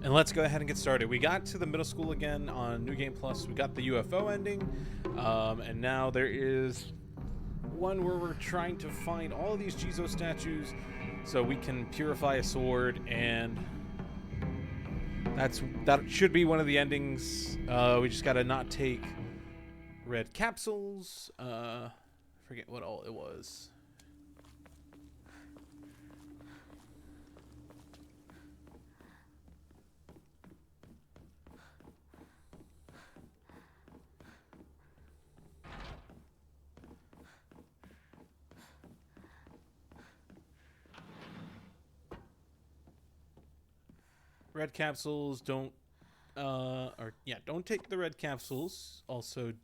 And let's go ahead and get started. We got to the middle school again on New Game Plus. We got the UFO ending, and now there is one where we're trying to find all of these Jizo statues so we can purify a sword, and that should be one of the endings. We just gotta not take red capsules. Forget what all it was. Red capsules don't don't take the red capsules. Also,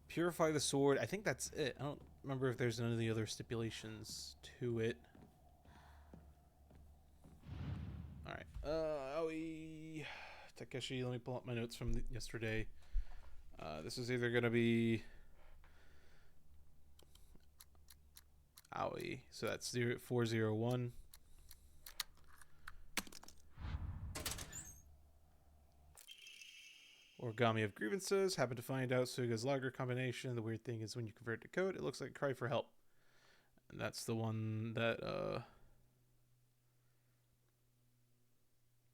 purify the sword. I think that's it. I don't remember if there's any of the other stipulations to it. All right. Aoi. Takeshi, let me pull up my notes from yesterday. This is either gonna be Aoi. So that's 401. Origami of Grievances. Happen to find out Suga's lager combination. The weird thing is when you convert to code, it looks like a cry for help. And that's the one that, trying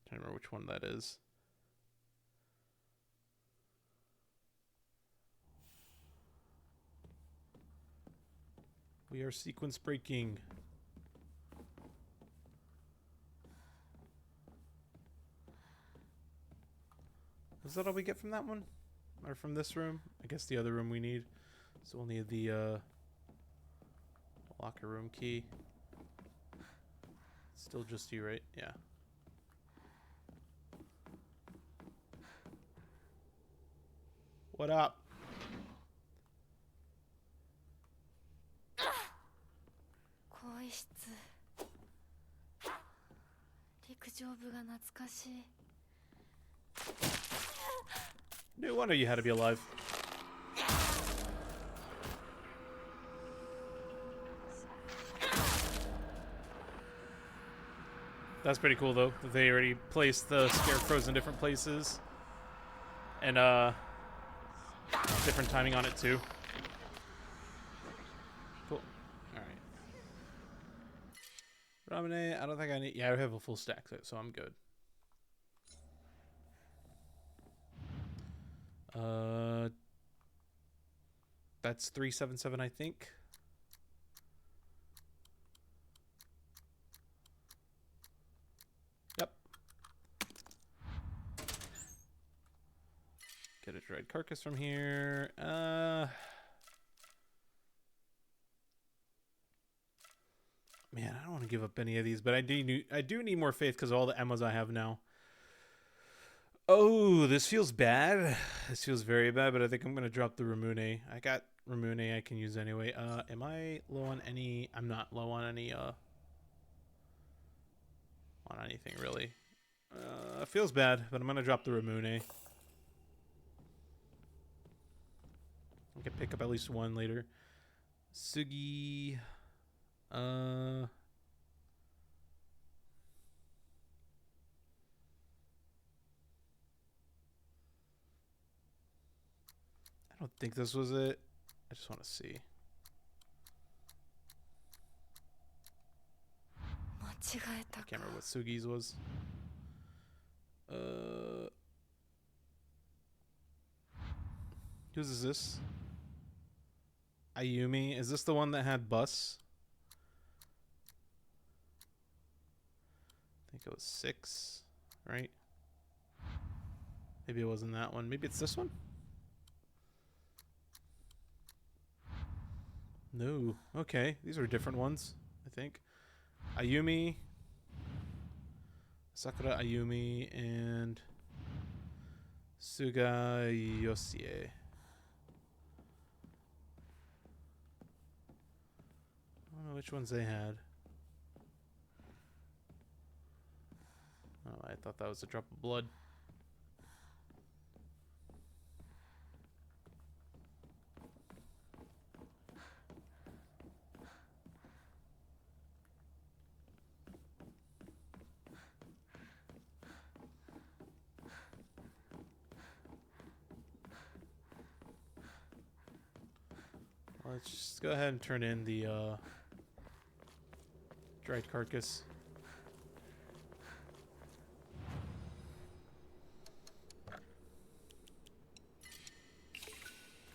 to remember which one that is. We are sequence breaking. Is that all we get from that one? Or from this room? I guess the other room we need. So we'll need the locker room key. Still just you, right? Yeah. What up? 更衣室陸上部が懐かしい No wonder you had to be alive. That's pretty cool though. They already placed the scarecrows in different places. And different timing on it too. Cool. Alright. Ramune, I don't think I need... Yeah, I have a full stack, so I'm good. That's 377, I think. Yep. Get a dried carcass from here. Man, I don't want to give up any of these, but I do need more faith because of all the emmos I have now. Oh, this feels bad. This feels very bad, but I think I'm going to drop the Ramune. I got Ramune I can use anyway. Am I low on any... I'm not low on any, on anything, really. Feels bad, but I'm going to drop the Ramune. I can pick up at least one later. Sugi... I don't think this was it. I just want to see. I can't remember what Sugi's was. Whose is this? Ayumi. Is this the one that had bus? I think it was 6, right? Maybe it wasn't that one. Maybe it's this one? No. Okay. These are different ones, I think. Ayumi. Sakura Ayumi and Suga Yosie. I don't know which ones they had. Oh, I thought that was a drop of blood. Let's just go ahead and turn in the dried carcass.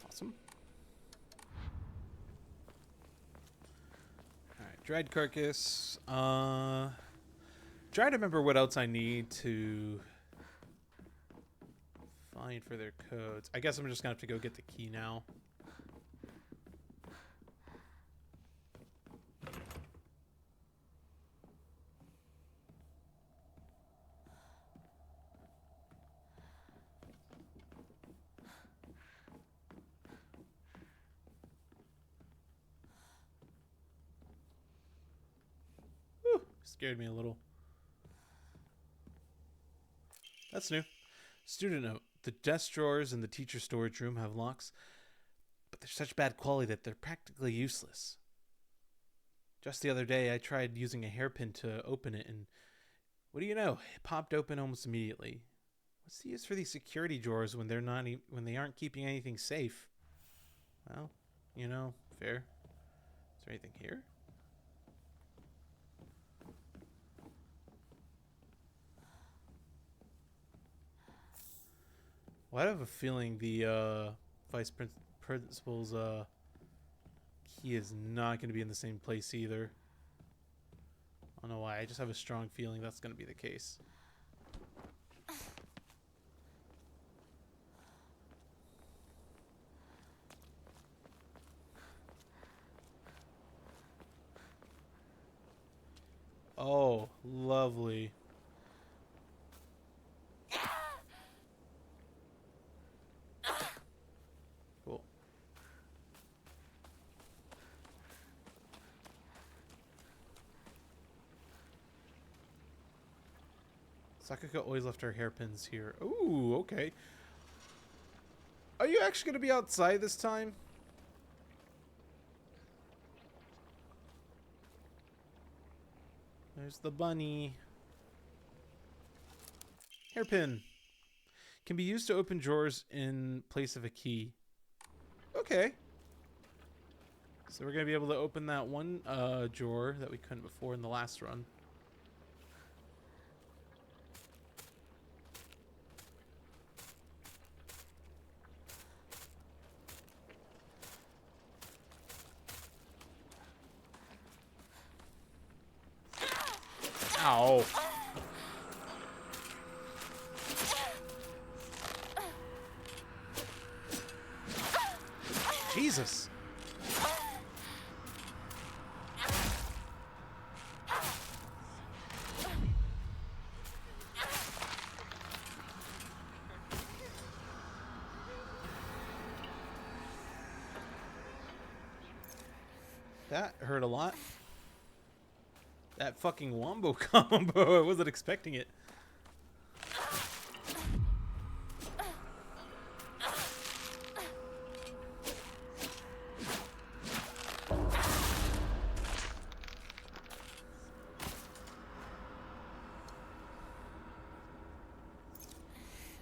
Awesome. Alright, dried carcass. Trying to remember what else I need to find for their codes. I guess I'm just gonna have to go get the key now. Whew, scared me a little. That's new. Student note. The desk drawers in the teacher storage room have locks, but they're such bad quality that they're practically useless. Just the other day, I tried using a hairpin to open it, and what do you know? It popped open almost immediately. What's the use for these security drawers when they're not when they aren't keeping anything safe? Well, you know, fair. Is there anything here? Well, I have a feeling the vice principal's key is not going to be in the same place either. I don't know why. I just have a strong feeling that's going to be the case. Oh, lovely. Cool. Sakaka always left her hairpins here. Ooh, okay. Are you actually going to be outside this time? There's the bunny. Hairpin. Can be used to open drawers in place of a key. Okay. So we're going to be able to open that one drawer that we couldn't before in the last run. Ow. Jesus. That hurt a lot. That fucking wombo combo. I wasn't expecting it.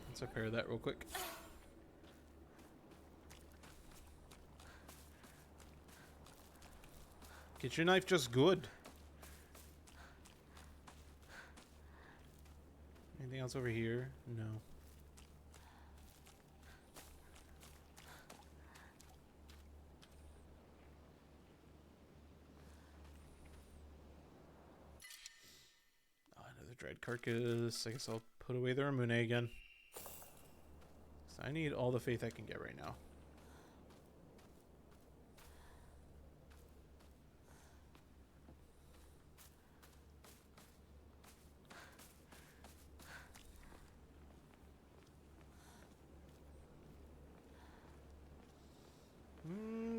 Let's repair that real quick. Get your knife just good. Anything else over here? No. Oh, another dried carcass. I guess I'll put away the Ramune again. So I need all the faith I can get right now.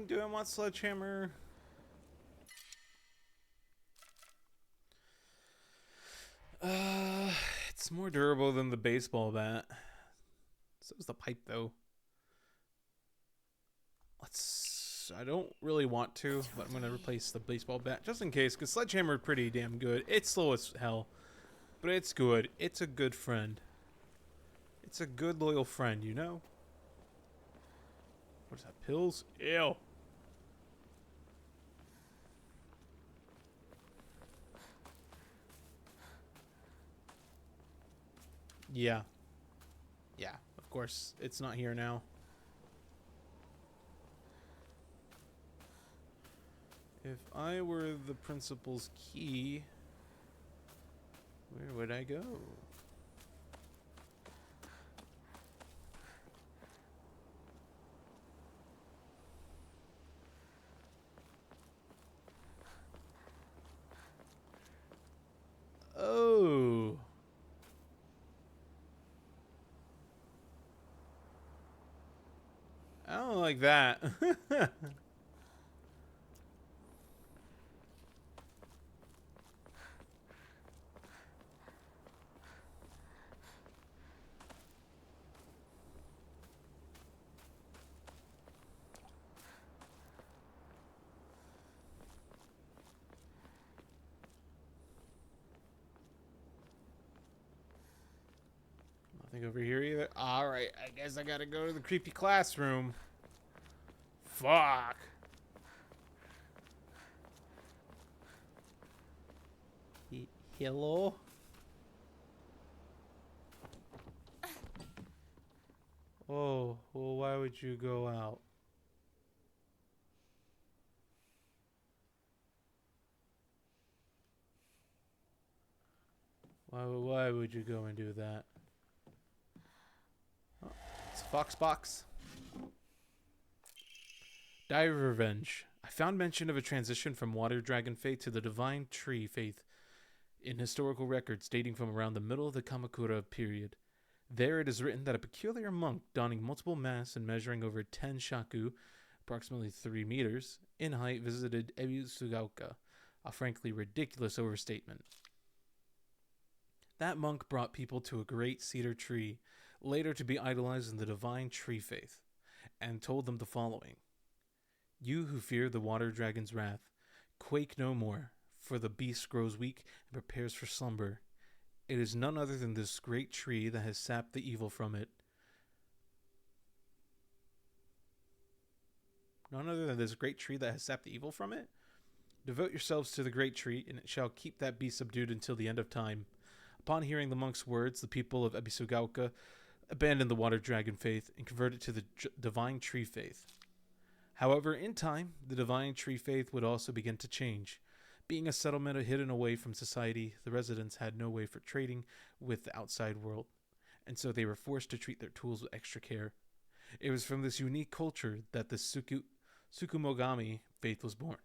Do I want sledgehammer? It's more durable than the baseball bat. So is the pipe, though. I don't really want to, but I'm going to replace the baseball bat just in case, because sledgehammer is pretty damn good. It's slow as hell, but it's good. It's a good friend. It's a good, loyal friend, you know? What is that, pills? Ew. Yeah. Yeah. Of course, it's not here now. If I were the principal's key, where would I go? Oh. I don't like that. Nothing over here either. Alright, I guess I gotta go to the creepy classroom. Fuck. Hello? Oh, well, why would you go out? Why would you go and do that? Oh, it's a Fox box. Diary of Revenge. I found mention of a transition from Water Dragon faith to the Divine Tree faith in historical records dating from around the middle of the Kamakura period. There it is written that a peculiar monk donning multiple masks and measuring over 10 shaku, approximately 3 meters, in height visited Ebisugaoka, a frankly ridiculous overstatement. That monk brought people to a great cedar tree, later to be idolized in the divine tree faith, and told them the following: You who fear the water dragon's wrath, quake no more, for the beast grows weak and prepares for slumber. It is none other than this great tree that has sapped the evil from it. None other than this great tree that has sapped the evil from it? Devote yourselves to the great tree, and it shall keep that beast subdued until the end of time. Upon hearing the monk's words, the people of Ebisugaoka abandoned the water dragon faith and converted to the divine tree faith. However, in time, the divine tree faith would also begin to change. Being a settlement hidden away from society, the residents had no way for trading with the outside world, and so they were forced to treat their tools with extra care. It was from this unique culture that the Tsukumogami faith was born.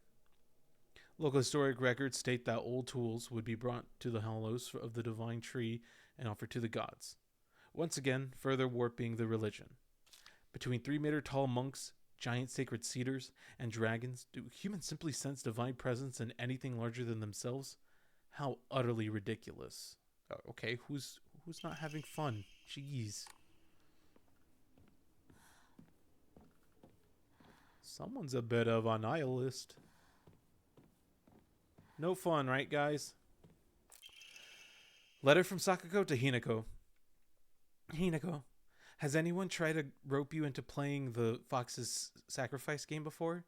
Local historic records state that old tools would be brought to the hollows of the divine tree and offered to the gods. Once again, further warping the religion. Between 3-meter tall monks, giant sacred cedars, and dragons, do humans simply sense divine presence in anything larger than themselves? How utterly ridiculous. Okay, who's not having fun? Jeez. Someone's a bit of a nihilist. No fun, right, guys? Letter from Sakako to Hinako. Hinako, has anyone tried to rope you into playing the Fox's Sacrifice game before?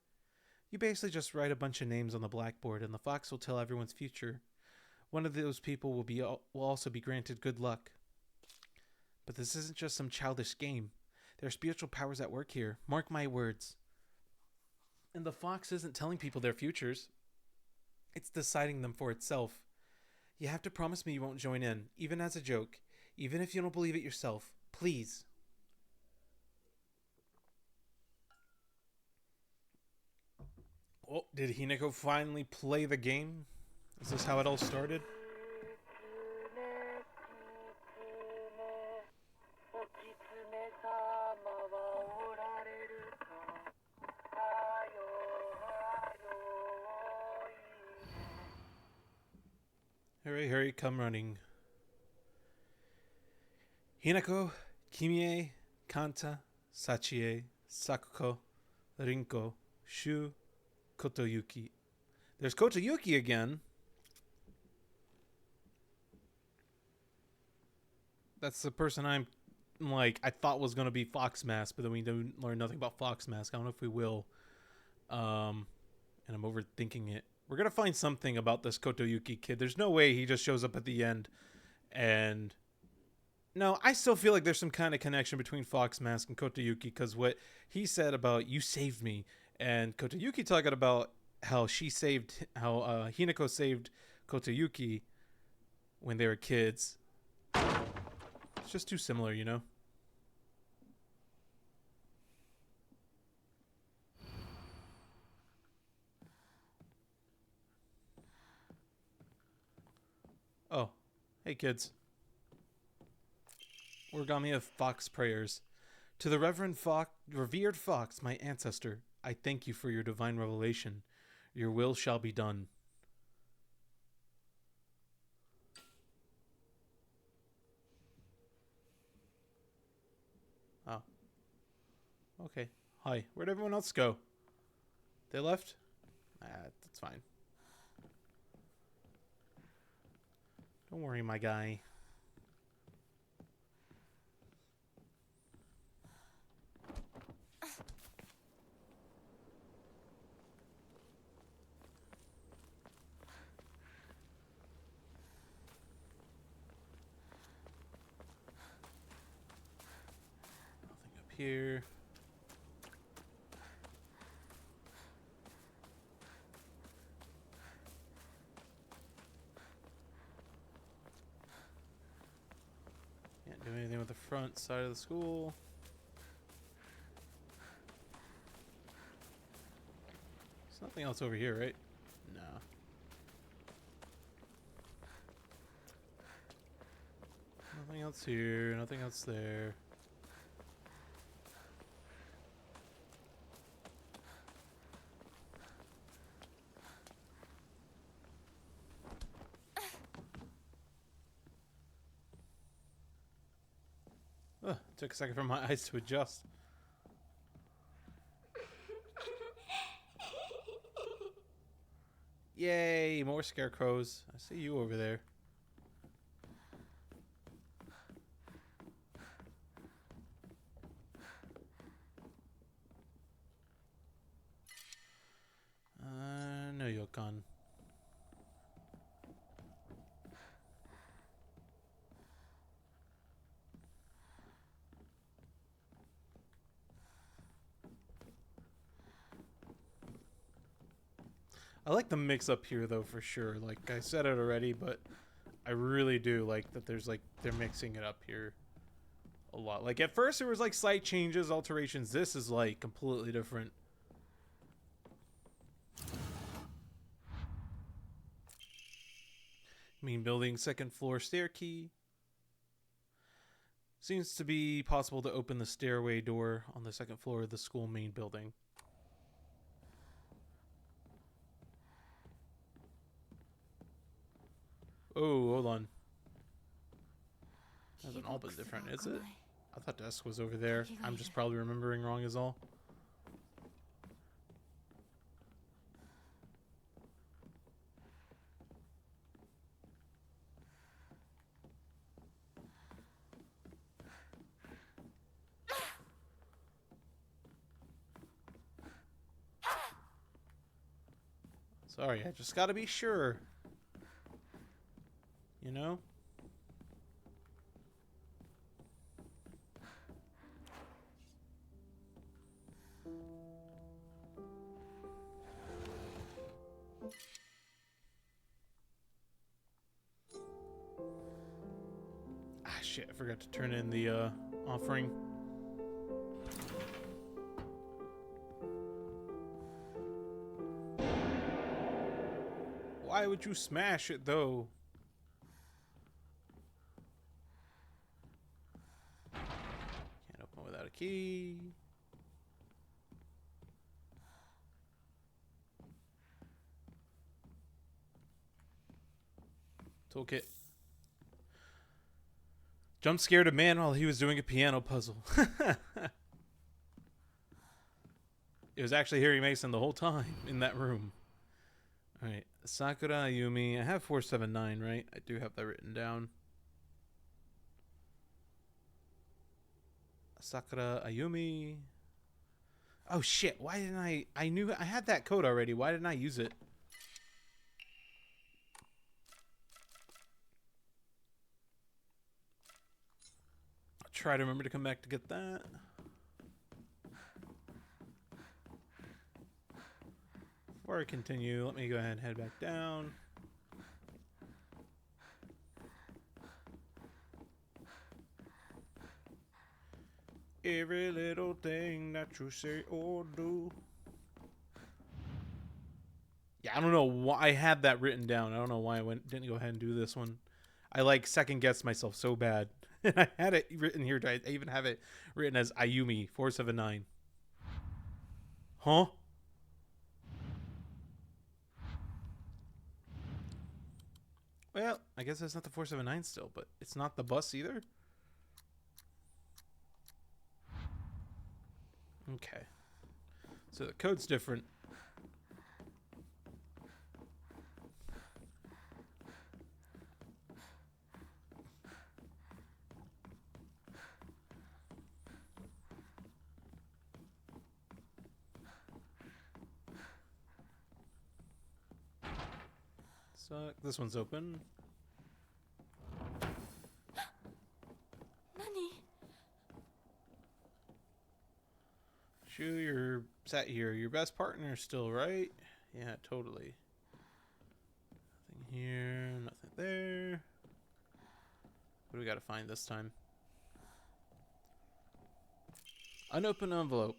You basically just write a bunch of names on the blackboard, and the fox will tell everyone's future. One of those people will also be granted good luck. But this isn't just some childish game. There are spiritual powers at work here. Mark my words. And the fox isn't telling people their futures. It's deciding them for itself. You have to promise me you won't join in, even as a joke, even if you don't believe it yourself. Please. Oh, did Hinako finally play the game? Is this how it all started? Hurry, hurry, come running. Hinako, Kimie, Kanta, Sachie, Sakuko, Rinko, Shu, Kotoyuki. There's Kotoyuki again. That's the person I thought was going to be Fox Mask, but then we don't learn nothing about Fox Mask. I don't know if we will. And I'm overthinking it. We're going to find something about this Kotoyuki kid. There's no way he just shows up at the end and No, I still feel like there's some kind of connection between Fox Mask and Kotayuki, because what he said about "you saved me" and Kotayuki talking about how Hinako saved Kotayuki when they were kids. It's just too similar, you know? Oh, hey kids. Origami of Fox prayers. To the revered Fox, my ancestor, I thank you for your divine revelation. Your will shall be done. Oh. Okay. Hi. Where'd everyone else go? They left? That's fine. Don't worry, my guy. Nothing up here. Can't do anything with the front side of the school. There's nothing else over here, right? No. Nothing else here, nothing else there. Ugh, took a second for my eyes to adjust. Yay, more scarecrows. I see you over there. No, Yokon. I like the mix up here though, for sure. Like I said it already, but I really do like that there's like they're mixing it up here a lot. Like at first there was like slight changes, alterations. This is like completely different. Main building, second floor stair key. Seems to be possible to open the stairway door on the second floor of the school main building. Oh, hold on. Hasn't all been different, is it? I thought desk was over there. I'm just probably remembering wrong is all. Sorry, I just gotta be sure. You know? Ah, shit, I forgot to turn in the offering. Why would you smash it, though? Can't open without a key. Toolkit. Jump scared a man while he was doing a piano puzzle. It was actually Harry Mason the whole time in that room. Alright, Sakura Ayumi. I have 479, right? I do have that written down. Sakura Ayumi. Oh shit, why didn't I knew I had that code already. Why didn't I use it? try to remember to come back to get that. Before I continue, let me go ahead and head back down. Every little thing that you say or do. Yeah, I don't know why I had that written down. I don't know why I didn't go ahead and do this one. I like second guessed myself so bad. And I had it written here. I even have it written as Ayumi 479. Huh? Well, I guess it's not the 479 still, but it's not the bus either. Okay. So the code's different. So this one's open. 何？ Shu, you're sat here. Your best partner still, right? Yeah, totally. Nothing here, nothing there. What do we gotta find this time? Unopened envelope.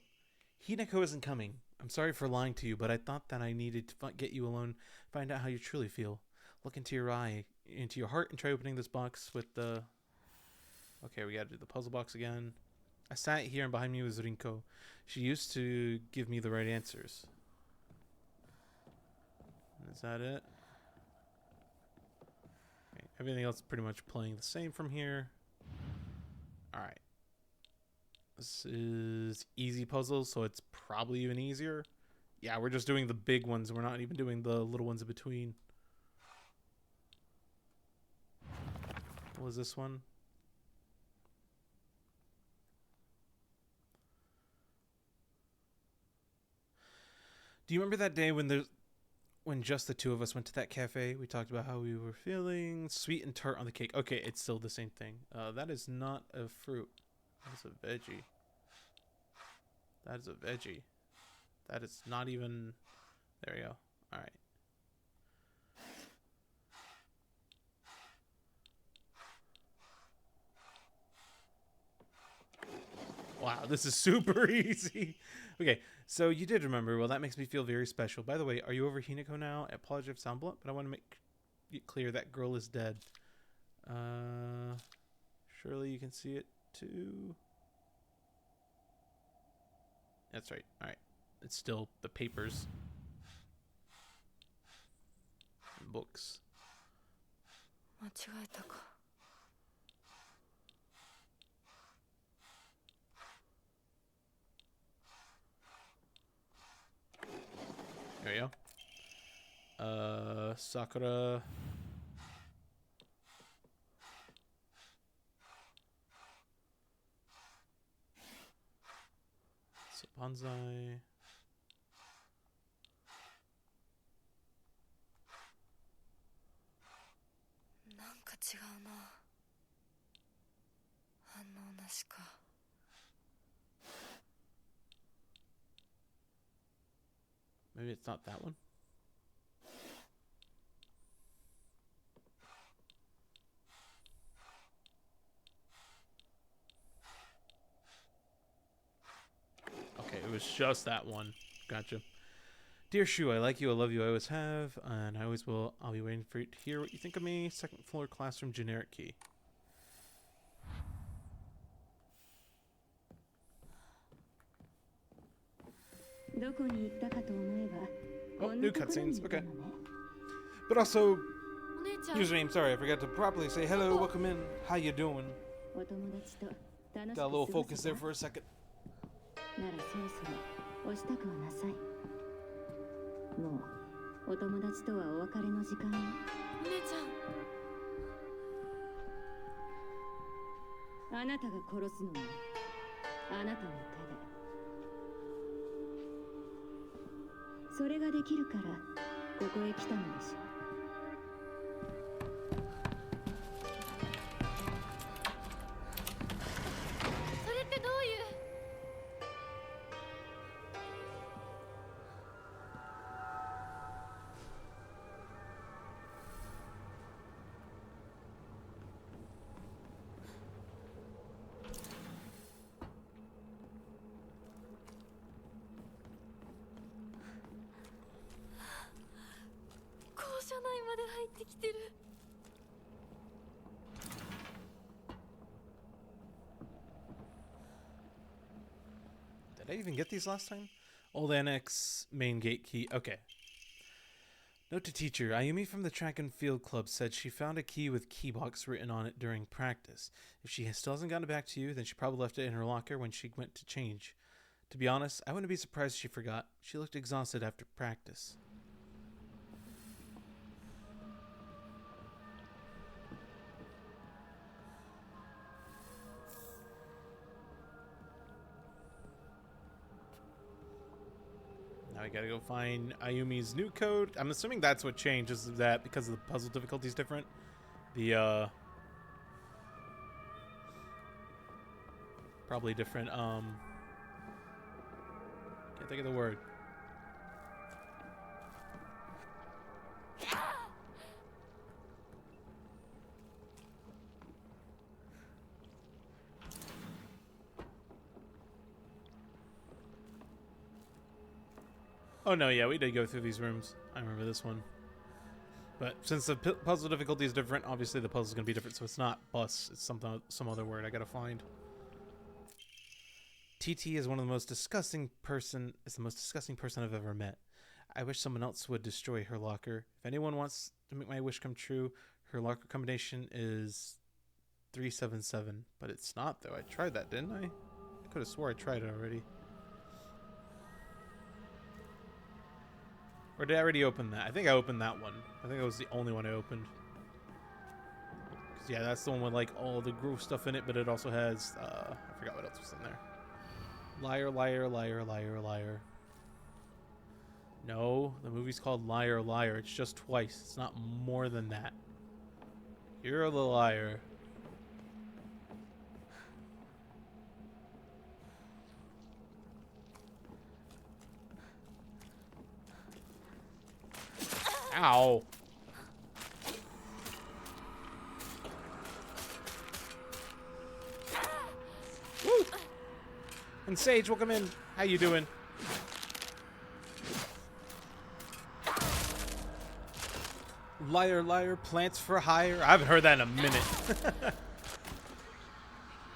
Hinako isn't coming. I'm sorry for lying to you, but I thought that I needed to get you alone, find out how you truly feel. Look into your eye, into your heart, and try opening this box with the... Okay, we gotta do the puzzle box again. I sat here, and behind me was Rinko. She used to give me the right answers. Is that it? Okay, everything else is pretty much playing the same from here. Alright. This is easy puzzles, so it's probably even easier. Yeah, we're just doing the big ones. We're not even doing the little ones in between. What was this one? Do you remember that day when just the two of us went to that cafe? We talked about how we were feeling sweet and tart on the cake. Okay, it's still the same thing. That is not a fruit. That's a veggie. That is a veggie. That is not even... There we go. Alright. Wow, this is super easy. Okay, so you did remember. Well, that makes me feel very special. By the way, are you over Hinako now? I apologize if I sound blunt, but I want to make it clear that girl is dead. Surely you can see it too. That's right. All right. It's still the papers. Books. 間違えたか。 There we go. Sakura. Bonsai. Maybe it's not that one. Okay, it was just that one. Gotcha. Dear Shu, I like you, I love you, I always have, and I always will. I'll be waiting for you to hear what you think of me. Second floor classroom generic key. Oh, new cutscenes. Okay. But also, お姉ちゃん。 username, sorry, I forgot to properly say hello, welcome in, how you doing? Got a little focus there for a second. ならそろそろお支度をなさい。もうお友達とはお別れの時間よ。お姉ちゃん。あなたが殺すのはあなたの手で。それができるからここへ来たのでしょう。 Okay, まで入ってきてる。 Did I even get these last time? Old Annex, main gate key. Okay. Note to teacher, Ayumi from the track and field club said she found a key with keybox written on it during practice. If she still hasn't gotten it back to you, then she probably left it in her locker when she went to change. To be honest, I wouldn't be surprised if she forgot. She looked exhausted after practice. Now we gotta go find Ayumi's new code. I'm assuming that's what changed, is that because the puzzle difficulty is different. The, probably different, can't think of the word. Oh no, yeah, we did go through these rooms. I remember this one. But since the puzzle difficulty is different, obviously the puzzle is going to be different, so it's not bus, it's some other word I gotta find. TT is one of the most disgusting person, is the most disgusting person I've ever met. I wish someone else would destroy her locker. If anyone wants to make my wish come true, her locker combination is 377. But it's not, though. I tried that, didn't I? I could have swore I tried it already. Or did I already open that? I think I opened that one. I think that was the only one I opened. Cause yeah, that's the one with like all the groove stuff in it, but it also has, I forgot what else was in there. Liar, liar, liar, liar, liar. No, the movie's called Liar, Liar. It's just twice. It's not more than that. You're the liar. Ow. Woo. And Sage, welcome in. How you doing? Liar, liar, plants for hire. I haven't heard that in a minute.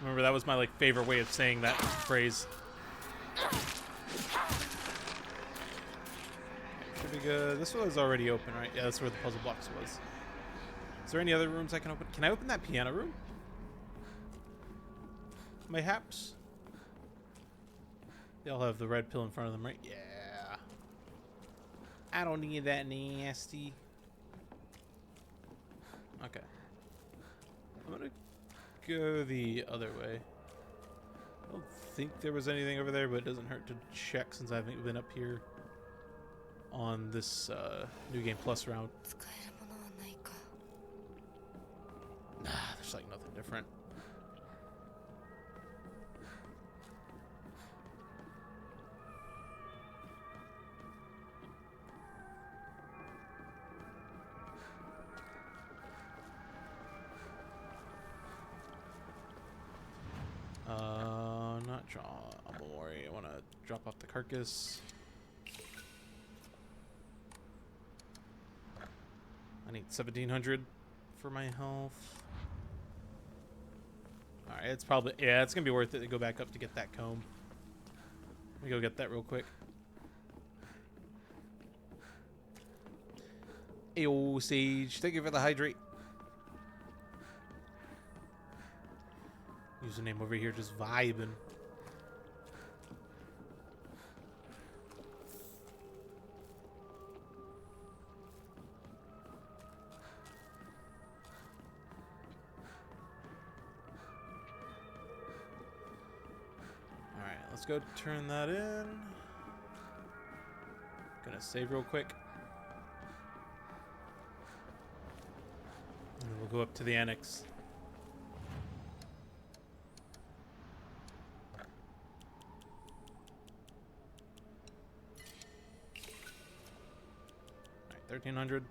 Remember, that was my like favorite way of saying that phrase. Should be good. This was already open, right? Yeah, that's where the puzzle box was. Is there any other rooms I can open? Can I open that piano room? Mayhaps? They all have the red pill in front of them, right? Yeah. I don't need that nasty. Okay. I'm gonna go the other way. I don't think there was anything over there, but it doesn't hurt to check since I haven't been up here on this New Game Plus round. 使えるものはないか。 Nah, there's like nothing different. Not draw. Don't worry. I want to drop off the carcass. I need 1700 for my health. All right, it's probably, yeah, it's gonna be worth it to go back up to get that comb. Let me go get that real quick. Ayo, Sage, thank you for the hydrate. Username over here just vibing. Alright, let's go turn that in. Gonna save real quick. And we'll go up to the annex. Alright, 1300.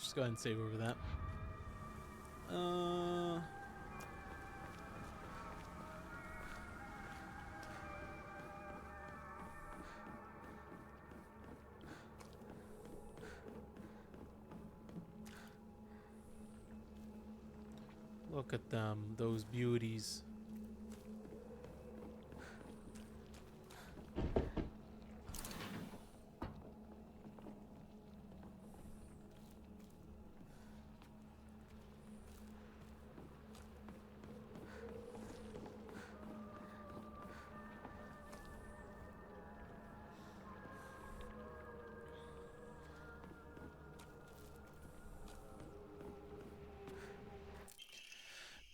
just go ahead and save over that. Look at them, those beauties.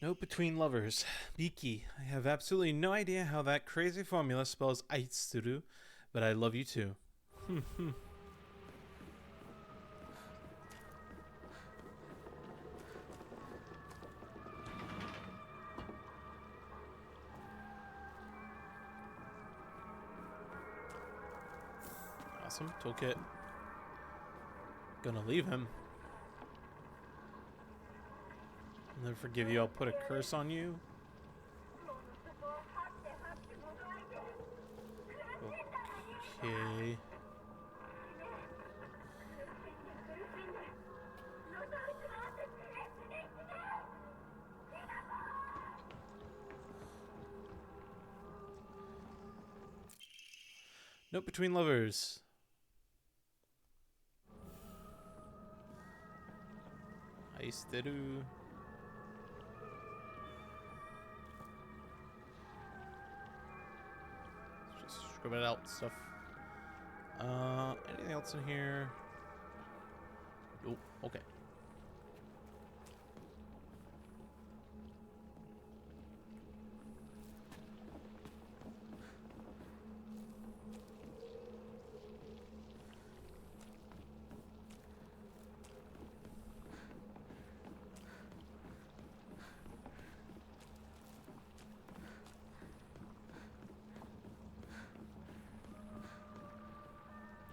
Note between lovers. Biki, I have absolutely no idea how that crazy formula spells aitsuru, but I love you too. Awesome. Toolkit. Gonna leave him. I'll never forgive you. I'll put a curse on you. Okay. Note between lovers. Aisteru. Just scribble it out stuff. Anything else in here? Nope. Okay.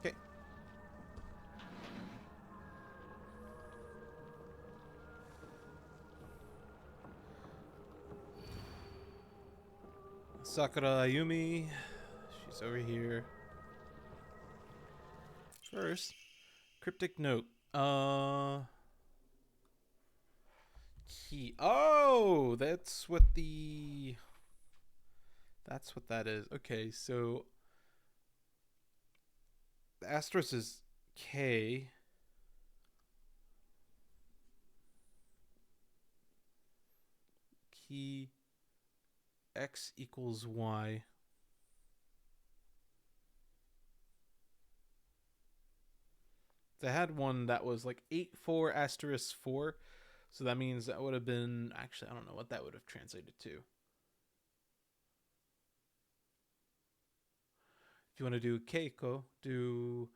Okay. Sakura Ayumi. She's over here. First, cryptic note. Key. Oh, that's what that is. Okay, so the asterisk is K. Key X equals Y. They had one that was like 84 asterisk 4. So that means that would have been, actually, I don't know what that would have translated to. If you want to do Keiko, do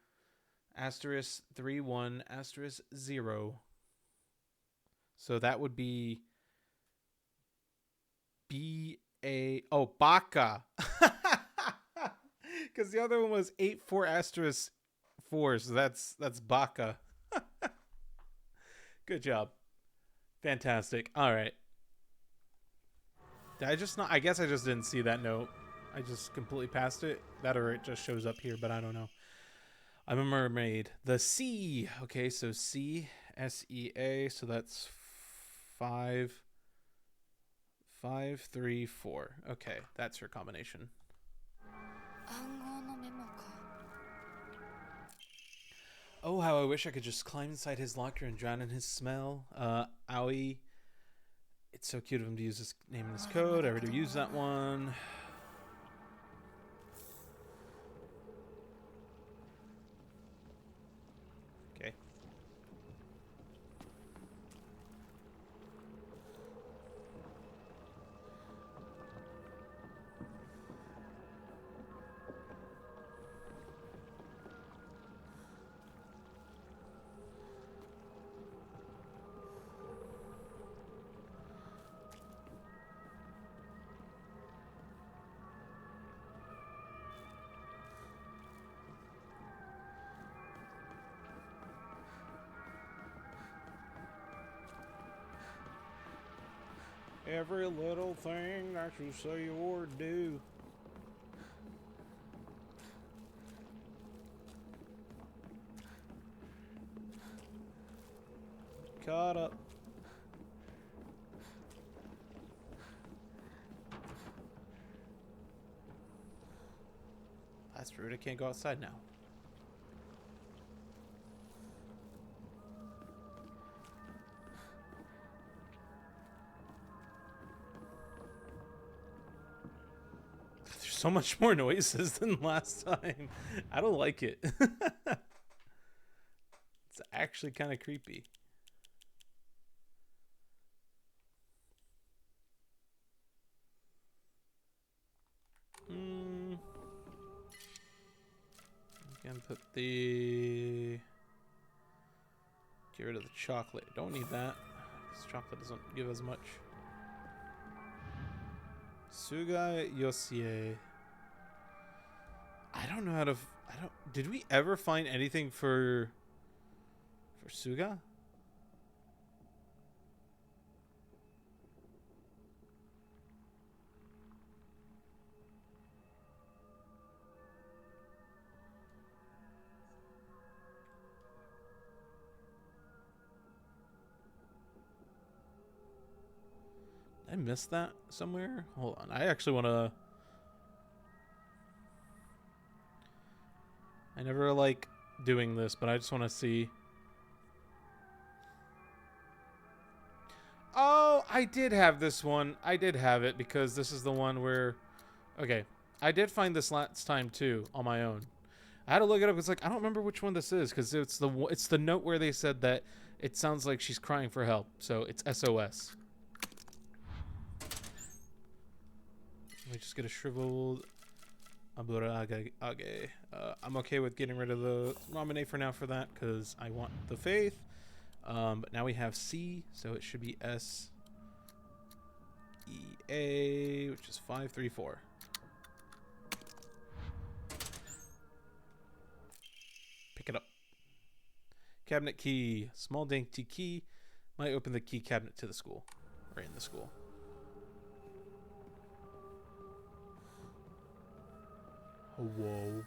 asterisk 31 asterisk 0. So that would be Baka. Because the other one was 84 asterisk 4, so that's Baka. Good job. Fantastic. All right. Did I just not? I guess I just didn't see that note. I just completely passed it. That or it just shows up here, but I don't know. I'm a mermaid. The C. Okay, so C, S-E-A. So that's 5, 5, 3, 4. Okay, that's her combination. Oh, how I wish I could just climb inside his locker and drown in his smell. Aoi. It's so cute of him to use this name in this code. I already used that one. Okay. Every little thing that you say or do. Caught up. That's rude. I can't go outside now. There's so much more noises than last time. I don't like it. It's actually kind of creepy. Can put the... Get rid of the chocolate. Don't need that. This chocolate doesn't give as much. Suga Yosie. I don't know how to... Did we ever find anything for Suga? I missed that somewhere. Hold on. I actually want to... I never like doing this, but I just want to see. Oh, I did have this one. I did have it because this is the one where... Okay. I did find this last time too on my own. I had to look it up. It's like, I don't remember which one this is because it's the note where they said that it sounds like she's crying for help. So it's SOS. Let me just get a shriveled Aburage. I'm okay with getting rid of the Ramune for now for that because I want the faith. But now we have C, so it should be S E A, which is 534. Pick it up. Cabinet key. Small dainty key. Might open the key cabinet to the school. Or in the school. Whoa.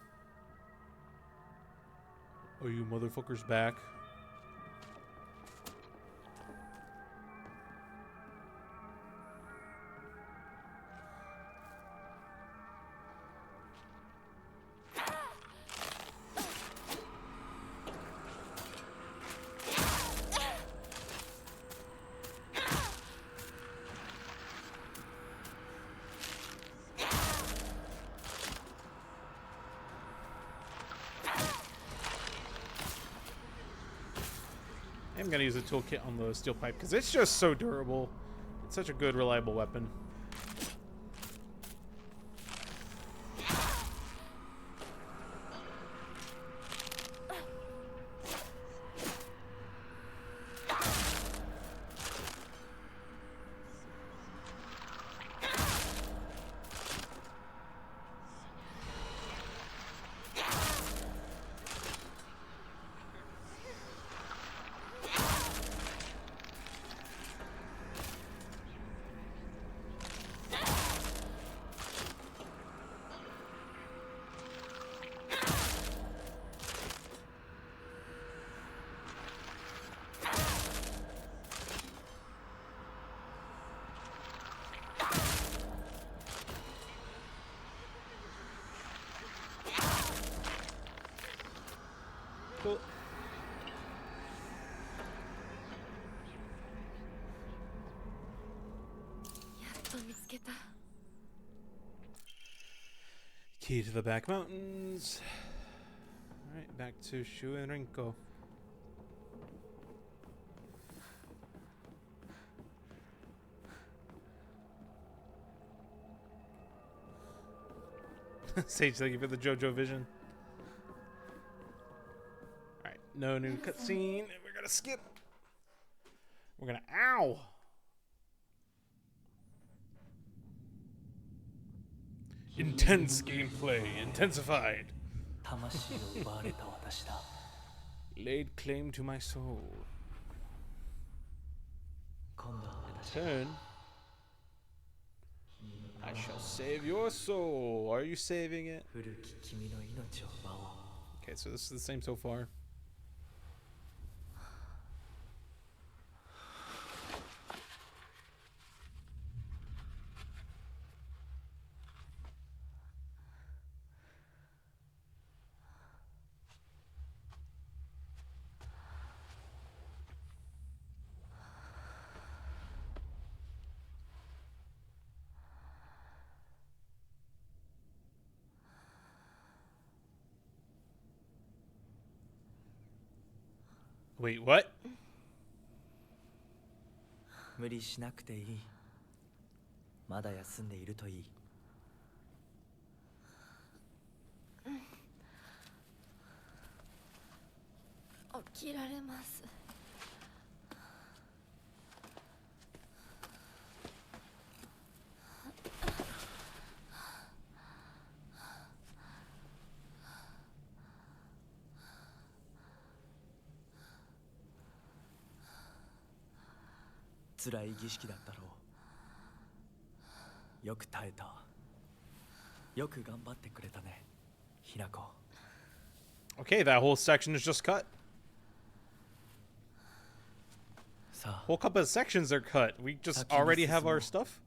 Are you motherfuckers back? I'm gonna use a toolkit on the steel pipe because it's just so durable. It's such a good, reliable weapon. Cool. Key to the back mountains. Alright, back to Shu and Rinko. Sage, thank you for the JoJo vision. Alright, no new cutscene. We're gonna skip. We're gonna... Ow! Intense gameplay. Intensified. Laid claim to my soul. In turn, Save your soul. Are you saving it? 古き君の命を奪おう。 Okay, so this is the same so far. Wait, what? 無理しなくていい。まだ休んでいるといい。起きられます。辛い儀式だったろう。よく耐えた。よく頑張ってくれたね、ひなこ。 Okay, that whole section is just cut. さあ、 Whole couple of sections are cut. We just already have our stuff.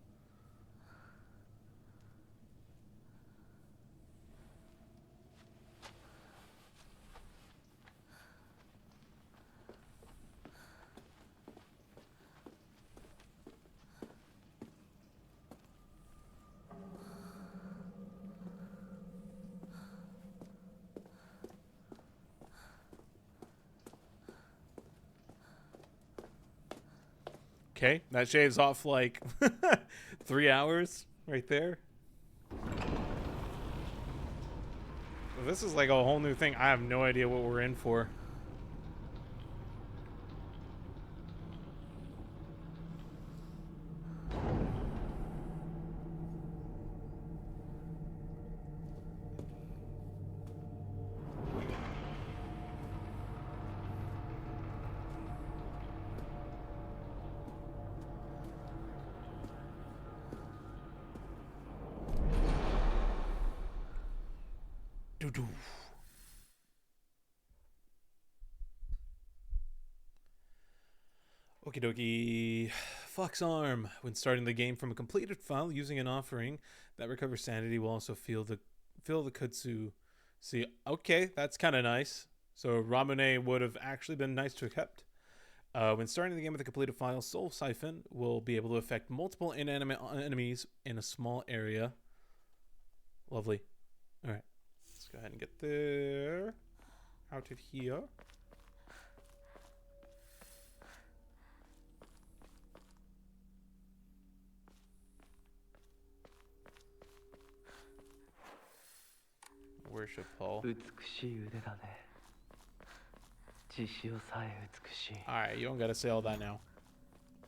Okay, that shaves off like 3 hours right there. This is like a whole new thing. I have no idea what we're in for. Doo-doo. Okie dokie. Fox Arm. When starting the game from a completed file using an offering that recovers sanity will also fill the kudzu. See, okay, that's kind of nice. So Ramune would have actually been nice to have kept. When starting the game with a completed file, Soul Siphon will be able to affect multiple inanimate enemies in a small area. Lovely. All right. Let's go ahead and get there. Out of here. Worship Paul. 美しい腕だね。血潮さえ美しい。 Alright, you don't gotta say all that now.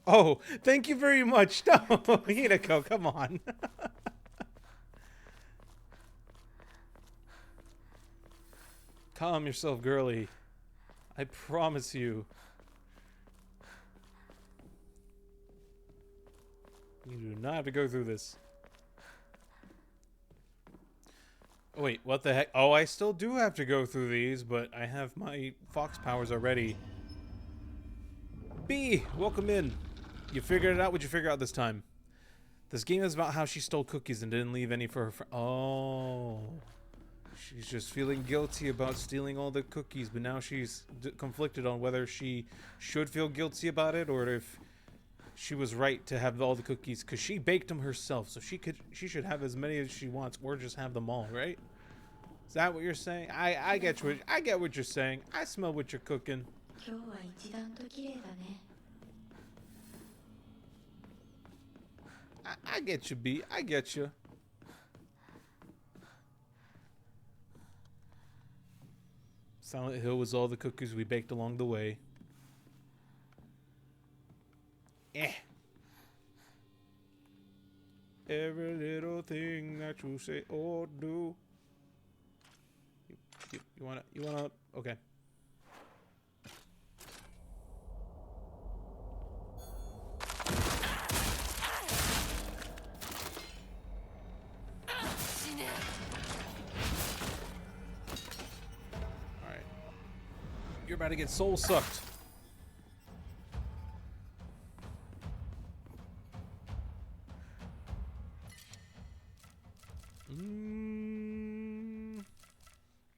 Oh, thank you very much. No, Hinako, come on. Calm yourself, girly. I promise you. You do not have to go through this. Wait, what the heck? Oh, I still do have to go through these, but I have my fox powers already. B, welcome in. You figured it out? What'd you figure out this time? This game is about how she stole cookies and didn't leave any for her friend. Oh. She's just feeling guilty about stealing all the cookies, but now she's conflicted on whether she should feel guilty about it or if she was right to have all the cookies because she baked them herself, so she should have as many as she wants or just have them all, right? Is that what you're saying? I get what you're saying. I smell what you're cooking. 今日は一段と綺麗だね。 I get you, B. I get you. Silent Hill was all the cookies we baked along the way. Every little thing that you say or do. You wanna, okay. You're about to get soul sucked.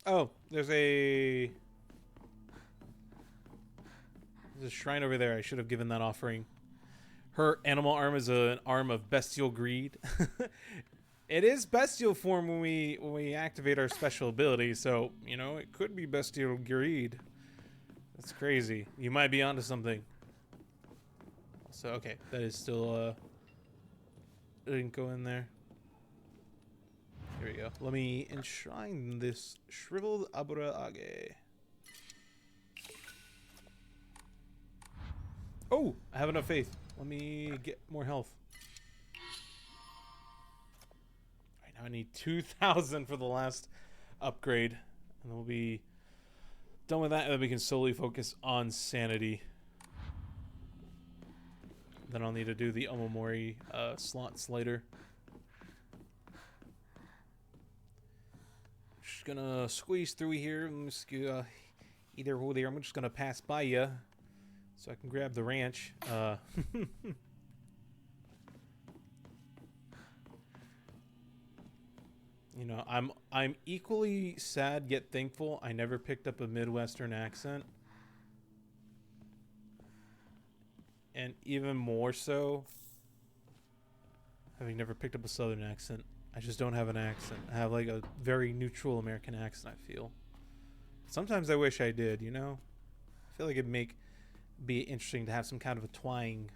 Oh, there's a shrine over there. I should have given that offering. Her animal arm is an arm of bestial greed. It is bestial form when we activate our special ability, so you know it could be bestial greed. That's crazy. You might be onto something. So okay, that is still didn't go in there. Here we go. Let me enshrine this shriveled Abura Age. Oh, I have enough faith. Let me get more health. Alright, now I need 2,000 for the last upgrade. And then we'll be done with that, and then we can solely focus on sanity. Then I'll need to do the Omamori slots later. Just gonna squeeze through here. I'm just gonna, either over there. I'm just gonna pass by you so I can grab the ranch. You know, I'm equally sad yet thankful I never picked up a Midwestern accent. And even more so, having never picked up a Southern accent. I just don't have an accent. I have like a very neutral American accent, I feel. Sometimes I wish I did, you know? I feel like it'd be interesting to have some kind of a twang.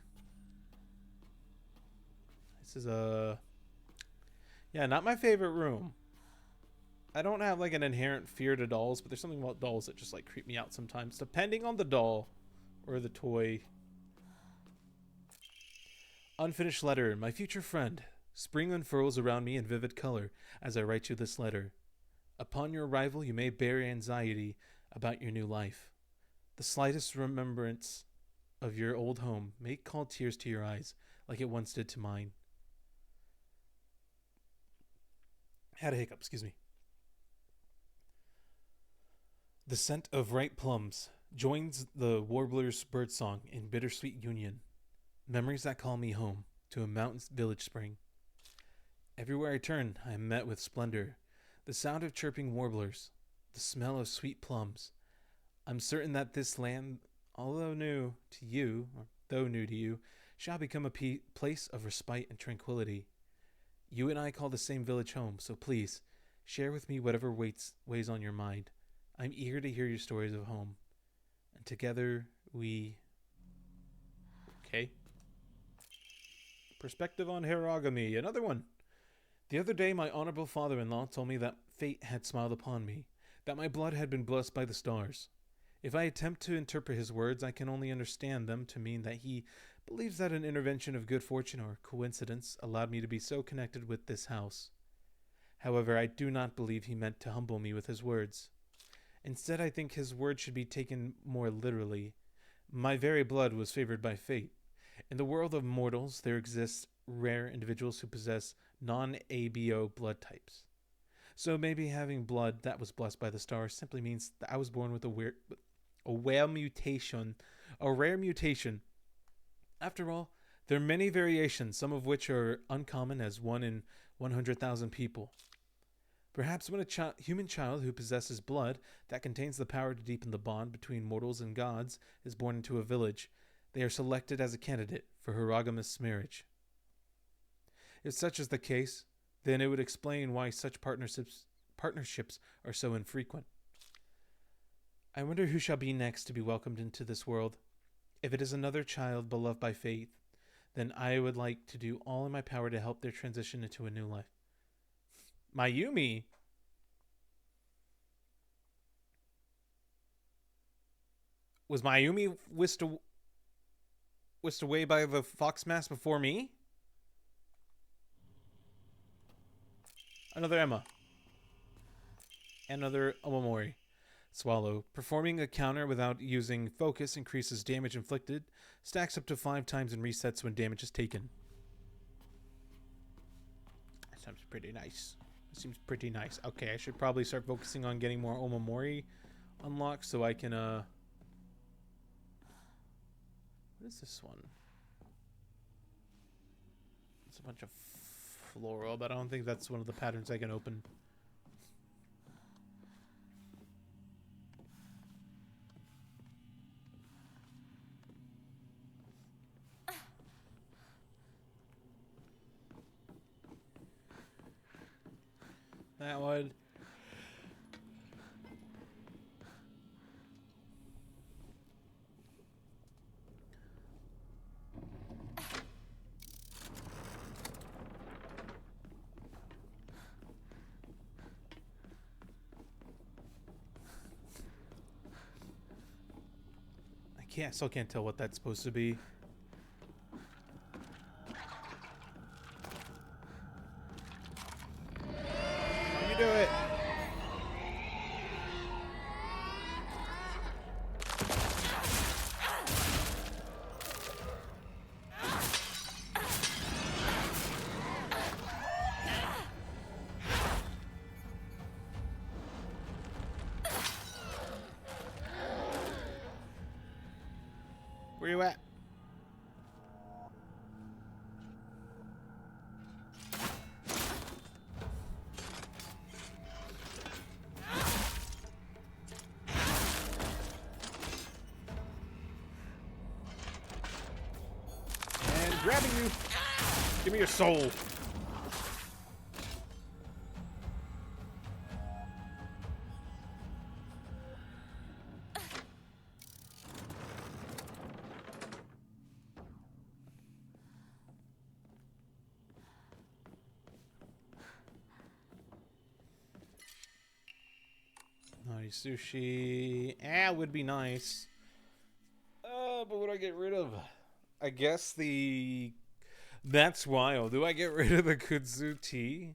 This is a... Yeah, not my favorite room. I don't have like an inherent fear to dolls, but there's something about dolls that just like creep me out sometimes, depending on the doll or the toy. Unfinished letter, my future friend. Spring unfurls around me in vivid color as I write you this letter. Upon your arrival, you may bear anxiety about your new life. The slightest remembrance of your old home may call tears to your eyes, like it once did to mine. Had a hiccup, excuse me. The scent of ripe plums joins the warbler's birdsong in bittersweet union. Memories that call me home to a mountain village spring. Everywhere I turn, I am met with splendor. The sound of chirping warblers, the smell of sweet plums. I'm certain that this land, although new to you, or though new to you, shall become a place of respite and tranquility. You and I call the same village home, so please, share with me whatever weighs on your mind. I'm eager to hear your stories of home. And together we... Okay. Perspective on Hiragami. Another one. The other day, my honorable father-in-law told me that fate had smiled upon me, that my blood had been blessed by the stars. If I attempt to interpret his words, I can only understand them to mean that he believes that an intervention of good fortune or coincidence allowed me to be so connected with this house. However, I do not believe he meant to humble me with his words. Instead, I think his words should be taken more literally. My very blood was favored by fate. In the world of mortals, there exist rare individuals who possess non-ABO blood types. So maybe having blood that was blessed by the stars simply means that I was born with a rare mutation. After all, there are many variations, some of which are uncommon as 1 in 100,000 people. Perhaps when a human child who possesses blood that contains the power to deepen the bond between mortals and gods is born into a village, they are selected as a candidate for Hierogamous marriage. If such is the case, then it would explain why such partnerships are so infrequent. I wonder who shall be next to be welcomed into this world. If it is another child beloved by faith, then I would like to do all in my power to help their transition into a new life. Mayumi? Was Mayumi whisked away by the fox mask before me? Another Emma. Another Omamori. Swallow. Performing a counter without using focus increases damage inflicted, stacks up to 5 times and resets when damage is taken. That sounds pretty nice. That seems pretty nice. Okay, I should probably start focusing on getting more Omamori unlocked so I can What is this one? It's a bunch of floral, but I don't think that's one of the patterns I can open. That one. I still can't tell what that's supposed to be. How you do it? Where you at? And grabbing you. Give me your soul. Nice sushi. Would be nice. But what do I get rid of? I guess the... That's wild. Do I get rid of the kudzu tea?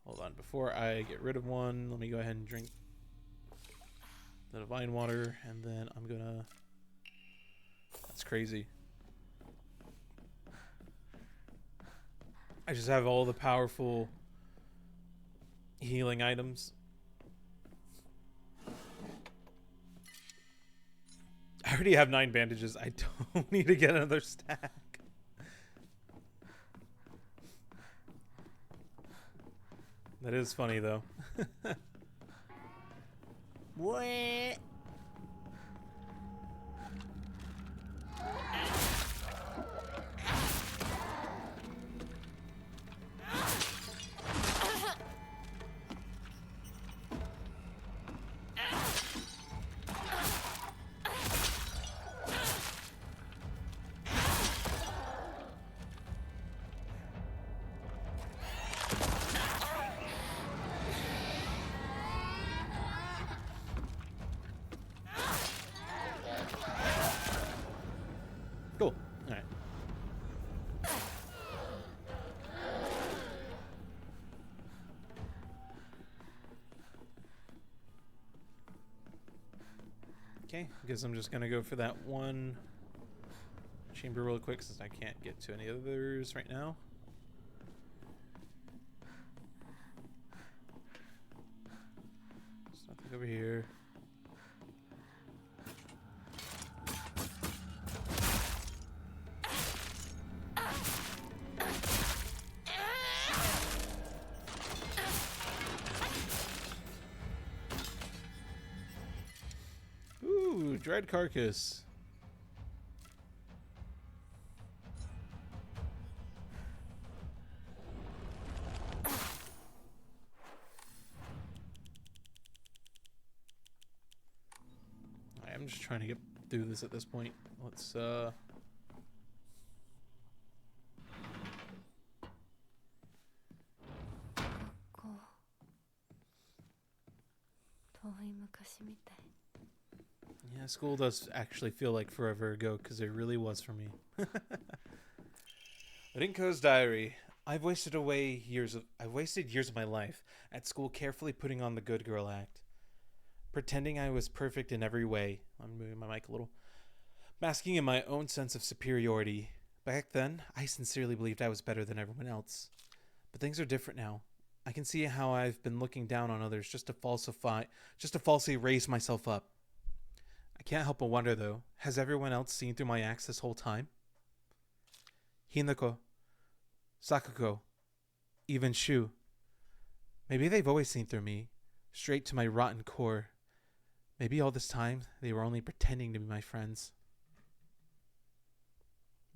Hold on. Before I get rid of one, let me go ahead and drink the divine water, and then I'm gonna... That's crazy. I just have all the powerful healing items. I already have 9 bandages. I don't need to get another stack. That is funny, though. What? Cool. All right. Okay, I guess I'm just gonna go for that one chamber real quick since I can't get to any others right now. There's nothing over here. Ooh, dread carcass. I'm just trying to get through this at this point. Let's Yeah, school does actually feel like forever ago because it really was for me. Rinko's diary. I've wasted years of my life at school carefully putting on the good girl act. Pretending I was perfect in every way. I'm moving my mic a little. Basking in my own sense of superiority. Back then, I sincerely believed I was better than everyone else. But things are different now. I can see how I've been looking down on others just to falsely raise myself up. I can't help but wonder, though, has everyone else seen through my acts this whole time? Hinako, Sakuko, even Shu. Maybe they've always seen through me, straight to my rotten core. Maybe all this time they were only pretending to be my friends.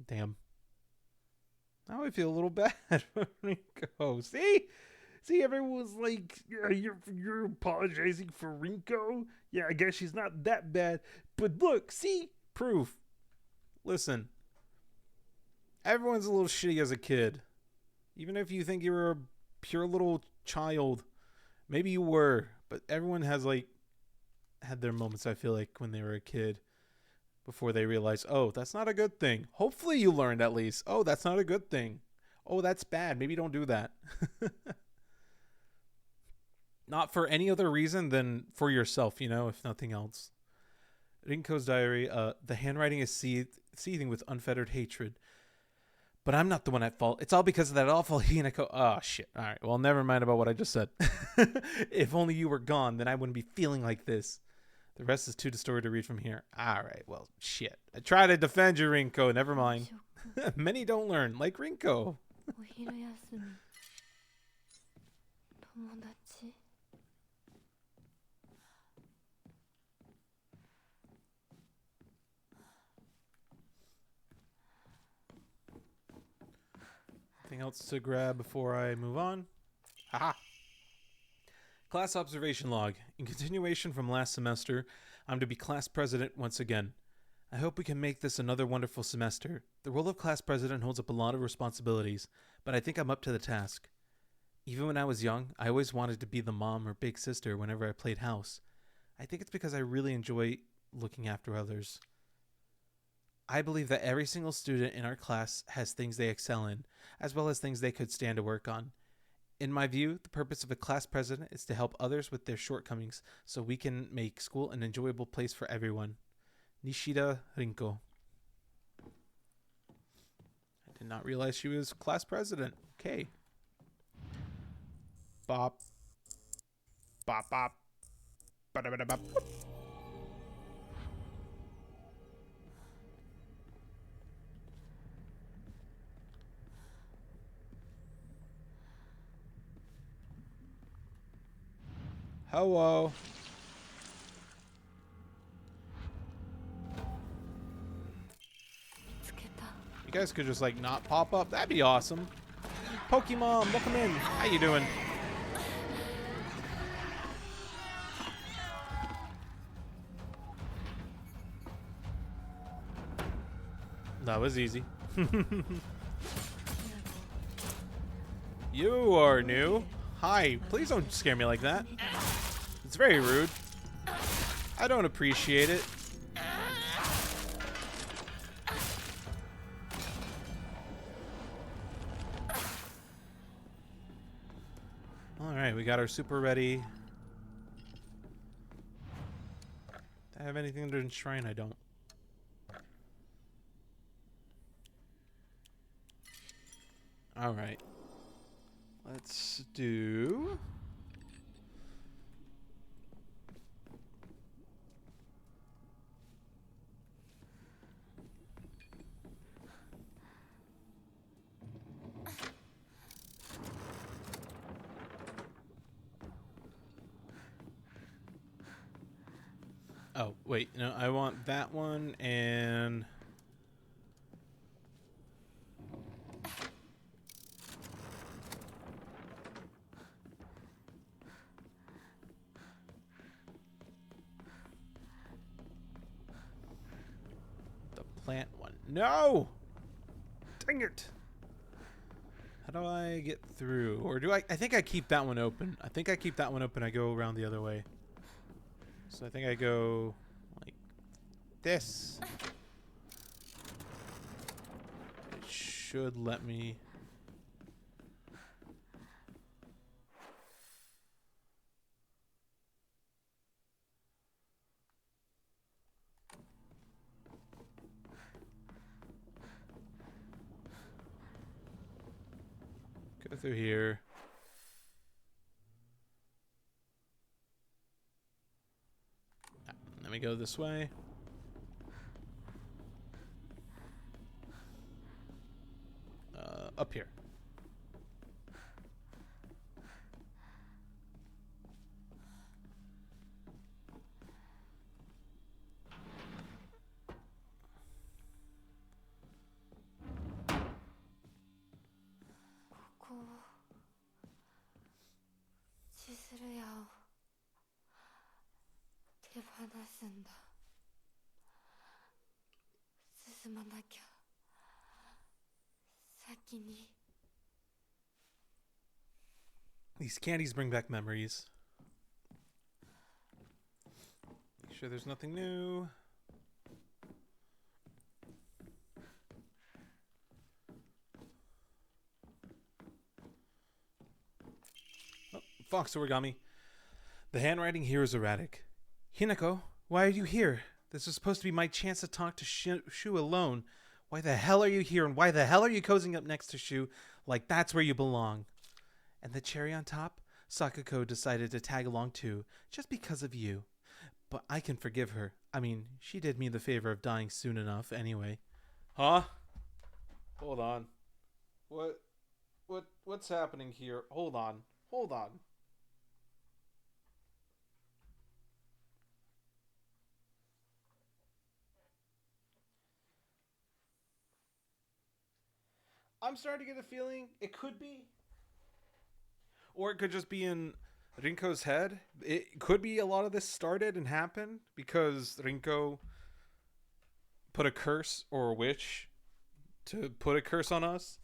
Damn. Now I feel a little bad for Rinko. See, everyone's like, yeah, you're apologizing for Rinko? Yeah, I guess she's not that bad. But look, see? Proof. Listen. Everyone's a little shitty as a kid. Even if you think you were a pure little child. Maybe you were. But everyone has, like, had their moments, I feel like, when they were a kid. Before they realize, oh, that's not a good thing. Hopefully you learned at least. Oh, that's not a good thing. Oh, that's bad. Maybe don't do that. Not for any other reason than for yourself, you know, if nothing else. Rinko's diary, the handwriting is seething with unfettered hatred. But I'm not the one at fault. It's all because of that awful Hinako. Oh, shit. All right. Well, never mind about what I just said. If only you were gone, then I wouldn't be feeling like this. The rest is too distorted to read from here. All right. Well, shit. I try to defend you, Rinko. Never mind. Many don't learn, like Rinko. お昼休み友達 Anything else to grab before I move on? Haha. Class observation log. In continuation from last semester, I'm to be class president once again. I hope we can make this another wonderful semester. The role of class president holds up a lot of responsibilities, but I think I'm up to the task. Even when I was young, I always wanted to be the mom or big sister whenever I played house. I think it's because I really enjoy looking after others. I believe that every single student in our class has things they excel in, as well as things they could stand to work on. In my view, the purpose of a class president is to help others with their shortcomings so we can make school an enjoyable place for everyone. Nishida Rinko. I did not realize she was class president. Okay. Bop. Bop bop. Ba-da-ba-da-bop. Hello. You guys could just like not pop up. That'd be awesome. Pokemon, welcome in. How you doing? That was easy. You are new. Hi, please don't scare me like that. It's very rude. I don't appreciate it. Alright, we got our super ready. Do I have anything under Enshrine? I don't. Alright. Let's do... Oh, wait, no, I want that one and... the plant one. No! Dang it! How do I get through? Or do I think I keep that one open. I think I keep that one open. I go around the other way. So I think I go like this. It should let me. Go through here. Let me go this way. up here. These candies bring back memories. Make sure there's nothing new. Oh, fox origami. The handwriting here is erratic. Hinako, why are you here? This is supposed to be my chance to talk to Shu alone. Why the hell are you here, and why the hell are you cozying up next to Shu like that's where you belong? And the cherry on top? Sakako decided to tag along too, just because of you. But I can forgive her. I mean, she did me the favor of dying soon enough anyway. Huh? Hold on. What's happening here? Hold on. I'm starting to get a feeling it could be, or it could just be in Rinko's head. It could be a lot of this started and happened because Rinko put a curse, or a witch to put a curse on us,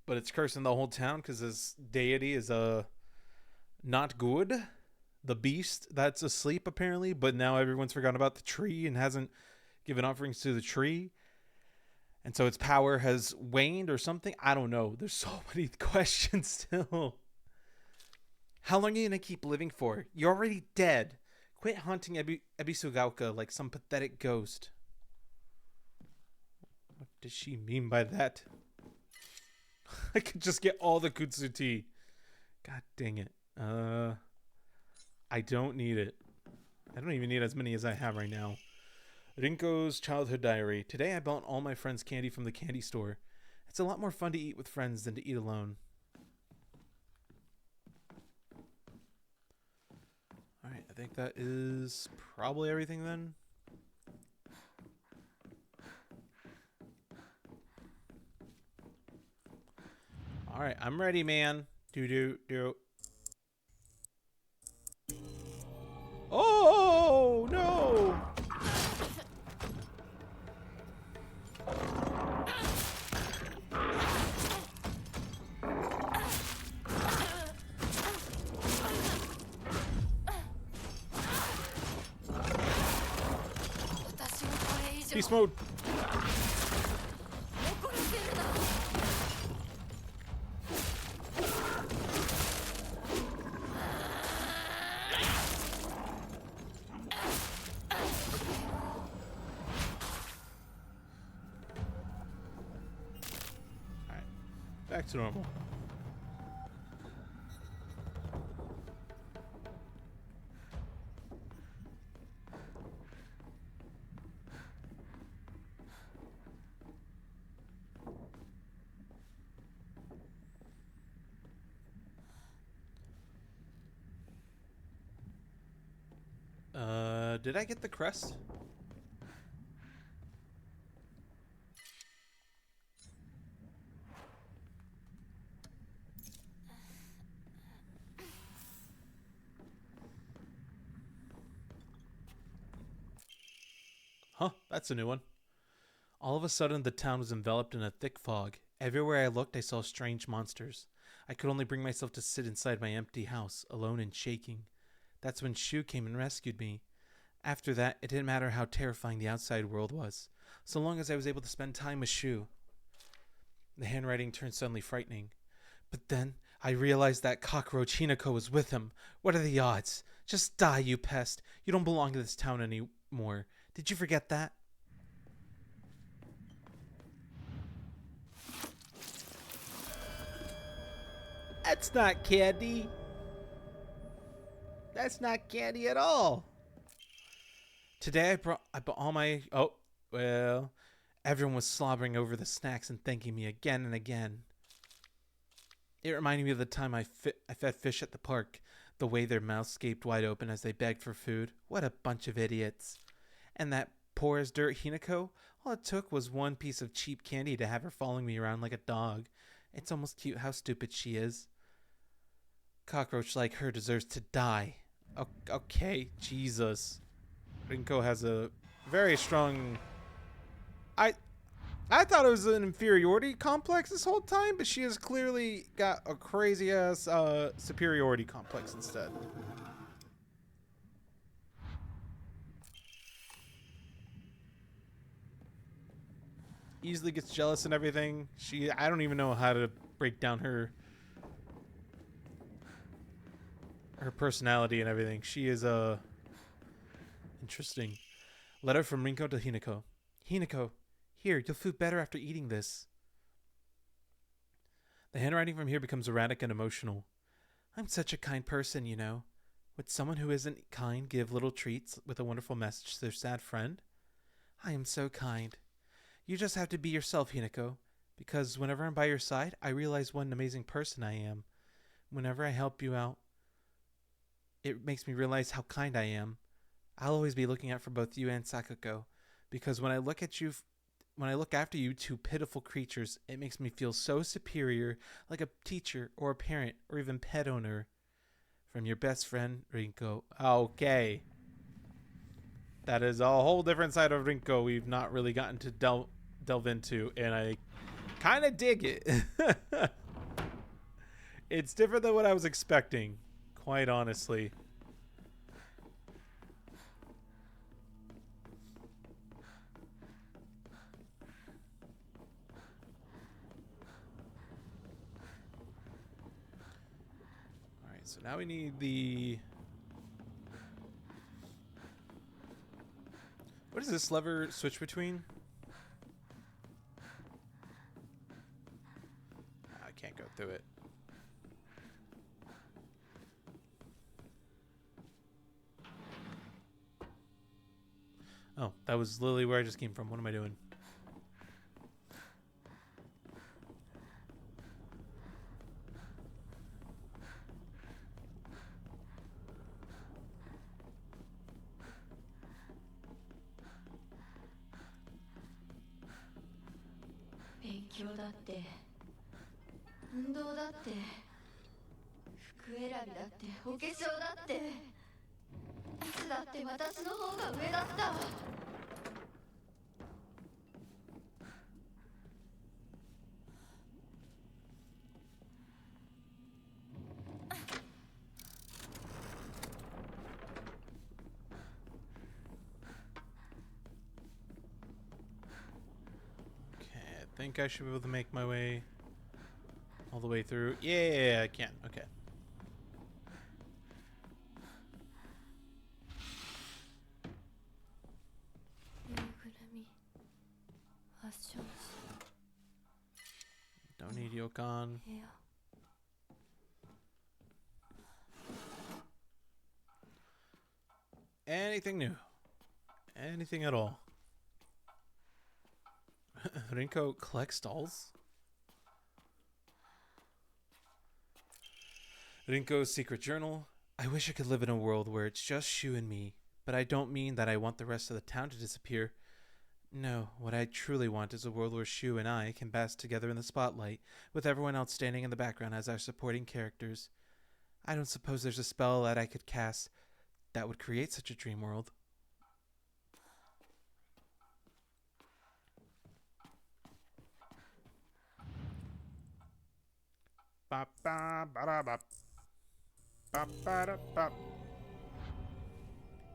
but it's cursing the whole town because this deity is not good. The beast that's asleep apparently, but now everyone's forgotten about the tree and hasn't given offerings to the tree. And so its power has waned or something. I don't know. There's so many questions still. How long are you going to keep living for? You're already dead. Quit haunting Ebisugaoka like some pathetic ghost. What does she mean by that? I could just get all the Kutsu tea. God dang it. I don't need it. I don't even need as many as I have right now. Rinko's childhood diary. Today I bought all my friends candy from the candy store. It's a lot more fun to eat with friends than to eat alone. Alright, I think that is probably everything then. Alright, I'm ready, man. Do. Oh, no! Beast mode. Alright, back to normal. Did I get the crest? Huh, that's a new one. All of a sudden, the town was enveloped in a thick fog. Everywhere I looked, I saw strange monsters. I could only bring myself to sit inside my empty house, alone and shaking. That's when Shu came and rescued me. After that, it didn't matter how terrifying the outside world was, so long as I was able to spend time with Shu. The handwriting turned suddenly frightening. But then, I realized that cockroach Hinako was with him. What are the odds? Just die, you pest. You don't belong to this town anymore. Did you forget that? That's not candy. That's not candy at all. Today I bought all my... Oh, well... Everyone was slobbering over the snacks and thanking me again and again. It reminded me of the time I fed fish at the park, the way their mouths gaped wide open as they begged for food. What a bunch of idiots. And that poor as dirt Hinako, all it took was one piece of cheap candy to have her following me around like a dog. It's almost cute how stupid she is. Cockroach like her deserves to die. Okay, Jesus. Rinko has a very strong... I thought it was an inferiority complex this whole time, but she has clearly got a crazy ass superiority complex instead. Easily gets jealous and everything. I don't even know how to break down her personality and everything. She is interesting. Letter from Rinko to Hinako. Hinako, here, you'll feel better after eating this. The handwriting from here becomes erratic and emotional. I'm such a kind person, you know. Would someone who isn't kind give little treats with a wonderful message to their sad friend? I am so kind. You just have to be yourself, Hinako, because whenever I'm by your side, I realize what an amazing person I am. Whenever I help you out, it makes me realize how kind I am. I'll always be looking out for both you and Sakako, because when I look after you two pitiful creatures, it makes me feel so superior, like a teacher or a parent or even pet owner. From your best friend, Rinko. Okay. That is a whole different side of Rinko we've not really gotten to delve into, and I kind of dig it. It's different than what I was expecting, quite honestly. Alright, so now we need the... What does this lever switch between? I can't go through it. Oh, that was literally where I just came from. What am I doing? I think I should be able to make my way all the way through. Yeah, I can. Okay. Don't need Yokon. Anything new? Anything at all? Rinko collects dolls? Rinko's secret journal. I wish I could live in a world where it's just Shu and me, but I don't mean that I want the rest of the town to disappear. No, what I truly want is a world where Shu and I can bask together in the spotlight, with everyone else standing in the background as our supporting characters. I don't suppose there's a spell that I could cast that would create such a dream world. Ba ba ba da ba. Ba ba da ba.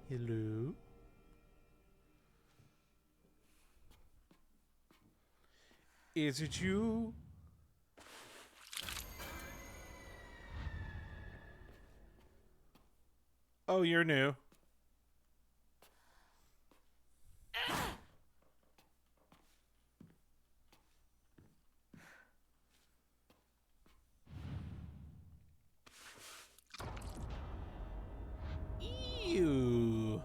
Hello. Is it you? Oh, you're new. Ew.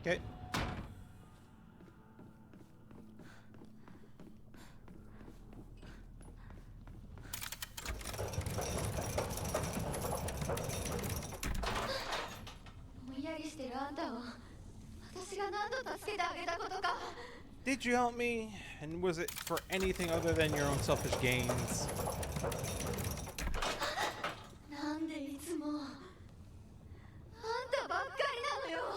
Okay. Did you help me? And was it for anything other than your own selfish gains? なんでいつもあんたばっかりなのよ。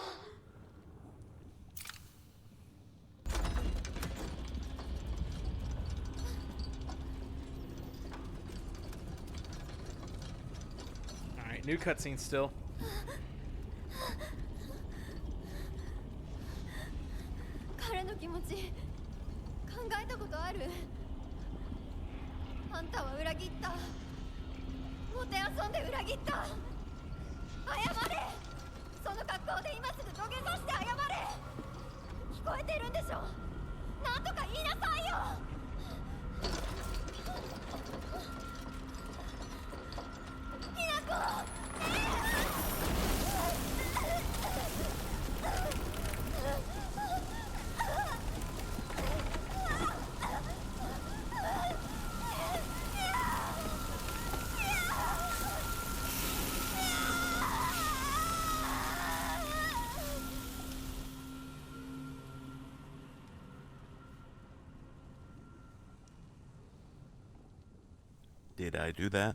Alright, new cutscene still. 彼の気持ち考えたことある？あんたは裏切った。もてあそんで裏切った。謝れ。その格好で今すぐ土下座して謝れ。聞こえてるんでしょ。なんとか言いなさいよ。ひなこ。Did I do that?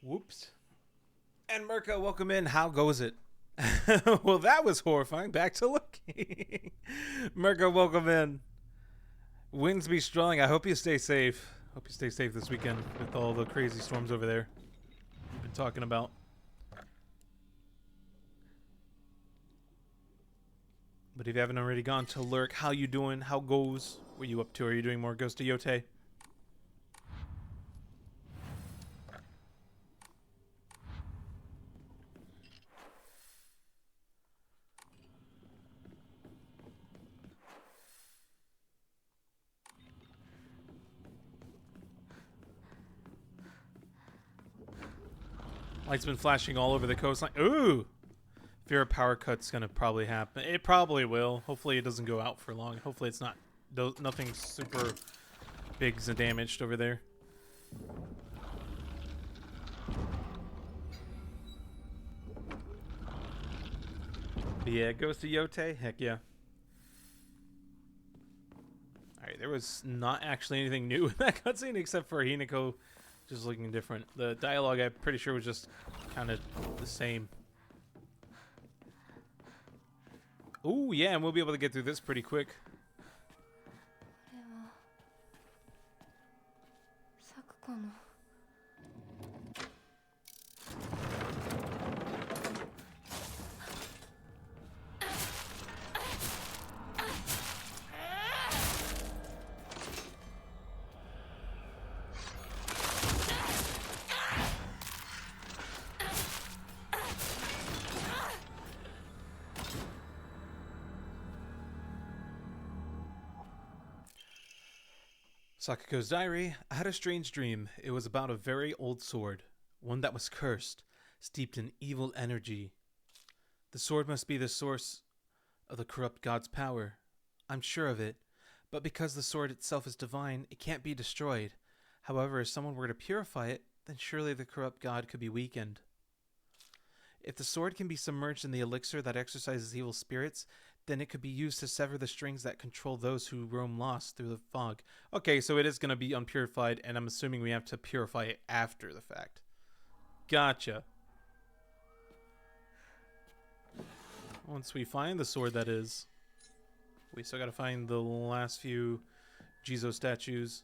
Whoops. And Mirka, welcome in. How goes it? Well, that was horrifying. Back to looking. Mirka, welcome in. Winds be strong. I hope you stay safe. Hope you stay safe this weekend with all the crazy storms over there we've been talking about. But if you haven't already gone to lurk, how you doing? How goes? What are you up to? Are you doing more Ghost of Yote? Lights been flashing all over the coastline. Ooh! Fear of power cut's gonna probably happen. It probably will. Hopefully it doesn't go out for long. Hopefully it's not... nothing super big's damaged over there. But yeah, Ghost of Yote? Heck yeah. Alright, there was not actually anything new in that cutscene except for Hinako just looking different. The dialogue, I'm pretty sure, was just kind of the same. Ooh, yeah, and we'll be able to get through this pretty quick. これは咲子の Sakuko's diary. I had a strange dream. It was about a very old sword, one that was cursed, steeped in evil energy. The sword must be the source of the corrupt god's power. I'm sure of it, but because the sword itself is divine, it can't be destroyed. However, if someone were to purify it, then surely the corrupt god could be weakened. If the sword can be submerged in the elixir that exorcises evil spirits, then it could be used to sever the strings that control those who roam lost through the fog. Okay, so it is going to be unpurified, and I'm assuming we have to purify it after the fact. Gotcha. Once we find the sword, that is. We still got to find the last few Jizo statues.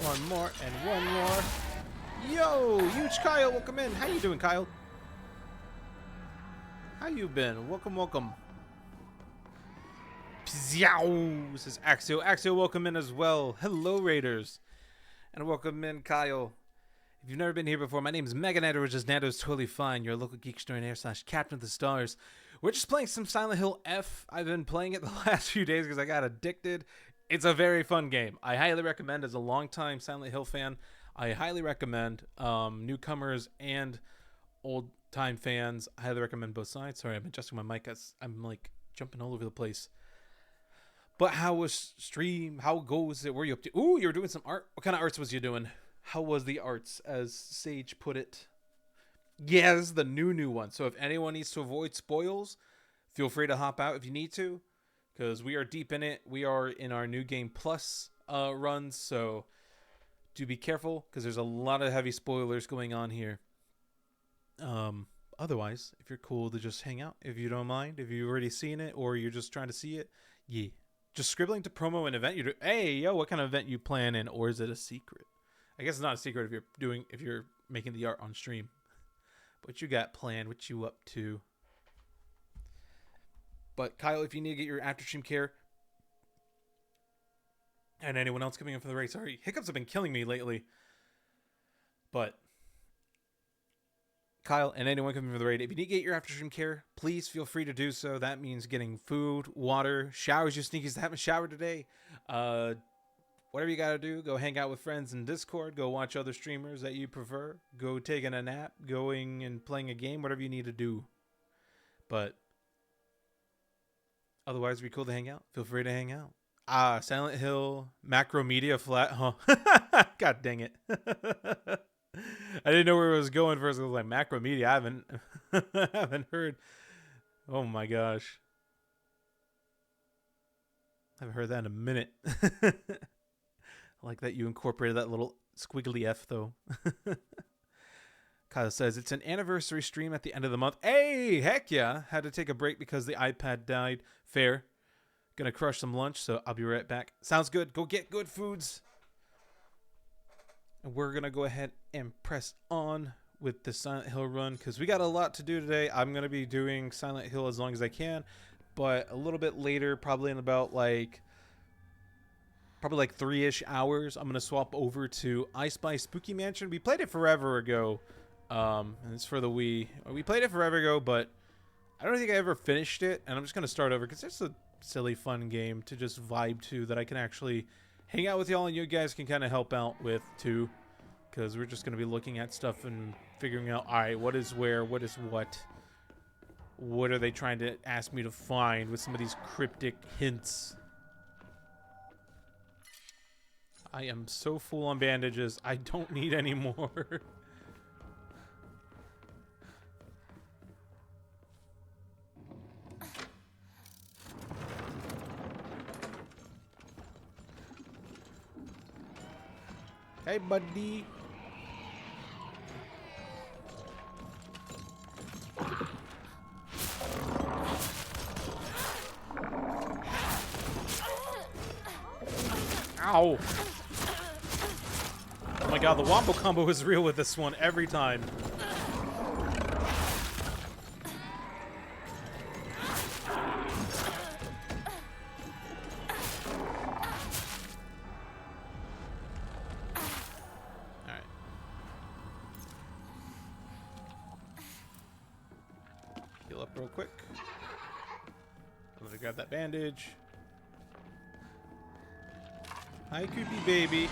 One more and one more. Yo, huge Kyle, welcome in. How you doing, Kyle? How you been? Welcome, welcome. Pziao. This is Axio. Axio, welcome in as well. Hello, Raiders. And welcome in, Kyle. If you've never been here before, my name is Mega Nando, which is Nando's Totally Fine, your local geek extraordinaire / Captain of the Stars. We're just playing some Silent Hill F. I've been playing it the last few days because I got addicted. It's a very fun game. I highly recommend, as a longtime Silent Hill fan, I highly recommend newcomers and old-time fans. I highly recommend both sides. Sorry, I'm adjusting my mic as I'm like jumping all over the place. But how was stream? How goes it? Were you up to? Ooh, you were doing some art. What kind of arts was you doing? How was the arts, as Sage put it? Yeah, this is the new one. So if anyone needs to avoid spoils, feel free to hop out if you need to, because we are deep in it. We are in our New Game Plus runs, so do be careful, because there's a lot of heavy spoilers going on here. Otherwise, if you're cool to just hang out, if you don't mind, if you've already seen it or you're just trying to see it, yeah. Just scribbling to promo an event you do. Hey, yo, what kind of event you planning, or is it a secret? I guess it's not a secret if you're making the art on stream. What you got planned? What you up to? But Kyle, if you need to get your after stream care, and anyone else coming in for the race, sorry, hiccups have been killing me lately. But Kyle and anyone coming for the raid, if you need to get your after stream care, please feel free to do so. That means getting food, water, showers. You sneakies that haven't showered today. Whatever you gotta do, go hang out with friends in Discord, go watch other streamers that you prefer, go taking a nap, going and playing a game, whatever you need to do. But otherwise, it'd be cool to hang out. Feel free to hang out. Silent Hill, Macromedia flat, huh? God dang it. I didn't know where it was going first. I was like, Macromedia, I haven't heard. Oh my gosh. I haven't heard that in a minute. I like that you incorporated that little squiggly F, though. Kyle says, it's an anniversary stream at the end of the month. Hey, heck yeah. Had to take a break because the iPad died. Fair. Gonna crush some lunch, so I'll be right back. Sounds good. Go get good foods. And we're gonna go ahead and press on with the Silent Hill run because we got a lot to do today. I'm gonna be doing Silent Hill as long as I can, but a little bit later, probably in about like 3-ish hours, I'm gonna swap over to I Spy Spooky Mansion. We played it forever ago, and it's for the Wii. We played it forever ago, but I don't think I ever finished it, and I'm just gonna start over because it's a silly, fun game to just vibe to that I can actually hang out with y'all, and you guys can kind of help out with too, because we're just gonna be looking at stuff and figuring out, all right, what is where, what is what are they trying to ask me to find with some of these cryptic hints. I am so full on bandages. I don't need any more. Hey, buddy. Ow. Oh my god, the wombo combo is real with this one every time. Alright. Heal up real quick. I'm gonna grab that bandage. Hi, creepy baby.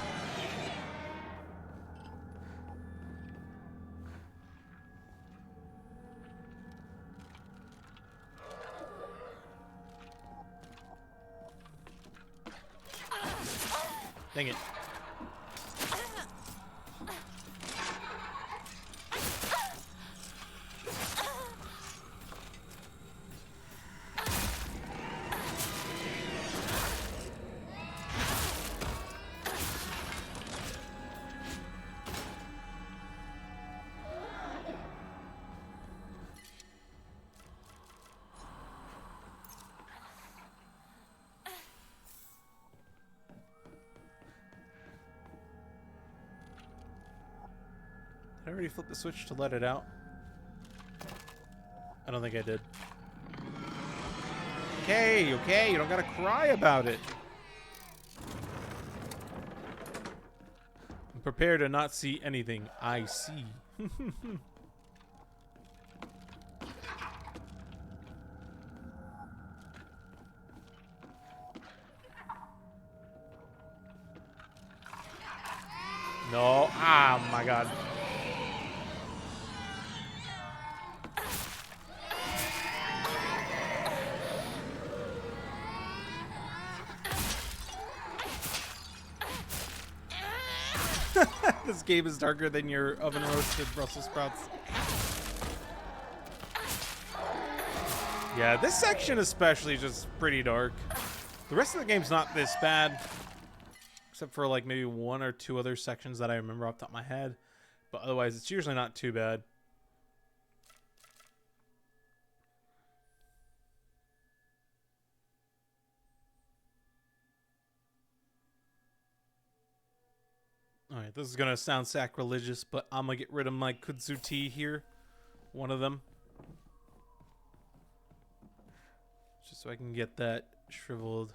Dang it. I already flipped the switch to let it out? I don't think I did. Okay, okay, you don't gotta cry about it. I'm prepared to not see anything I see. No, ah, my God. This game is darker than your oven roasted Brussels sprouts. Yeah, this section especially is just pretty dark. The rest of the game's not this bad. Except for like maybe one or two other sections that I remember off the top of my head. But otherwise, it's usually not too bad. Alright, this is going to sound sacrilegious, but I'm going to get rid of my kudzu tea here. One of them. Just so I can get that shriveled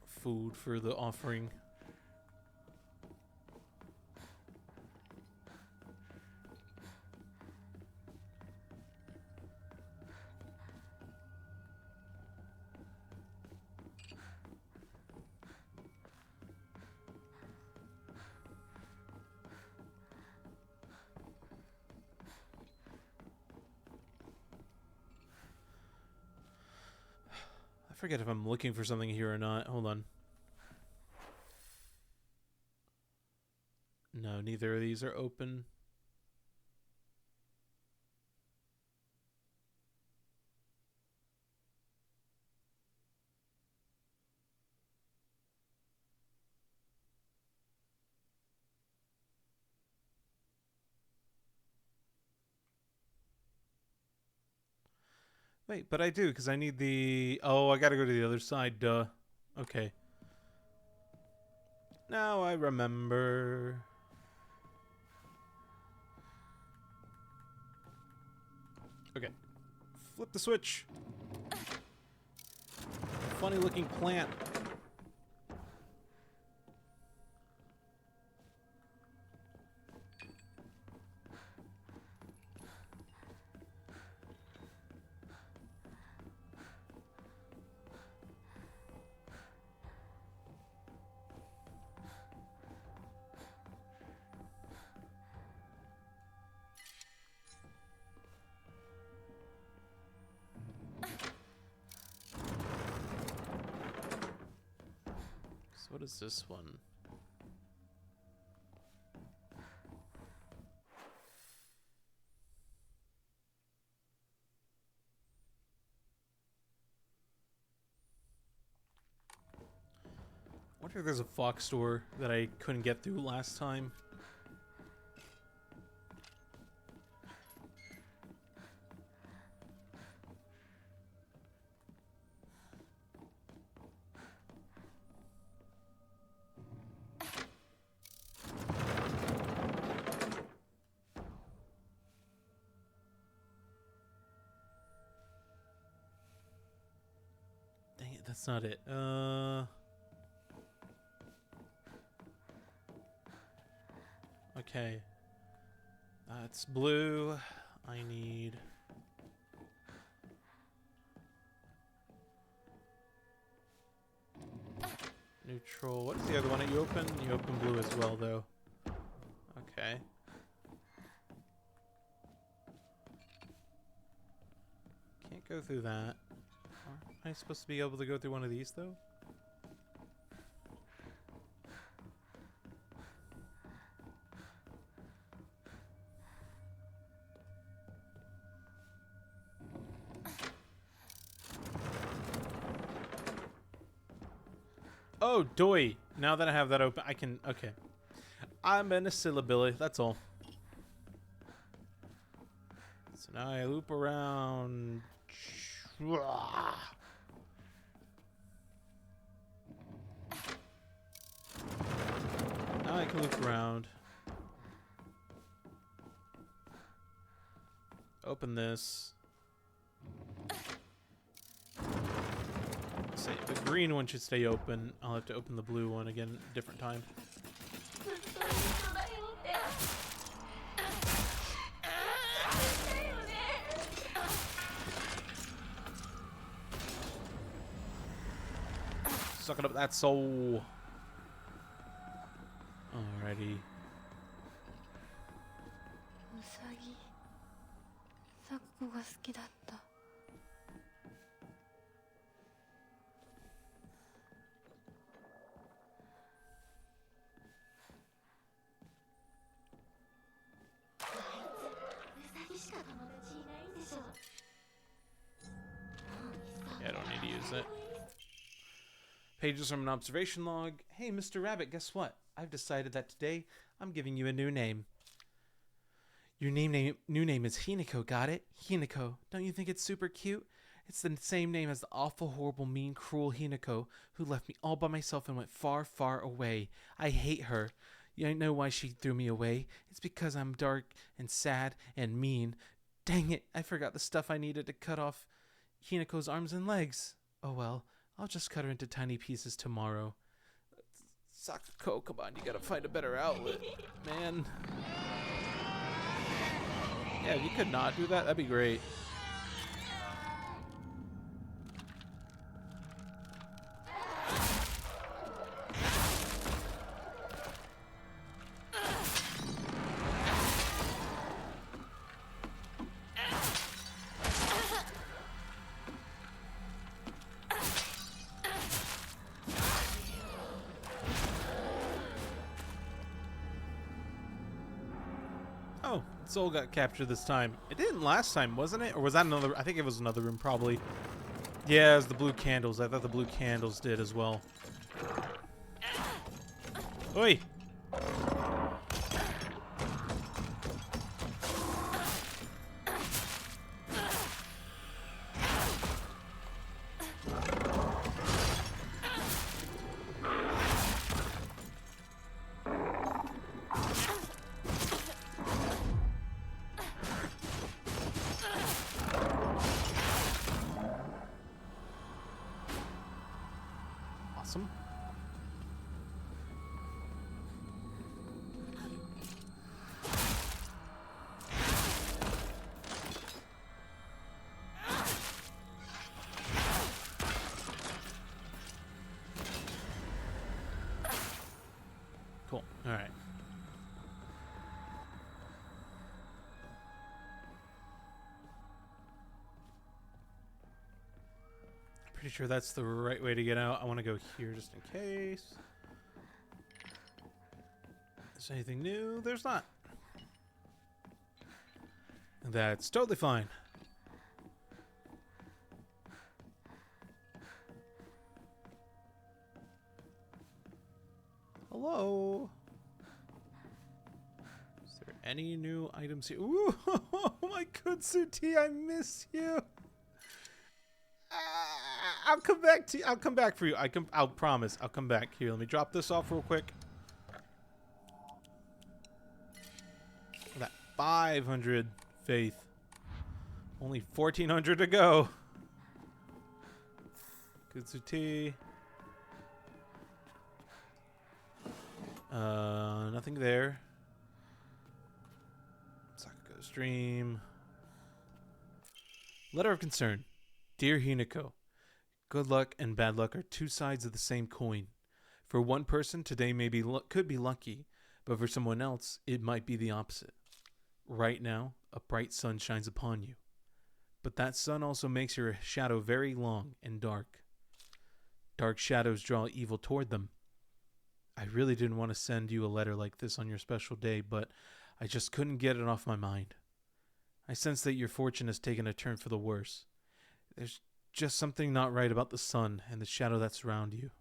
food for the offering. I forget if I'm looking for something here or not. Hold on. No, neither of these are open. Wait, but I do, because I need the... Oh, I gotta go to the other side, duh. Okay. Now I remember. Okay. Flip the switch. Funny looking plant. So what is this one? I wonder if there's a Fox store that I couldn't get through last time. Dang it, that's not it. Okay. That's blue. I need... neutral. What is the other one that you open? You open blue as well, though. Okay. Can't go through that. Am I supposed to be able to go through one of these, though? Oh, doy. Now that I have that open, I can... Okay. I'm in a syllabilly, that's all. So now I loop around... Now I can Look around. Open this. Say the green one should stay open. I'll have to open the blue one again a different time. Sucking up that soul. Alrighty. ウサギ咲子が好きだった。Yeah, I don't need to use it. Pages from an observation log. Hey, Mr. Rabbit, guess what? I've decided that today I'm giving you a new name. Your new name is Hinako, got it? Hinako. Don't you think it's super cute? It's the same name as the awful, horrible, mean, cruel Hinako who left me all by myself and went far, far away. I hate her. You know why she threw me away? It's because I'm dark and sad and mean. Dang it, I forgot the stuff I needed to cut off Hinako's arms and legs. Oh well, I'll just cut her into tiny pieces tomorrow. Sakuko, come on, you gotta find a better outlet, man. Yeah, if you could not do that, that'd be great. Oh, Soul got captured this time. It didn't last time, wasn't it? Or was that another? I think it was another room, probably. Yeah, it was the blue candles. I thought the blue candles did as well. Oi! Awesome. Cool. All right. Pretty sure that's the right way to get out. I want to go here just in case. Is there anything new? There's not. That's totally fine. Hello? Is there any new items here? Ooh, oh my Kutsuti, I miss you. I'll come back to you. I'll come back for you. I'll promise. I'll come back. Here, let me drop this off real quick. That 500 faith. Only 1,400 to go. Kutsuti. Nothing there. Sakuko stream. Letter of concern. Dear Hinako, good luck and bad luck are two sides of the same coin. For one person, today could be lucky, but for someone else, it might be the opposite. Right now, a bright sun shines upon you, but that sun also makes your shadow very long and dark. Dark shadows draw evil toward them. I really didn't want to send you a letter like this on your special day, but I just couldn't get it off my mind. I sense that your fortune has taken a turn for the worse. There's just something not right about the sun and the shadow that surround you.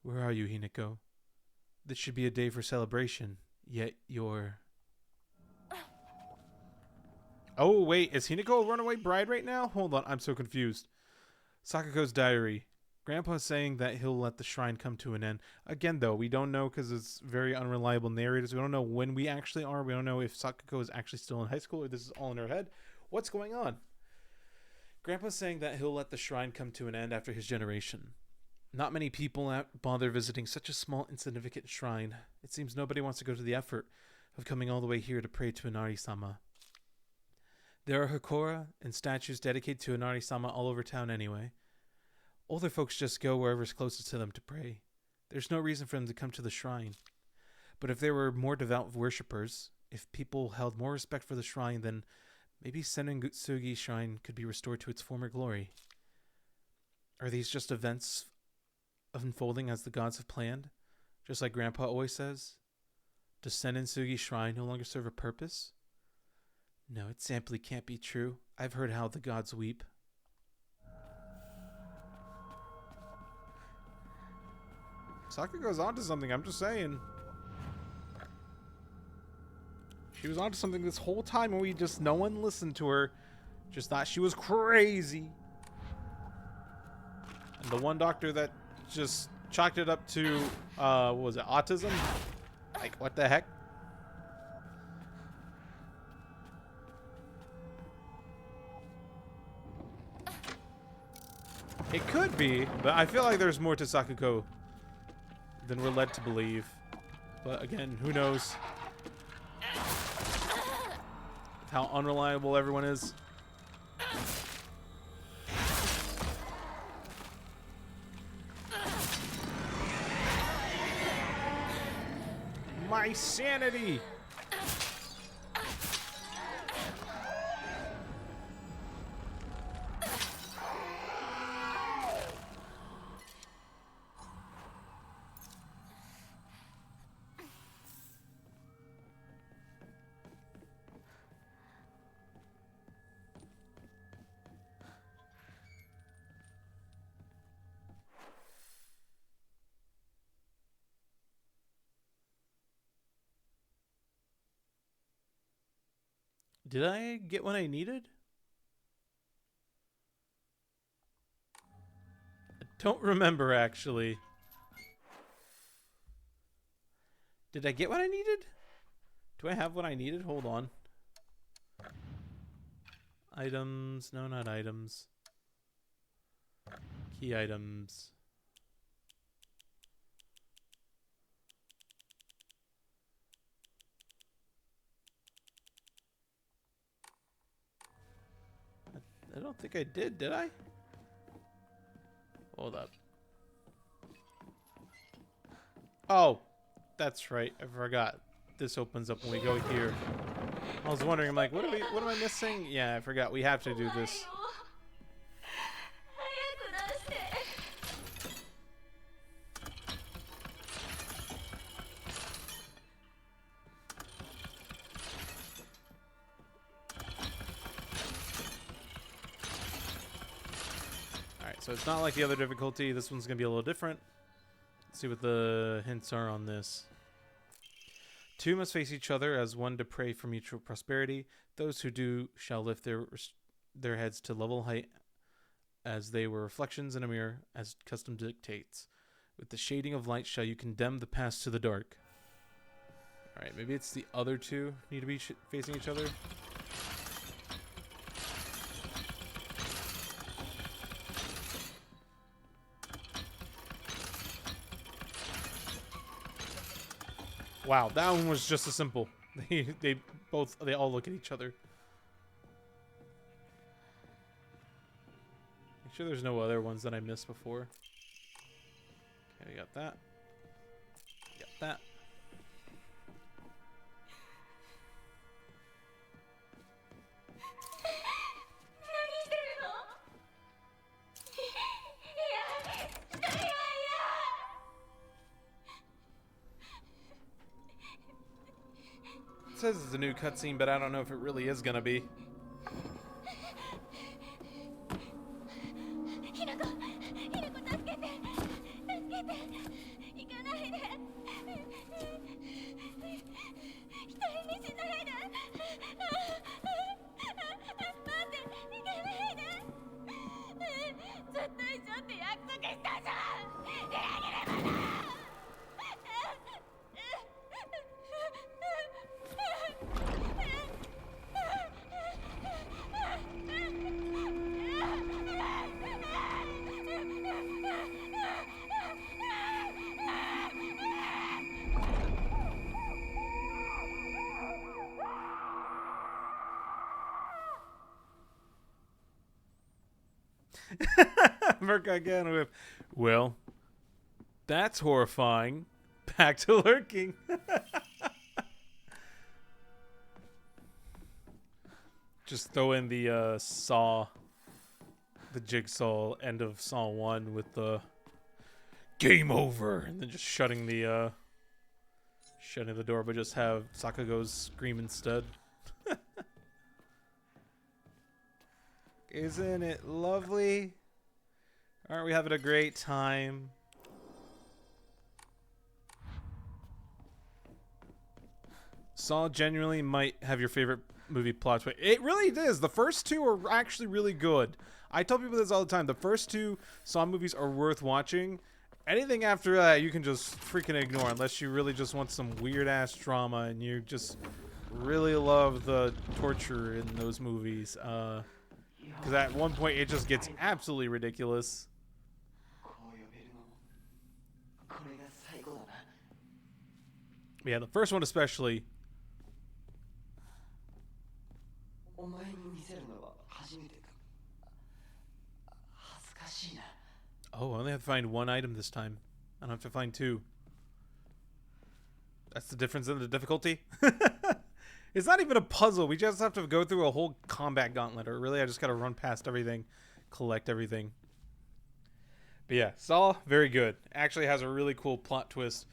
Where are you, Hinako? This should be a day for celebration, yet you're... Oh, wait, is Hinako a runaway bride right now? Hold on, I'm so confused. Sakuko's diary. Grandpa's saying that he'll let the shrine come to an end. Again, though, we don't know because it's very unreliable narrators. We don't know when we actually are. We don't know if Sakuko is actually still in high school or this is all in her head. What's going on? Grandpa's saying that he'll let the shrine come to an end after his generation. Not many people bother visiting such a small, insignificant shrine. It seems nobody wants to go to the effort of coming all the way here to pray to Inari-sama. There are Hokora and statues dedicated to Inari-sama all over town anyway. Older folks just go wherever's closest to them to pray. There's no reason for them to come to the shrine. But if there were more devout worshippers, if people held more respect for the shrine, then maybe Senengutsugi Shrine could be restored to its former glory. Are these just events unfolding as the gods have planned? Just like Grandpa always says? Does Senengutsugi Shrine no longer serve a purpose? No, it simply can't be true. I've heard how the gods weep. Saka goes on to something, I'm just saying. She was on to something this whole time and no one listened to her. Just thought she was crazy. And the one doctor that just chalked it up to, what was it, autism? Like, what the heck? It could be, but I feel like there's more to Sakuko than we're led to believe. But again, who knows how unreliable everyone is. My sanity! Did I get what I needed? I don't remember, actually. Did I get what I needed? Do I have what I needed? Hold on. Items. No, not items. Key items. I don't think I did I? Hold up. Oh, that's right. I forgot. This opens up when we go here. I was wondering, I'm like, what am I missing? Yeah, I forgot. We have to do this. So it's not like the other difficulty. This one's going to be a little different. Let's see what the hints are on this. Two must face each other as one to pray for mutual prosperity. Those who do shall lift their heads to level height as they were reflections in a mirror, as custom dictates. With the shading of light shall you condemn the past to the dark. Alright, maybe it's the other two need to be facing each other. Wow, that one was just as simple. They all look at each other. Make sure there's no other ones that I missed before. Okay, we got that. Got that. It says it's a new cutscene, but I don't know if it really is gonna be. Merc again with, well, that's horrifying. Back to lurking. Just throw in the Saw, the Jigsaw end of Saw 1 with the game over, and then just shutting the door, but just have Sakago's scream instead. Isn't it lovely? Aren't we having a great time? Saw genuinely might have your favorite movie plot twist. It really is. The first two are actually really good. I tell people this all the time. The first two Saw movies are worth watching. Anything after that, you can just freaking ignore unless you really just want some weird-ass drama and you just really love the torture in those movies. Because at one point, it just gets absolutely ridiculous. Yeah, the first one especially. Oh, I only have to find one item this time. I don't have to find two. That's the difference in the difficulty. It's not even a puzzle. We just have to go through a whole combat gauntlet. Or really, I just got to run past everything, collect everything. But yeah, Saw, very good. Actually has a really cool plot twist.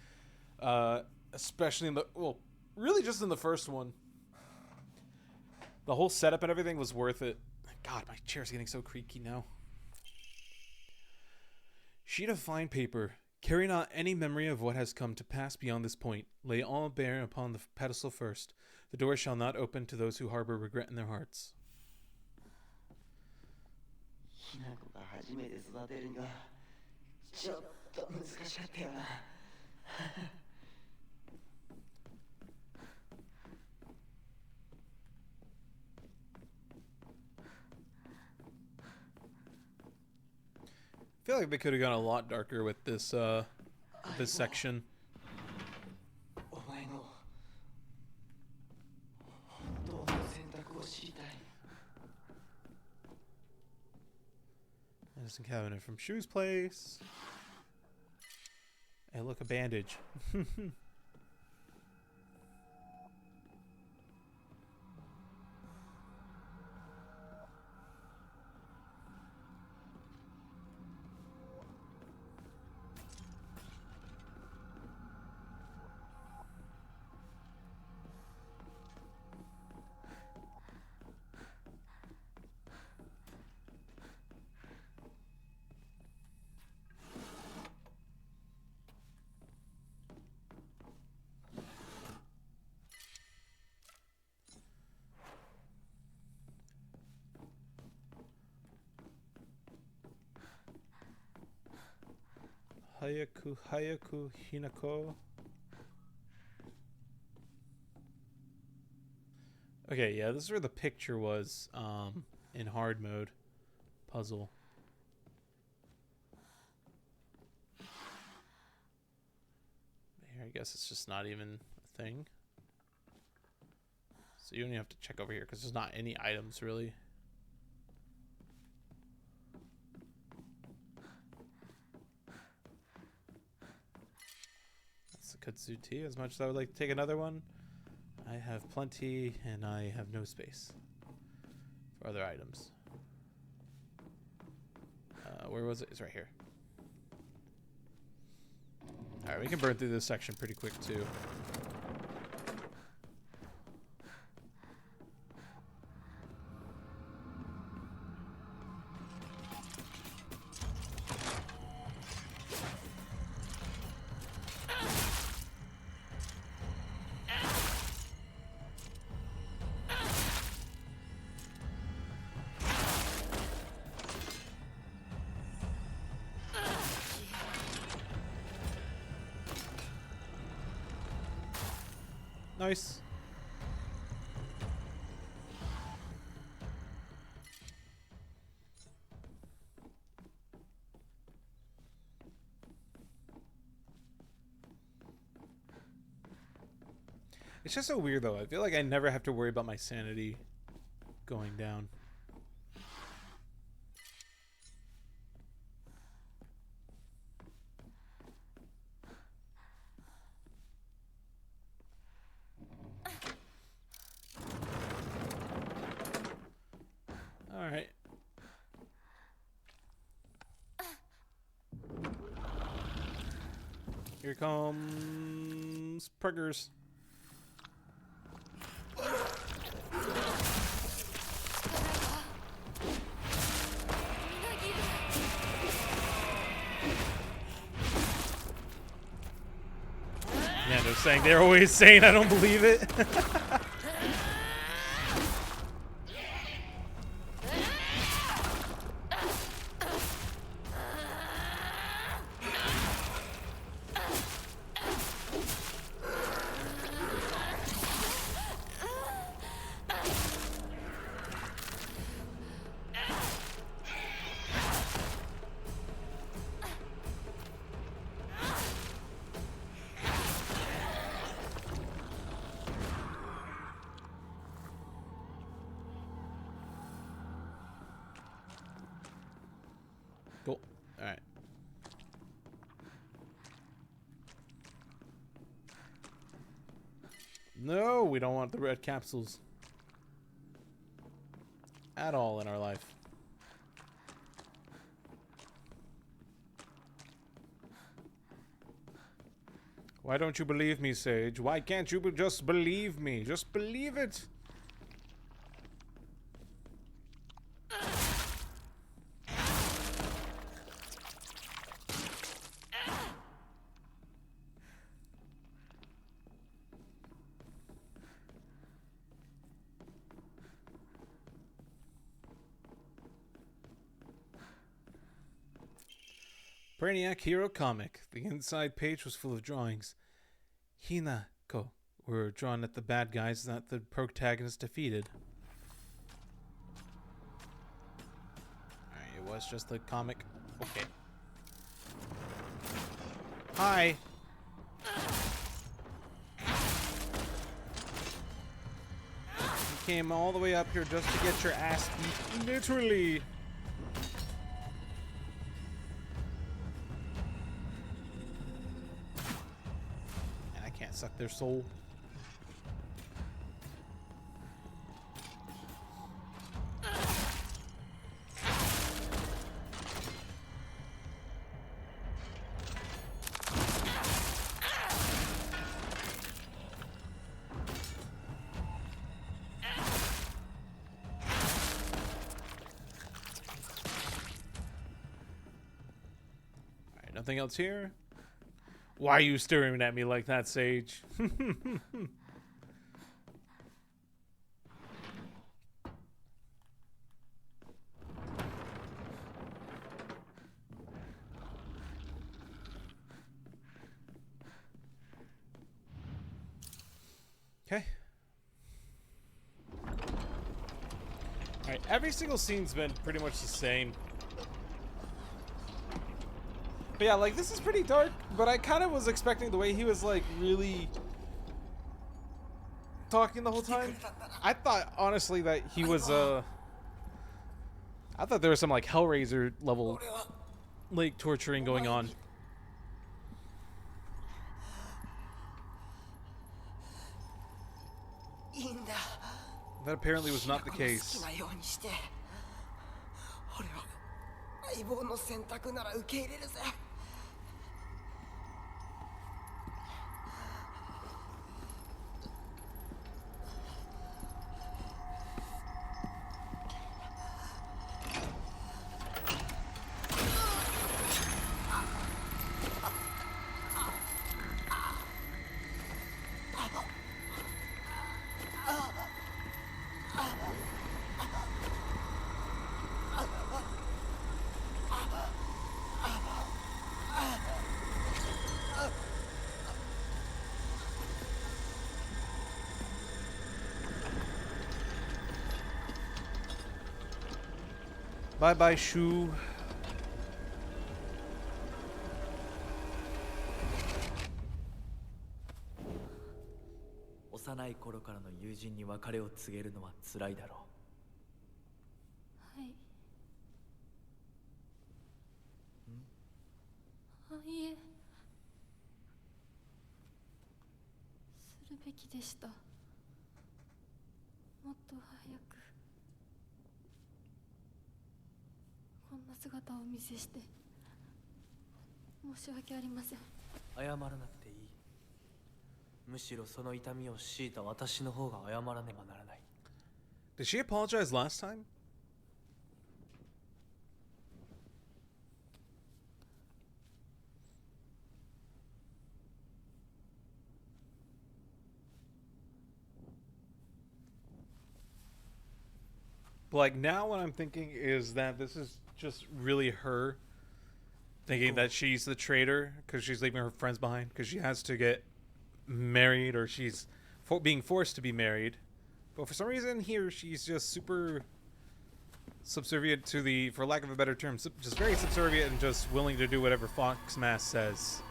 Especially in the... Well, really just in the first one. The whole setup and everything was worth it. God, my chair's getting so creaky now. Sheet of fine paper. Carry not any memory of what has come to pass beyond this point. Lay all bare upon the pedestal first. The door shall not open to those who harbor regret in their hearts. I feel like they could have gone a lot darker with this section. There's a cabinet from Shu's place. Hey, look, a bandage. Hayaku Hinako. Okay, yeah, this is where the picture was in hard mode. Puzzle. Here, I guess it's just not even a thing. So you don't even have to check over here because there's not any items really. Kudzu tea. As much as I would like to take another one, I have plenty and I have no space for other items. Where was it? It's right here. Alright, we can burn through this section pretty quick too. Nice. It's just so weird though. I feel like I never have to worry about my sanity going down. Here comes Preggers. Yeah, they're saying, they're always saying I don't believe it. Cool. All right. No, we don't want the red capsules at all in our life. Why don't you believe me, Sage? Why can't you just believe me? Just believe it. Brainiac Hero Comic. The inside page was full of drawings. Hinako were drawn at the bad guys that the protagonist defeated. Alright, it was just a comic. Okay. Hi. You came all the way up here just to get your ass beat. Literally. Suck their soul. Alright, nothing else here. Why are you staring at me like that, Sage? Okay. Alright, every single scene's been pretty much the same. But yeah, like, this is pretty dark, but I kind of was expecting the way he was, like, really talking the whole time. I thought, honestly, that he was, I thought there was some, like, Hellraiser level, like, torturing going on. That apparently was not the case. Bye-bye, Shu.幼い頃からの友人に別れを告げるのは辛いだろはい。あ、いえ。するべきでした。もっと早く。こんな姿をお見せして申し訳ありません。謝らなくていい。むしろその痛みを強いた私の方が謝らねばならない。 Did she apologize last time? But like now what I'm thinking is that this is just really her thinking that she's the traitor because she's leaving her friends behind because she has to get married or she's being forced to be married. But for some reason here she's just super subservient to the, for lack of a better term, just very subservient and just willing to do whatever Foxmass says.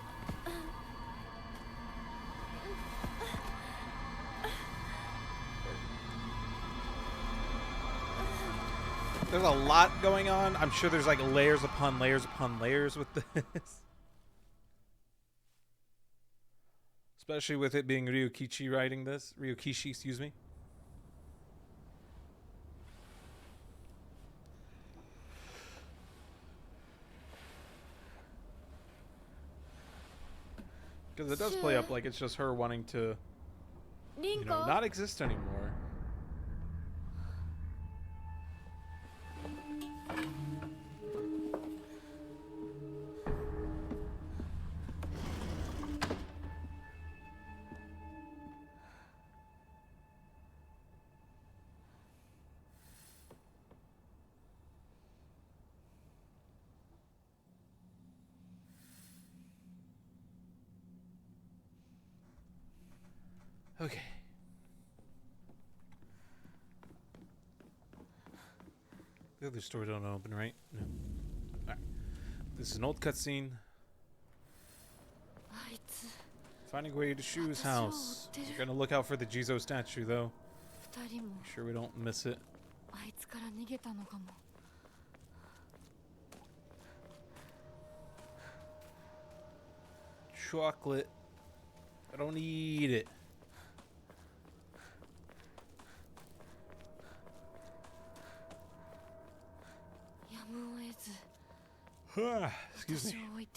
There's a lot going on. I'm sure there's like layers upon layers upon layers with this. Especially with it being Ryukichi writing this. Ryukishi, excuse me. Because it does play up like it's just her wanting to, you know, not exist anymore. Okay. The other store don't open, right? No. Alright. This is an old cutscene. Finding a way to Shu's house. We're gonna look out for the Jizo statue, though. Make sure we don't miss it. Chocolate. I don't need it. Excuse me.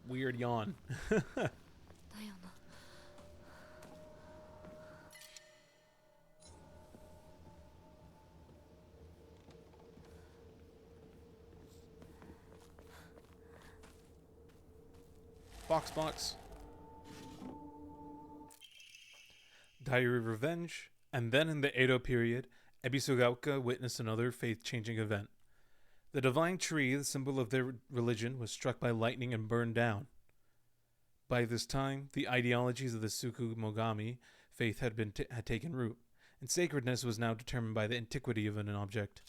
Weird yawn. Foxbots. Diary of Revenge. And then in the Edo period, Ebisugaoka witnessed another faith-changing event. The divine tree, the symbol of their religion, was struck by lightning and burned down. By this time, the ideologies of the Tsukumogami faith had taken root, and sacredness was now determined by the antiquity of an object.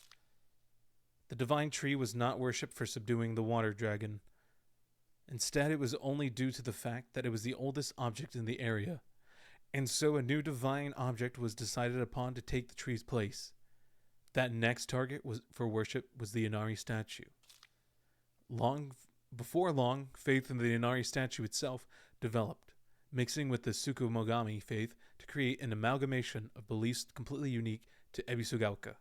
The divine tree was not worshipped for subduing the water dragon. Instead, it was only due to the fact that it was the oldest object in the area, and so a new divine object was decided upon to take the tree's place. That next target for worship was the Inari statue. Before long, faith in the Inari statue itself developed, mixing with the Tsukumogami faith to create an amalgamation of beliefs completely unique to Ebisugaoka.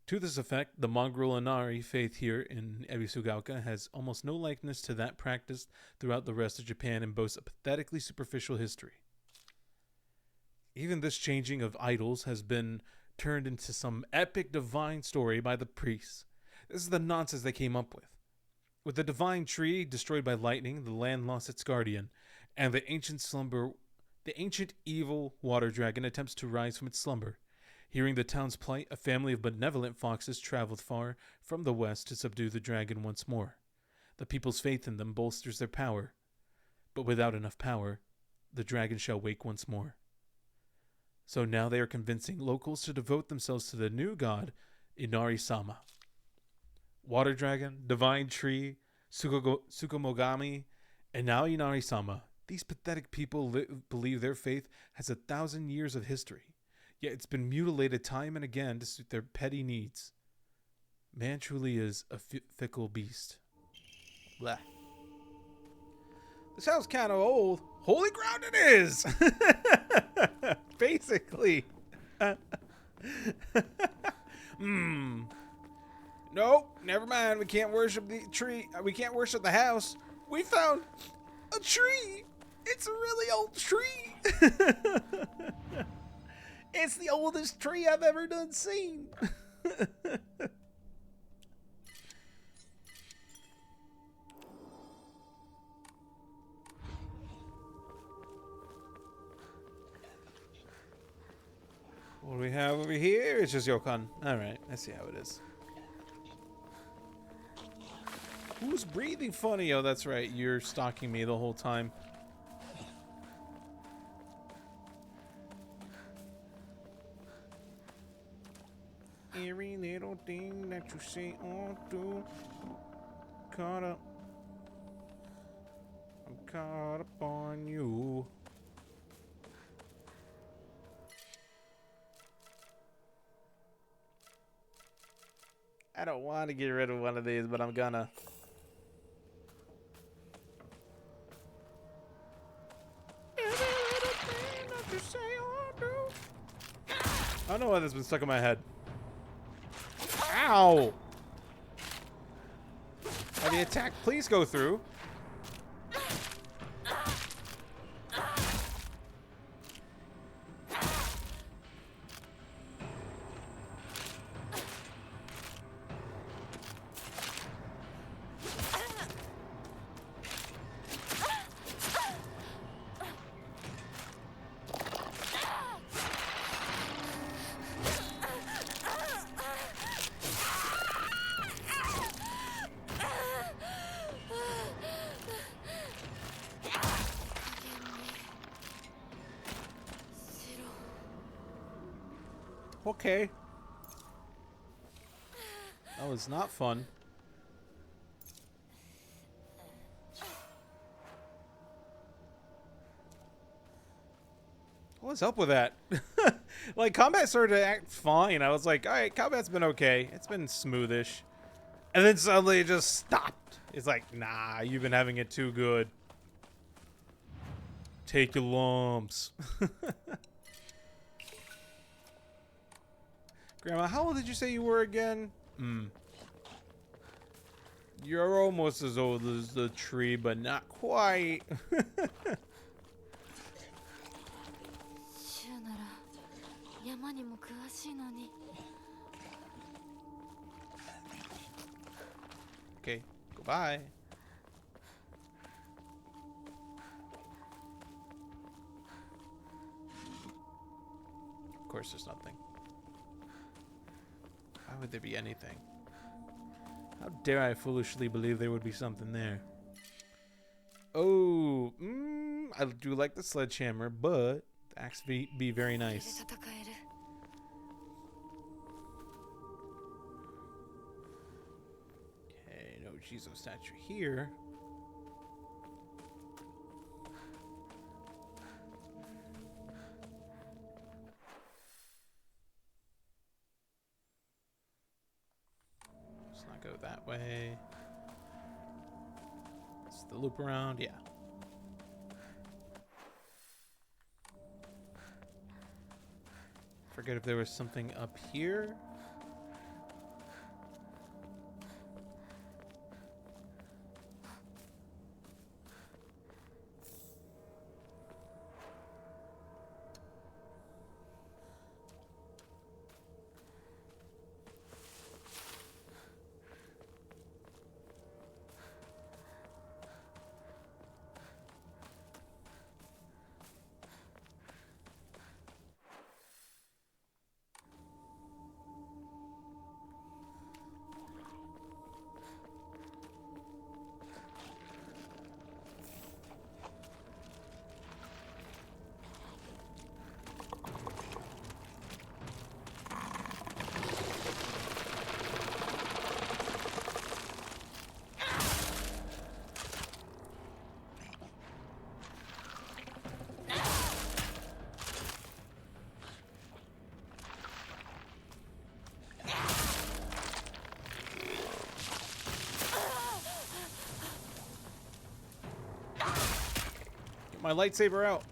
To this effect, the mongrel Inari faith here in Ebisugaoka has almost no likeness to that practiced throughout the rest of Japan and boasts a pathetically superficial history. Even this changing of idols has been turned into some epic divine story by the priests. This is the nonsense they came up with. With the divine tree destroyed by lightning, the land lost its guardian, and the ancient evil water dragon attempts to rise from its slumber. Hearing the town's plight, a family of benevolent foxes traveled far from the west to subdue the dragon once more. The people's faith in them bolsters their power. But without enough power, the dragon shall wake once more. So now they are convincing locals to devote themselves to the new god, Inari-sama. Water dragon, divine tree, Tsukumogami, and now Inari-sama. These pathetic people believe their faith has 1,000 years of history, yet it's been mutilated time and again to suit their petty needs. Man truly is a fickle beast. Blah. This house kind of old. Holy ground it is! Basically. Nope, never mind. We can't worship the tree. We can't worship the house. We found A tree! It's a really old tree! It's the oldest tree I've ever done seen! What do we have over here? It's just Yokon. Alright, I see how it is. Who's breathing funny? Oh, that's right. You're stalking me the whole time. Every little thing that you say or do, caught up. I'm caught up on you. I don't want to get rid of one of these, but I'm gonna. I don't know why this has been stuck in my head. Ow! Why the attack please go through? Okay. That was not fun. What's up with that? Like, combat started to act fine. I was like, alright, combat's been okay. It's been smoothish. And then suddenly it just stopped. It's like, nah, you've been having it too good. Take your lumps. Grandma, how old did you say you were again? You're almost as old as the tree, but not quite. Okay, goodbye. Of course there's nothing. Why would there be anything? How dare I foolishly believe there would be something there? Oh, I do like the sledgehammer, but the axe be very nice. Okay, no Jizo statue here. Let's not go that way. It's the loop around, yeah. Forget if there was something up here. My lightsaber out.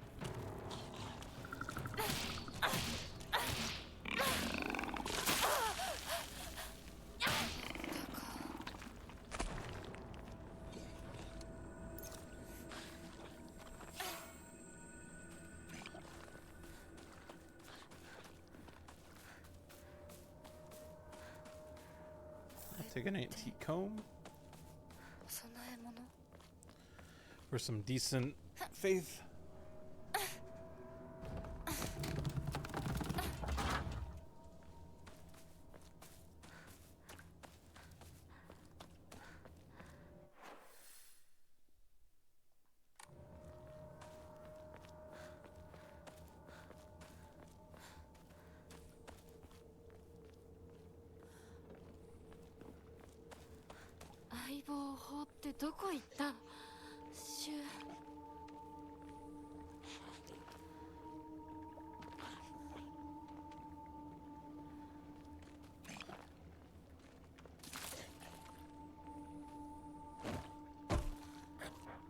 Take an antique comb 供え物 for some decent faith.相棒法ってどこ行ったシュ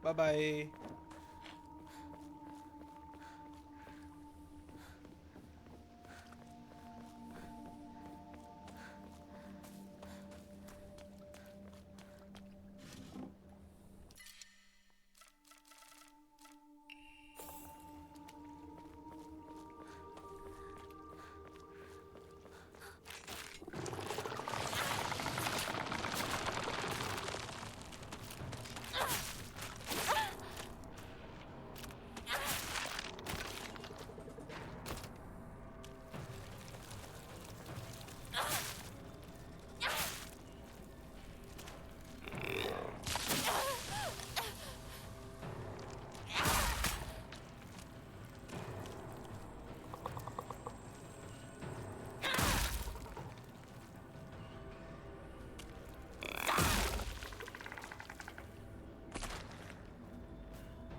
Bye bye.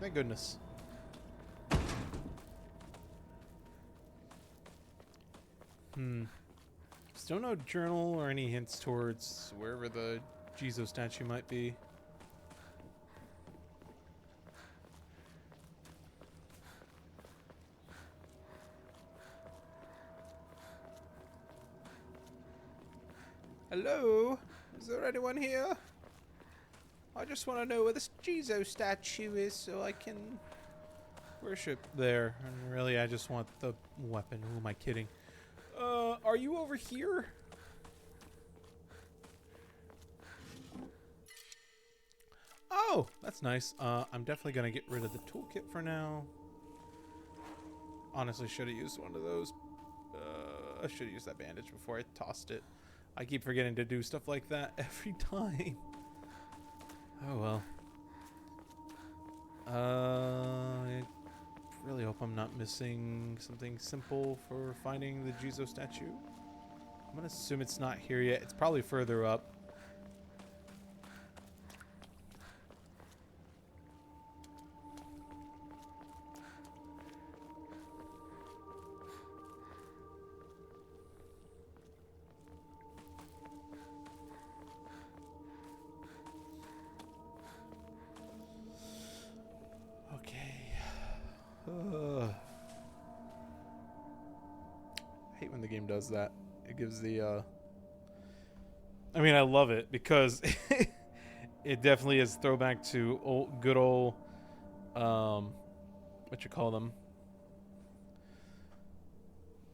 Thank goodness. Still no journal or any hints towards wherever the Jizo statue might be. Hello? Is there anyone here? I just want to know where this Jizo statue is so I can worship there. And really, I just want the weapon. Who am I kidding? Are you over here? Oh, that's nice. I'm definitely going to get rid of the toolkit for now. Honestly, should have used one of those. I should have used that bandage before I tossed it. I keep forgetting to do stuff like that every time. Oh well. I really hope I'm not missing something simple for finding the Jizo statue. I'm gonna assume it's not here yet. It's probably further up. I hate when the game does that. It gives the I mean, I love it because it definitely is throwback to good old what you call them,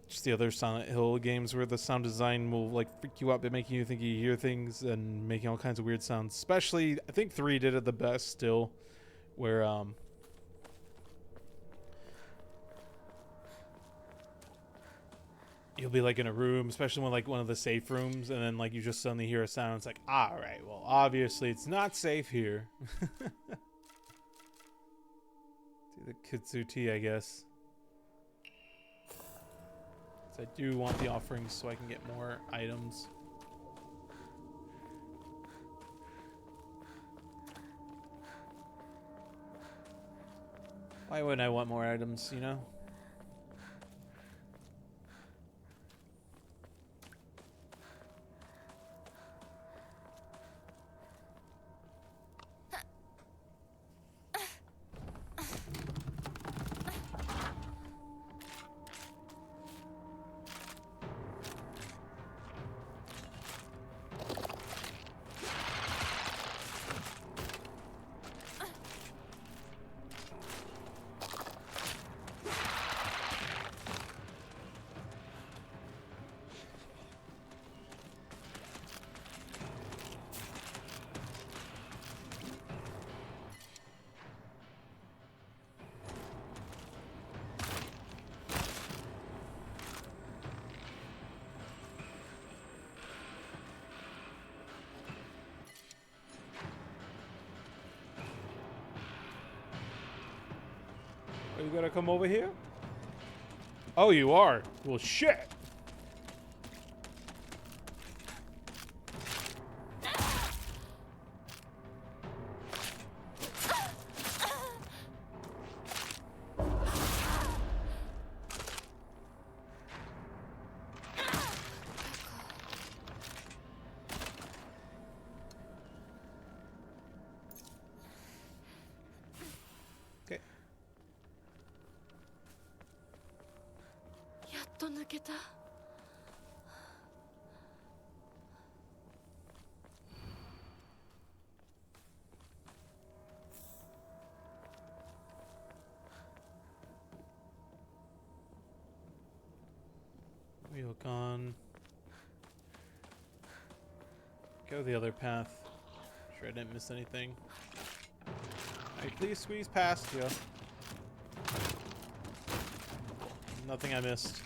just the other Silent Hill games where the sound design will like freak you out by making you think you hear things and making all kinds of weird sounds. Especially I think 3 did it the best still, where you'll be like in a room, especially when like one of the safe rooms, and then like you just suddenly hear a sound. It's like, all right, well, obviously it's not safe here. Do the Kitsuti, I guess. So I do want the offerings so I can get more items. Why wouldn't I want more items, you know? Are you gonna come over here? Oh, you are? Well, shit! Okay. やっと抜けた。Wheel gone. Go the other path. Sure I didn't miss anything. Alright, please squeeze past you. Nothing I missed.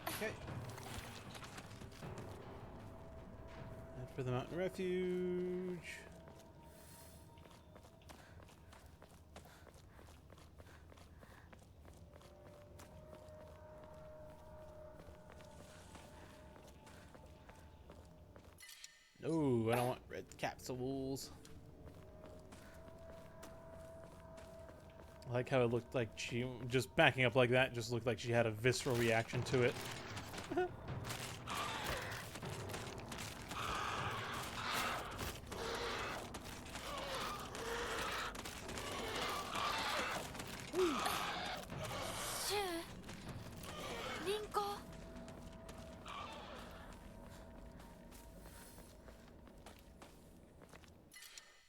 Okay. Head for the mountain refuge. No, I don't want red capsules. I like how it looked like she, just backing up like that, just looked like she had a visceral reaction to it.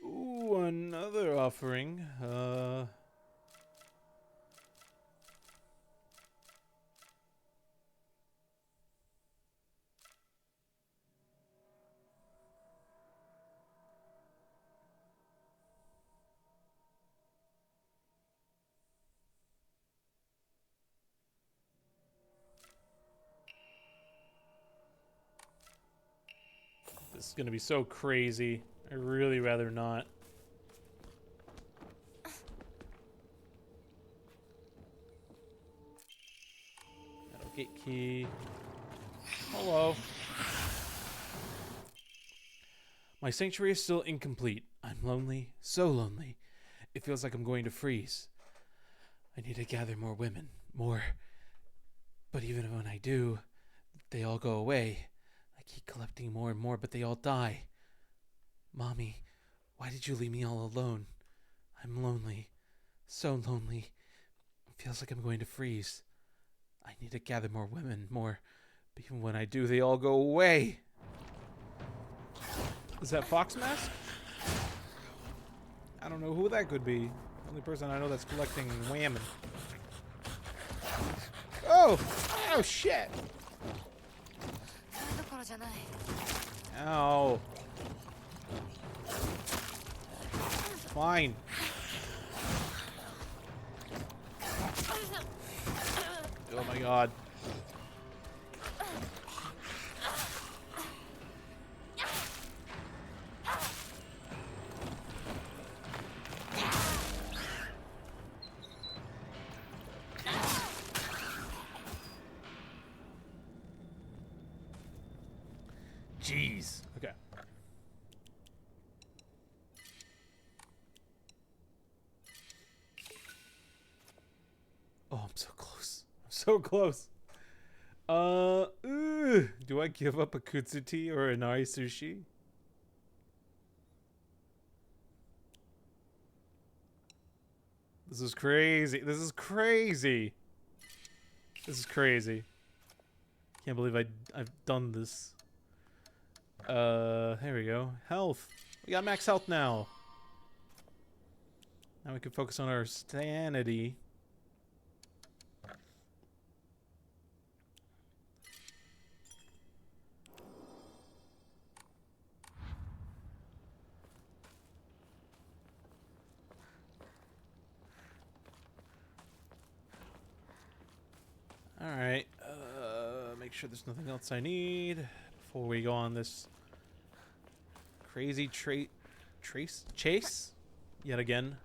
Ooh, another offering. This is gonna be so crazy. I really rather not. Metal gate key. Hello. My sanctuary is still incomplete. I'm lonely, so lonely. It feels like I'm going to freeze. I need to gather more women, more. But even when I do, they all go away. I keep collecting more and more, but they all die. Mommy, why did you leave me all alone? I'm lonely, so lonely. It feels like I'm going to freeze. I need to gather more women, more. But even when I do, they all go away. Is that Fox Mask? I don't know who that could be. The only person I know that's collecting women. Oh! Oh, shit! Ow. Fine. Oh my god. Jeez. Okay. Oh, I'm so close. I'm so close. Do I give up a Kutsuti or a Nari Sushi? This is crazy. This is crazy. This is crazy. Can't believe I've done this. Here we go. Health. We got max health now. Now we can focus on our sanity. All right. Make sure there's nothing else I need before we go on this crazy chase yet again.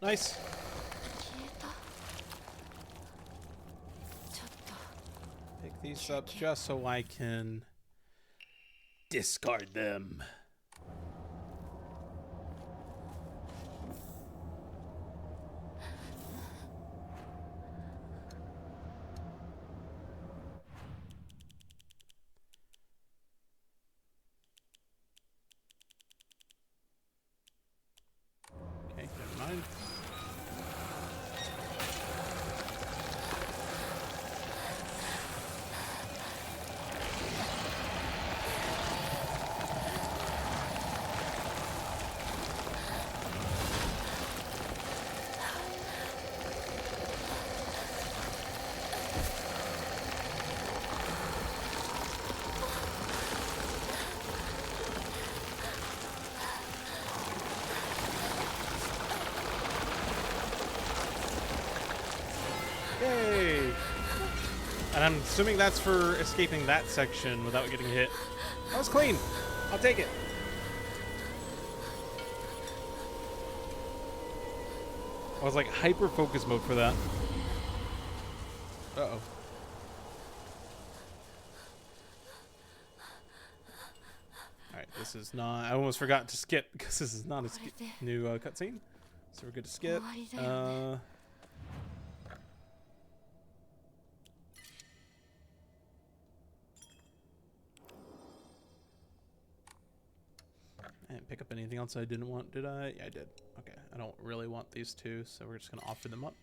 Nice. 消えた。ちょっと Pick these up just so I can discard them. Okay, never mind. Yay! And I'm assuming that's for escaping that section without getting hit. That was clean. I'll take it. I was like hyper focus mode for that. Uh-oh. Alright, this is not... I almost forgot to skip because this is not a new cutscene. So we're good to skip. I didn't pick up anything else I didn't want, did I? Yeah, I did. Okay, I don't really want these two, so we're just going to offer them up.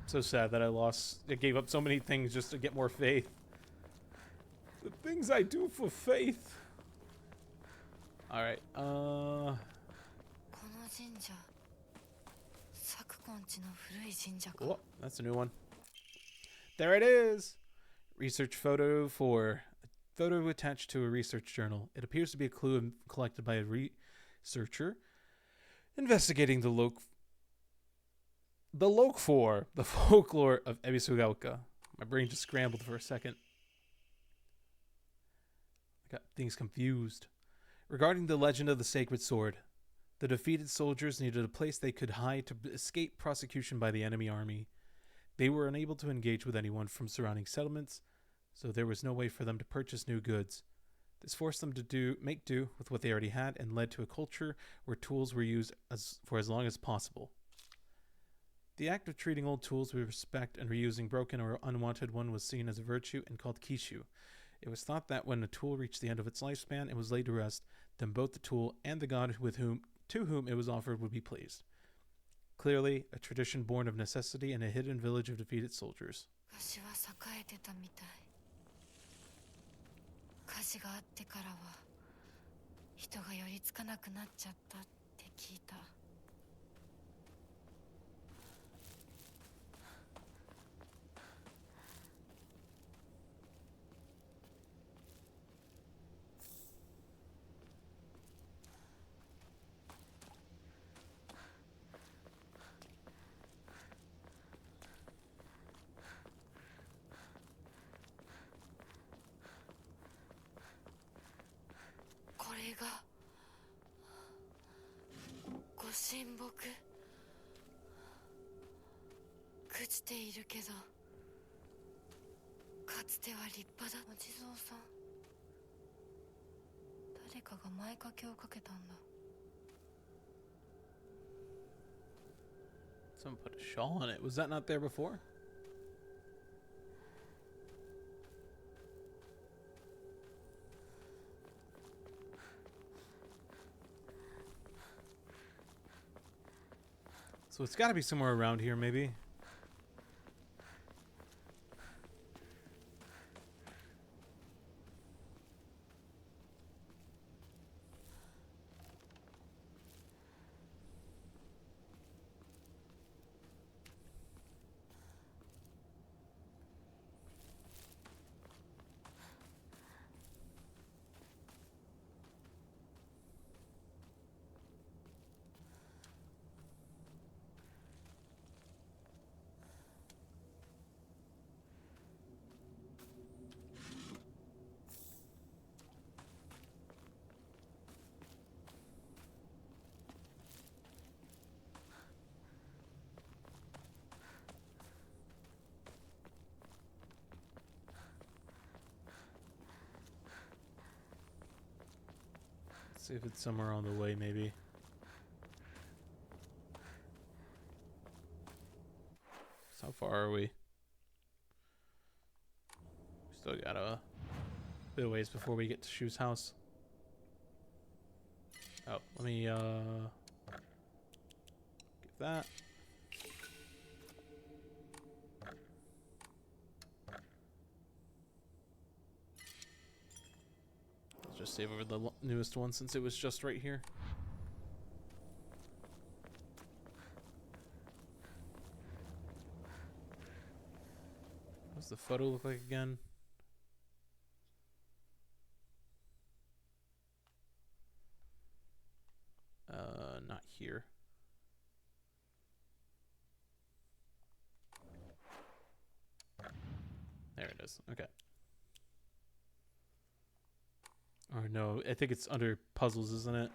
So sad that I gave up so many things just to get more faith. The things I do for faith. Alright, この神社サクコン家の古い神社か。 Oh, that's a new one. There it is! Research photo 4. A photo attached to a research journal. It appears to be a clue collected by a researcher investigating the folklore of Ebisugaoka. My brain just scrambled for a second. I got things confused. Regarding the legend of the sacred sword, the defeated soldiers needed a place they could hide to escape prosecution by the enemy army. They were unable to engage with anyone from surrounding settlements, so there was no way for them to purchase new goods. This forced them to make do with what they already had and led to a culture where tools were used for as long as possible. The act of treating old tools with respect and reusing broken or unwanted one was seen as a virtue and called kishu. It was thought that when a tool reached the end of its lifespan and was laid to rest, then both the tool and the god to whom it was offered would be pleased. Clearly, a tradition born of necessity in a hidden village of defeated soldiers. 昔は栄えてたみたい。火事があってからは人が寄りつかなくなっちゃったって聞いた。僕朽ちているけどかつては立派だ。お地蔵さん、誰かが前掛けをかけたんだ。 Someone put a shawl on it. Was that not there before? So it's got to be somewhere around here, maybe. See if it's somewhere on the way, maybe. So how far are we? We still got a bit of ways before we get to Shu's house. Oh, let me give that. I'll just save over the newest one since it was just right here. What does the photo look like again? Not here. There it is. Okay. Or no, I think it's under puzzles, isn't it?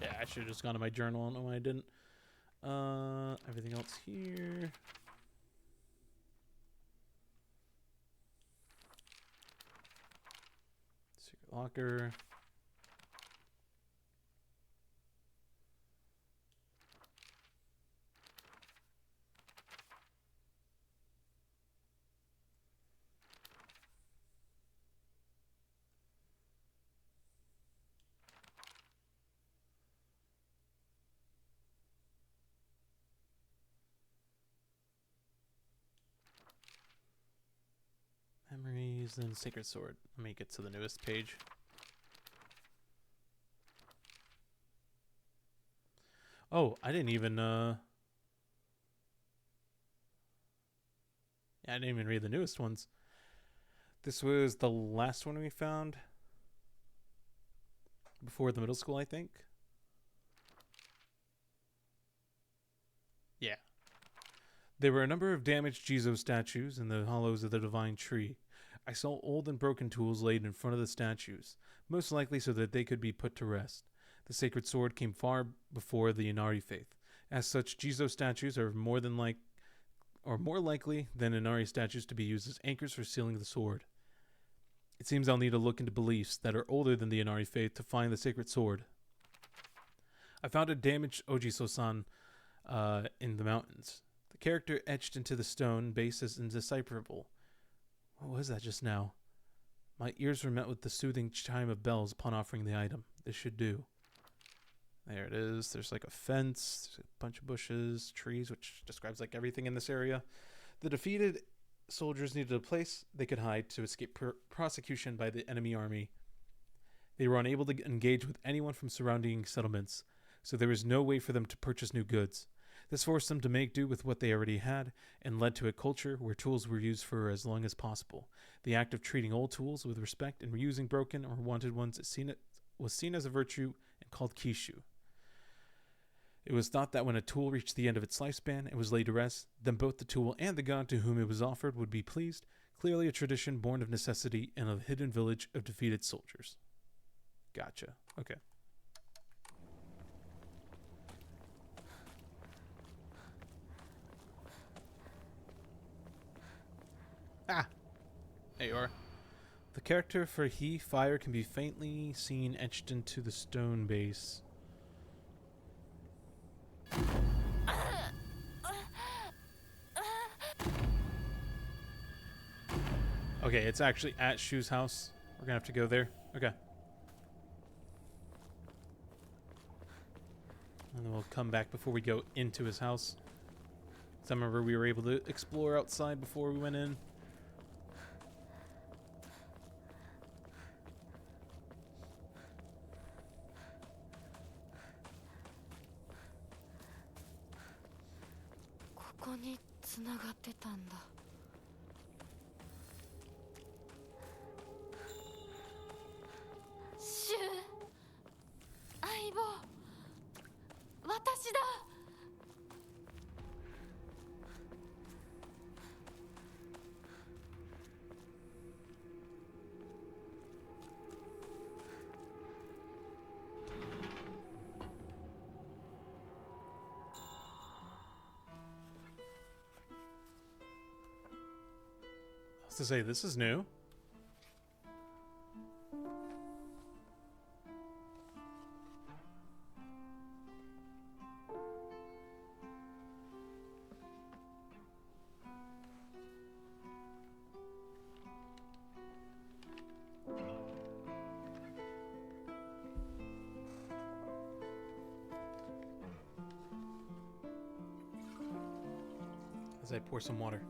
Yeah, I should have just gone to my journal. I don't know why I didn't. Everything else here. Secret locker. Memories and Sacred Sword. Let me get to the newest page. Oh, I didn't even yeah, I didn't even read the newest ones. This was the last one we found before the middle school, I think. Yeah. There were a number of damaged Jizo statues in the hollows of the divine tree. I saw old and broken tools laid in front of the statues, most likely so that they could be put to rest. The sacred sword came far before the Inari faith. As such, Jizo statues are more likely than Inari statues to be used as anchors for sealing the sword. It seems I'll need to look into beliefs that are older than the Inari faith to find the sacred sword. I found a damaged Ojiso-san in the mountains. The character etched into the stone base is indecipherable. What was that just now? My ears were met with the soothing chime of bells upon offering the item. This should do. There it is. There's like a fence, there's a bunch of bushes, trees, which describes like everything in this area. The defeated soldiers needed a place they could hide to escape prosecution by the enemy army. They were unable to engage with anyone from surrounding settlements, so there was no way for them to purchase new goods. This forced them to make do with what they already had and led to a culture where tools were used for as long as possible. The act of treating old tools with respect and reusing broken or wanted ones was seen as a virtue and called kishu. It was thought that when a tool reached the end of its lifespan and was laid to rest, then both the tool and the god to whom it was offered would be pleased, clearly a tradition born of necessity in a hidden village of defeated soldiers. Gotcha. Okay. Ah! There you are. The character for he fire can be faintly seen etched into the stone base. Okay, it's actually at Shu's house. We're gonna have to go there. Okay. And then we'll come back before we go into his house. So I remember we were able to explore outside before we went in. To say this is new. As I pour some water.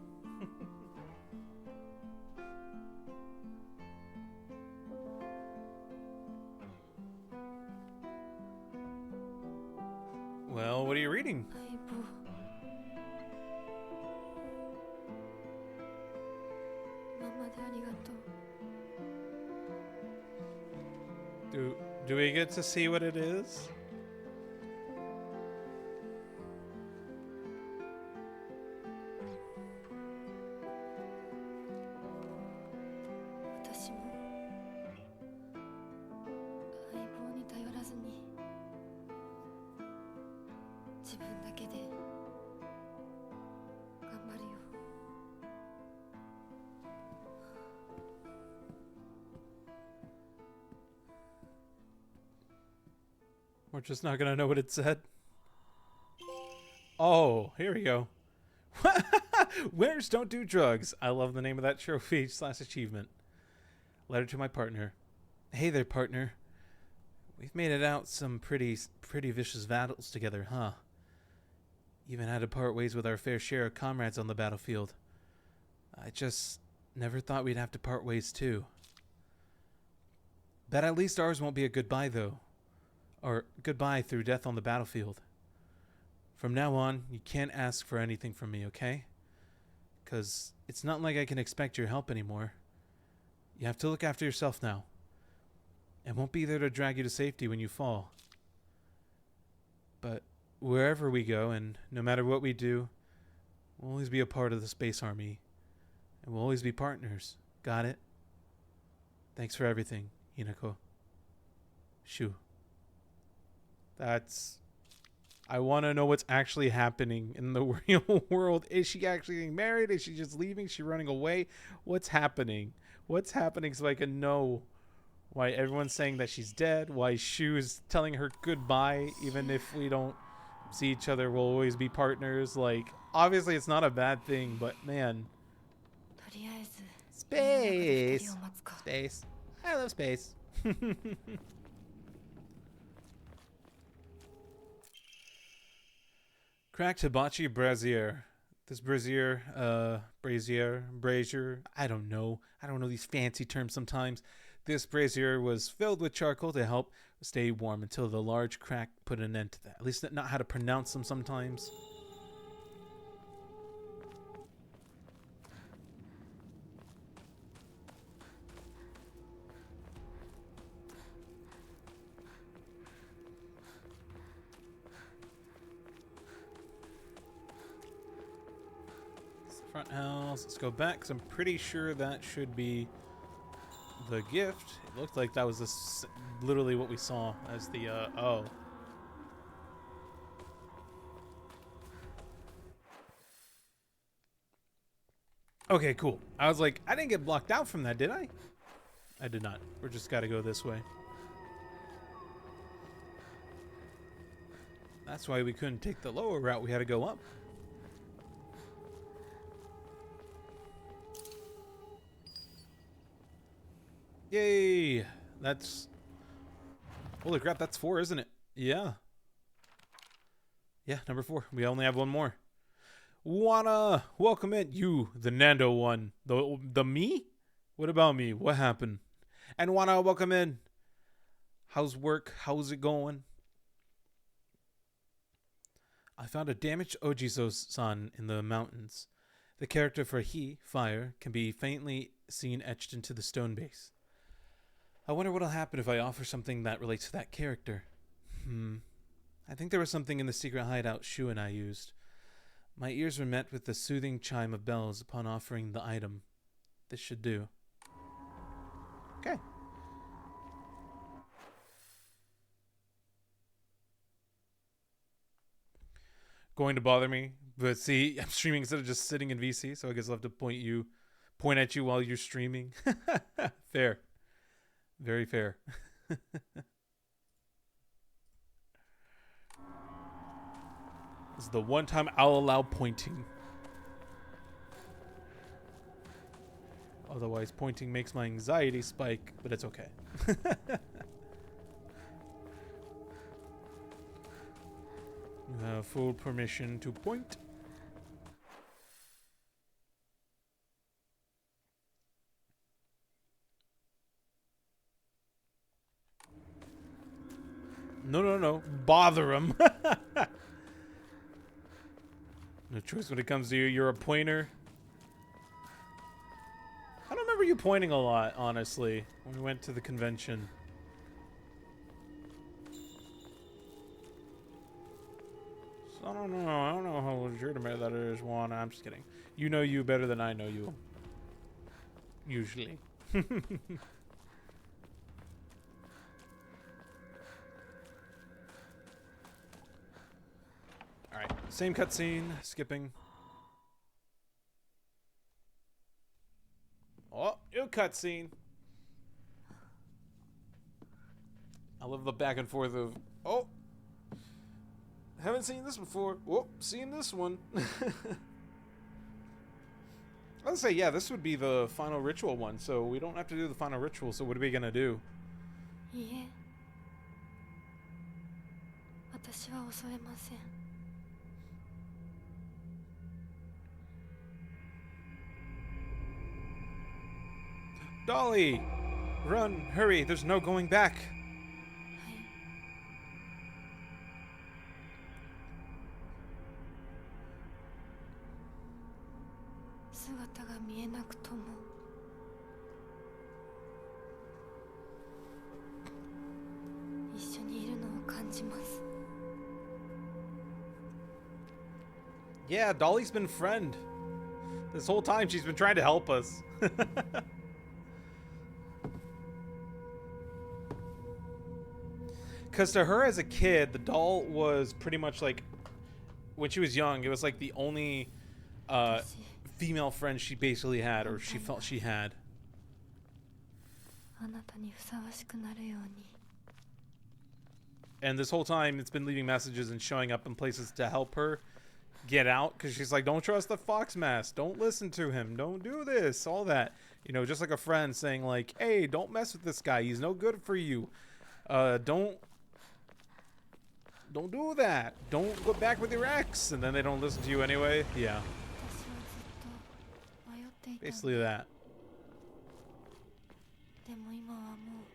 Well, what are you reading? Do we get to see what it is? We're just not gonna know what it said. Oh, here we go. Winners don't do drugs. I love the name of that trophy / achievement. Letter to my partner. Hey there, partner. We've made it out some pretty vicious battles together, huh? Even had to part ways with our fair share of comrades on the battlefield. I just never thought we'd have to part ways too. Bet at least ours won't be a goodbye, though. Or goodbye through death on the battlefield. From now on, you can't ask for anything from me, okay? 'Cause it's not like I can expect your help anymore. You have to look after yourself now. I won't be there to drag you to safety when you fall. But wherever we go, and no matter what we do, we'll always be a part of the Space Army. And we'll always be partners. Got it? Thanks for everything, Hinako. Shu. That's... I want to know what's actually happening in the real world. Is she actually getting married? Is she just leaving? Is she running away? What's happening? What's happening so I can know why everyone's saying that she's dead? Why Shu's telling her goodbye even if we don't see each other? We'll always be partners. Like, obviously it's not a bad thing, but man. Space. Space. I love space. Cracked hibachi brazier. This brazier, I don't know. I don't know these fancy terms sometimes. This brazier was filled with charcoal to help stay warm until the large crack put an end to that. At least not how to pronounce them sometimes. Front house. Let's go back because I'm pretty sure that should be the gift. It looked like that was the literally what we saw as the, oh. Okay, cool. I was like, I didn't get blocked out from that, did I? I did not. We're just gotta go this way. That's why we couldn't take the lower route. We had to go up. Yay! That's... Holy crap, that's 4, isn't it? Yeah. Yeah, number 4. We only have one more. Wanna welcome in you, the Nando one. The me? What about me? What happened? And wanna welcome in. How's work? How's it going? I found a damaged Ojizo-san in the mountains. The character for he, fire, can be faintly seen etched into the stone base. I wonder what'll happen if I offer something that relates to that character. I think there was something in the secret hideout Shu and I used. My ears were met with the soothing chime of bells upon offering the item. This should do. Okay. Going to bother me, but see, I'm streaming instead of just sitting in VC, so I guess I'll have to point at you while you're streaming. Fair. Very fair. This is the one time I'll allow pointing. Otherwise, pointing makes my anxiety spike, but it's okay. You have full permission to point. No. Bother him. No choice when it comes to you. You're a pointer. I don't remember you pointing a lot, honestly, when we went to the convention. So I don't know how legitimate that is, Juan. I'm just kidding. You know you better than I know you. Usually. Alright, same cutscene, skipping. Oh, new cutscene. I love the back and forth of, oh, haven't seen this before. Oh, seen this one. I would say, yeah, this would be the final ritual one, so we don't have to do the final ritual, so what are we gonna do? いいえ私は恐れません Dolly! Run! Hurry! There's no going back! はい姿が見えなくとも一緒にいるのを感じます Yeah, Dolly's been friend. This whole time she's been trying to help us. Because to her as a kid, the doll was pretty much like, when she was young, it was like the only female friend she basically had, or she felt she had. あなたにふさわしくなるように And this whole time, it's been leaving messages and showing up in places to help her get out. Because she's like, don't trust the fox mask. Don't listen to him. Don't do this. All that. You know, just like a friend saying like, hey, don't mess with this guy. He's no good for you. Don't do that. Don't go back with your ex. And then they don't listen to you anyway. Yeah. 私はずっと迷っていた Basically that. でも今はもう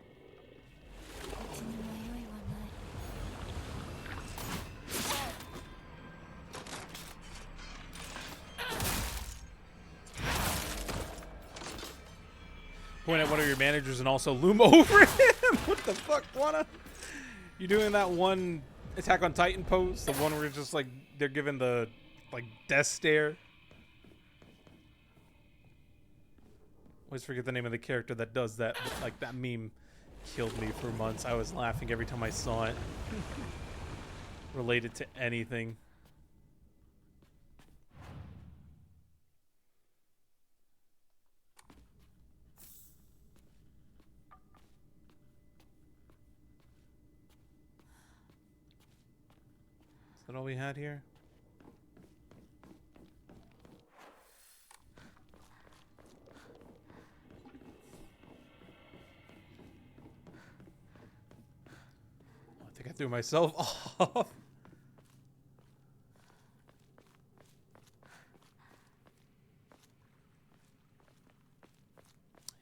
うちに迷いはない Point at one of your managers and also loom over him. What the fuck, Juana? You doing that one Attack on Titan pose? The one where it's just like they're given the like death stare. Always forget the name of the character that does that, like that meme. killed me for months. I was laughing every time I saw it. Related to anything. Is that all we had here? I think I threw myself off.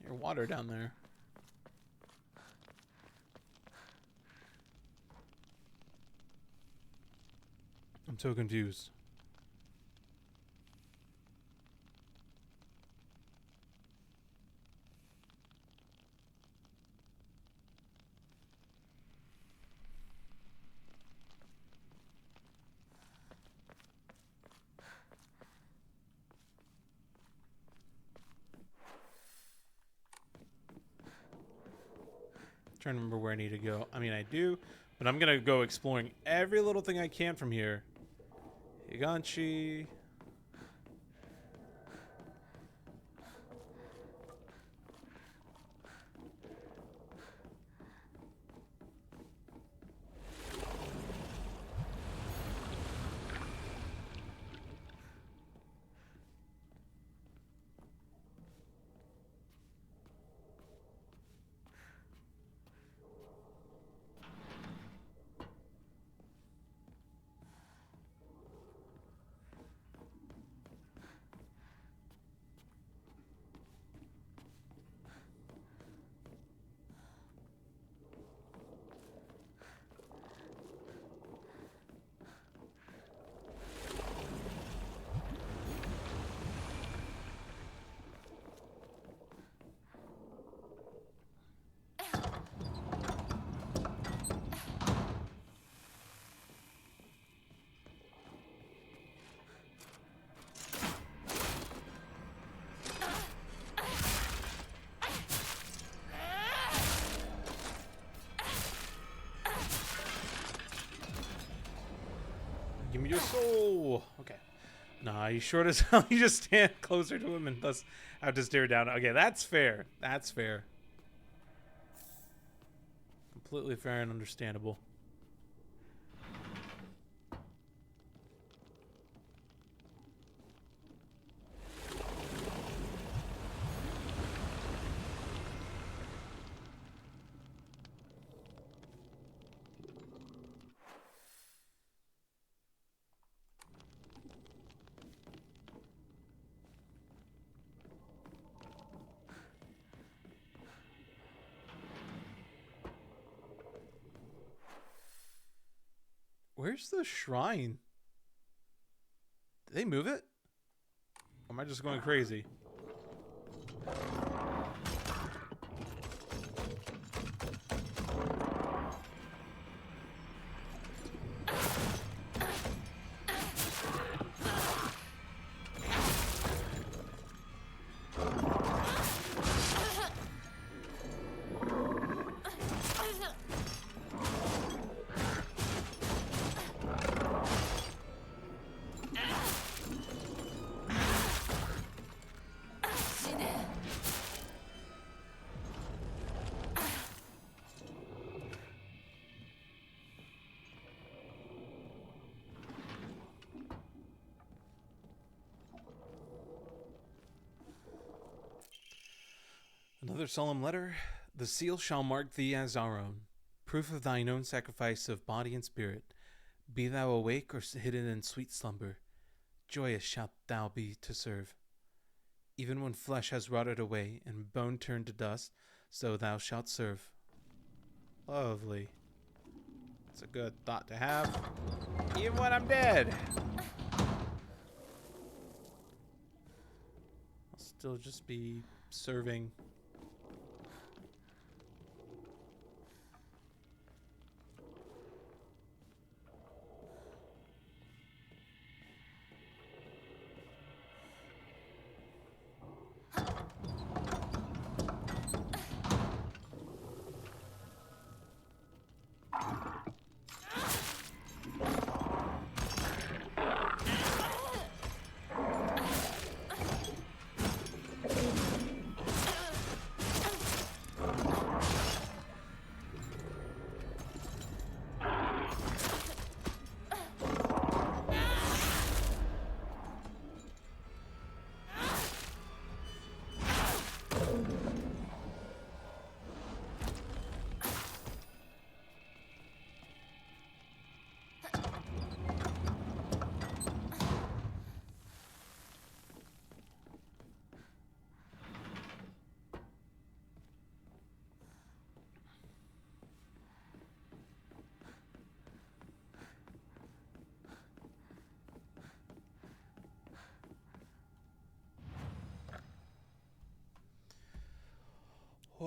Your water down there. I'm so confused. Trying to remember where I need to go. I mean, I do, but I'm gonna go exploring every little thing I can from here. Higanshi. Give me your soul. Okay. Nah, you short as hell. You just stand closer to him and thus have to stare down. Okay, that's fair. That's fair. Completely fair and understandable. Where's the shrine? Did they move it? Or am I just going crazy? Another solemn letter. The seal shall mark thee as our own, proof of thine own sacrifice of body and spirit. Be thou awake or hidden in sweet slumber, joyous shalt thou be to serve. Even when flesh has rotted away and bone turned to dust, so thou shalt serve. Lovely. It's a good thought to have, even when I'm dead. I'll still just be serving.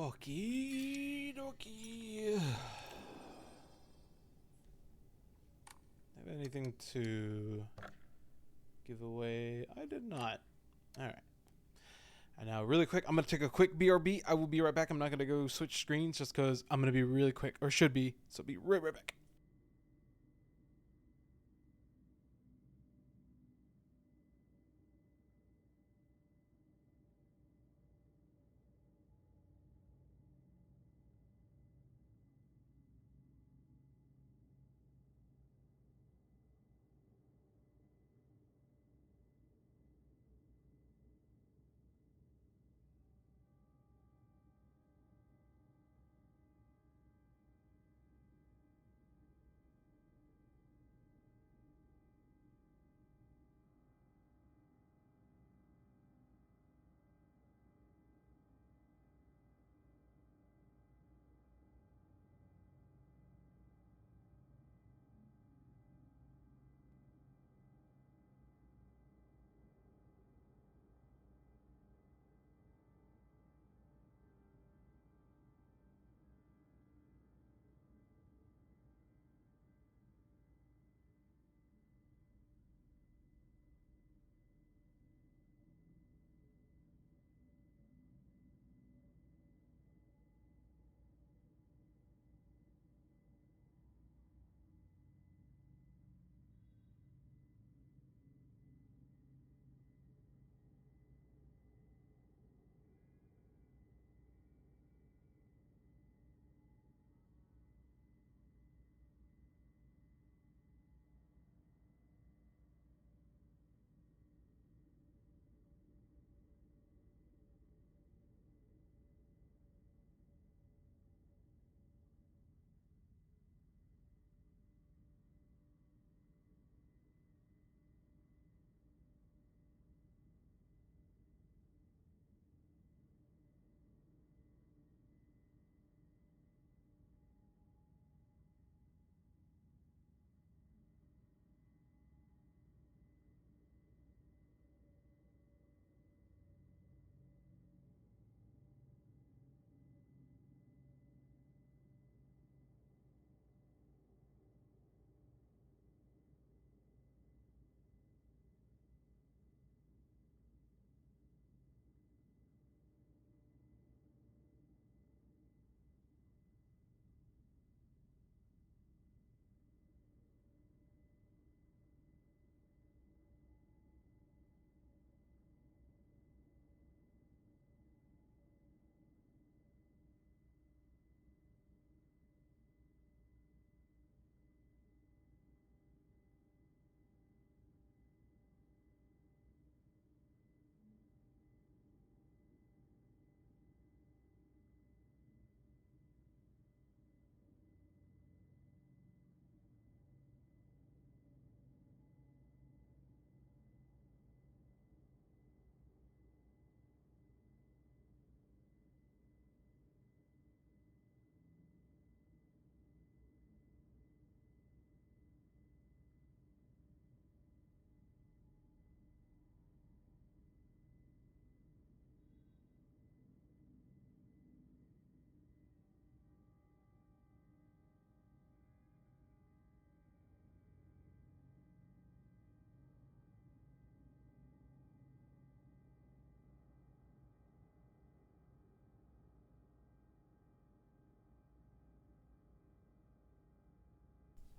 Okie dokie. Have anything to give away? I did not. All right. And now, really quick, I'm going to take a quick BRB. I will be right back. I'm not going to go switch screens just because I'm going to be really quick, or should be. So be right back.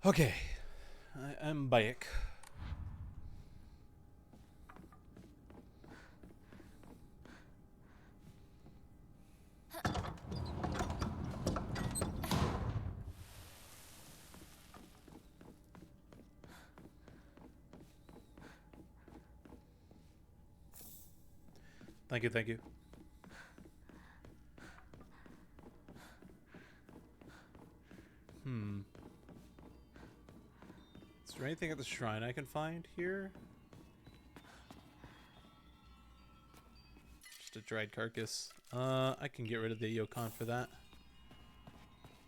Okay. I am back. Thank you, thank you. Is there anything at the shrine I can find here? Just a dried carcass. I can get rid of the Yokon for that.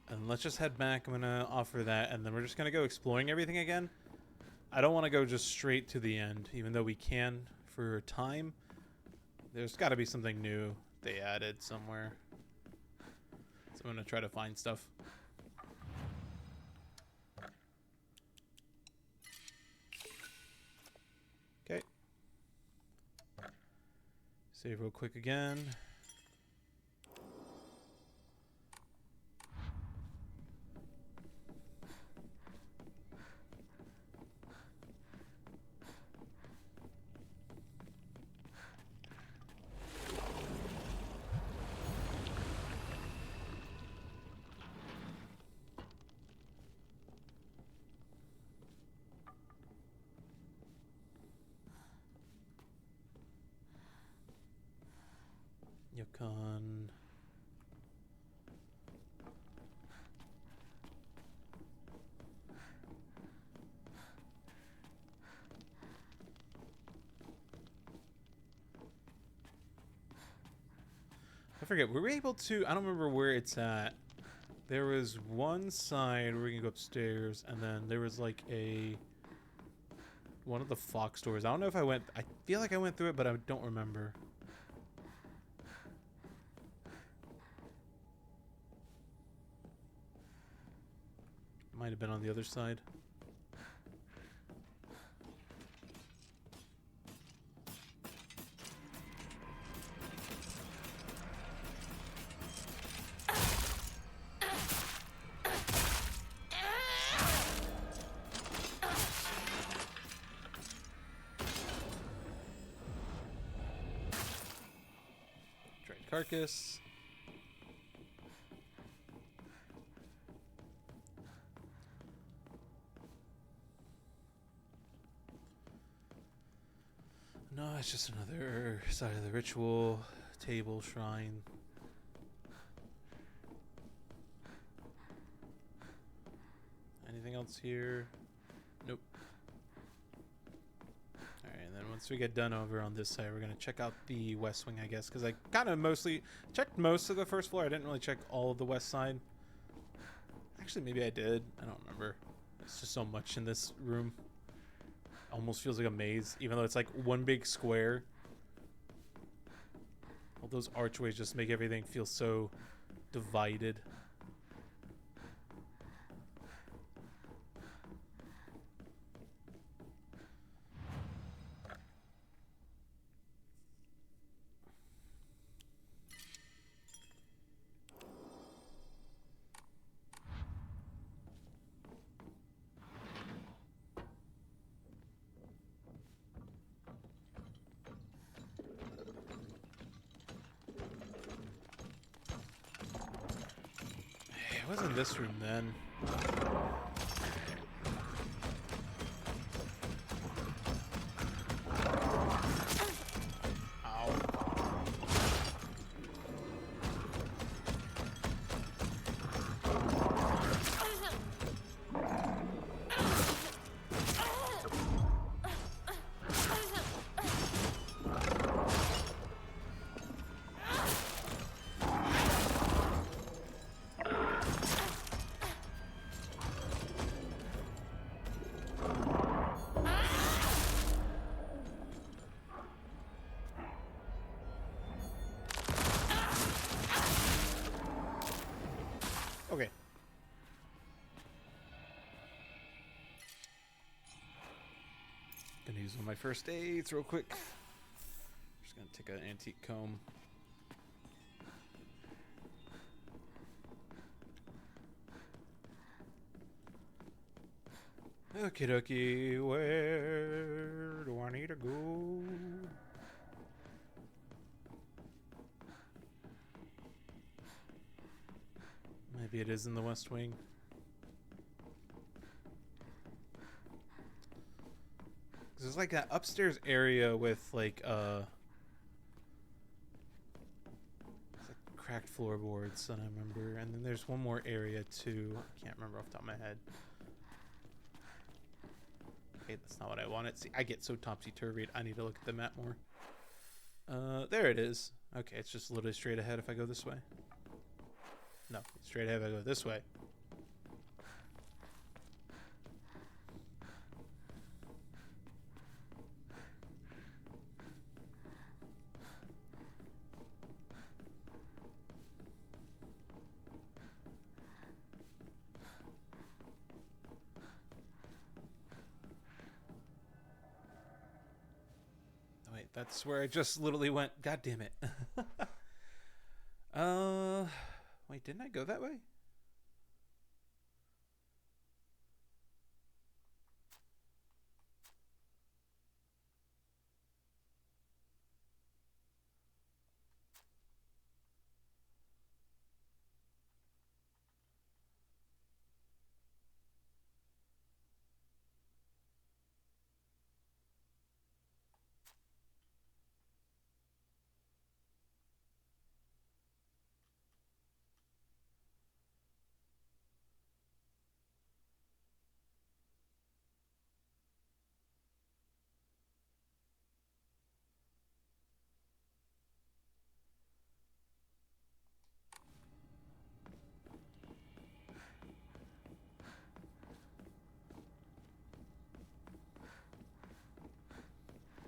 And let's just head back. I'm gonna offer that, and then we're just gonna go exploring everything again. I don't want to go just straight to the end, even though we can for time. There's got to be something new they added somewhere. I'm gonna try to find stuff. Okay. Save real quick again. Yukon. I forget, were we able to, I don't remember where it's at. There was one side where we can go upstairs, and then there was like one of the Fox stores. I don't know if I feel like I went through it, but I don't remember. Might have been on the other side. Tried carcass. No, it's just another side of the ritual. Table, shrine. Anything else here? Nope. Alright, and then once we get done over on this side, we're going to check out the west wing, I guess. Because I kind of mostly checked most of the first floor. I didn't really check all of the west side. Actually, maybe I did. I don't remember. It's just so much in this room. Almost feels like a maze, even though it's like one big square. All those archways just make everything feel so divided. It wasn't this room then. Okay. Gonna use one of my first aids real quick. Just gonna take an antique comb. Okie dokie, where do I need to go? Maybe it is in the West Wing. There's like that upstairs area with like it's like cracked floorboards that I remember, and then there's one more area too. I can't remember off the top of my head. Okay, that's not what I wanted. See, I get so topsy-turvy. I need to look at the map more. There it is. Okay, it's just literally straight ahead if I go this way. No, straight ahead if I go this way. Right, that's where I just literally went. God damn it. Wait, didn't I go that way?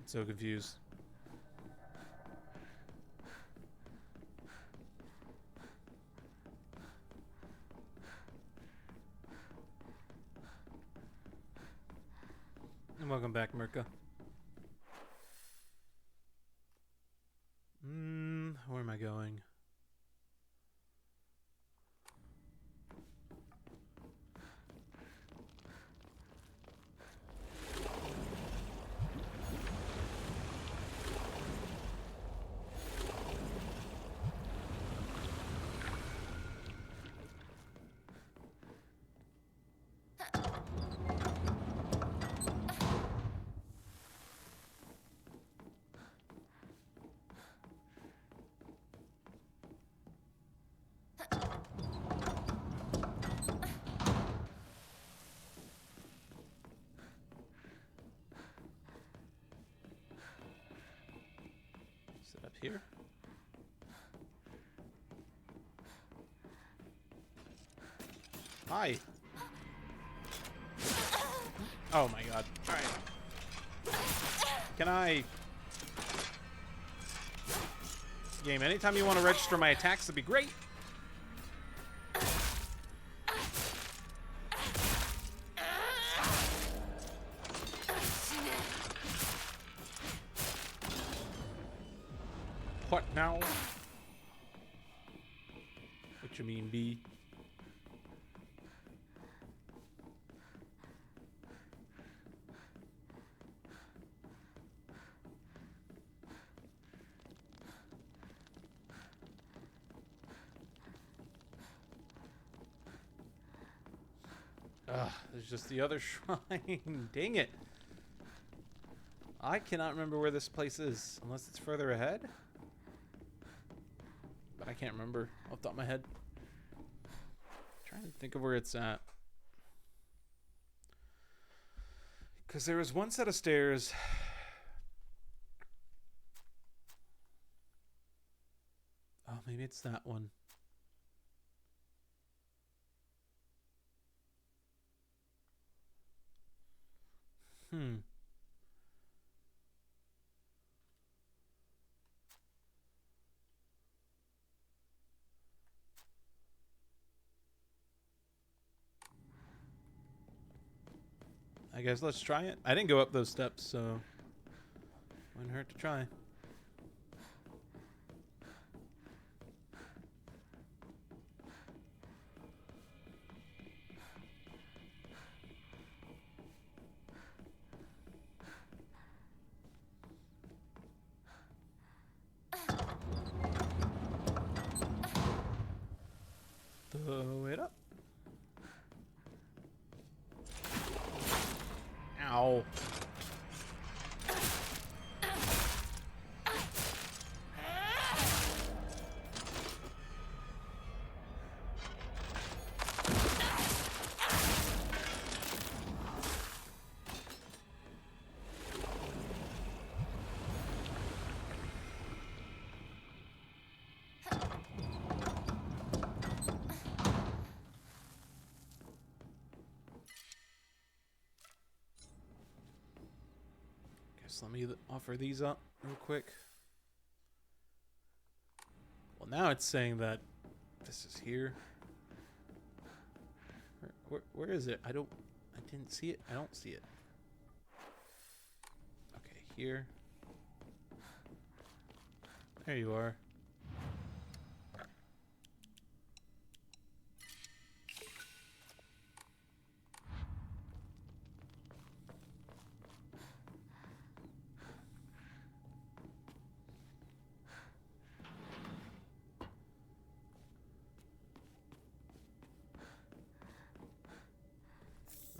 So confused. And welcome back, Mirka. Where am I going? Is it up here? Hi. Oh my god. Alright. Can I... Game, anytime you want to register my attacks, that'd be great. What now? What you mean, B? Ugh, there's just the other shrine. Dang it. I cannot remember where this place is, unless it's further ahead. But I can't remember off the top of my head. Trying to think of where it's at. Because there was one set of stairs. Oh, maybe it's that one. I guess let's try it. I didn't go up those steps, so wouldn't hurt to try. Throw it up. Ow. Guess let me offer these up real quick. Well, now it's saying that this is here. Where is it? I didn't see it. I don't see it. Okay, here. There you are.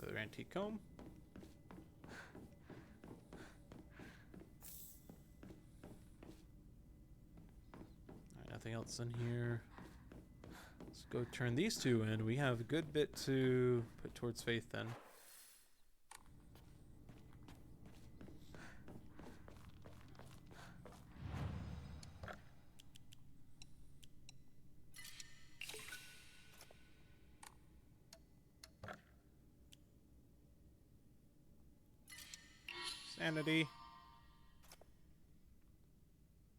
Another antique comb. Alright, nothing else in here. Let's go turn these two in. We have a good bit to put towards faith then. Sanity.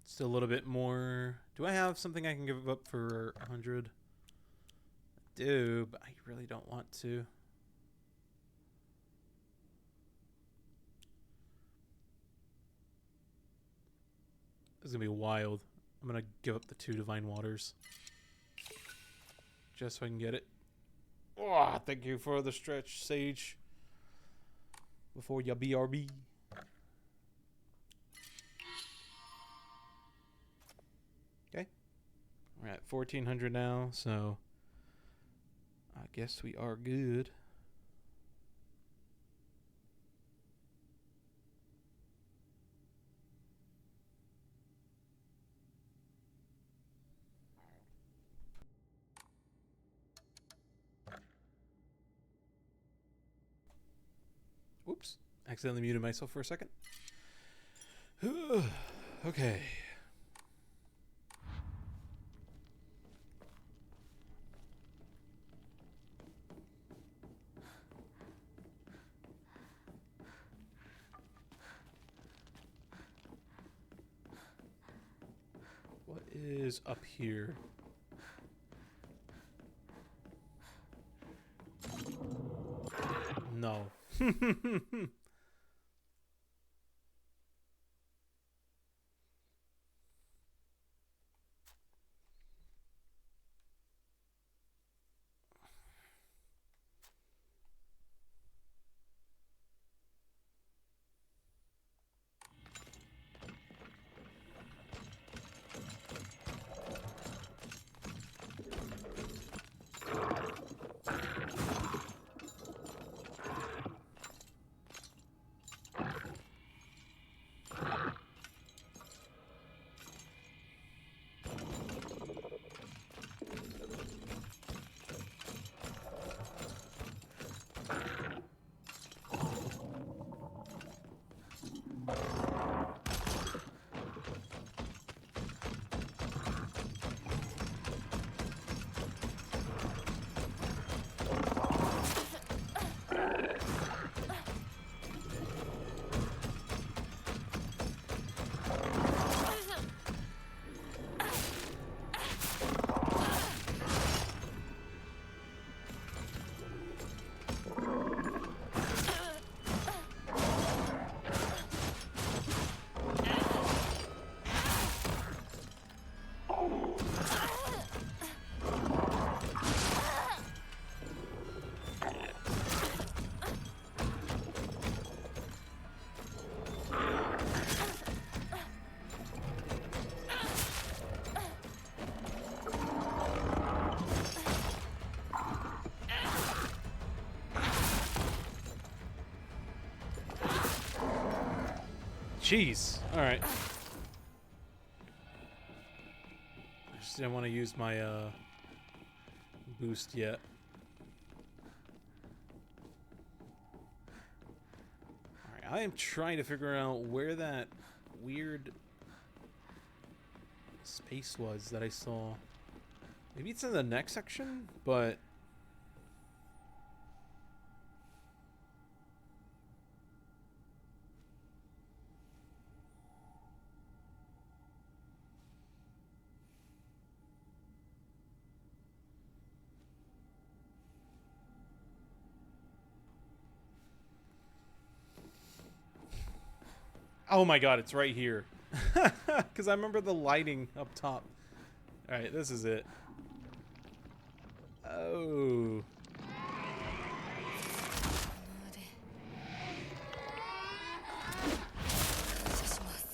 Still a little bit more. Do I have something I can give up for 100? I do, but I really don't want to. This is gonna be wild. I'm gonna give up the 2 divine waters. Just so I can get it. Oh, thank you for the stretch, Sage. Before ya BRB. Okay. We're at 1400 now, so I guess we are good. Whoops. Accidentally muted myself for a second. Okay. What is up here? No. Jeez. Alright. I just didn't want to use my boost yet. Alright, I am trying to figure out where that weird space was that I saw. Maybe it's in the next section, but oh my god, it's right here. Because I remember the lighting up top. Alright, this is it. Oh. 感謝します。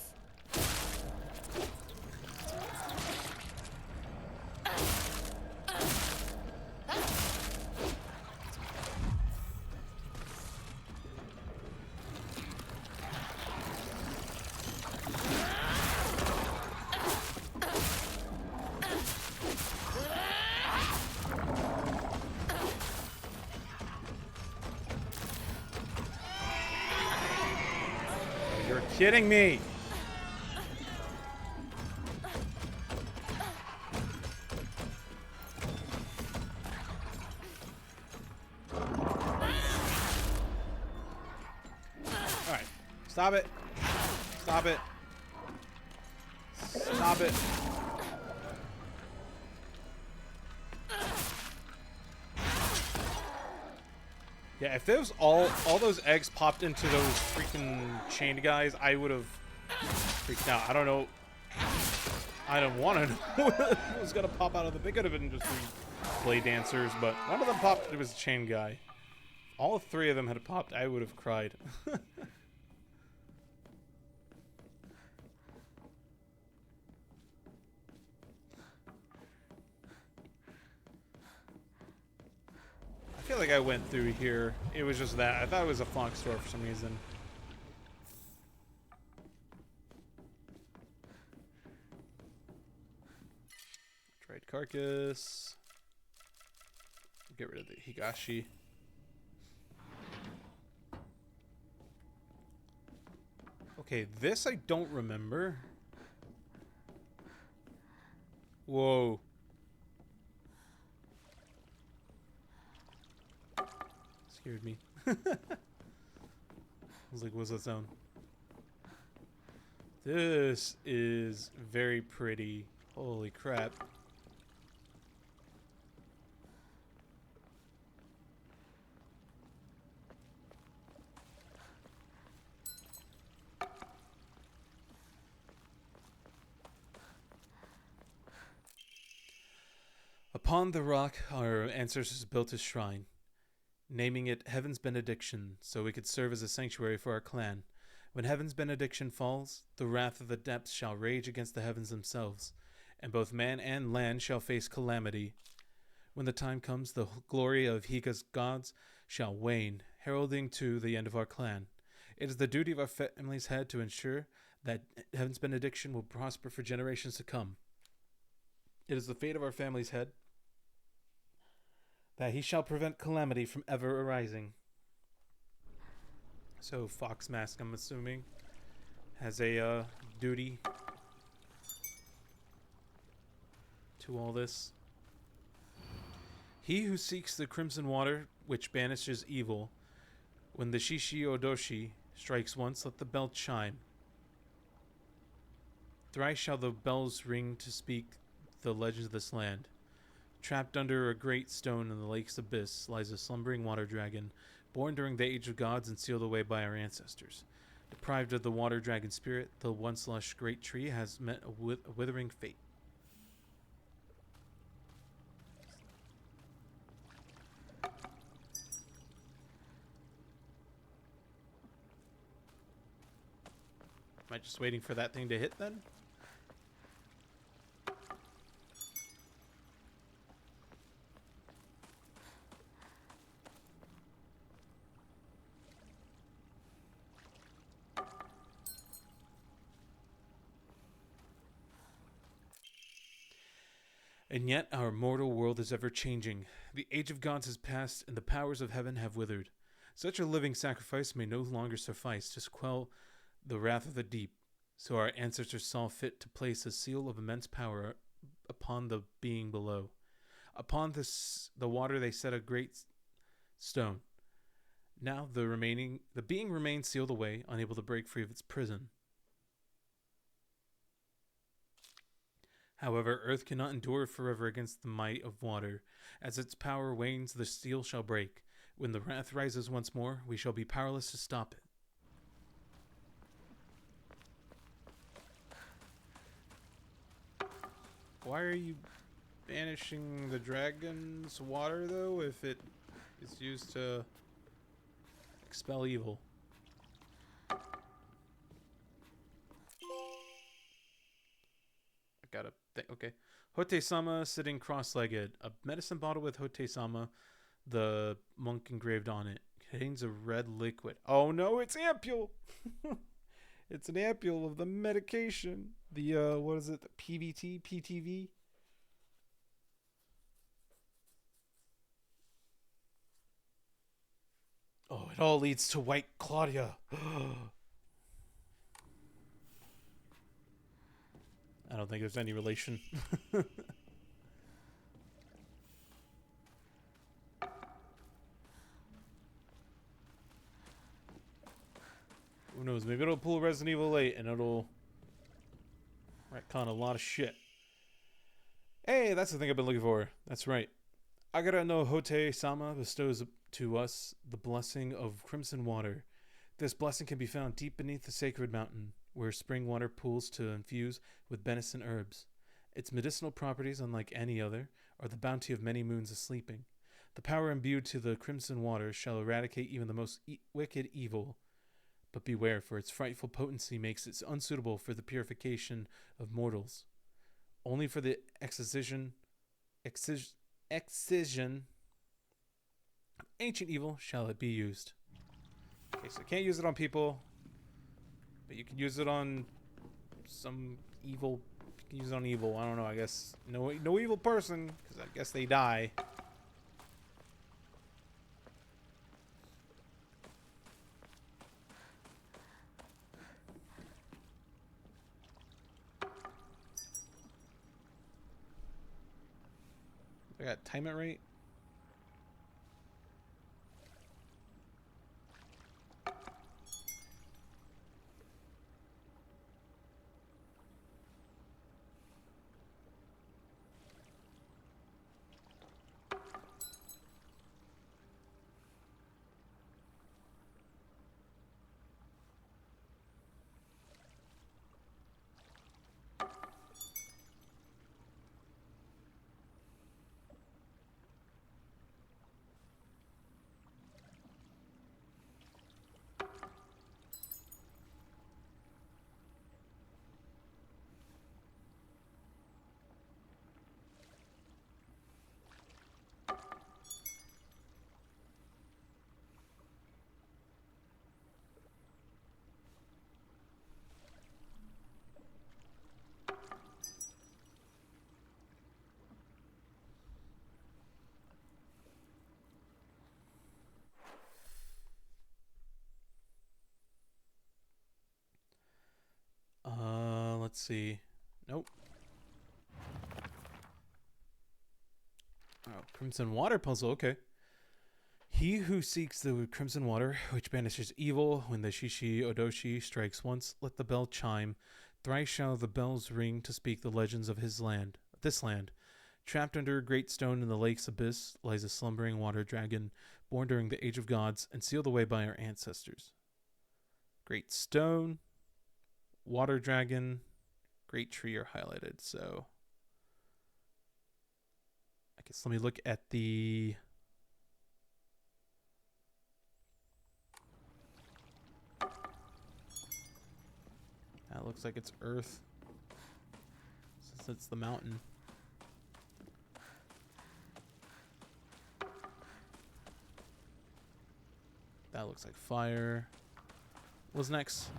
You're kidding me. Alright. Stop it. Stop it. Stop it. Yeah, if those all those eggs popped into those freaking chained guys, I would have freaked out. I don't know. I don't want to know what was gonna pop out of them. They could have been just blade dancers, but one of them popped. It was a chain guy. All three of them had popped. I would have cried. I feel like I went through here. It was just that. I thought it was a Fox store for some reason. Tried carcass. Get rid of the Higashi. Okay, this I don't remember. Whoa. Scared me. I was like, what's that sound? This is very pretty. Holy crap. Upon the rock, our ancestors built a shrine, naming it Heaven's Benediction, so we could serve as a sanctuary for our clan. When Heaven's benediction falls, the wrath of the depths shall rage against the heavens themselves, and both man and land shall face calamity. When the time comes, the glory of Higa's gods shall wane, heralding to the end of our clan. It is the duty of our family's head to ensure that Heaven's benediction will prosper for generations to come. It is the fate of our family's head that he shall prevent calamity from ever arising. So Fox Mask, I'm assuming, has a duty to all this. He who seeks the crimson water, which banishes evil, when the Shishi Odoshi strikes once, let the bell chime. Thrice shall the bells ring to speak the legends of this land. Trapped under a great stone in the lake's abyss lies a slumbering water dragon, born during the age of gods and sealed away by our ancestors. Deprived of the water dragon spirit, the once lush great tree has met a withering fate. Am I just waiting for that thing to hit then? And yet our mortal world is ever changing. The age of gods has passed, and the powers of heaven have withered. Such a living sacrifice may no longer suffice to quell the wrath of the deep. So our ancestors saw fit to place a seal of immense power upon the being below. Upon the water they set a great stone. Now the being remains sealed away, unable to break free of its prison. However, earth cannot endure forever against the might of water. As its power wanes, the steel shall break. When the wrath rises once more, we shall be powerless to stop it. Why are you banishing the dragon's water, though, if it is used to expel evil? I gotta think. Okay. Hote-sama sitting cross-legged. A medicine bottle with Hote-sama, the monk engraved on it, contains a red liquid. Oh no, it's ampule! It's an ampule of the medication. The, what is it? The PVT? PTV? Oh, it all leads to White Claudia. I don't think there's any relation. Who knows? Maybe it'll pull Resident Evil 8 and it'll retcon a lot of shit. Hey, that's the thing I've been looking for. That's right. Agara no Hote-sama bestows to us the blessing of crimson water. This blessing can be found deep beneath the sacred mountain, where spring water pools to infuse with benison herbs. Its medicinal properties, unlike any other, are the bounty of many moons of sleeping. The power imbued to the crimson water shall eradicate even the most wicked evil. But beware, for its frightful potency makes it unsuitable for the purification of mortals. Only for the excision of ancient evil shall it be used. Okay, so can't use it on people, but you can use it on some evil. You can use it on evil. I don't know. I guess no evil person, because I guess they die. I got time it right. Let's see. Nope. Oh, Crimson Water puzzle. Okay. He who seeks the crimson water, which banishes evil, when the Shishi Odoshi strikes once, let the bell chime. Thrice shall the bells ring to speak the legends of his land. This land. Trapped under a great stone in the lake's abyss lies a slumbering water dragon, born during the Age of Gods and sealed away by our ancestors. Great stone, water dragon, great tree are highlighted. So I guess let me look at the... That looks like it's earth, since it's the mountain. That looks like fire. What's next?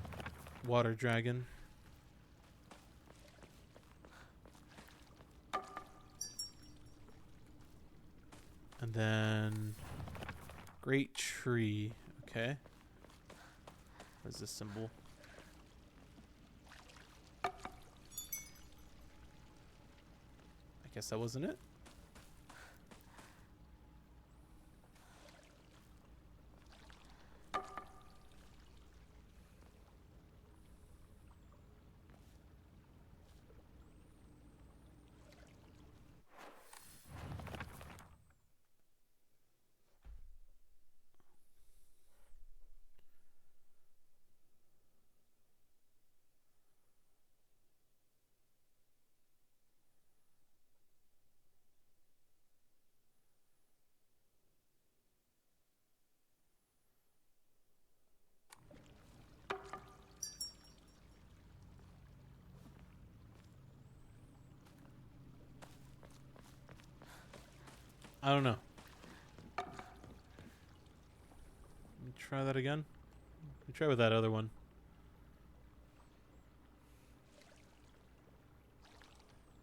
Water dragon. And then great tree. Okay. What is this symbol? I guess that wasn't it. I don't know. Let me try that again. Let me try with that other one.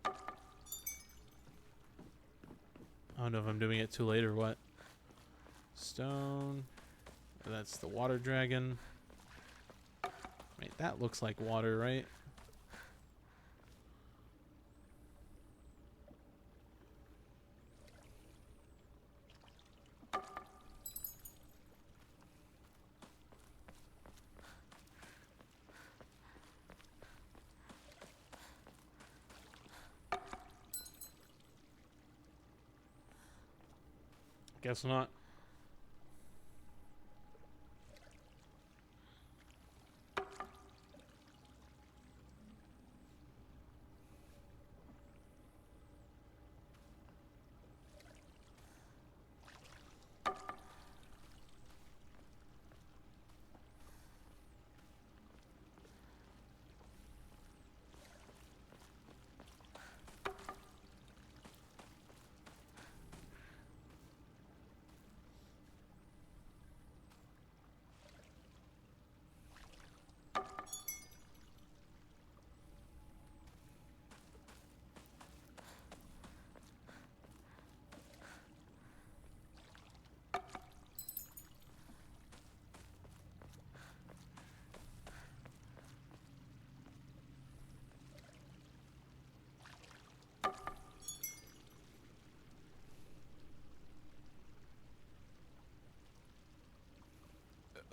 I don't know if I'm doing it too late or what. Stone. That's the water dragon. Wait, that looks like water, right? Guess not.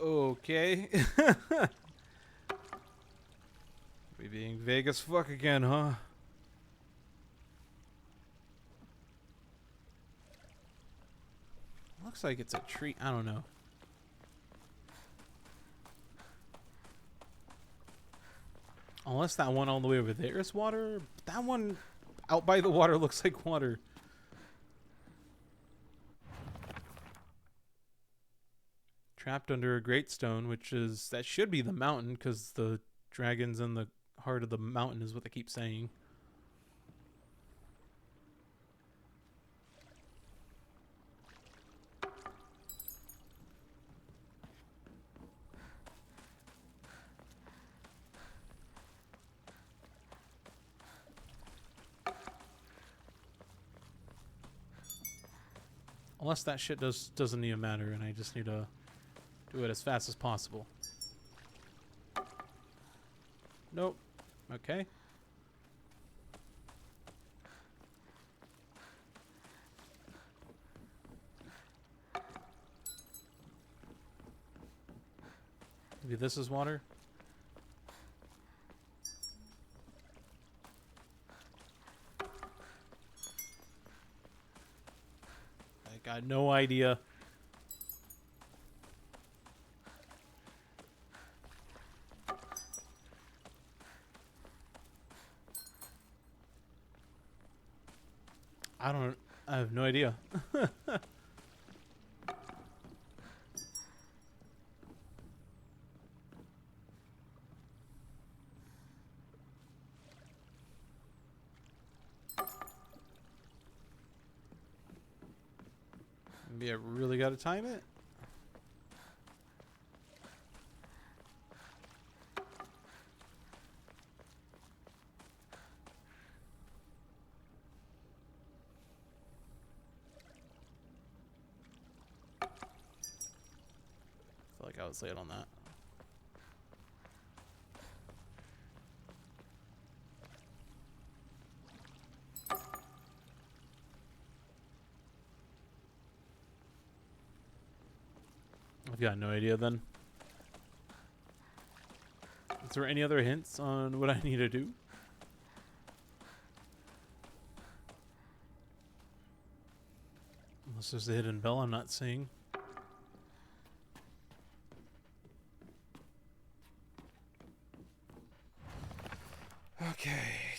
Okay. We being vague as fuck again, huh? Looks like it's a tree. I don't know. Unless that one all the way over there is water. That one out by the water looks like water. Trapped under a great stone, which is... that should be the mountain, because the dragon's in the heart of the mountain is what they keep saying. Unless that shit doesn't even matter, and I just need to do it as fast as possible. Nope. Okay. Maybe this is water. I got no idea. I have no idea. Maybe I really gotta time it. I feel like I was late on that. I've got no idea then. Is there any other hints on what I need to do? Unless there's a hidden bell I'm not seeing. Okay.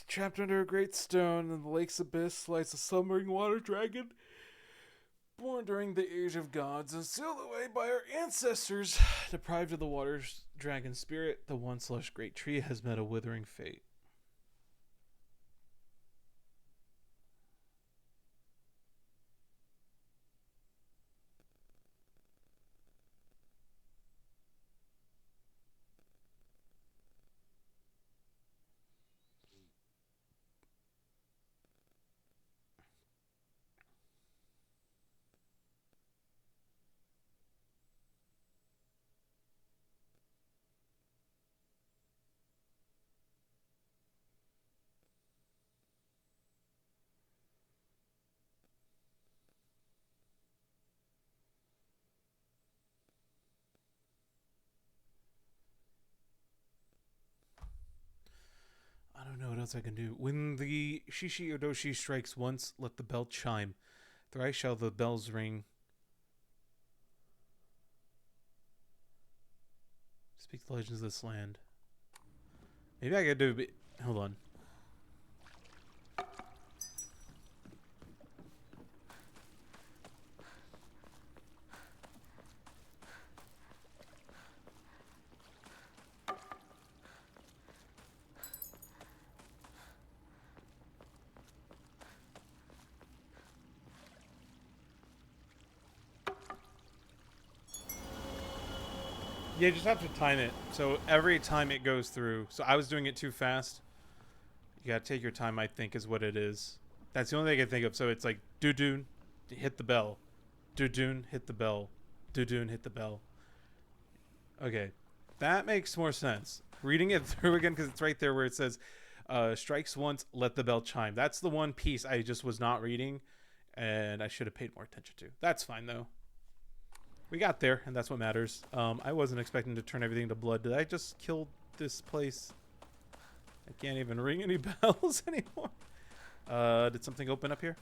Trapped under a great stone in the lake's abyss lies a slumbering water dragon. Born during the Age of Gods and sealed away by our ancestors, deprived of the water's dragon spirit, the once lush great tree has met a withering fate. else I can do? When the Shishi Odoshi strikes once, let the bell chime. Thrice shall the bells ring. Speak the legends of this land. Maybe I could do... Hold on. Yeah, you just have to time it. So every time it goes through. So I was doing it too fast. You gotta take your time, I think, is what it is. That's the only thing I can think of. So it's like, doo-doon, hit the bell. Doo-doon, hit the bell. Doo-doon, hit the bell. Okay. That makes more sense. Reading it through again, because it's right there where it says, strikes once, let the bell chime. That's the one piece I just was not reading, and I should have paid more attention to. That's fine, though. We got there, and that's what matters. I wasn't expecting to turn everything to blood. Did I just kill this place? I can't even ring any bells anymore. Did something open up here?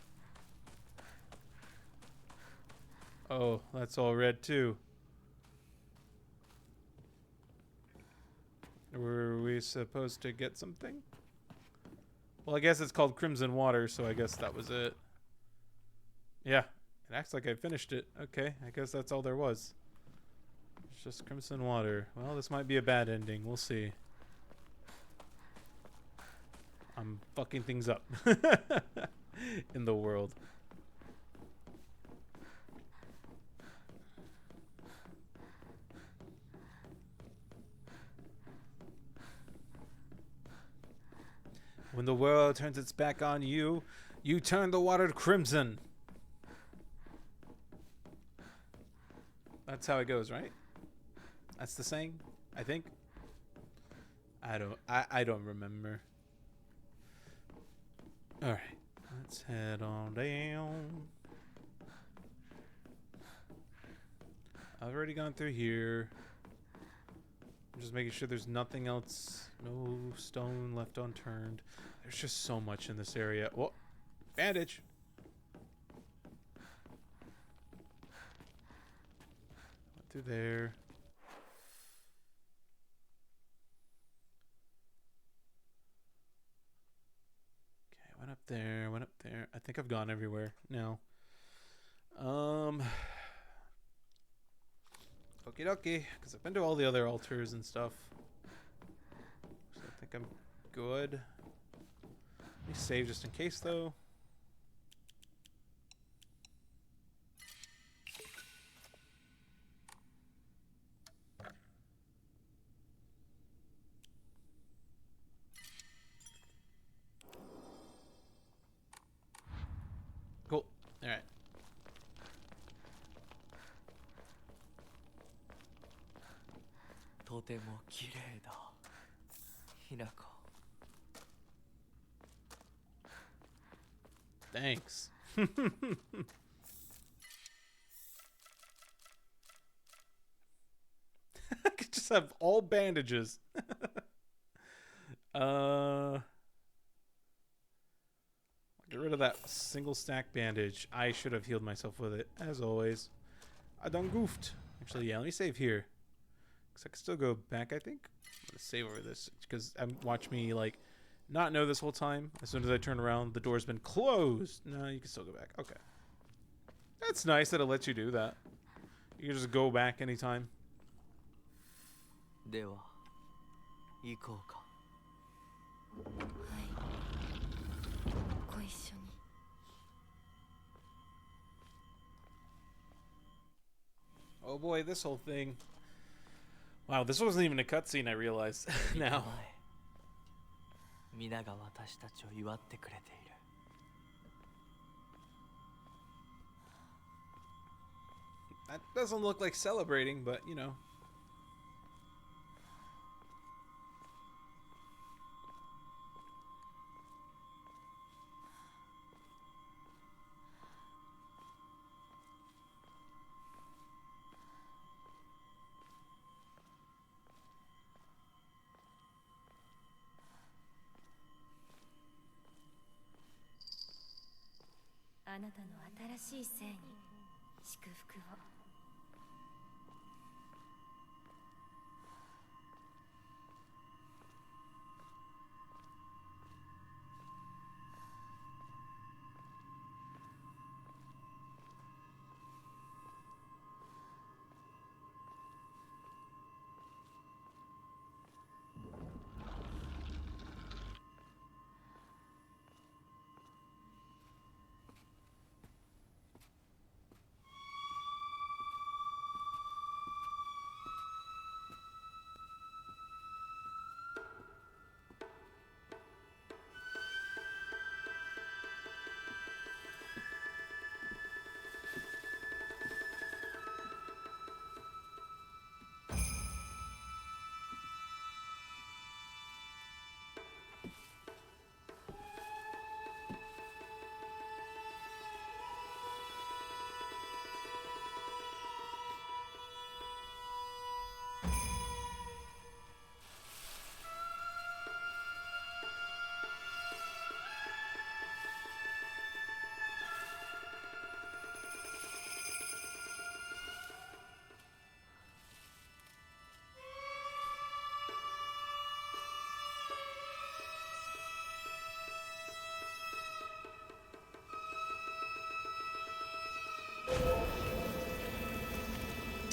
Oh, that's all red too. Were we supposed to get something? Well, I guess it's called Crimson Water, so I guess that was it. Yeah. It acts like I finished it. Okay, I guess that's all there was. It's just Crimson Water. Well, this might be a bad ending. We'll see. I'm fucking things up in the world. When the world turns its back on you, you turn the water to crimson. That's how it goes, right? That's the saying, I think. I don't remember. All right, let's head on down. I've already gone through here. I'm just making sure there's nothing else. No stone left unturned. There's just so much in this area. Whoa, bandage. Through there. Okay, went up there, went up there. I think I've gone everywhere now. Okie dokie, because I've been to all the other altars and stuff. So I think I'm good. Let me save just in case though. Cool. All right. Thanks. I could just have all bandages. Get rid of that single stack bandage. I should have healed myself with it, as always. I done goofed. Actually, yeah, let me save here. Because I can still go back, I think. I'm going to save over this. Because watch me, like, not know this whole time. As soon as I turn around, the door's been closed. No, you can still go back. Okay. That's nice that it lets you do that. You can just go back anytime. では行こうか。はいご一緒に Oh boy, this whole thing. Wow, this wasn't even a cutscene, I realized. Now. 皆が私たちを祝ってくれている。That doesn't look like celebrating, but you know. なたの新しい生に祝福を。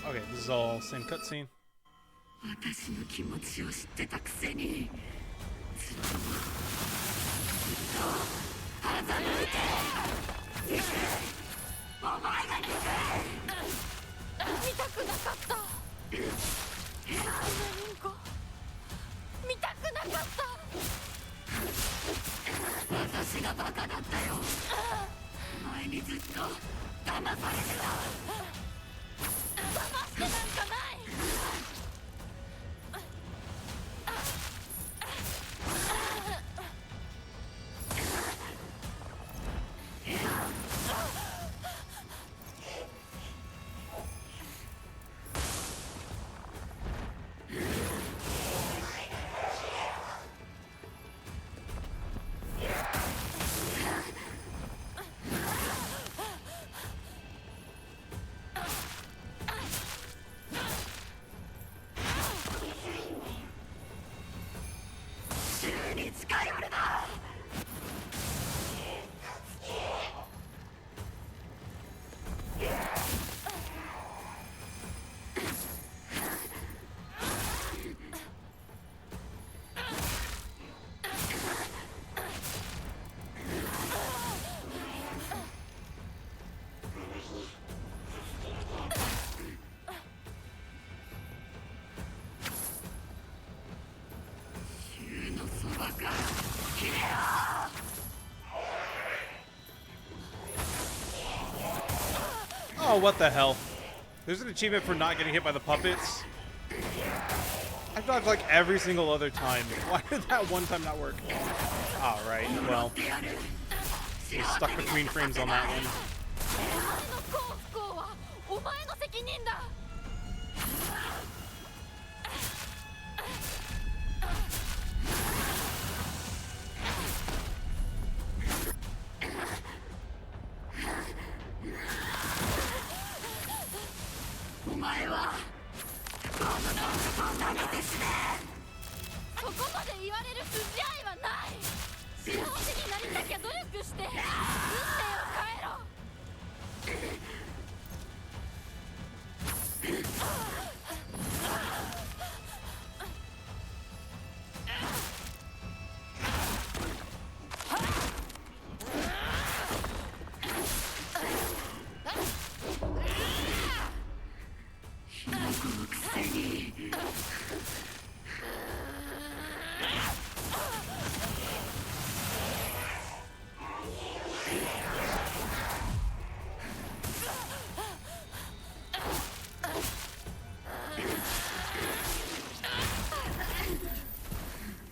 Okay, this is all same cutscene. 私の気持ちを知ってたくせにずっと欺いてお前が見たくなかった。こんなリンコ見たくなかった。私がバカだったよ。お前にずっと騙されてた。騙してなんかない。近寄るな。Oh, what the hell? There's an achievement for not getting hit by the puppets. I dodged like every single other time. Why did that one time not work? Alright, well. Just stuck between frames on that one. お前の責任だ。お前はこの男を投げて死ね。そこまで言われる筋合いはない。幸せになりたきゃ努力して運命を変えろ。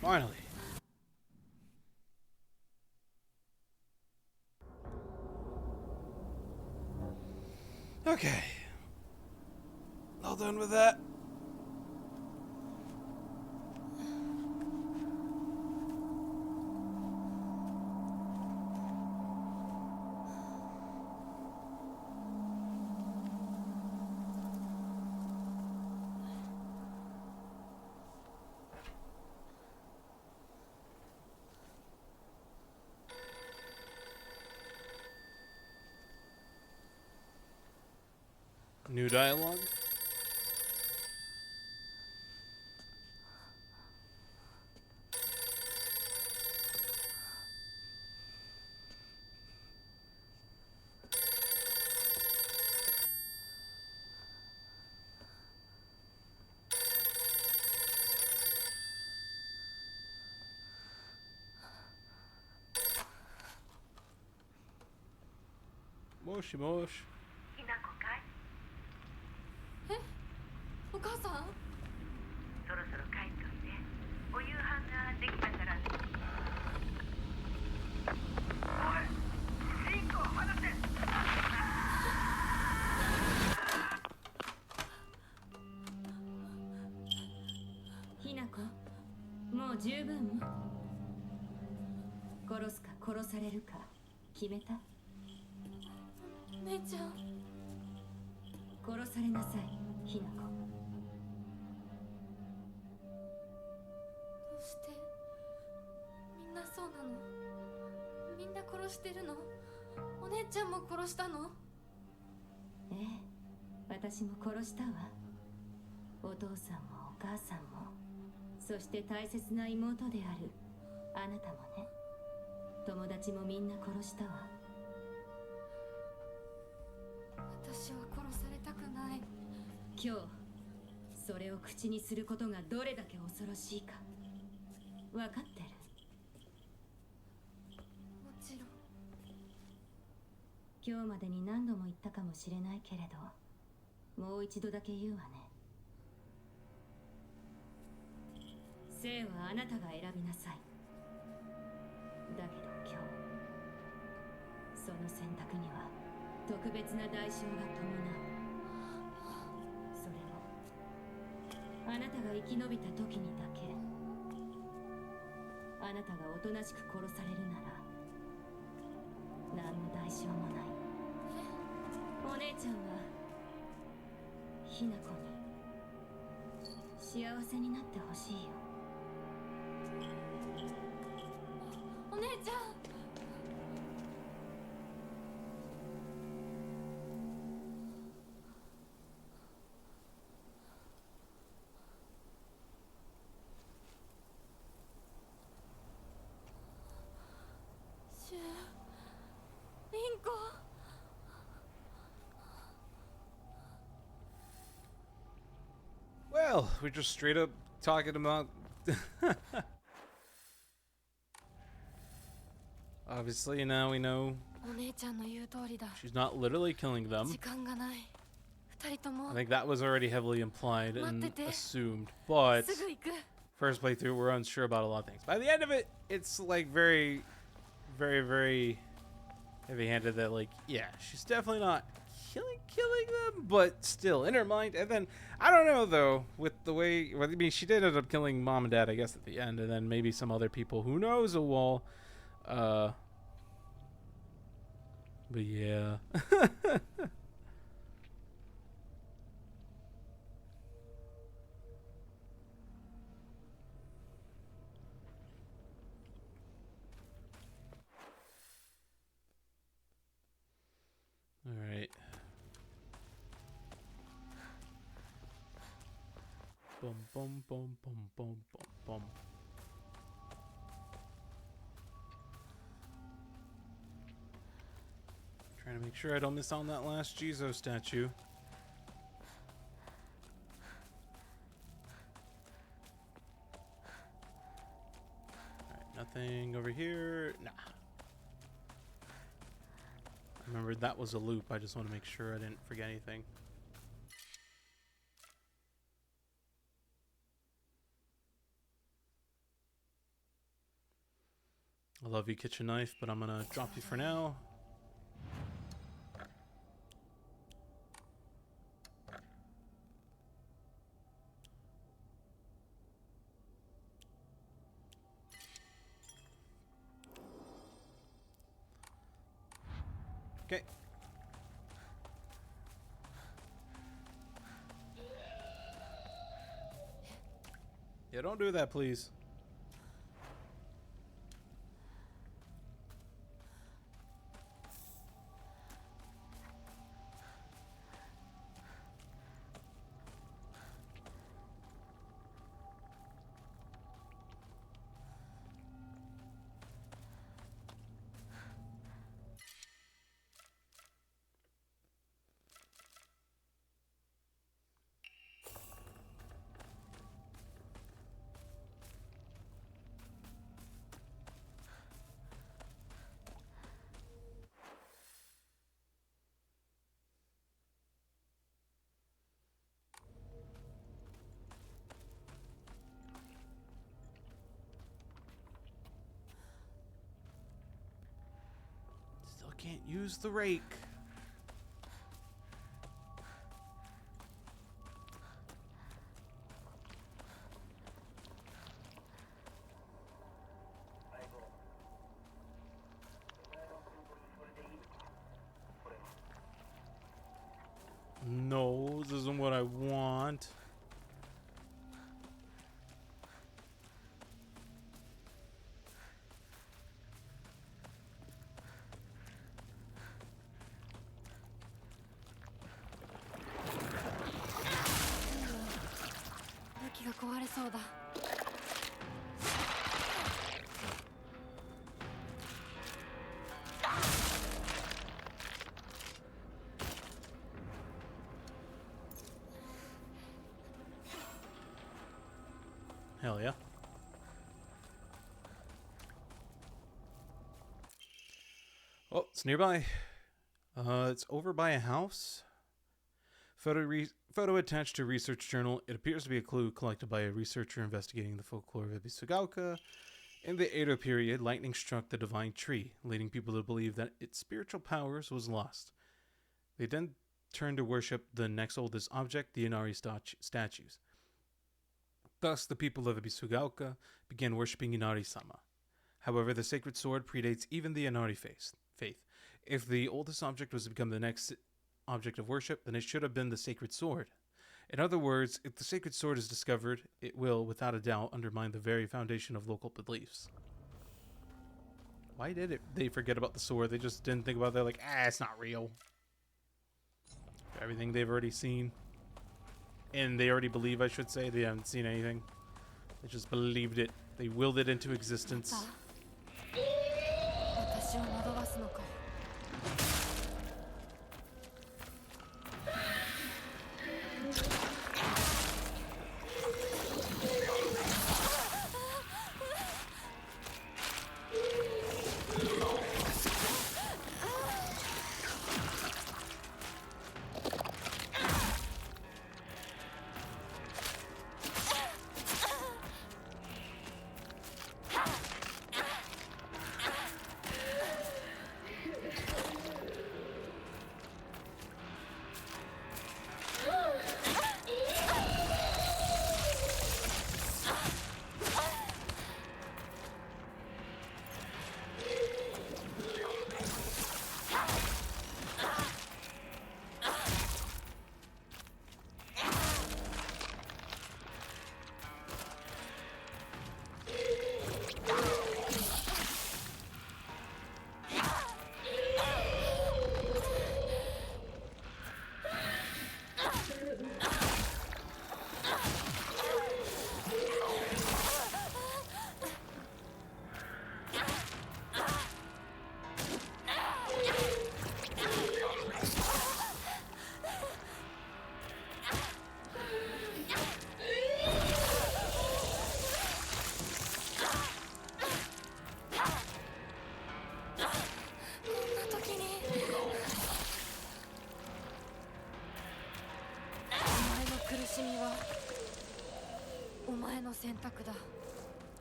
Finally. Okay. All done with that. New dialogue? Moshi mosh. ひなこかい？お母さん。そろそろ帰っといて。お夕飯ができたから。おい、リンコ離せ。ひなこ、もう十分。殺すか殺されるか決めた？お姉ちゃん。殺されなさい、ひなこ。どうしてみんなそうなの？みんな殺してるの？お姉ちゃんも殺したの？ええ、私も殺したわ。お父さんもお母さんも、そして大切な妹であるあなたもね。友達もみんな殺したわ。私は殺されたくない。今日それを口にすることがどれだけ恐ろしいか分かってる？もちろん。今日までに何度も言ったかもしれないけれど、もう一度だけ言うわね。生はあなたが選びなさい。だけど今日、その選択には特別な代償が伴う。それもあなたが生き延びた時にだけ。あなたがおとなしく殺されるなら何の代償もない。お姉ちゃんはひなこに幸せになってほしいよ。お姉ちゃん。リンコ。Well, we're just straight up talking about. Obviously, now we know お姉ちゃんの言う通りだ。 she's not literally killing them. 時間がない。二人とも I think that was already heavily implied and 待ってて。 assumed. But すぐ行く。 first playthrough, we're unsure about a lot of things. By the end of it, it's like very, very, very heavy-handed that, like, yeah, she's definitely not killing them, but still in her mind. And then I don't know though, with the way, well, I mean, she did end up killing mom and dad, I guess, at the end, and then maybe some other people. Who knows? A wall. But yeah. All right. Boom, boom, boom, boom, boom, boom, boom. Trying to make sure I don't miss on that last Jizo statue. Alright, nothing over here. Nah. I remembered that was a loop. I just want to make sure I didn't forget anything. I love you, kitchen knife, but I'm gonna drop you for now. Okay. Yeah, don't do that, please. can't use the rake. No, this isn't what I want. Hell yeah. Oh, it's nearby. It's over by a house. Photo attached to research journal. It appears to be a clue collected by a researcher investigating the folklore of Ibisugaoka. In the Edo period, lightning struck the divine tree, leading people to believe that its spiritual powers was lost. They then turned to worship the next oldest object, the Inari statues. Thus, the people of Ibisugaoka began worshipping Inari-sama. However, the sacred sword predates even the Inari faith. If the oldest object was to become the next object of worship, then it should have been the sacred sword. In other words, if the sacred sword is discovered, it will, without a doubt, undermine the very foundation of local beliefs. Why did they forget about the sword? They just didn't think about it. They're like, it's not real. Everything they've already seen. And they already believe, I should say. They haven't seen anything. They just believed it. They willed it into existence. 私を惑わすのか。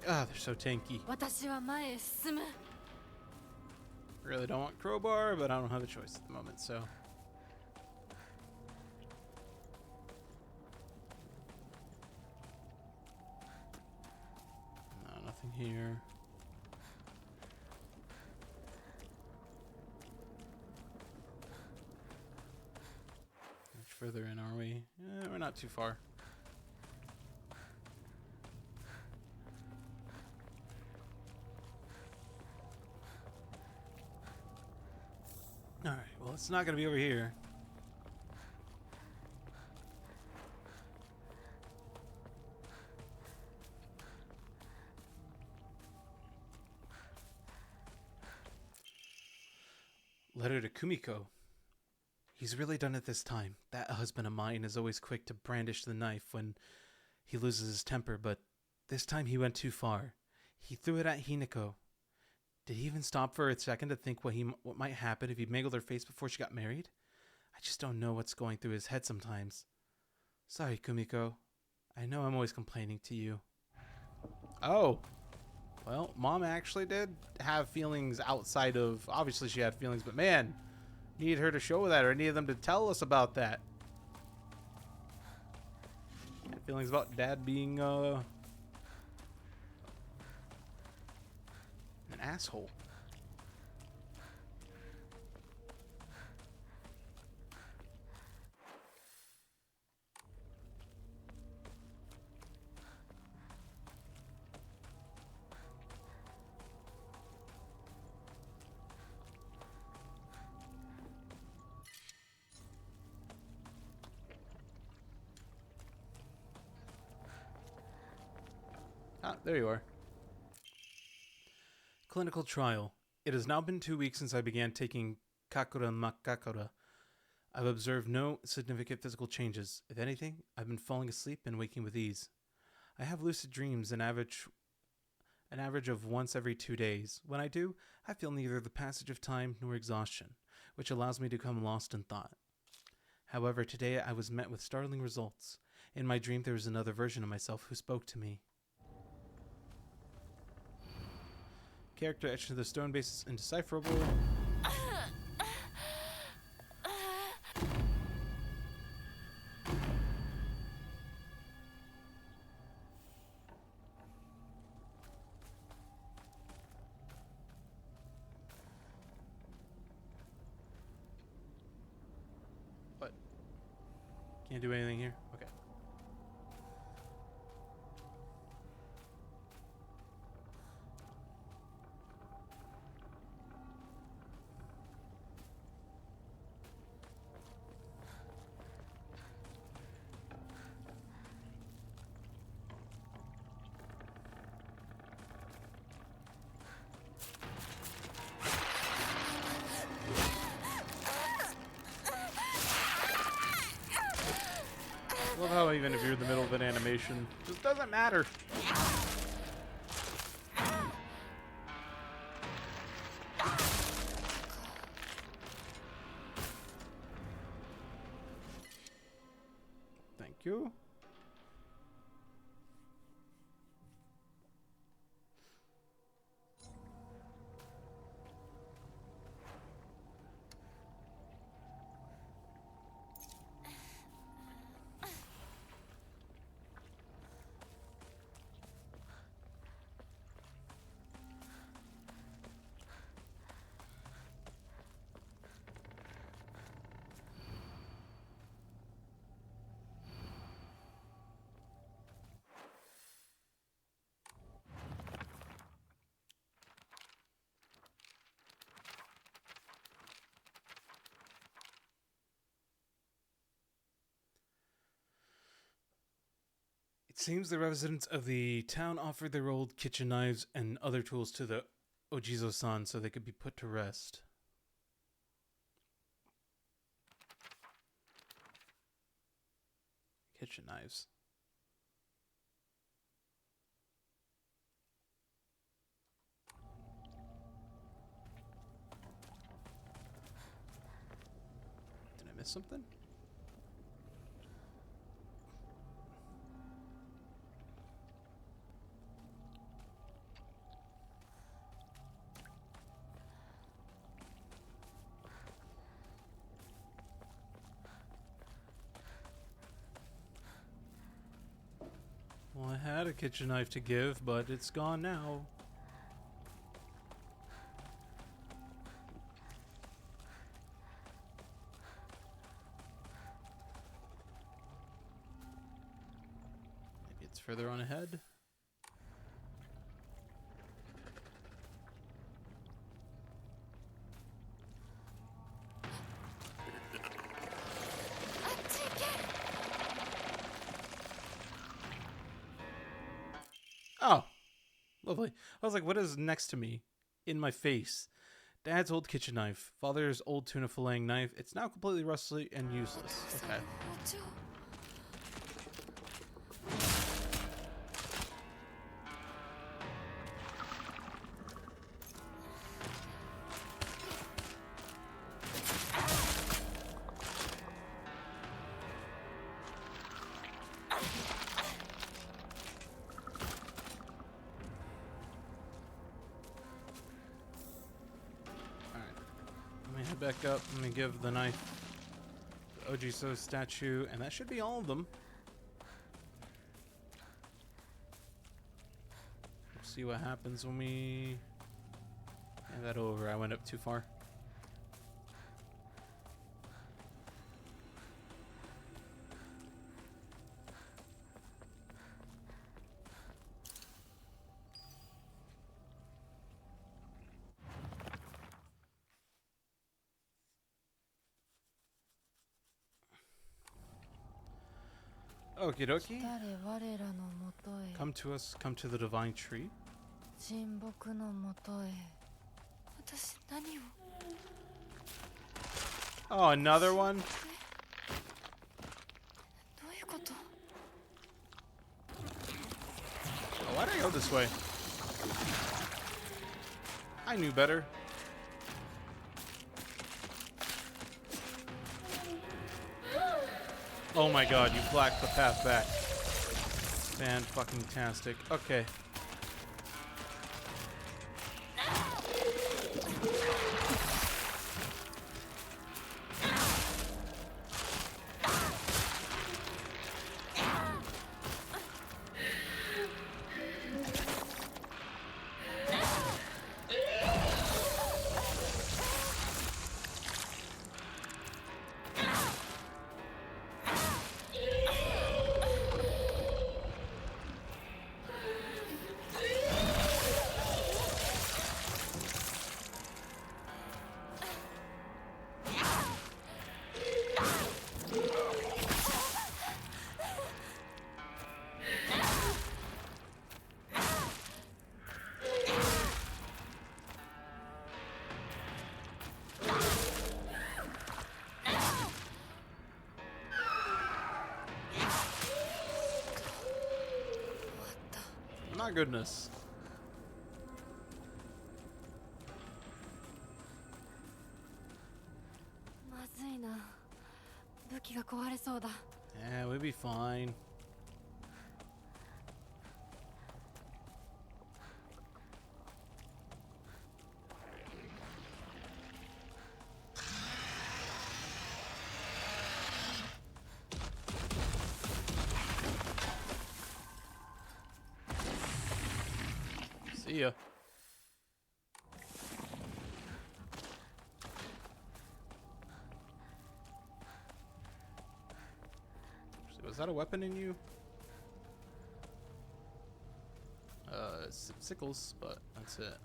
Ah, they're so tanky. 私は前へ進む。 Really don't want crowbar, but I don't have a choice at the moment, so. No, nothing here. Much further in, are we? We're not too far. Alright, well, it's not going to be over here. Letter to Kumiko. He's really done it this time. That husband of mine is always quick to brandish the knife when he loses his temper, but this time he went too far. He threw it at Hinako. Did he even stop for a second to think what might happen if he mangled her face before she got married? I just don't know what's going through his head sometimes. Sorry, Kumiko. I know I'm always complaining to you. Oh. Well, Mom actually did have feelings outside of... Obviously, she had feelings, but man, needed her to show that, or needed them to tell us about that. Had feelings about Dad being, an asshole. Ah, there you are. Clinical trial. It has now been 2 weeks since I began taking Kakura Makakura. I've observed no significant physical changes. If anything, I've been falling asleep and waking with ease. I have lucid dreams an average of once every 2 days. When I do, I feel neither the passage of time nor exhaustion, which allows me to become lost in thought. However, today I was met with startling results. In my dream, there was another version of myself who spoke to me. Character etched into the stone base is indecipherable. What? Can't do anything here? Okay. I love how even if you're in the middle of an animation, it just doesn't matter. Thank you. It seems the residents of the town offered their old kitchen knives and other tools to the Ojizo-san so they could be put to rest. Kitchen knives. Did I miss something? Well, I had a kitchen knife to give, but it's gone now. Maybe it's further on ahead. Oh, lovely. I was like, what is next to me? In my face. Dad's old kitchen knife. Father's old tuna filleting knife. It's now completely rusty and useless. Okay. back up. Let me give the knife to Ojiso statue, and that should be all of them. We'll see what happens when we hand that over. I went up too far. Okie dokie. 誰我らのもとへ Come to us, come to the divine tree. 神木のもとへ私何を Oh, another one? どういうこと Oh, why'd I go this way? I knew better. Oh my god, you blacked the path back. Fan-fucking-tastic. Okay. My goodness. まずいな武器が壊れそうだ Yeah, we'll be fine. See ya. Was that a weapon in you? Sickles, but that's it.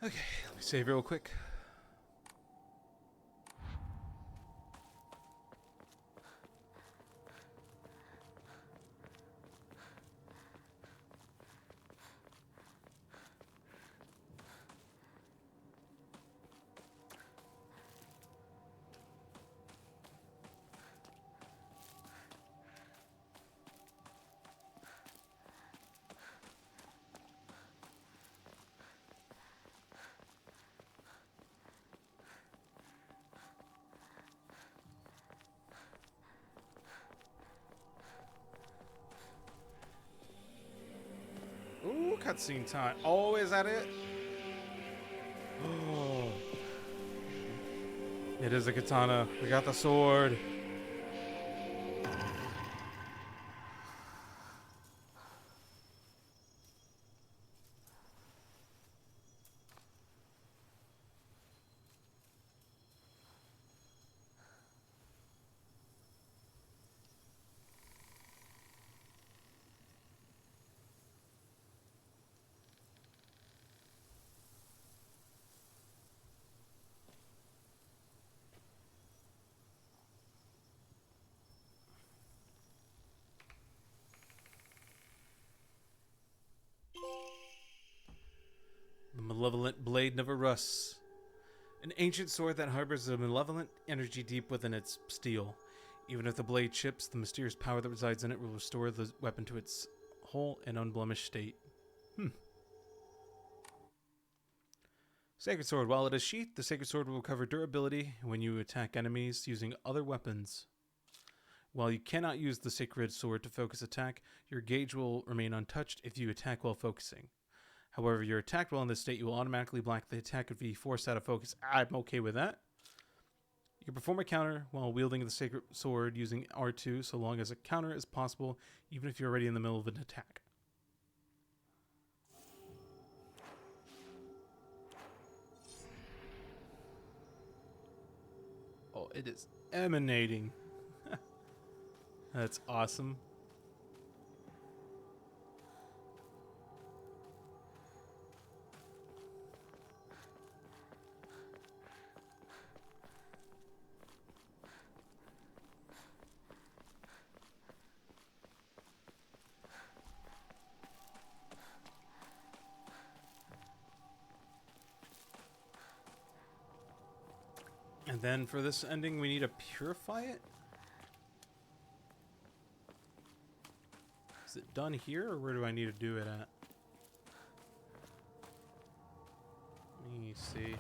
Okay, let me save real quick. Ooh, cutscene time. Oh, is that it? Oh. It is a katana. We got the sword. malevolent blade never rusts. An ancient sword that harbors a malevolent energy deep within its steel. Even if the blade chips, the mysterious power that resides in it will restore the weapon to its whole and unblemished state. Sacred Sword. While it is sheathed, the Sacred Sword will recover durability when you attack enemies using other weapons. While you cannot use the Sacred Sword to focus attack, your gauge will remain untouched if you attack while focusing. However, if you're attacked while in this state, you will automatically block the attack if you forced out of focus. I'm okay with that. You can perform a counter while wielding the Sacred Sword using R2 so long as a counter is possible, even if you're already in the middle of an attack. Oh, it is emanating. That's awesome. And then for this ending, we need to purify it? Is it done here, or where do I need to do it at? Let me see.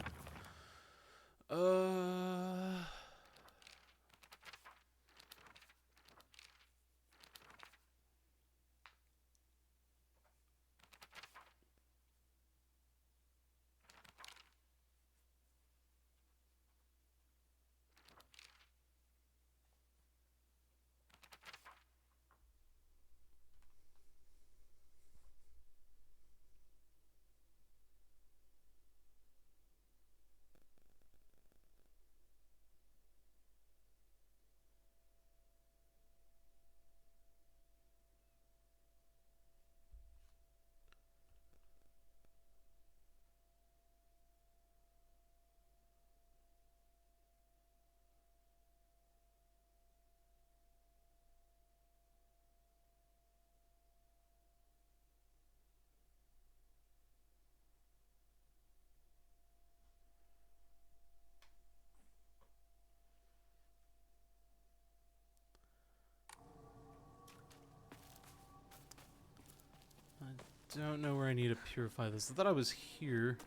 I don't know where I need to purify this. I thought I was here.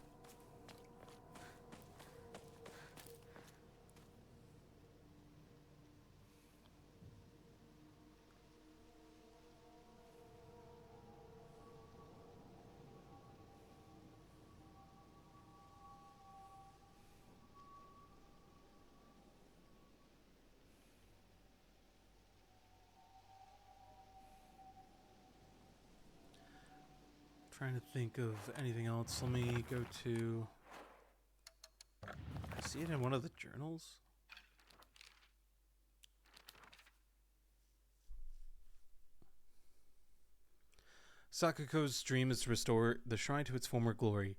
Trying to think of anything else. Let me go to... I see it in one of the journals. Sakuko's dream is to restore the shrine to its former glory.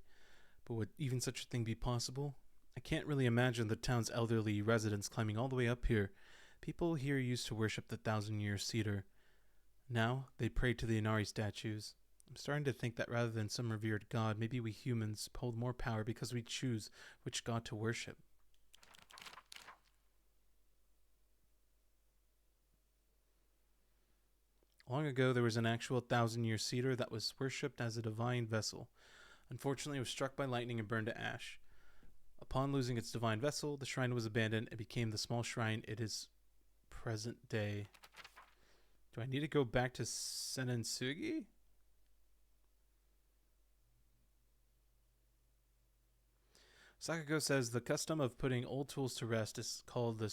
But would even such a thing be possible? I can't really imagine the town's elderly residents climbing all the way up here. People here used to worship the 1,000-year cedar. Now, they pray to the Inari statues. I'm starting to think that rather than some revered god, maybe we humans hold more power because we choose which god to worship. Long ago, there was an actual 1,000-year cedar that was worshipped as a divine vessel. Unfortunately, it was struck by lightning and burned to ash. Upon losing its divine vessel, the shrine was abandoned and became the small shrine it is present day. Do I need to go back to Senensugi? Sakuko says the custom of putting old tools to rest is called the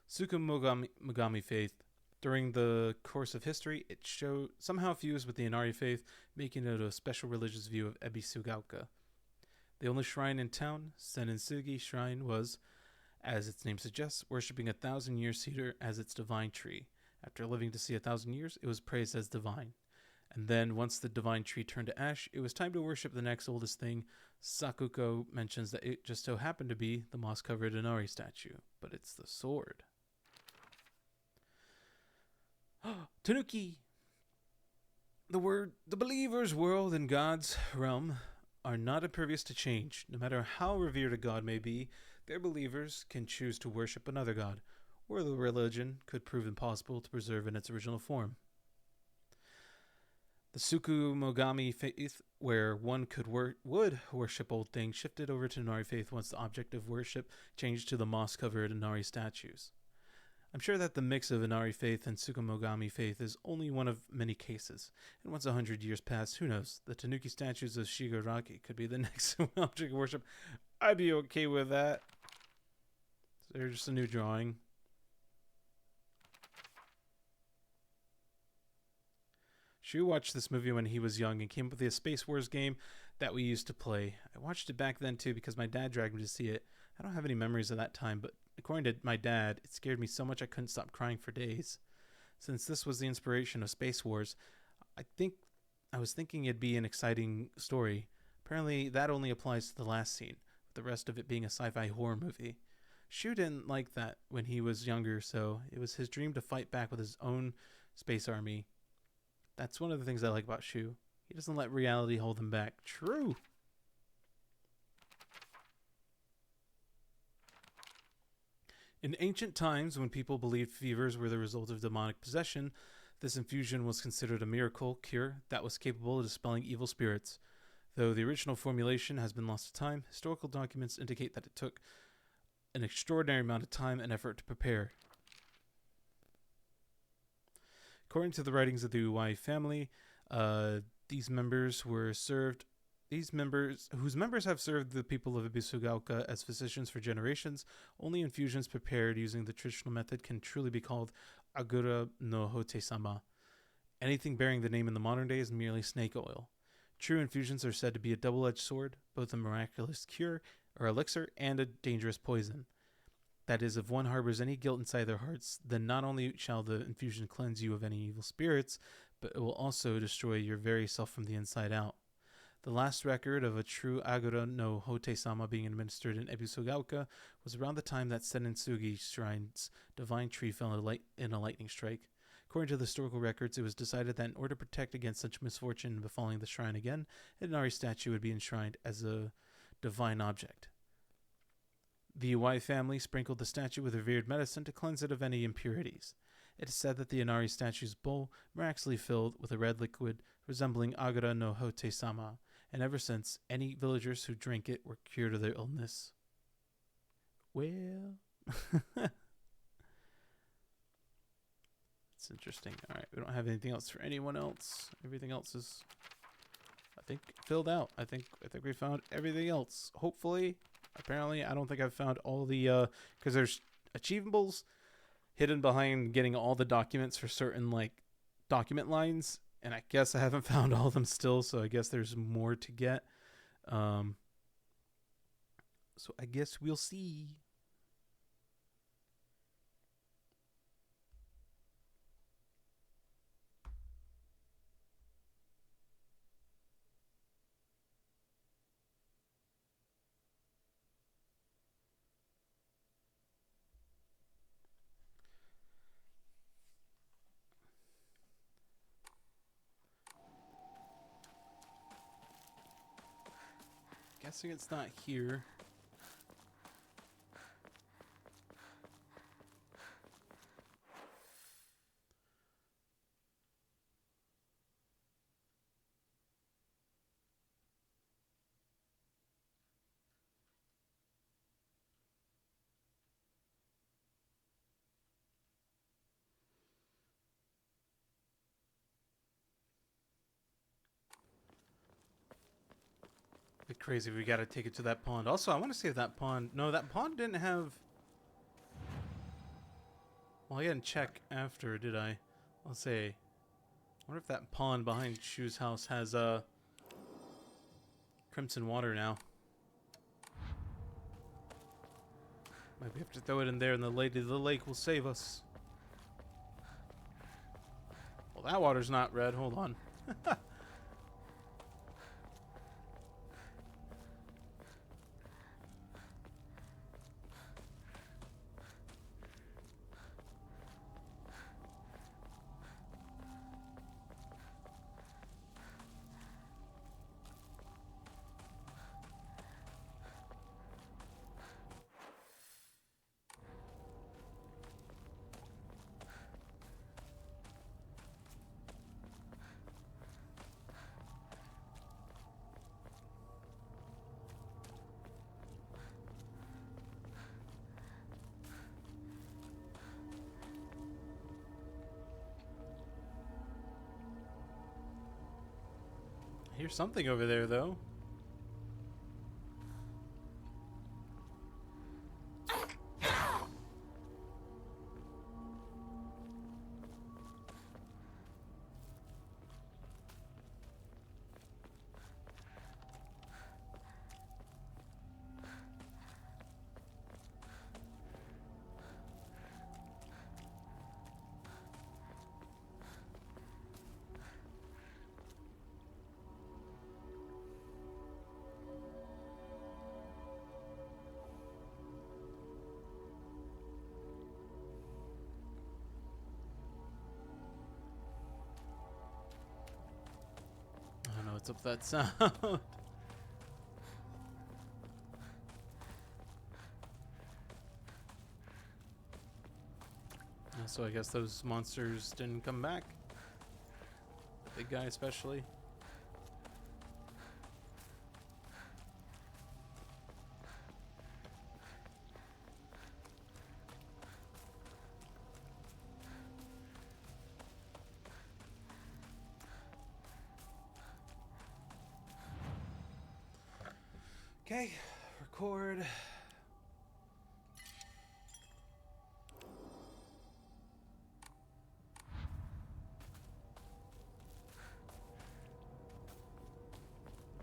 Tsukumogami faith. During the course of history, it somehow fused with the Inari faith, making it a special religious view of Ebisugaoka. The only shrine in town, Senensugi Shrine, was, as its name suggests, worshipping a 1,000-year cedar as its divine tree. After living to see 1,000 years, it was praised as divine. And then, once the divine tree turned to ash, it was time to worship the next oldest thing. Sakuko mentions that it just so happened to be the moss-covered Inari statue, but it's the sword. Tanuki! The believer's world in God's realm are not impervious to change. No matter how revered a god may be, their believers can choose to worship another god, or the religion could prove impossible to preserve in its original form. The Tsukumogami faith, where one would worship old things, shifted over to Inari faith once the object of worship changed to the moss-covered Inari statues. I'm sure that the mix of Inari faith and Tsukumogami faith is only one of many cases, and once 100 years pass, who knows, the Tanuki statues of Shigaraki could be the next object of worship. I'd be okay with that. So there's just a new drawing. Shu watched this movie when he was young and came up with a Space Wars game that we used to play. I watched it back then too because my dad dragged me to see it. I don't have any memories of that time, but according to my dad, it scared me so much I couldn't stop crying for days. Since this was the inspiration of Space Wars, I was thinking it'd be an exciting story. Apparently, that only applies to the last scene, with the rest of it being a sci-fi horror movie. Shu didn't like that when he was younger, so it was his dream to fight back with his own space army. That's one of the things I like about Shu. He doesn't let reality hold him back. True. In ancient times, when people believed fevers were the result of demonic possession, this infusion was considered a miracle cure that was capable of dispelling evil spirits. Though the original formulation has been lost to time, historical documents indicate that it took an extraordinary amount of time and effort to prepare. According to the writings of the Uwai family, whose members have served the people of Ibisugaoka as physicians for generations, only infusions prepared using the traditional method can truly be called Agura no Hote-sama. Anything bearing the name in the modern day is merely snake oil. True infusions are said to be a double-edged sword, both a miraculous cure or elixir and a dangerous poison. That is, if one harbors any guilt inside their hearts, then not only shall the infusion cleanse you of any evil spirits, but it will also destroy your very self from the inside out. The last record of a true Agura no Hote-sama being administered in Ebisugaoka was around the time that Senentsugi Shrine's divine tree fell in a lightning strike. According to the historical records, it was decided that in order to protect against such misfortune befalling the shrine again, an Inari statue would be enshrined as a divine object. The Uwai family sprinkled the statue with revered medicine to cleanse it of any impurities. It is said that the Inari statue's bowl miraculously filled with a red liquid resembling Agura no Hote-sama, and ever since, any villagers who drank it were cured of their illness. Well, it's interesting. All right, we don't have anything else for anyone else. Everything else is, I think, filled out. I think we found everything else. Hopefully. Apparently, I don't think I've found all the, because there's achievables hidden behind getting all the documents for certain, like, document lines, and I guess I haven't found all of them still, so I guess there's more to get. So I guess we'll see. Guessing it's not here. Bit crazy. We gotta take it to that pond. Also, I want to see if that pond. No, that pond didn't have. Well, I didn't check after, did I? Let's see. I wonder if that pond behind Shu's house has crimson water now. Might have to throw it in there, and the lady of the lake will save us. Well, that water's not red. Hold on. I hear something over there, though. I don't know what's up with that sound. So I guess those monsters didn't come back. Big guy especially. Okay, record.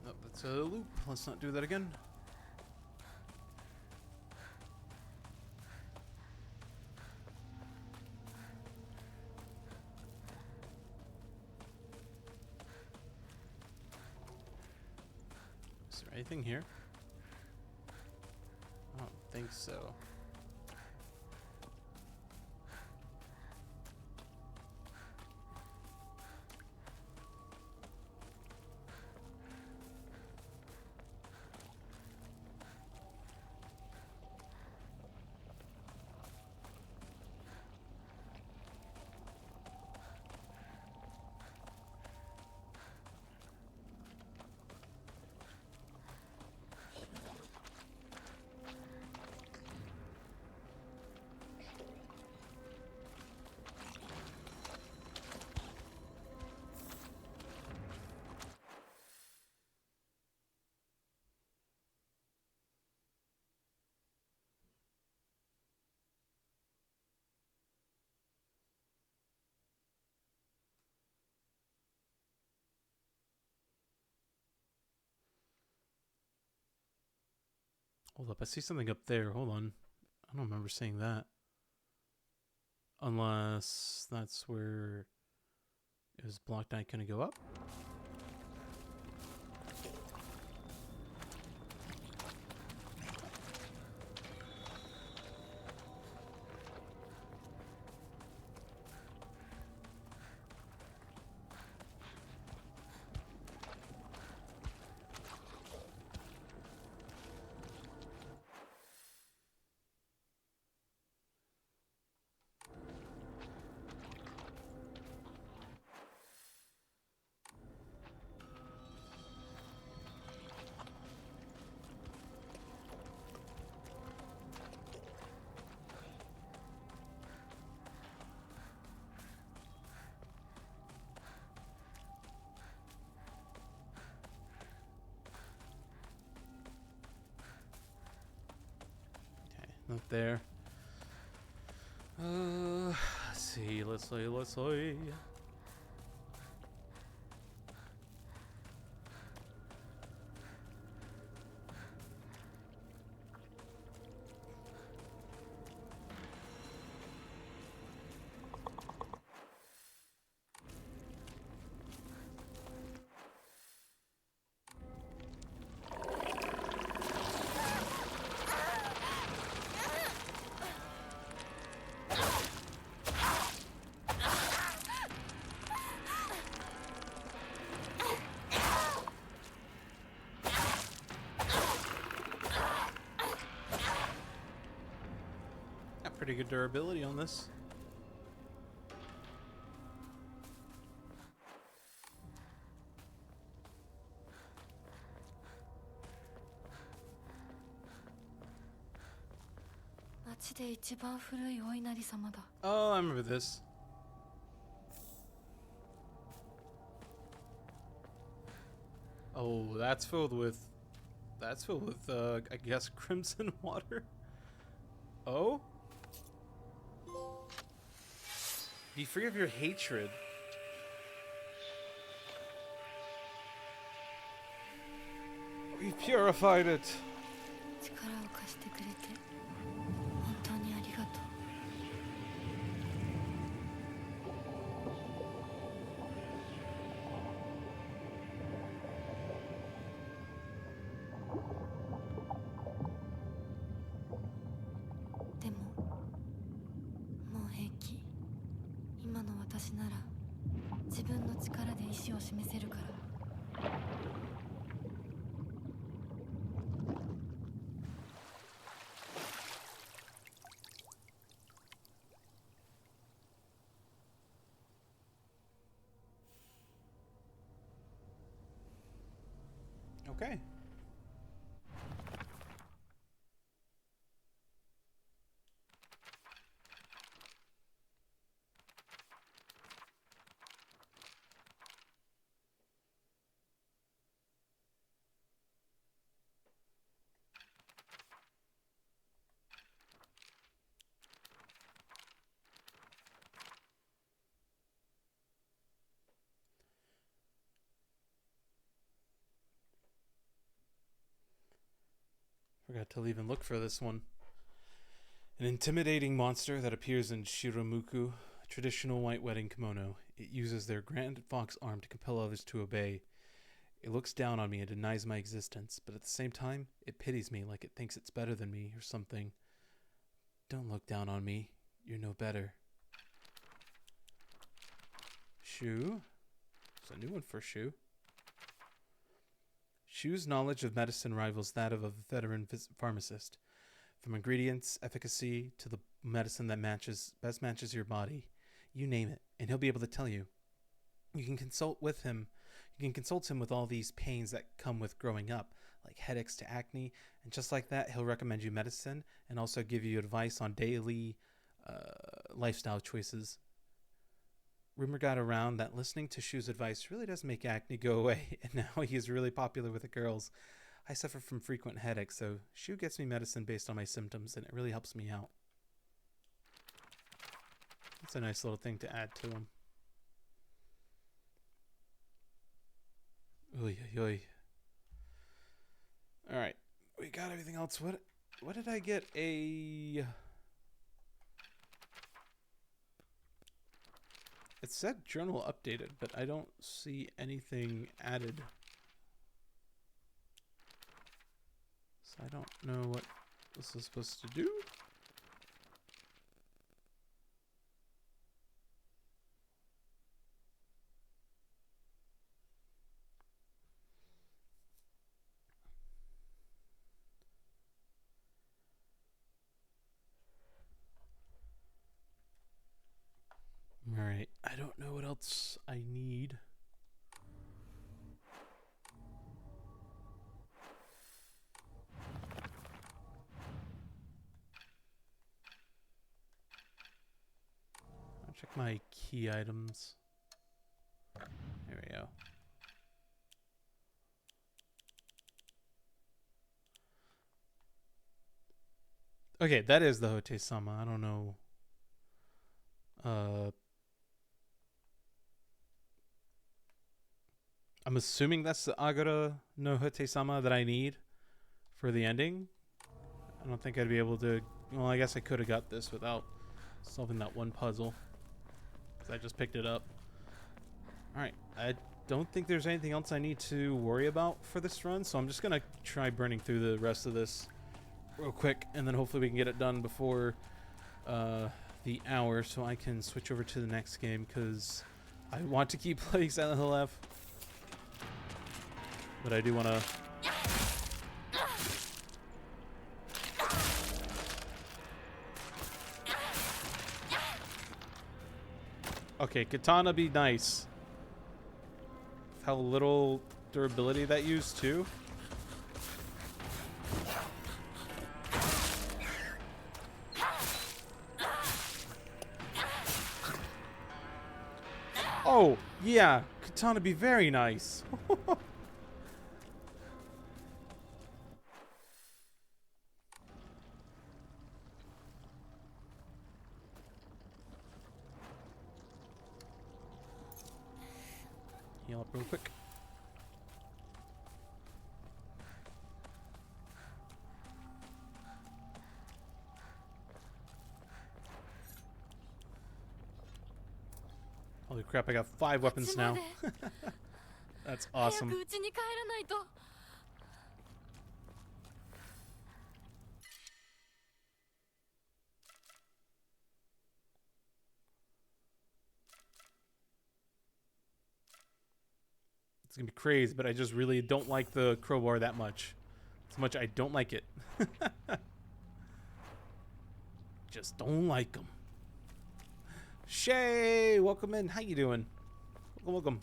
Nope, that's a loop. Let's not do that again. Is there anything here? I don't think so. Hold up, I see something up there. Hold on. I don't remember seeing that. Unless that's where it was blocked and I couldn't go up. Not there. Let's see. Let's see. Got pretty good durability on this. Oh, I remember this. Oh, that's filled with... That's filled with, I guess, crimson water. Oh? Be free of your hatred. We purified it. 力を貸してくれて本当にありがとう。でももう平気。今の私なら自分の力で意志を示せるから。Okay. Forgot to leave and look for this one. An intimidating monster that appears in Shiramuku, a traditional white wedding kimono. It uses their grand fox arm to compel others to obey. It looks down on me and denies my existence, but at the same time, it pities me like it thinks it's better than me or something. Don't look down on me. You're no better. Shu? There's a new one for Shu. Shu's knowledge of medicine rivals that of a veteran pharmacist. From ingredients, efficacy, to the medicine that best matches your body. You name it, and he'll be able to tell you. You can consult him with all these pains that come with growing up, like headaches to acne, and just like that, he'll recommend you medicine and also give you advice on daily lifestyle choices. Rumor got around that listening to Shu's advice really does make acne go away, and now he is really popular with the girls. I suffer from frequent headaches, so Shu gets me medicine based on my symptoms, and it really helps me out. That's a nice little thing to add to him. Oy, oy, oy. Alright, we got everything else. What did I get? It said journal updated, but I don't see anything added. So I don't know what this is supposed to do. Alright, I don't know what else I need. I'll check my key items. There we go. Okay, that is the Hote-sama. I don't know. I'm assuming that's the Agara no Hote-sama that I need for the ending. I don't think I'd be able to... Well, I guess I could have got this without solving that one puzzle, because I just picked it up. Alright, I don't think there's anything else I need to worry about for this run, so I'm just going to try burning through the rest of this real quick, and then hopefully we can get it done before the hour, so I can switch over to the next game, because I want to keep playing Silent Hill F. But I do want to... Okay, katana be nice. How little durability that used too. Oh, yeah, katana be very nice. heal up real quick. Holy crap, I got 5 weapons now. That's 早 awesome. く家に帰らないと。 It's gonna be crazy, but I just really don't like the crowbar that much. So much I don't like it. Just don't like them. Shay, welcome in. How you doing? Welcome.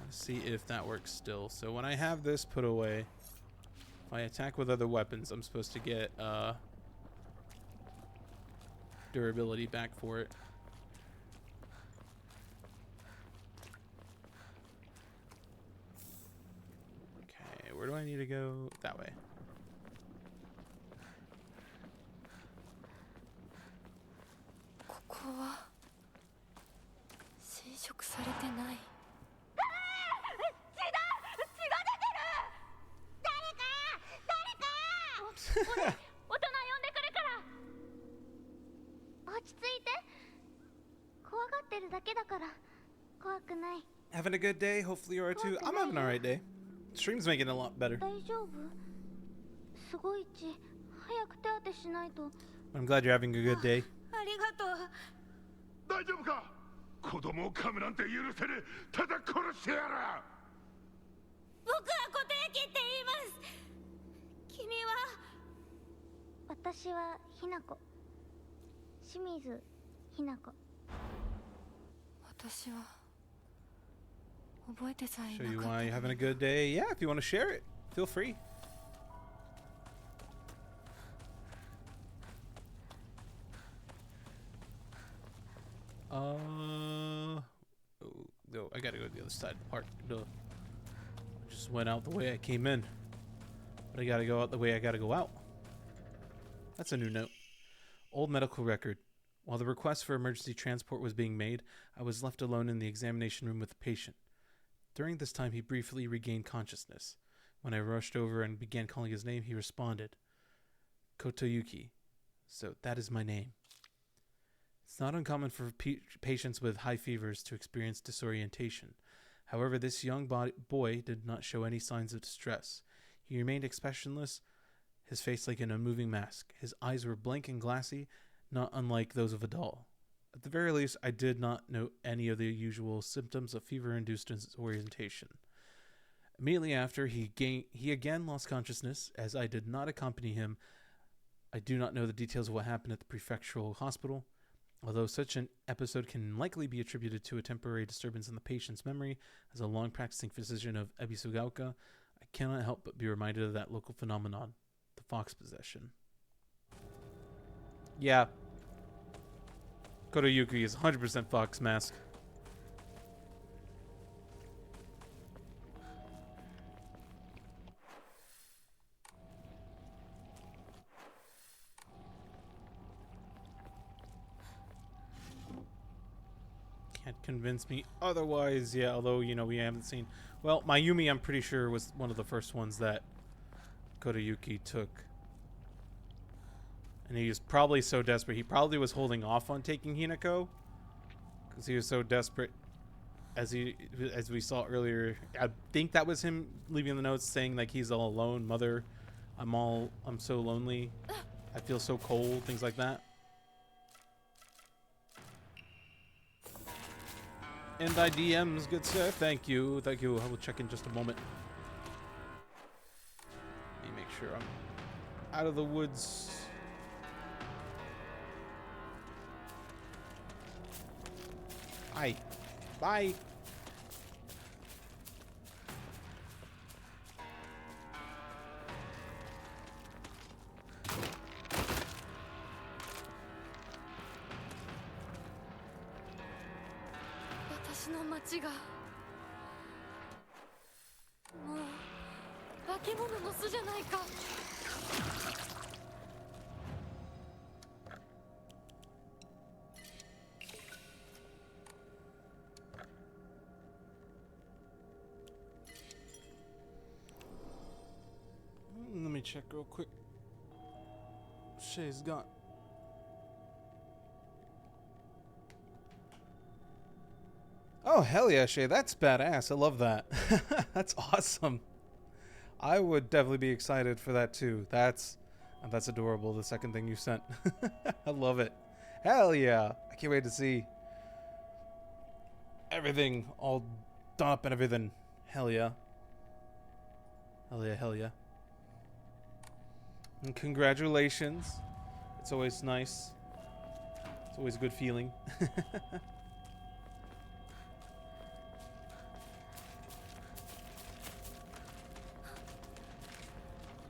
Let's see if that works still. So when I have this put away, if I attack with other weapons, I'm supposed to get durability back for it. Okay, where do I need to go? That way. Having a good day? Hopefully you are too. I'm having an alright day. Stream's making it a lot better. I'm glad you're having a good day. ありがとう。大丈夫か？子供を噛むなんて許せねえ。ただ殺してやる。僕は琴焼って言います。君は？私はひなこ。清水ひなこ。私は覚えてさえ Show な you かった why you're having a good day. Yeah, if you want to share it, feel free. Oh, no, I gotta go to the other side of the park. Duh. Just went out the way I came in. But I gotta go out the way I gotta go out. That's a new note. Old medical record. While the request for emergency transport was being made, I was left alone in the examination room with the patient. During this time, he briefly regained consciousness. When I rushed over and began calling his name, he responded, Kotoyuki. So that is my name. It's not uncommon for patients with high fevers to experience disorientation. However, this young boy did not show any signs of distress. He remained expressionless, his face like an unmoving mask. His eyes were blank and glassy, not unlike those of a doll. At the very least, I did not note any of the usual symptoms of fever-induced disorientation. Immediately after, he again lost consciousness. As I did not accompany him, I do not know the details of what happened at the prefectural hospital. Although such an episode can likely be attributed to a temporary disturbance in the patient's memory, as a long-practicing physician of Ebisugaoka, I cannot help but be reminded of that local phenomenon, the fox possession. Yeah. Kotoyuki is 100% fox mask. Can't convince me otherwise. Yeah, although, you know, we haven't seen... Well, Mayumi, I'm pretty sure, was one of the first ones that Kotoyuki took. And he was probably so desperate. He probably was holding off on taking Hinako. Because he was so desperate. As we saw earlier. I think that was him leaving the notes saying, like, he's all alone. Mother, I'm so lonely. I feel so cold. Things like that. And IDMs, good sir. Thank you. Thank you. I will check in just a moment. Let me make sure I'm out of the woods. Bye. Bye. check real quick. Shay's gone. Oh, hell yeah, Shay. That's badass. I love that. That's awesome. I would definitely be excited for that too. That's adorable. The second thing you sent. I love it. Hell yeah. I can't wait to see everything all done up and everything. Hell yeah. Hell yeah, hell yeah. And congratulations. It's always nice. It's always a good feeling.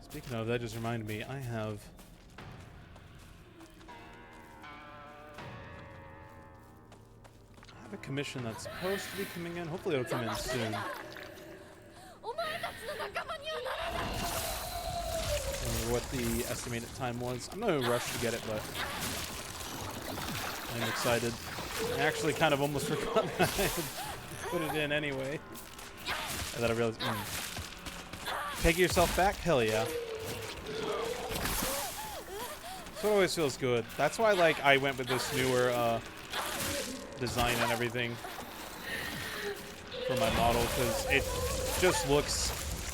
Speaking of, that just reminded me, I have a commission that's supposed to be coming in. Hopefully it'll come in soon. I don't know what the estimated time was. I'm not in a rush to get it, but I'm excited. I actually kind of almost forgot that I had put it in anyway. And then I realized, take yourself back? Hell yeah. So it always feels good. That's why, like, I went with this newer design and everything for my model, because it just looks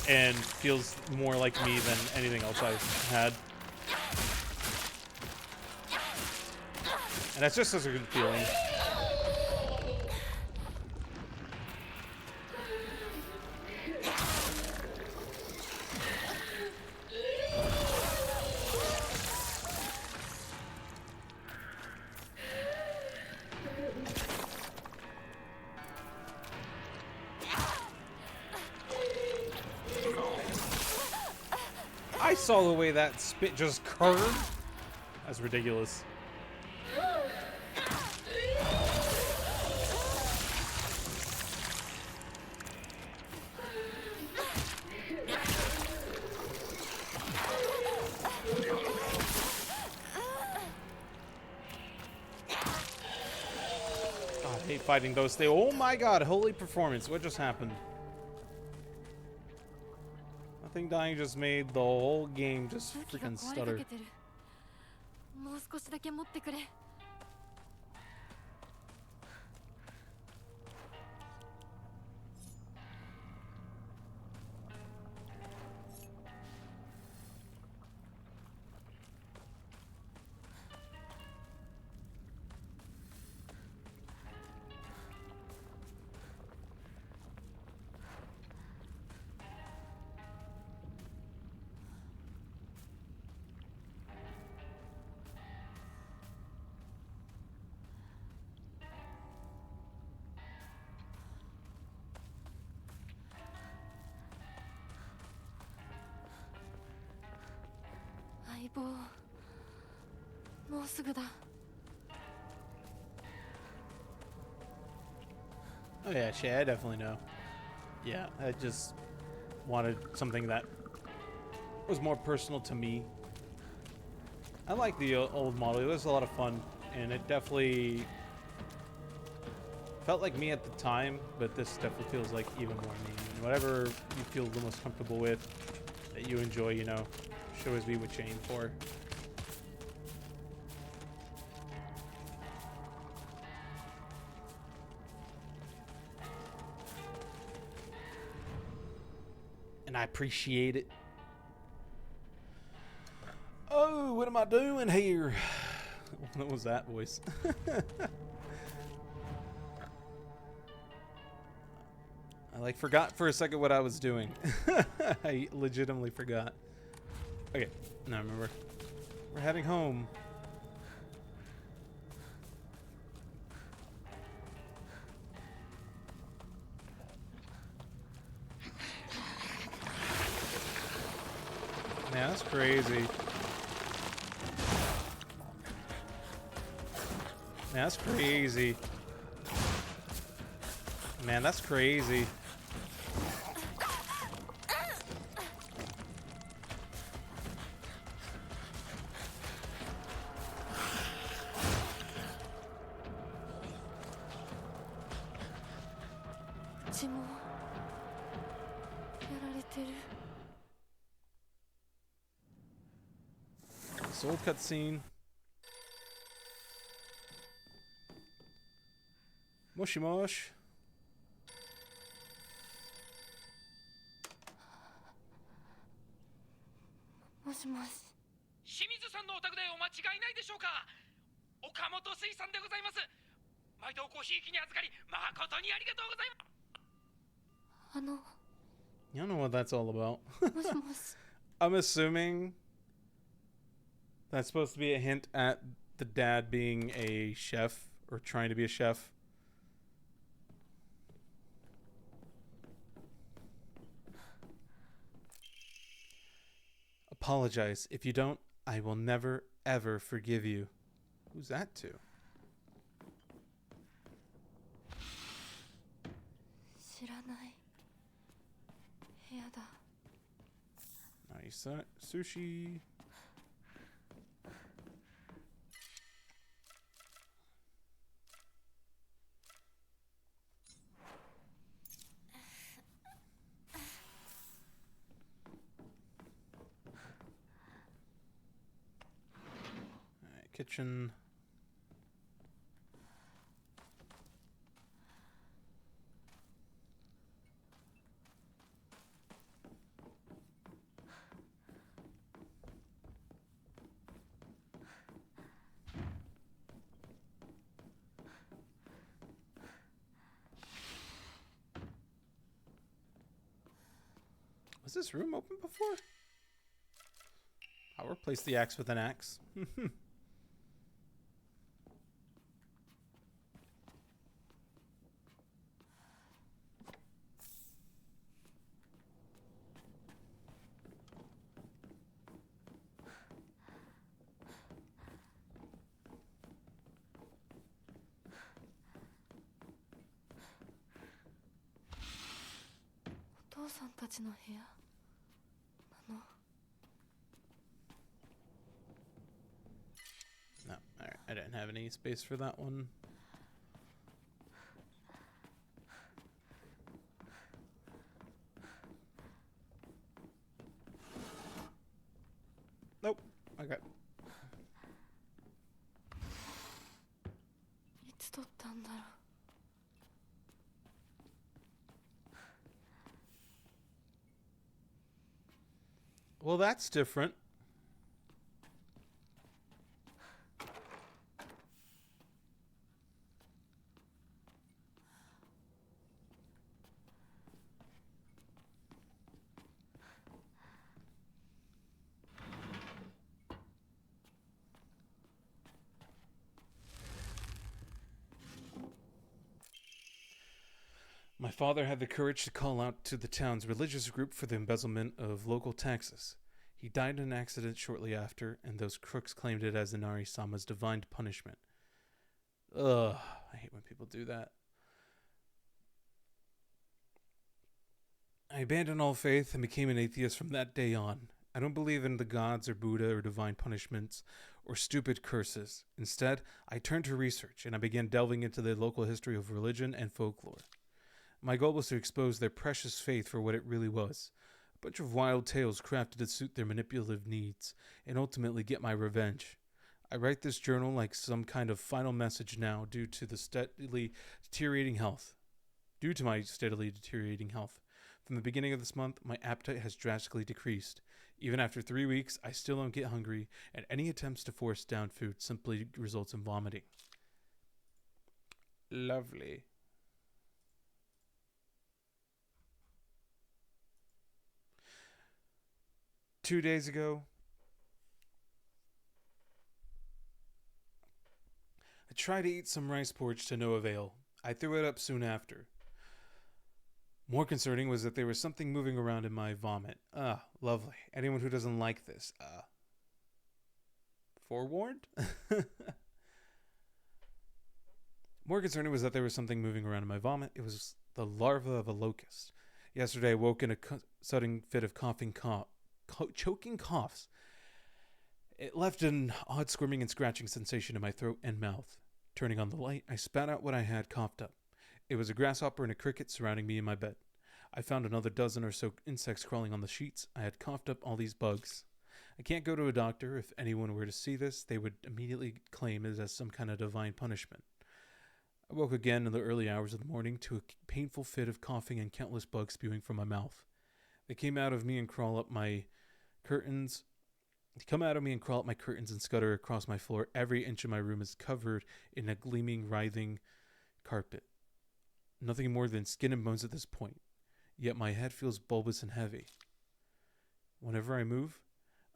and feels more like me than anything else I've had. And that's just such a good feeling. I saw the way that spit just curved. That's ridiculous. God, I hate fighting those things. Oh my god, holy performance. What just happened? Nothing dying just made the whole game just freaking stutter. もう少しだけ持ってくれ。相棒、もうすぐだ。 Oh yeah, Shay, I definitely know. Yeah, I just wanted something that was more personal to me. I like the old model. It was a lot of fun, and it definitely felt like me at the time, but this definitely feels like even more me. And whatever you feel the most comfortable with, that you enjoy, you know, should always be what you aim for. And I appreciate it. Oh, what am I doing here? What was that voice? I like forgot for a second what I was doing. I legitimately forgot. Okay, now I remember. We're heading home. Man, that's crazy. Man, that's crazy. Man, that's crazy. Soul cutscene. Moshi mosh. もしもし。清水さんのお宅でお間違いないでしょうか。岡本水産でございます。毎度ごひいきに預かり誠にありがとうございます。あの、 I don't know what that's all about. もしもし。 I'm assuming that's supposed to be a hint at the dad being a chef or trying to be a chef. Apologize. If you don't, I will never, ever forgive you. Who's that to? 知らない部屋だ。 Nice sushi. Alright, kitchen. Was this room open before? I'll replace the axe with an axe.お父さんたちの部屋なの。 No, alright. I didn't have any space for that one. Nope. Okay. いつ撮ったんだろう。 Well, that's different. My father had the courage to call out to the town's religious group for the embezzlement of local taxes. He died in an accident shortly after, and those crooks claimed it as Inari-sama's divine punishment. Ugh, I hate when people do that. I abandoned all faith and became an atheist from that day on. I don't believe in the gods or Buddha or divine punishments or stupid curses. Instead, I turned to research and I began delving into the local history of religion and folklore. My goal was to expose their precious faith for what it really was. A bunch of wild tales crafted to suit their manipulative needs, and ultimately get my revenge. I write this journal like some kind of final message now due to my steadily deteriorating health. From the beginning of this month, my appetite has drastically decreased. Even after 3 weeks, I still don't get hungry, and any attempts to force down food simply results in vomiting. Lovely. Two days ago, I tried to eat some rice porridge to no avail. I threw it up soon after. More concerning was that there was something moving around in my vomit. Ah, lovely. Anyone who doesn't like this, forewarned? More concerning was that there was something moving around in my vomit. It was the larva of a locust. Yesterday I woke in a sudden fit of choking coughs. It left an odd squirming and scratching sensation in my throat and mouth. Turning on the light, I spat out what I had coughed up. It was a grasshopper and a cricket surrounding me in my bed. I found another dozen or so insects crawling on the sheets. I had coughed up all these bugs. I can't go to a doctor. If anyone were to see this, they would immediately claim it as some kind of divine punishment. I woke again in the early hours of the morning to a painful fit of coughing and countless bugs spewing from my mouth. They came out of me and crawl up my curtains. They come out of me and crawl up my curtains and scutter across my floor. Every inch of my room is covered in a gleaming, writhing carpet. Nothing more than skin and bones at this point. Yet my head feels bulbous and heavy. Whenever I move,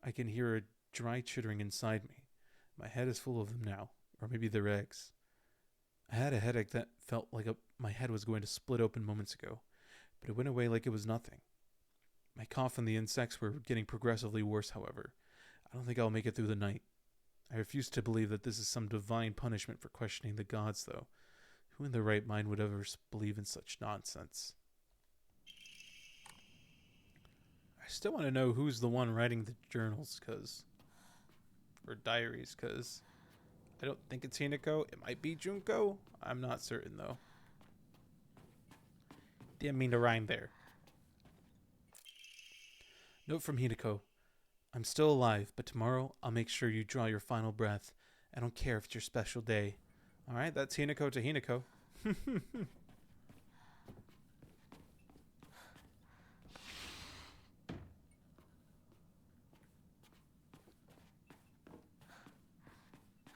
I can hear a dry chittering inside me. My head is full of them now, or maybe they're eggs. I had a headache that felt like my head was going to split open moments ago, but it went away like it was nothing. My cough and the insects were getting progressively worse, however. I don't think I'll make it through the night. I refuse to believe that this is some divine punishment for questioning the gods, though. Who in their right mind would ever believe in such nonsense? I still want to know who's the one writing the journals, or diaries, because I don't think it's Hinako. It might be Junko. I'm not certain, though. Didn't mean to rhyme there. Note from Hinako. I'm still alive, but tomorrow I'll make sure you draw your final breath. I don't care if it's your special day. Alright, that's Hinako to Hinako.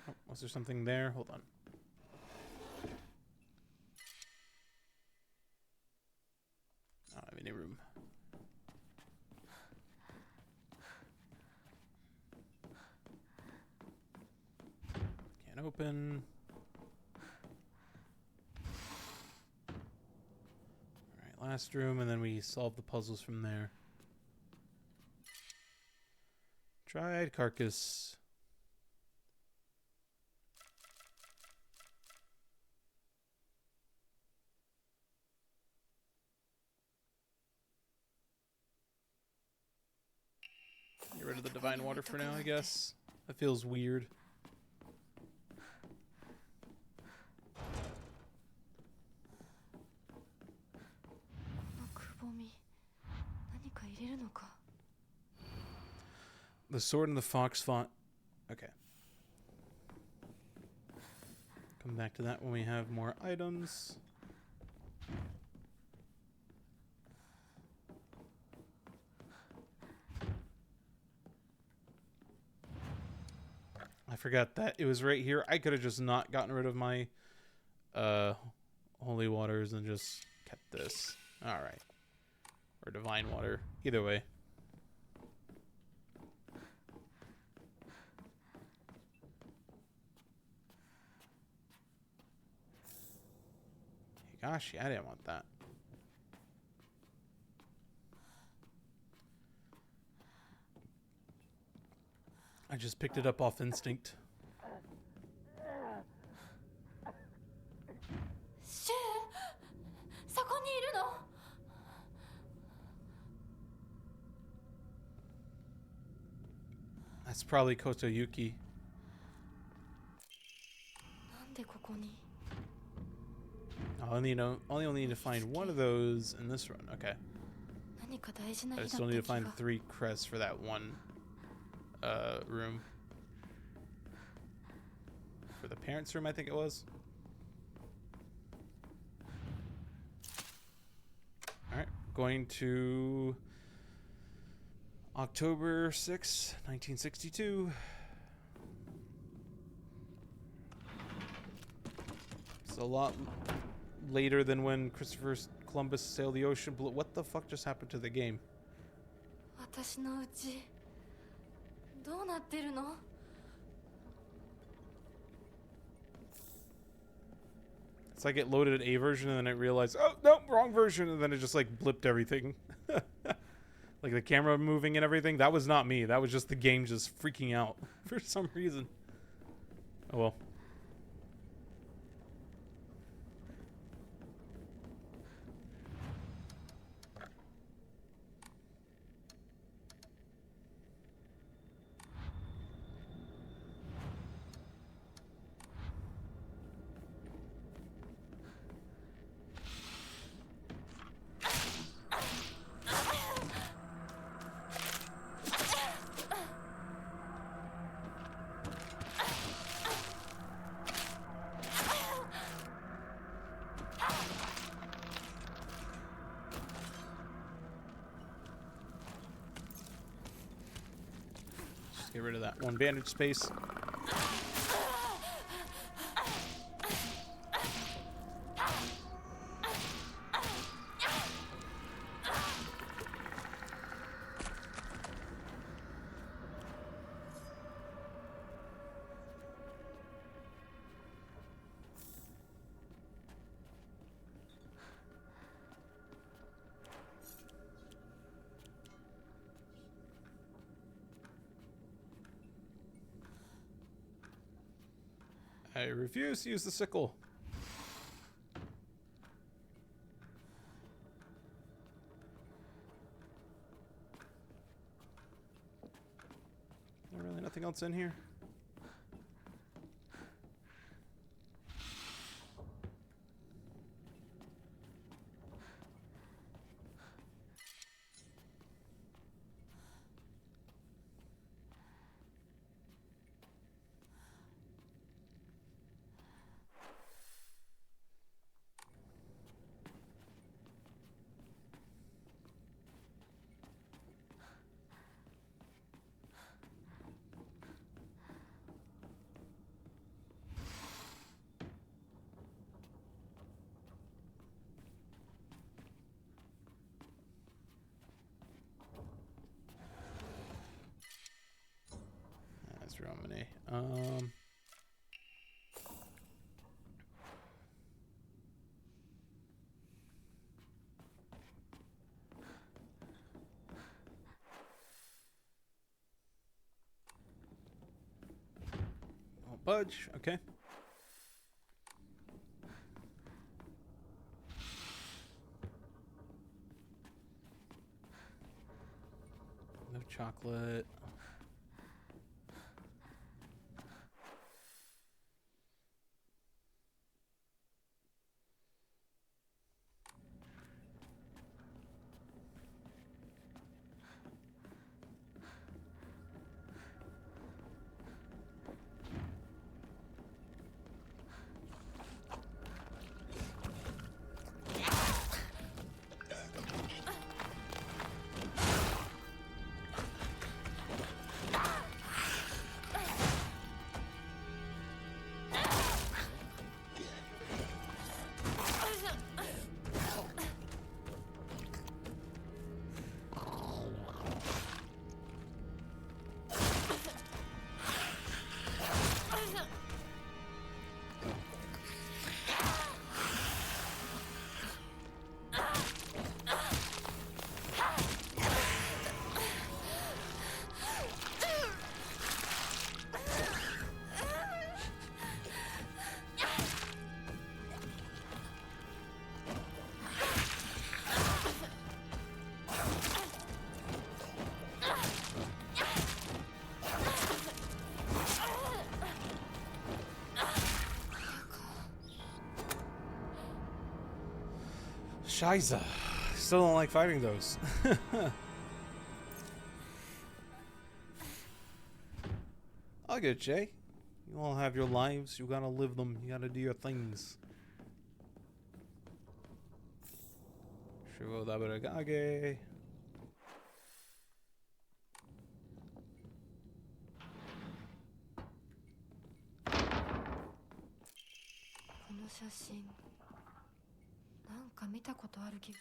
Oh, was there something there? Hold on. I don't have any room. Can't open. Alright, last room, and then we solve the puzzles from there. Tried carcass. Get rid of the divine water for now, I guess. That feels weird. The sword and the fox fought. Okay. Come back to that when we have more items. I forgot that it was right here. I could have just not gotten rid of my holy waters and just kept this. Alright. Or divine water. Either way. Gosh, yeah, I didn't want that. I just picked it up off instinct. That's probably Kotoyuki. I only need to find one of those in this run. Okay. I still need to find 3 crests for that one room. For the parents' room, I think it was. Alright, going to October 6, 1962. It's a lot later than when Christopher Columbus sailed the ocean blue. What the fuck just happened to the game? It's like it loaded a version and then it realized, oh, no, wrong version. And then it just like blipped everything. Like the camera moving and everything. That was not me. That was just the game just freaking out for some reason. Oh well. Get rid of that one bandage space. I refuse to use the sickle. There really nothing else in here? That's Romany. Won't budge. Okay. No chocolate. Shiza. Still don't like fighting those. I'll get Jay. You all have your lives. You gotta live them. You gotta do your things. Shugo Dabaragage. なんか見たことある気が。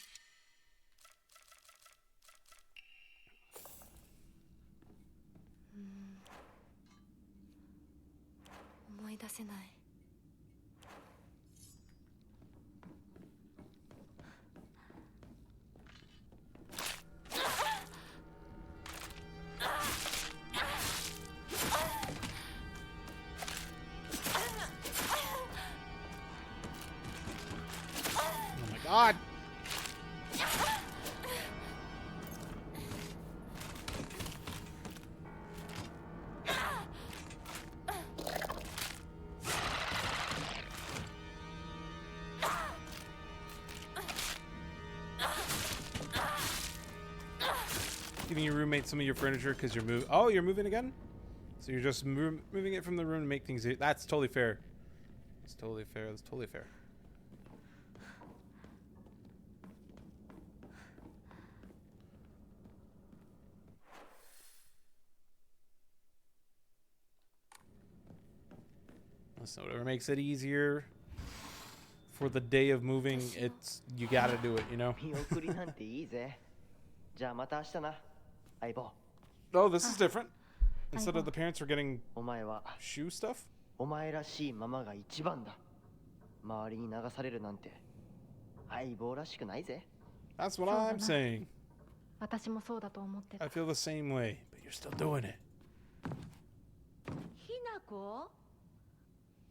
思い出せない。God. Giving your roommate some of your furniture because you're moving. Oh, you're moving again? So you're just moving it from the room to make things. That's totally fair. That's totally fair. That's totally fair. Listen, whatever makes it easier for the day of moving, you gotta do it, you know? 見送りなんていいぜ。じゃあまた明日な、相棒。 Oh, this is different. Instead of the parents are getting お前は shoe stuff? お前らしいままが一番だ。周りに流されるなんて相棒らしくないぜ。 That's what I'm saying. 私もそうだと思ってた。 I feel the same way, but you're still doing it. ひなこ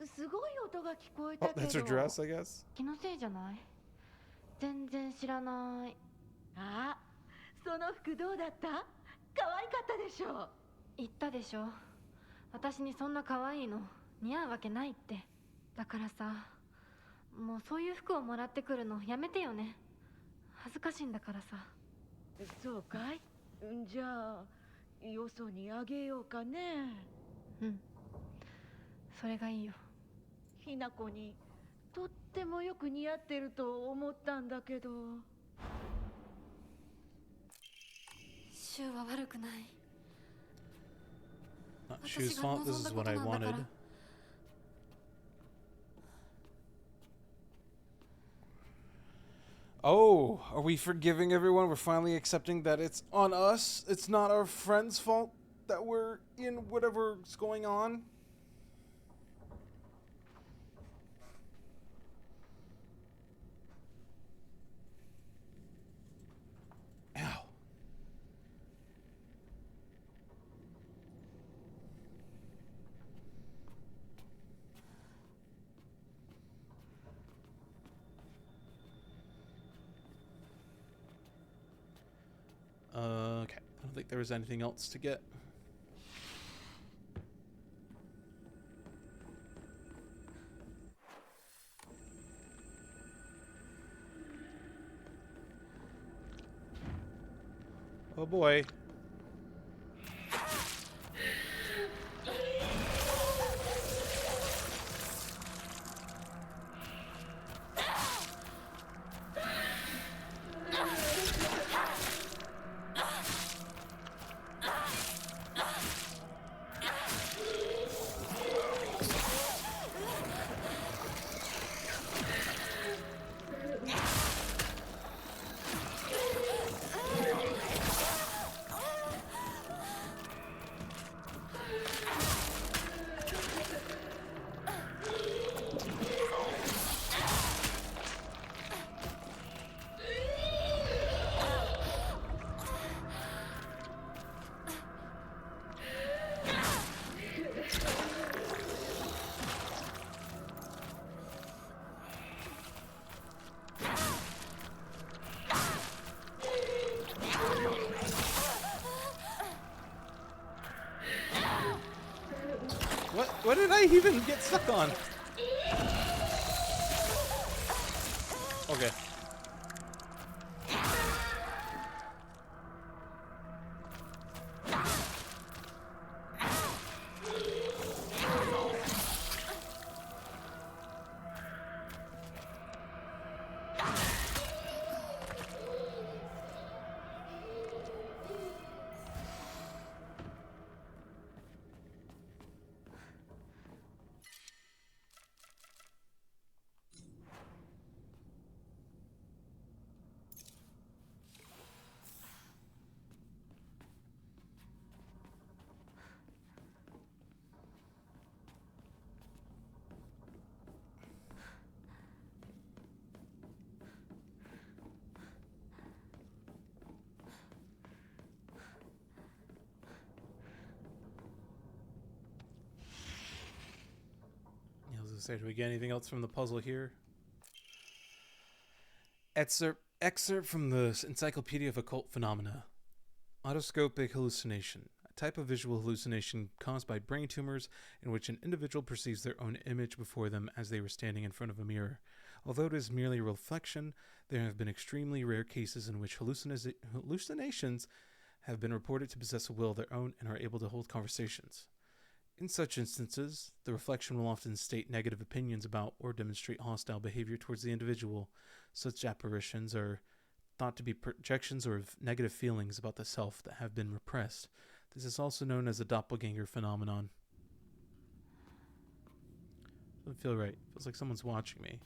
すごい音が聞こえた Oh, けど that's her dress, I guess. 気のせいじゃない？全然知らない。あ、その服どうだった？可愛かったでしょ。言ったでしょ。私にそんな可愛いの似合うわけないって。だからさ、もうそういう服をもらってくるのやめてよね。恥ずかしいんだからさ。そうかい？じゃあよそにあげようかね。うん。それがいいよ。ひなこにとってもよく似合ってると思ったんだけど。シュウは悪くない。 Not shoe's fault. This is what I wanted. Oh, are we forgiving everyone? We're finally accepting that it's on us. It's not our friend's fault that we're in whatever's going on. Ow. Okay, I don't think there was anything else to get. Oh boy. What did I even get stuck on? Okay. Say, do we get anything else from the puzzle here? Excerpt from the Encyclopedia of Occult Phenomena. Autoscopic hallucination. A type of visual hallucination caused by brain tumors in which an individual perceives their own image before them as they were standing in front of a mirror. Although it is merely a reflection, there have been extremely rare cases in which hallucinations have been reported to possess a will of their own and are able to hold conversations. In such instances, the reflection will often state negative opinions about or demonstrate hostile behavior towards the individual. Such apparitions are thought to be projections or negative feelings about the self that have been repressed. This is also known as a doppelganger phenomenon. Doesn't feel right. Feels like someone's watching me.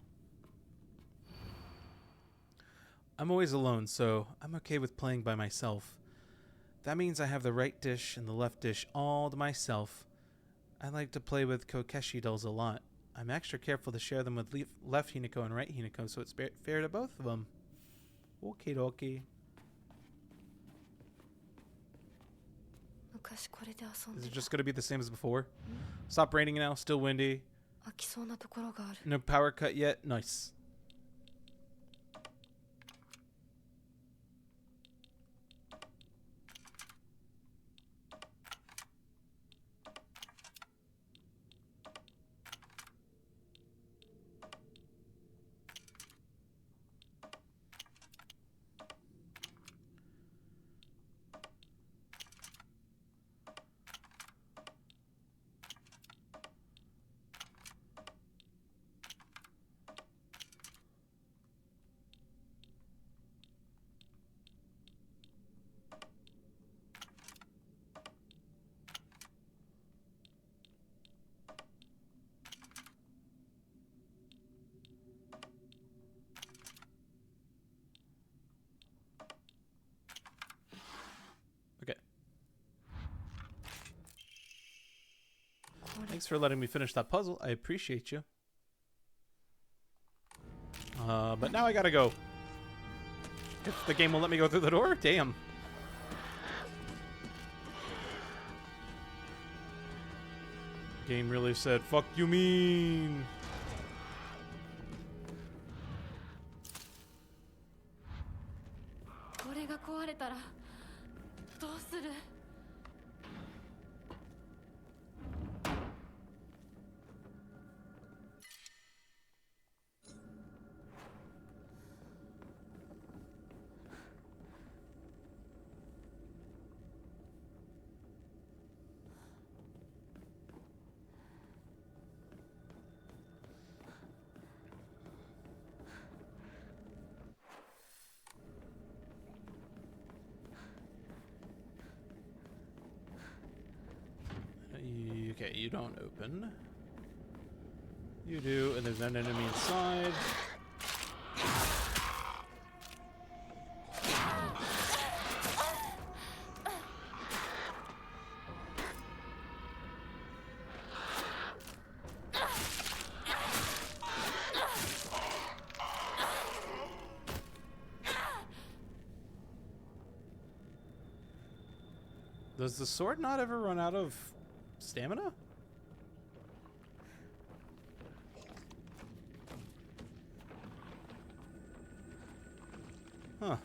I'm always alone, so I'm okay with playing by myself. That means I have the right dish and the left dish all to myself. I like to play with Kokeshi dolls a lot. I'm extra careful to share them with left Hinako and right Hinako, so it's fair to both of them. Okay, dokie. 昔これで遊ん Is で it just gonna be the same as before? Stop raining now. Still windy. 飽きそうなところがある No power cut yet. Nice. Okay. Thanks for letting me finish that puzzle. I appreciate you. But now I gotta go. If the game will let me go through the door? Damn. Game really said, fuck you mean.これが壊れたらどうする Okay, you don't open. You do, and there's an enemy inside. Does the sword not ever run out of stamina? Huh.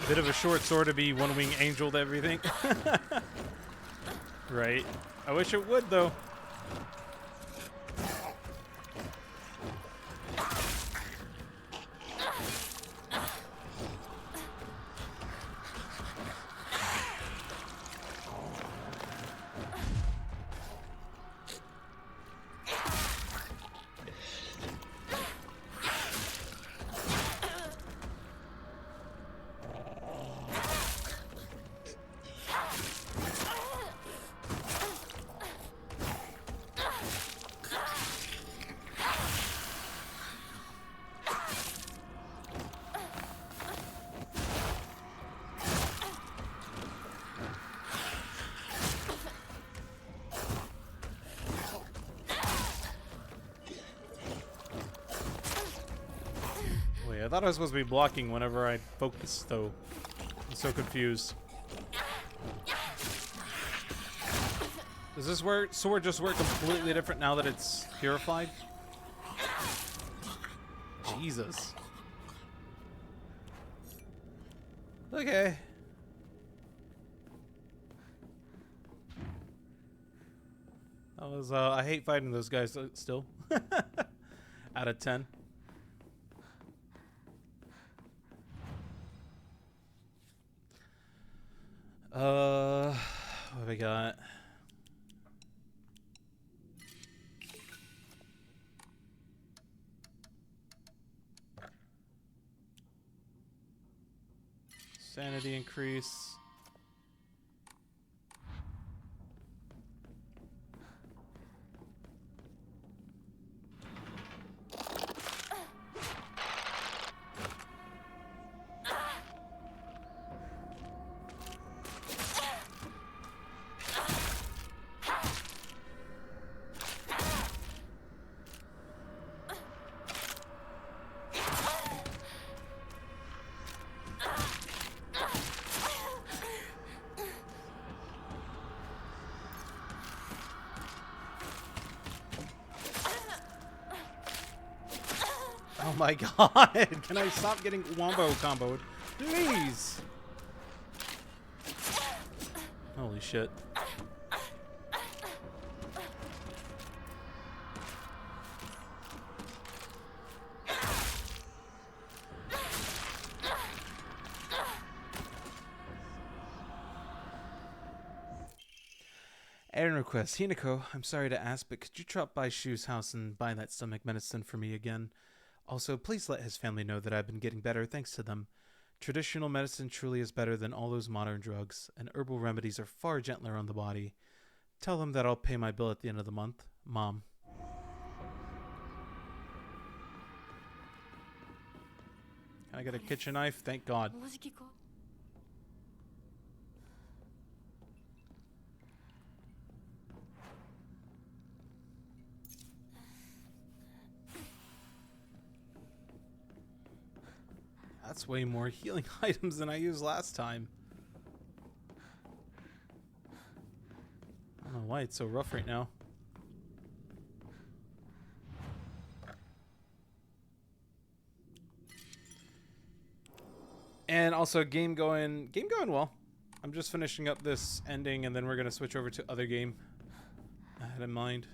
Bit of a short sword to be one-wing angel to everything. Right. I wish it would, though. I thought I was supposed to be blocking whenever I focused, though. I'm so confused. Does this sword just work completely different now that it's purified? Jesus. Okay. That was, I hate fighting those guys still. Out of 10. What have we got? Sanity increase. Oh my god! Can I stop getting wombo comboed? Please! Holy shit. Aaron requests, Hinako, I'm sorry to ask, but could you drop by Shu's house and buy that stomach medicine for me again? Also, please let his family know that I've been getting better thanks to them. Traditional medicine truly is better than all those modern drugs, and herbal remedies are far gentler on the body. Tell them that I'll pay my bill at the end of the month. Mom. Can I get a kitchen knife? Thank God. That's way more healing items than I used last time. I don't know why it's so rough right now. And also game going well. I'm just finishing up this ending and then we're gonna switch over to other game I had in mind.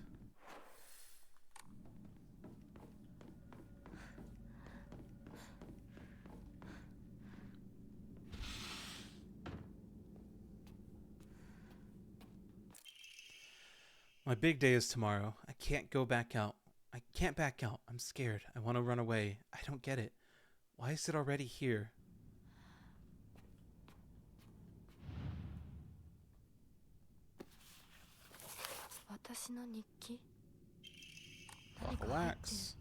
My big day is tomorrow. I can't go back out. I can't back out. I'm scared. I want to run away. I don't get it. Why is it already here? Block of wax.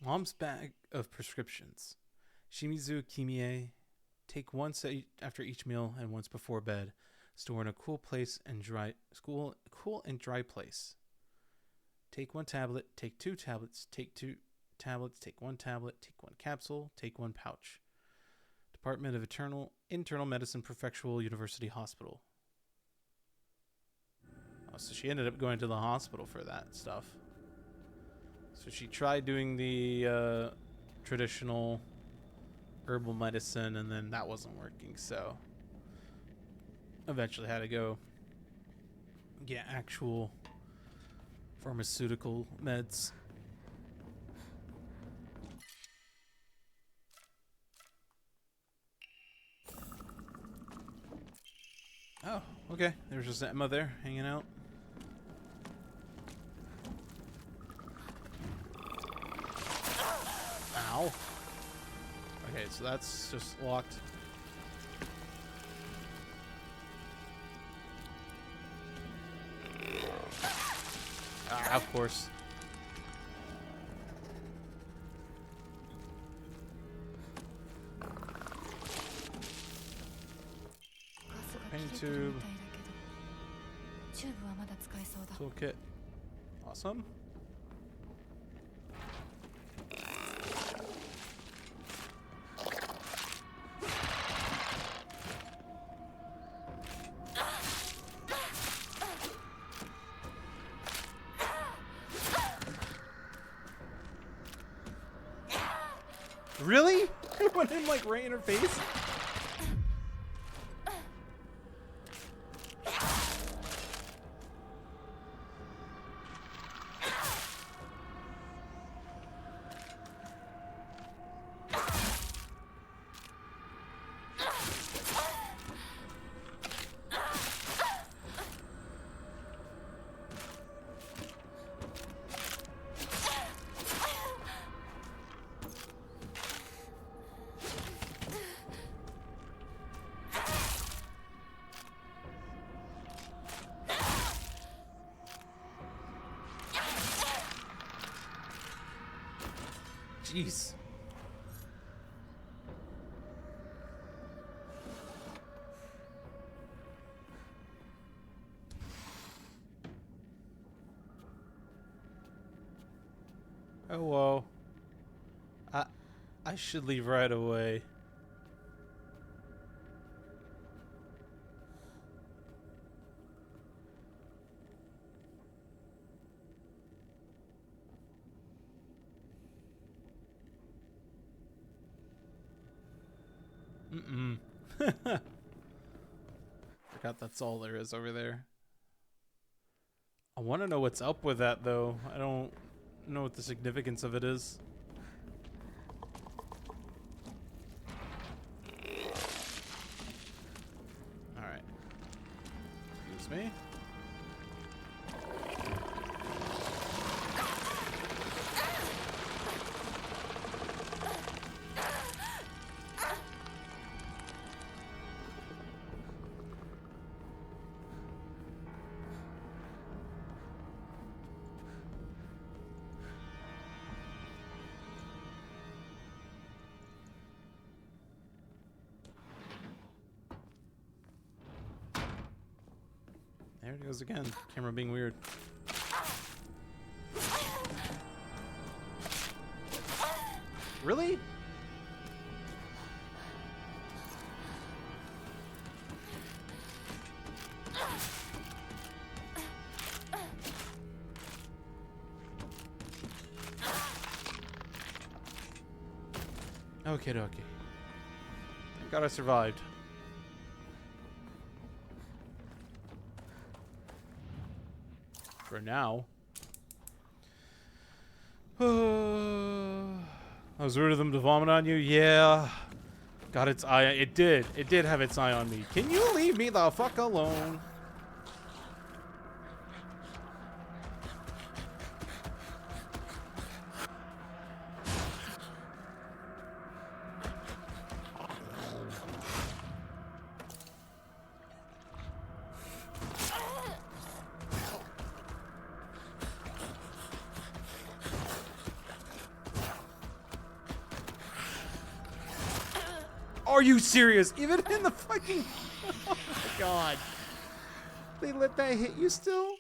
Mom's bag of prescriptions. Shimizu Kimie. Take once after each meal and once before bed. Store in a cool and dry place. Take one tablet. Take two tablets. Take two tablets. Take one tablet. Take one capsule. Take one pouch. Department of Internal Medicine, Prefectural University Hospital. Oh, so she ended up going to the hospital for that stuff. So she tried doing the traditional herbal medicine, and then that wasn't working, so eventually had to go get actual pharmaceutical meds. Oh, okay. There's just Emma there hanging out. Ow. Okay, so that's just locked. Ah, of course. Pain tube. Toolkit. Awesome. Really? It went in like right in her face? Jeez. Oh, whoa. I should leave right away. Mm-mm. Forgot that's all there is over there. I want to know what's up with that, though. I don't know what the significance of it is. Alright. Excuse me. There it goes again. Camera being weird. Really? Okay, dokie. Thank God I survived. For now. I was rude of them to vomit on you. Yeah. Got its eye. It did. It did have its eye on me. Can you leave me the fuck alone? Are you serious? Even in the fucking... Oh my god. They let that hit you still?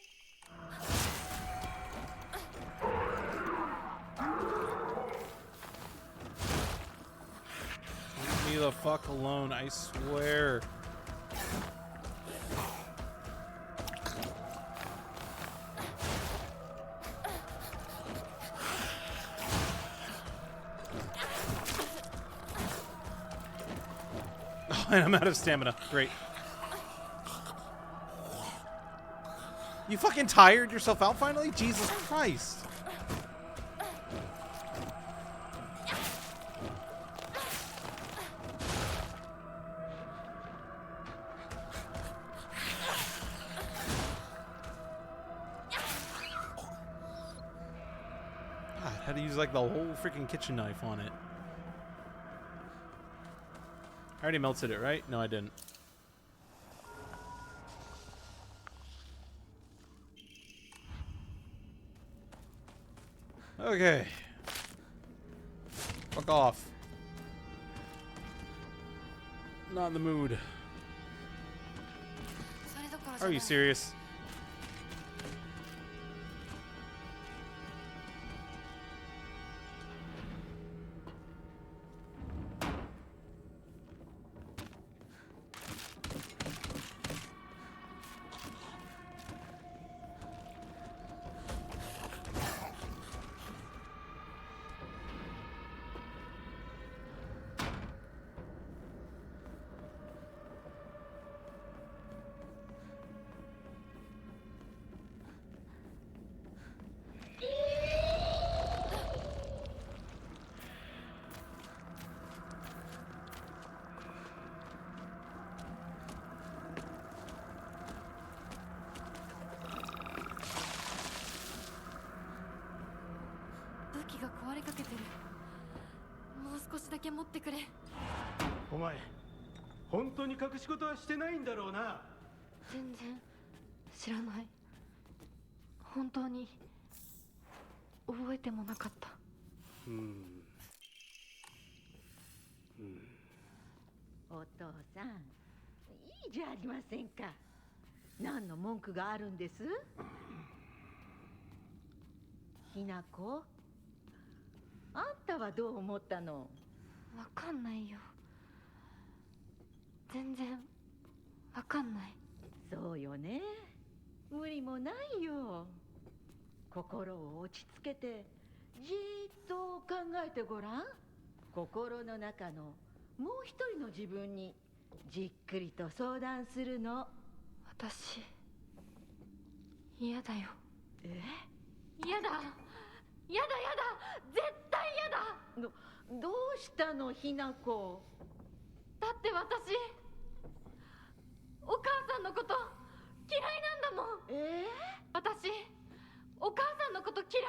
Leave me the fuck alone, I swear. And I'm out of stamina. Great. You fucking tired yourself out finally? Jesus Christ. God, I had to use like the whole freaking kitchen knife on it. already melted it, right? No, I didn't. Okay. Fuck off. Not in the mood. Are you serious?お前本当に隠し事はしてないんだろうな。全然知らない。本当に覚えてもなかった。お父さん、いいじゃありませんか。何の文句があるんです？ひなこ、あんたはどう思ったの？わかんないよ。全然わかんない。そうよね。無理もないよ。心を落ち着けてじーっと考えてごらん。心の中のもう一人の自分にじっくりと相談するの。私嫌だよ。え？嫌だ、嫌だ、嫌だ、絶対嫌だ。どうしたのひなこ？だって私お母さんのこと嫌いなんだもん。私お母さんのこと嫌い。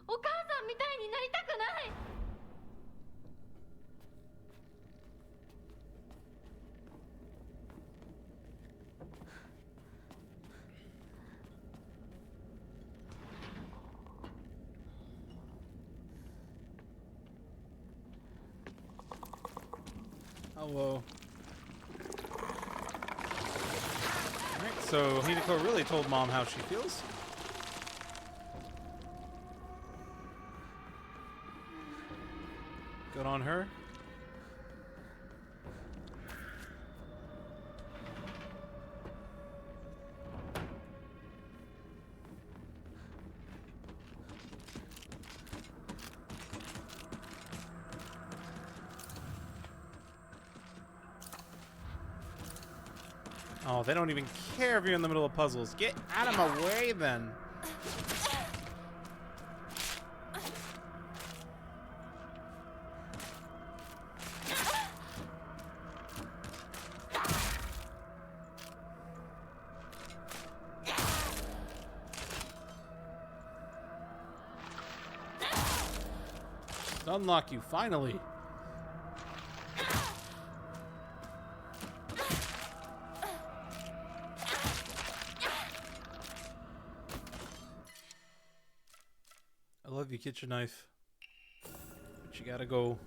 お母さんみたいになりたくない。Hello. Alright, so Hinako really told Mom how she feels. Good on her. Oh, they don't even care if you're in the middle of puzzles. Get out of my way, then. Unlock you, finally. I love you, kitchen knife. But you gotta go.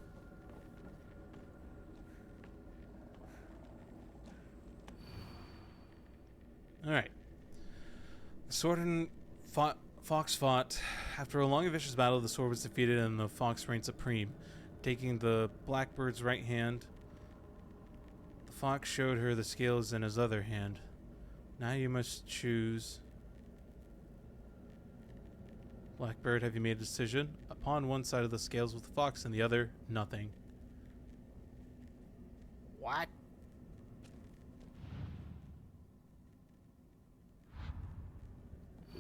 Alright. The sword and fox fought. After a long and vicious battle, the sword was defeated and the fox reigned supreme. Taking the blackbird's right hand, the fox showed her the scales in his other hand. Now you must choose. Blackbird, have you made a decision? Upon one side of the scales with the fox and the other, nothing. What?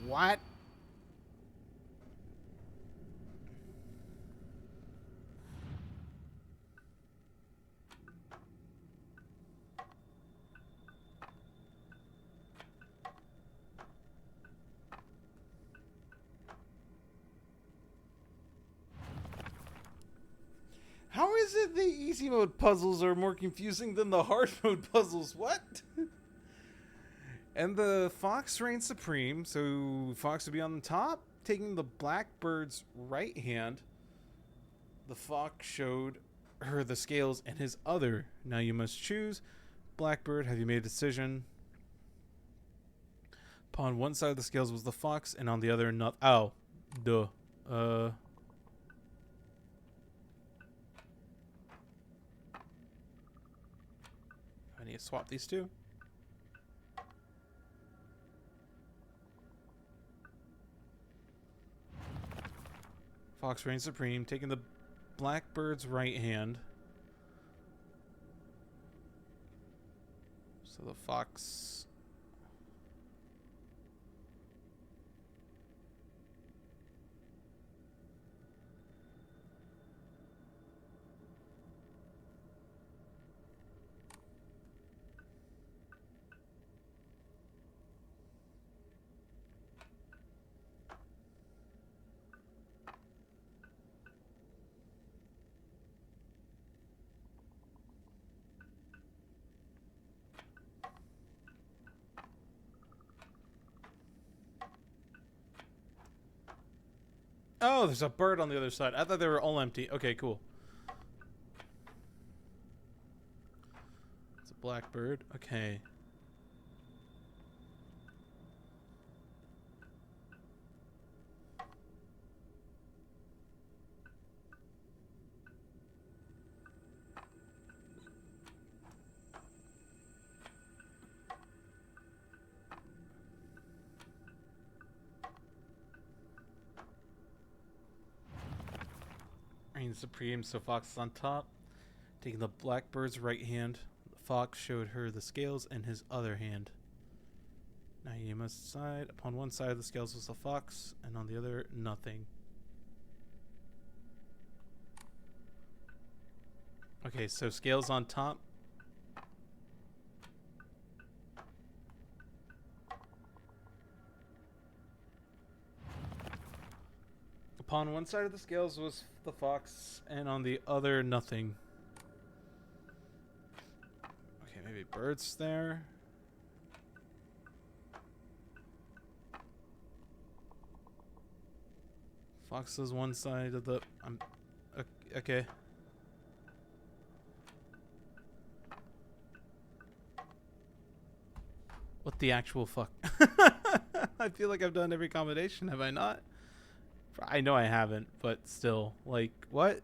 What? How is it the easy mode puzzles are more confusing than the hard mode puzzles? What? And the fox reigns supreme, so fox would be on the top, taking the blackbird's right hand. The fox showed her the scales and his other. Now you must choose. Blackbird, have you made a decision? Upon one side of the scales was the fox, and on the other, not. Oh, duh. I need to swap these two. Fox reigns supreme, taking the blackbird's right hand. So the fox. Oh, there's a bird on the other side. I thought they were all empty. Okay, cool. It's a blackbird. Okay. Reigns supreme, so fox is on top. Taking the blackbird's right hand, the fox showed her the scales in his other hand. Now you must decide. Upon one side of the scales was the fox, and on the other, nothing. Okay, so scales on top. Upon one side of the scales was the fox, and on the other, nothing. Okay, maybe birds there. Fox is one side of the. Okay. What the actual fuck? I feel like I've done every combination, have I not? I know I haven't, but still, like, what?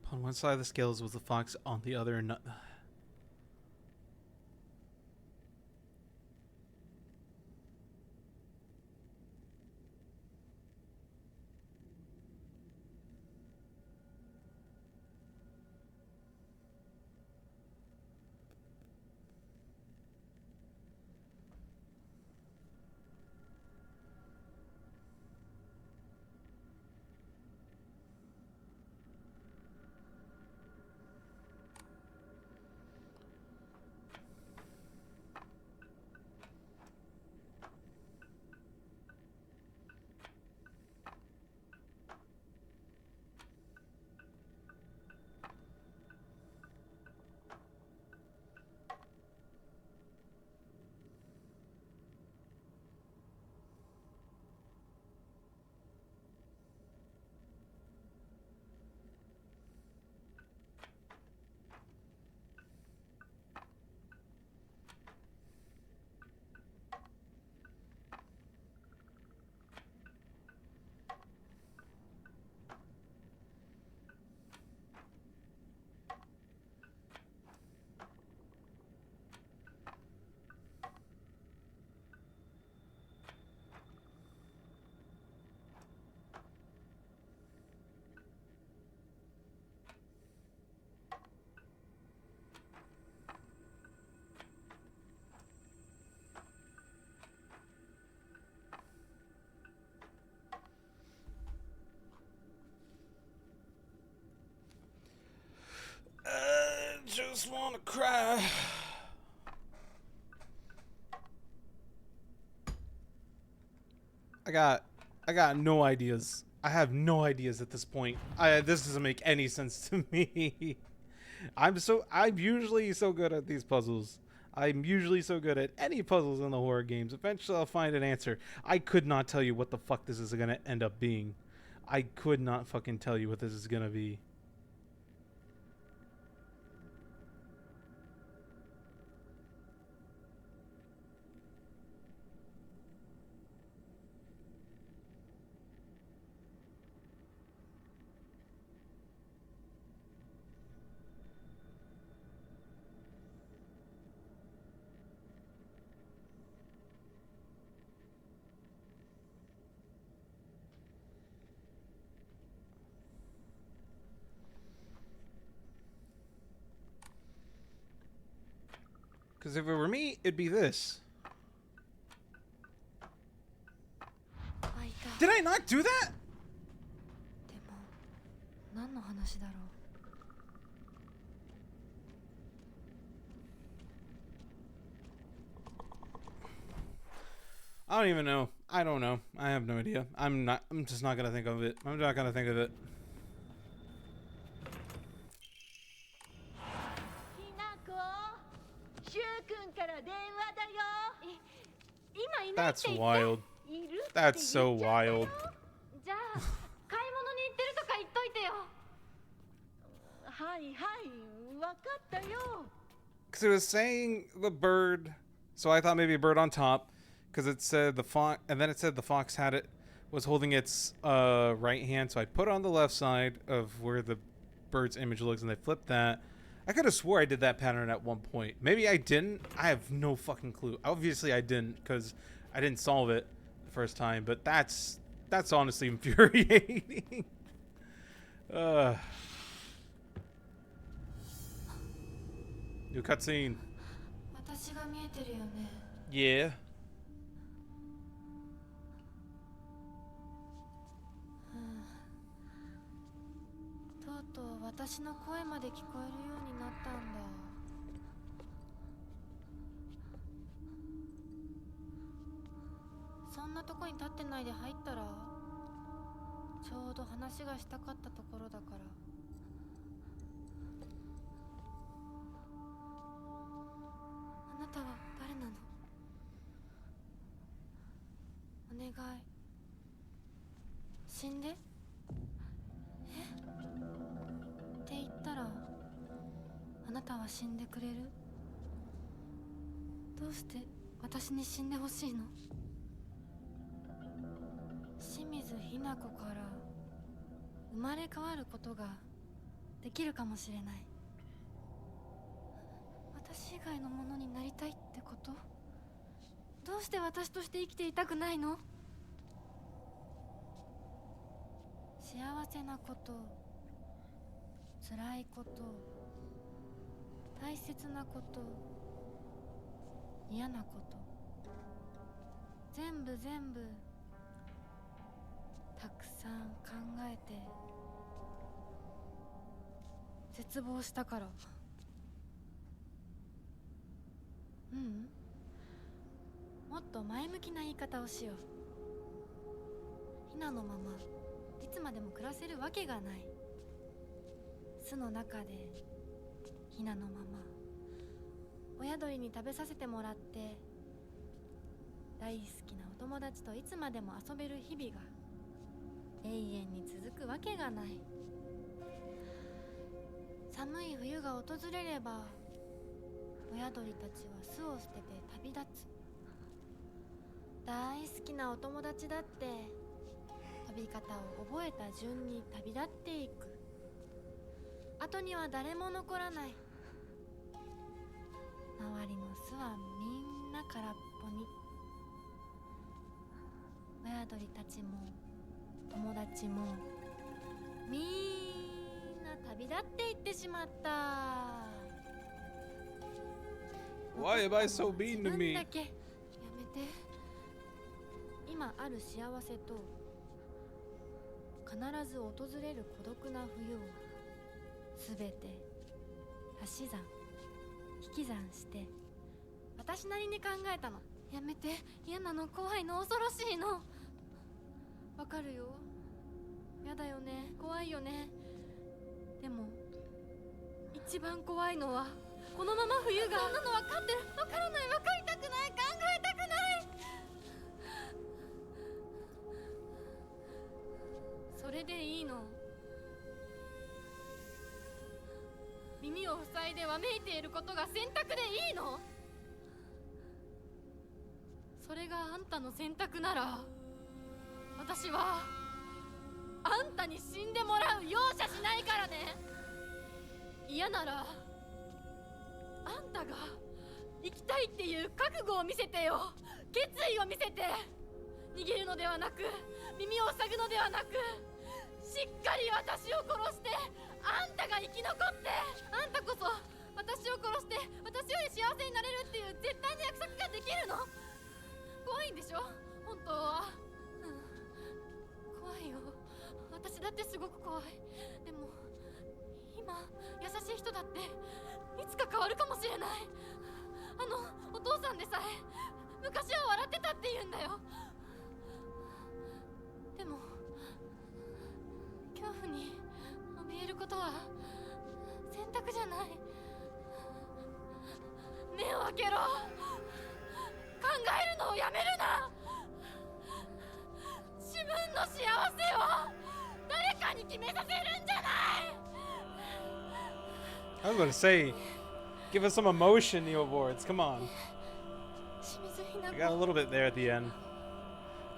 On one side of the scales was the fox, on the other, not. I got no ideas. I have no ideas at this point. This doesn't make any sense to me. I'm usually so good at these puzzles. I'm usually so good at any puzzles in the horror games. Eventually I'll find an answer. I could not tell you what the fuck this is going to end up being. I could not fucking tell you what this is going to be. Because if it were me, it'd be this. Did I not do that? でも何の話だろう。 I don't even know. I don't know. I have no idea. I'm just not gonna think of it. I'm not gonna think of it. That's wild. That's so wild. じゃあ買い物に行ってるとか言っといてよ。はいはい、わかったよ。 Because it was saying the bird, so I thought maybe a bird on top. Because it said the fox, and then it said the fox was holding its right hand, so I put it on the left side of where the bird's image looks, and I flipped that. I could have swore I did that pattern at one point. Maybe I didn't. I have no fucking clue. Obviously I didn't, because I didn't solve it the first time. But that's honestly infuriating. New cutscene. 私が見えてるよね。 Yeah. とうとう私の声まで聞こえるようになったんだ。そんなとこに立ってないで入ったら、ちょうど話がしたかったところだから。あなたは誰なの？お願い。死んで？って言ったらあなたは死んでくれる？どうして私に死んでほしいの？清水ひな子から生まれ変わることができるかもしれない。私以外のものになりたいってこと？どうして私として生きていたくないの？幸せなこと、辛いこと、大切なこと、嫌なこと、全部たくさん考えて絶望したから。もっと前向きな言い方をしよう。ひなのままいつまでも暮らせるわけがない。巣の中でひなのまま親鳥に食べさせてもらって、大好きなお友達といつまでも遊べる日々が永遠に続くわけがない。寒い冬が訪れれば親鳥たちは巣を捨てて旅立つ。大好きなお友達だって飛び方を覚えた順に旅立っていく。後には誰も残らない。周りの巣はみんな空っぽに。親鳥たちも友達もみんな旅立っていってしまった。 Why am I so mean to me? やめて。今ある幸せと必ず訪れる孤独な冬をすべて足し算引き算して私なりに考えたの。やめて、嫌なの、怖いの、恐ろしいの。わかるよ、やだよね、怖いよね。でも一番怖いのはこのまま冬が。そんなの分かってる。分からない、分かりたくない、考えたくない。それでいいの。耳を塞いでわめいていることが選択でいいの？それがあんたの選択なら、私はあんたに死んでもらう容赦しないからね。嫌ならあんたが生きたいっていう覚悟を見せてよ。決意を見せて。逃げるのではなく、耳を塞ぐのではなく、しっかり私を殺して、あんたが生き残って、あんたこそ私を殺して私より幸せになれるっていう絶対の約束ができるの？怖いんでしょ本当は。怖いよ、私だってすごく怖い。でも今優しい人だっていつか変わるかもしれない。お父さんでさえ昔は笑ってたって言うんだよ。でも恐怖に怯えることは選択じゃない。目を開けろ。考えるのをやめるな。自分の幸せを誰かに決めさせるんじゃない。I was going to say, give us some emotion, Neo Boards. Come on. I got a little bit there at the end.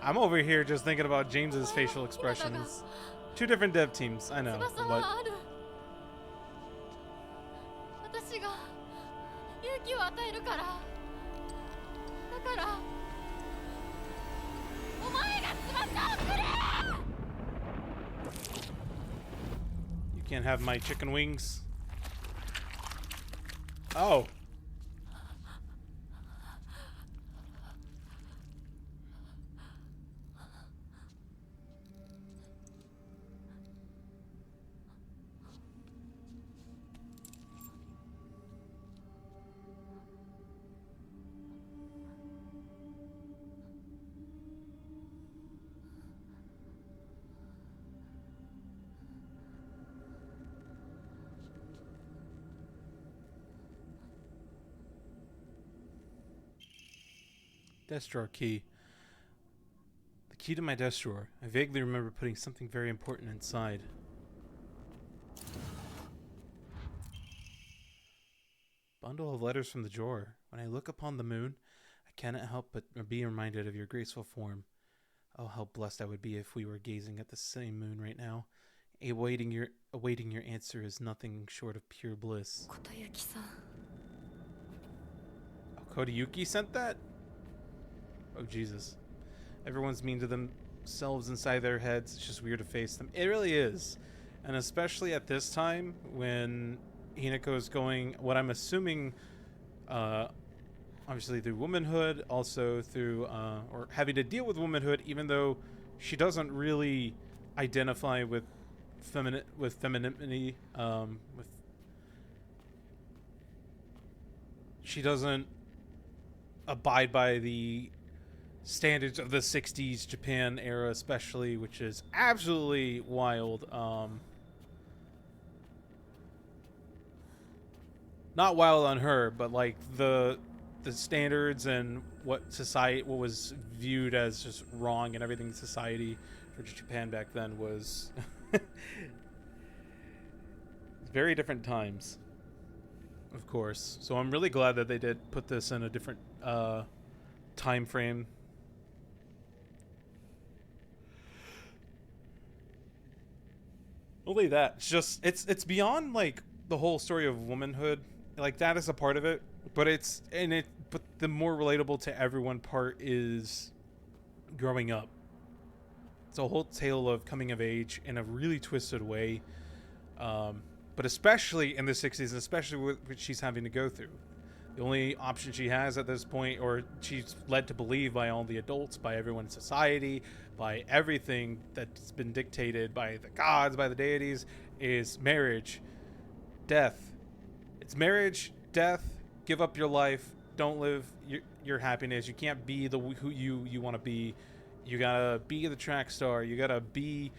I'm over here just thinking about James's facial expressions. Two different dev teams, I know. But 私が勇気を与えるから。だからお前が翼をくれ。 you can't have my chicken wings. Oh. Desk drawer key. The key to my desk drawer. I vaguely remember putting something very important inside. Bundle of letters from the drawer. When I look upon the moon, I cannot help but be reminded of your graceful form. Oh, how blessed I would be if we were gazing at the same moon right now. Awaiting your answer is nothing short of pure bliss. Kotoyuki-san. Oh, Kodayuki sent that? Oh, Jesus. Everyone's mean to themselves inside their heads. It's just weird to face them. It really is. And especially at this time when Hinako's going, what I'm assuming, obviously through womanhood, also through, or having to deal with womanhood, even though she doesn't really identify with femininity, she doesn't abide by the standards of the 60s Japan era, especially, which is absolutely wild. Not wild on her, but like the standards and what was viewed as just wrong and everything in society for Japan back then was very different times, of course. So I'm really glad that they did put this in a different time frame. Only that, it's beyond like the whole story of womanhood. Like that is a part of it, but but the more relatable to everyone part is growing up. It's a whole tale of coming of age in a really twisted way, but especially in the 60s, and especially with what she's having to go through. The only option she has at this point, or she's led to believe by all the adults, by everyone in society, by everything that's been dictated by the gods, by the deities, is marriage, death. It's marriage, death, give up your life. Don't live your happiness. You can't be who you want to be. You gotta be the track star. You gotta be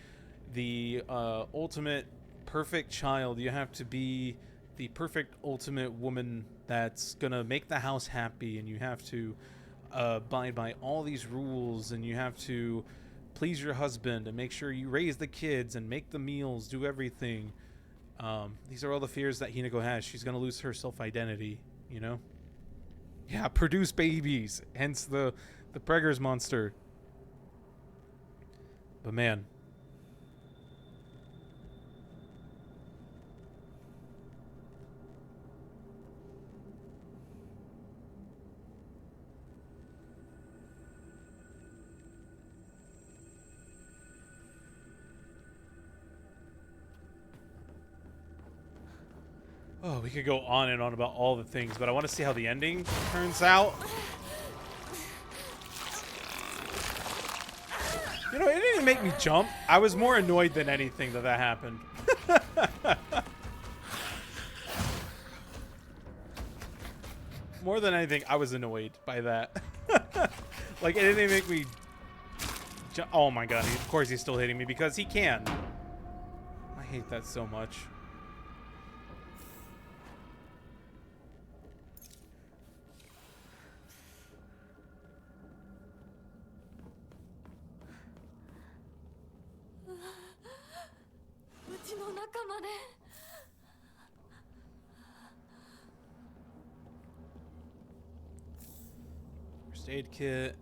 the ultimate perfect child. You have to be the perfect ultimate woman that's gonna make the house happy, and you have to abide by all these rules, and you have to please your husband and make sure you raise the kids and make the meals, do everything. These are all the fears that Hinako has. She's gonna lose her self-identity, you know? Yeah, produce babies, hence the Preggers monster. But man, oh, we could go on and on about all the things, but I want to see how the ending turns out. You know, it didn't even make me jump. I was more annoyed than anything that happened. More than anything, I was annoyed by that. Like, it didn't even make me jump. Oh my god, of course he's still hitting me because he can. I hate that so much. First aid kit.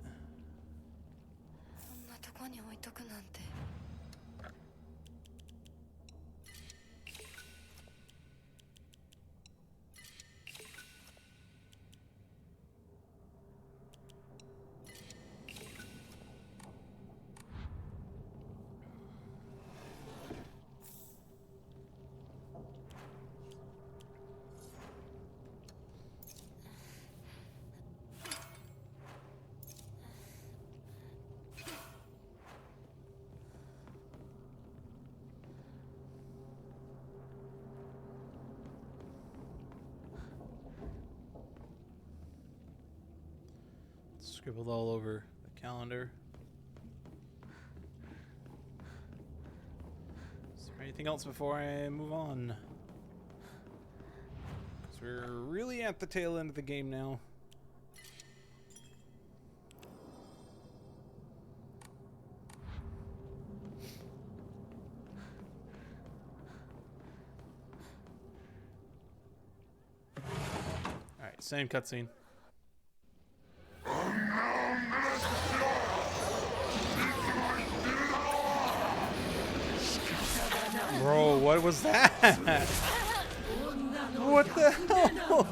Scribbled all over the calendar. Is there anything else before I move on? Because we're really at the tail end of the game now. Alright, same cutscene. Bro, what was that? What the hell?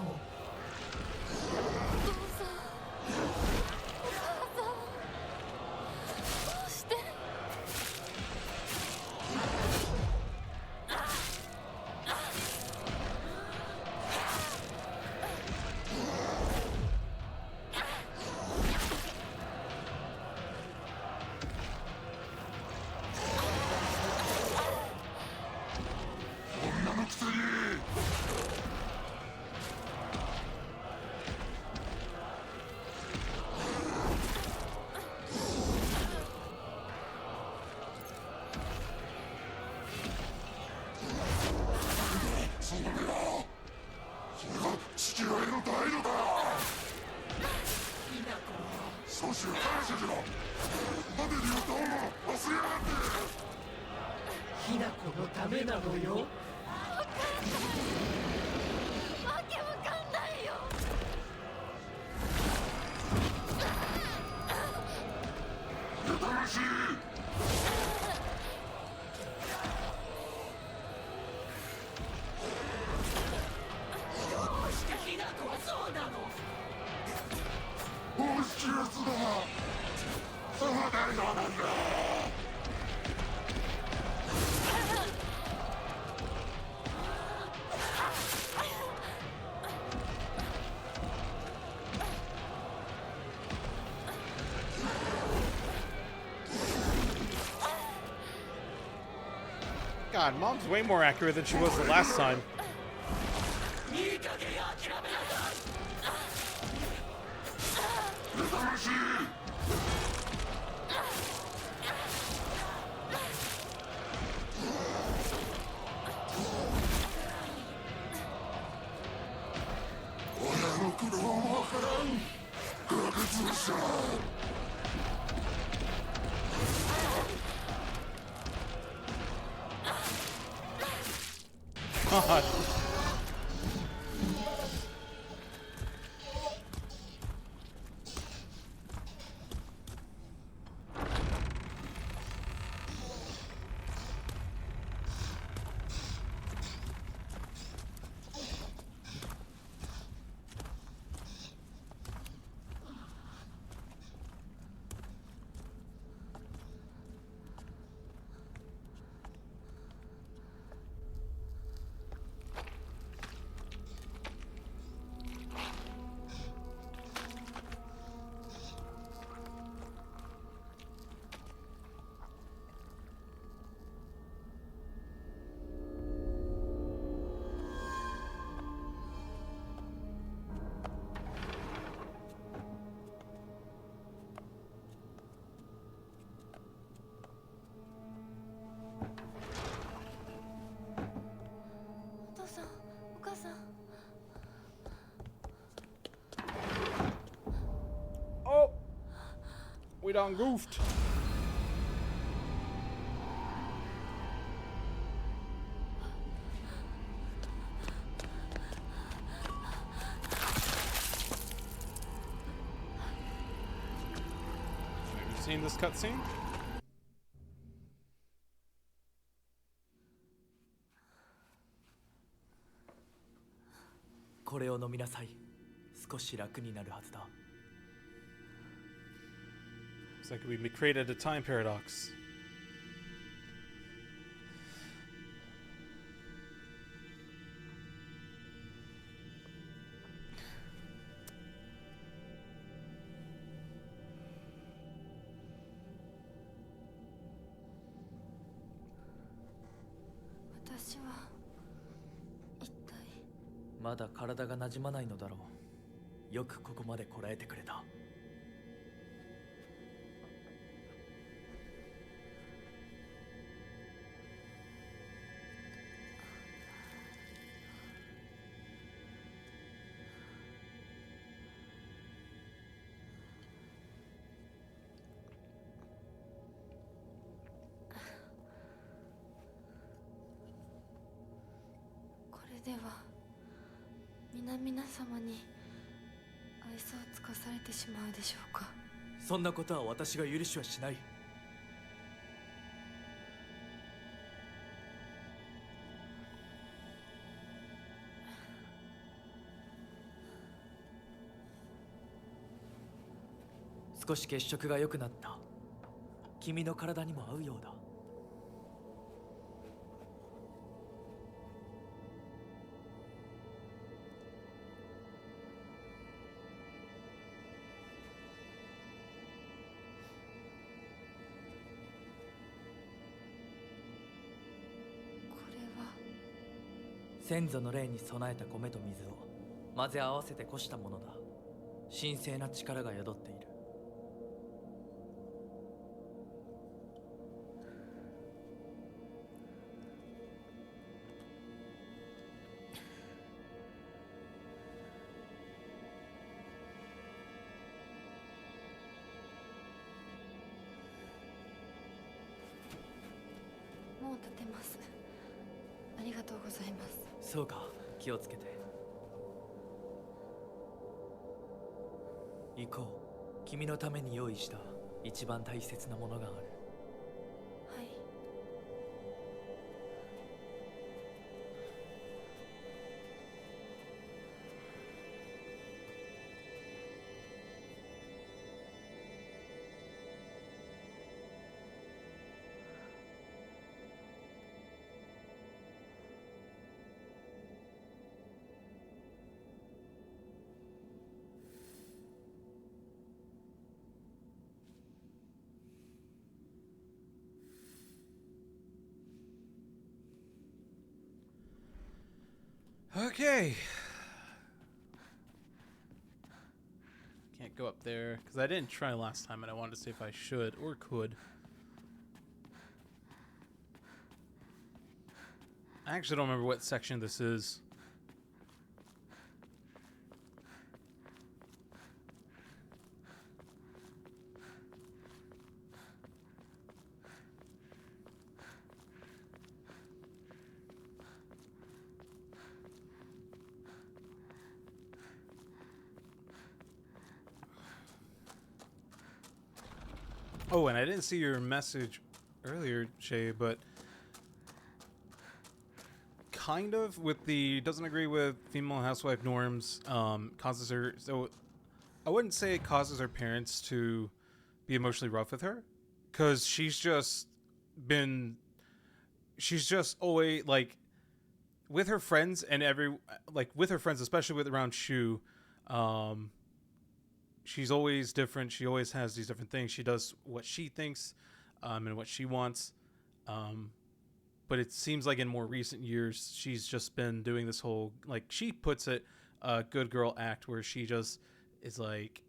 God, Mom's way more accurate than she was the last time. God. Oh, we done goofed. Have you seen this cutscene? これを飲みなさい。少し楽になるはずだ。 It's like we created a time paradox. Watashi wa ittai まだ体が馴染まないのだろう。よくここまでこらえてくれた。これでは皆々様に愛想を尽かされてしまうでしょうか。そんなことは私が許しはしない。少し血色が良くなった。君の体にも合うようだ。先祖の霊に備えた米と水を混ぜ合わせてこしたものだ。神聖な力が宿っている。もう立てます。ありがとうございます。そうか、気をつけて。行こう。君のために用意した一番大切なものがある。はい。Okay. Can't go up there because I didn't try last time and I wanted to see if I should or could. I actually don't remember what section this is. Oh, and I didn't see your message earlier, Shay, but kind of with the doesn't agree with female housewife norms, causes her. So I wouldn't say it causes her parents to be emotionally rough with her, because been she's just always like with her friends and with her friends, especially with around Shu. She's always different. She always has these different things. She does what she thinks, and what she wants. But it seems like in more recent years, she's just been doing this whole, like she puts it, good girl act where she just is like,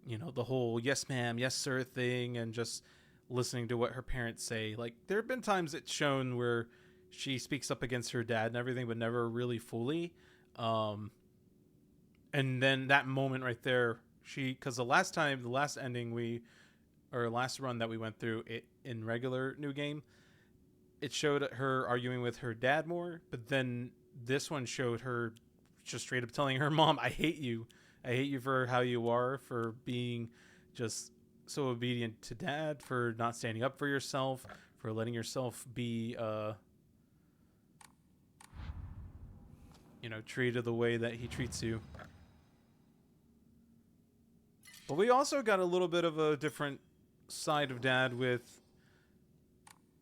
the whole yes ma'am, yes sir thing, and just listening to what her parents say. Like there have been times it's shown where she speaks up against her dad and everything, but never really fully. And then that moment right there, because the last run that we went through it in regular New Game, it showed her arguing with her dad more, but then this one showed her just straight up telling her mom, I hate you for how you are, for being just so obedient to dad, for not standing up for yourself, for letting yourself be treated the way that he treats you. But we also got a little bit of a different side of dad with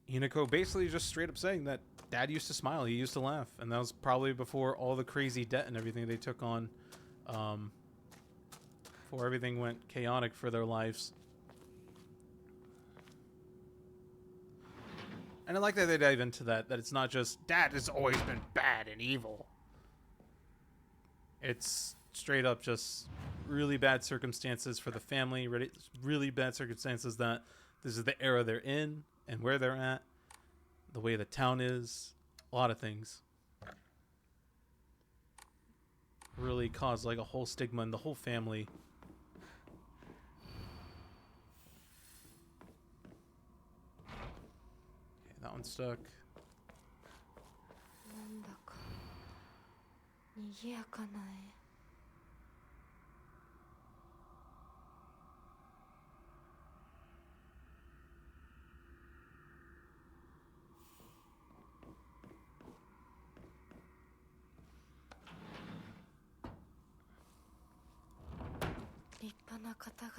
Hinako basically just straight up saying that dad used to smile, he used to laugh, and that was probably before all the crazy debt and everything they took on, before everything went chaotic for their lives. And I like that they dive into that it's not just dad has always been bad and evil. It's straight up just really bad circumstances for the family, really bad circumstances that this is the era they're in and where they're at, the way the town is, a lot of things really cause like a whole stigma in the whole family. Okay, that one's stuck. なんだか賑やかな絵。立派な方々。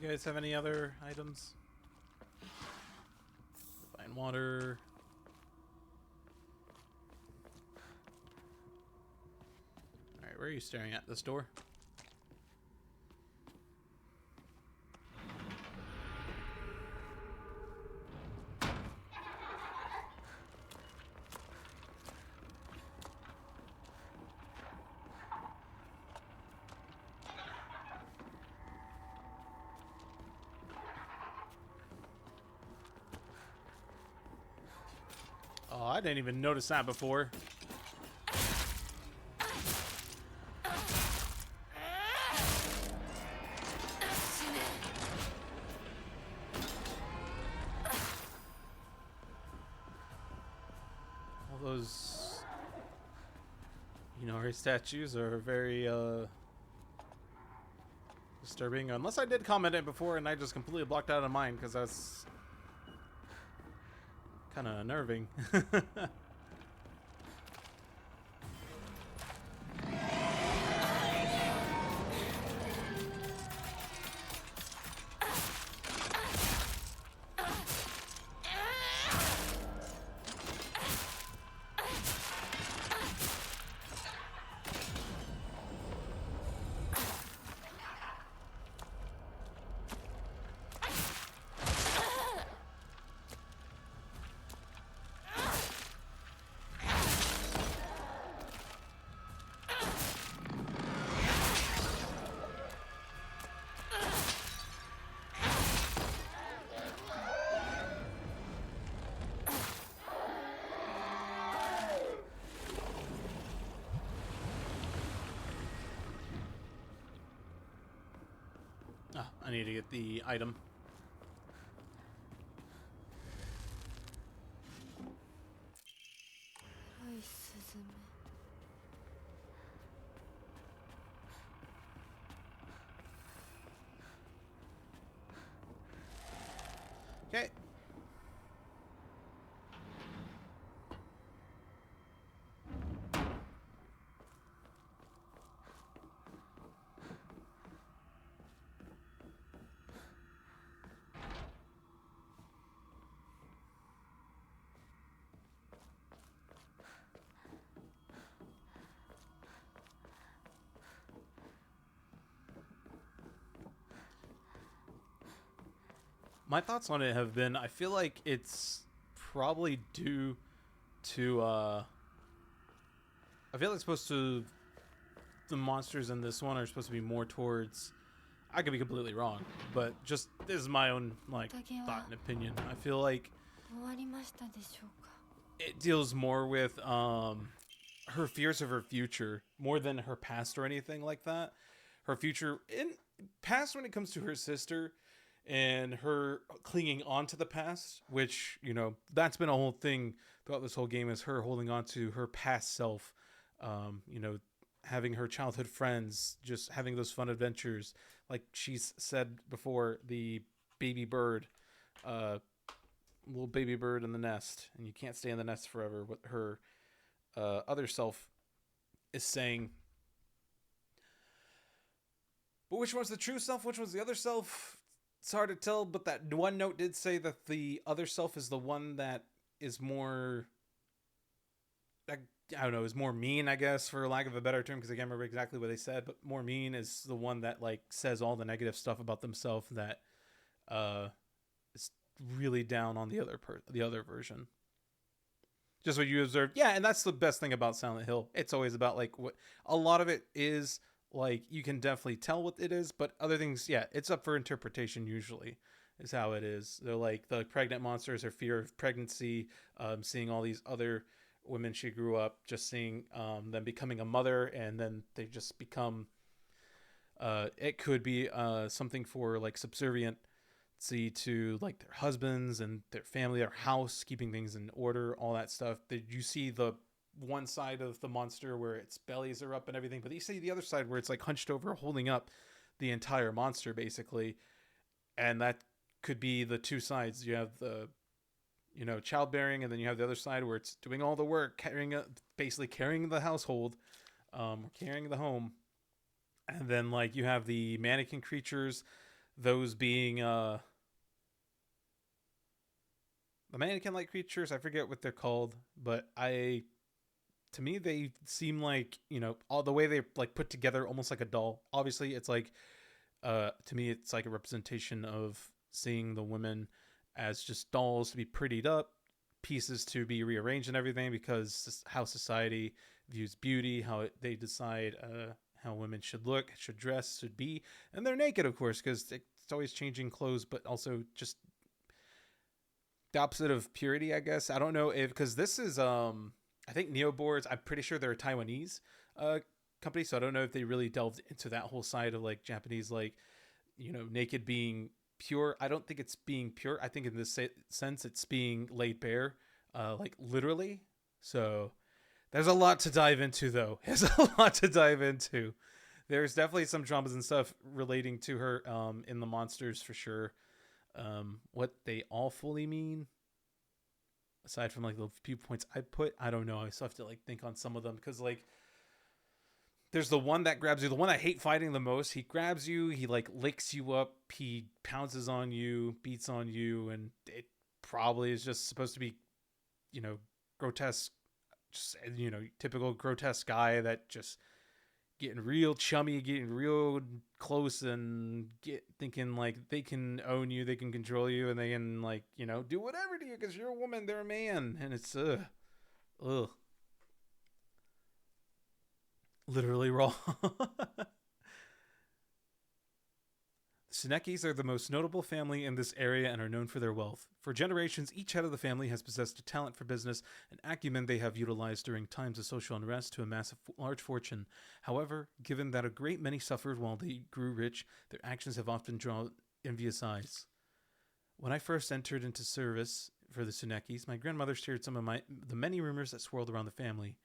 You guys have any other items? Fine water. Alright, where are you staring at? This door? Oh, I didn't even notice that before. All those her statues are very disturbing. Unless I did comment it before and I just completely blocked out of mine, because that's kind of unnerving. I need to get the item. Okay. My thoughts on it have been, I feel like it's probably due to I feel like it's supposed to, the monsters in this one are supposed to be more towards, I could be completely wrong, but just this is my own like thought and opinion. I feel like it deals more with her fears of her future more than her past or anything like that. Her future in past when it comes to her sister and her clinging on to the past, which, you know, that's been a whole thing throughout this whole game, is her holding on to her past self. You know, having her childhood friends, just having those fun adventures. Like she's said before, the baby bird, little baby bird in the nest, and you can't stay in the nest forever. What her other self is saying. But which one's the true self? Which one's the other self? It's hard to tell, but that one note did say that the other self is the one that is more, I don't know, is more mean, I guess, for lack of a better term, because I can't remember exactly what they said, but more mean is the one that like says all the negative stuff about themselves, that is really down on the other version. Just what you observed. Yeah, and that's the best thing about Silent Hill. It's always about like what a lot of it is. Like, you can definitely tell what it is, but other things, yeah, it's up for interpretation usually, is how it is. They're like, the pregnant monsters, her fear of pregnancy, seeing all these other women she grew up, just seeing them becoming a mother, and then they just become, it could be something for, like, subserviency to, like, their husbands and their family, their house, keeping things in order, all that stuff. Did you see the one side of the monster where its bellies are up and everything, but you see the other side where it's like hunched over, holding up the entire monster basically, and that could be the two sides. You have the, you know, childbearing, and then you have the other side where it's doing all the work, basically carrying the household, carrying the home, and then like you have the mannequin creatures, those being the mannequin-like creatures. I forget what they're called, but to me, they seem like, you know, all the way they like put together almost like a doll. Obviously, it's like, to me, it's like a representation of seeing the women as just dolls to be prettied up, pieces to be rearranged and everything, because how society views beauty, how they decide how women should look, should dress, should be. And they're naked, of course, because it's always changing clothes, but also just the opposite of purity, I guess. I don't know if, because this is, I think Neoboards, I'm pretty sure they're a Taiwanese company, so I don't know if they really delved into that whole side of like Japanese, like, you know, naked being pure. I don't think it's being pure. I think in this sense it's being laid bare, like literally. So there's a lot to dive into, though. There's a lot to dive into. There's definitely some dramas and stuff relating to her in the monsters for sure. What they all fully mean, aside from like the few points I put, I don't know. I still have to like think on some of them, because like there's the one that grabs you, the one I hate fighting the most. He grabs you, he like licks you up, he pounces on you, beats on you, and it probably is just supposed to be, you know, grotesque, just, you know, typical grotesque guy that just getting real chummy, getting real close, and thinking like they can own you, they can control you, and they can, like, you know, do whatever to you because you're a woman, they're a man, and it's literally raw. This Tsunekis are the most notable family in this area and are known for their wealth. For generations, each head of the family has possessed a talent for business, an acumen they have utilized during times of social unrest to amass a large fortune. However, given that a great many suffered while they grew rich, their actions have often drawn envious eyes. When I first entered into service for the Tsunekis, my grandmother shared some of the many rumors that swirled around the family.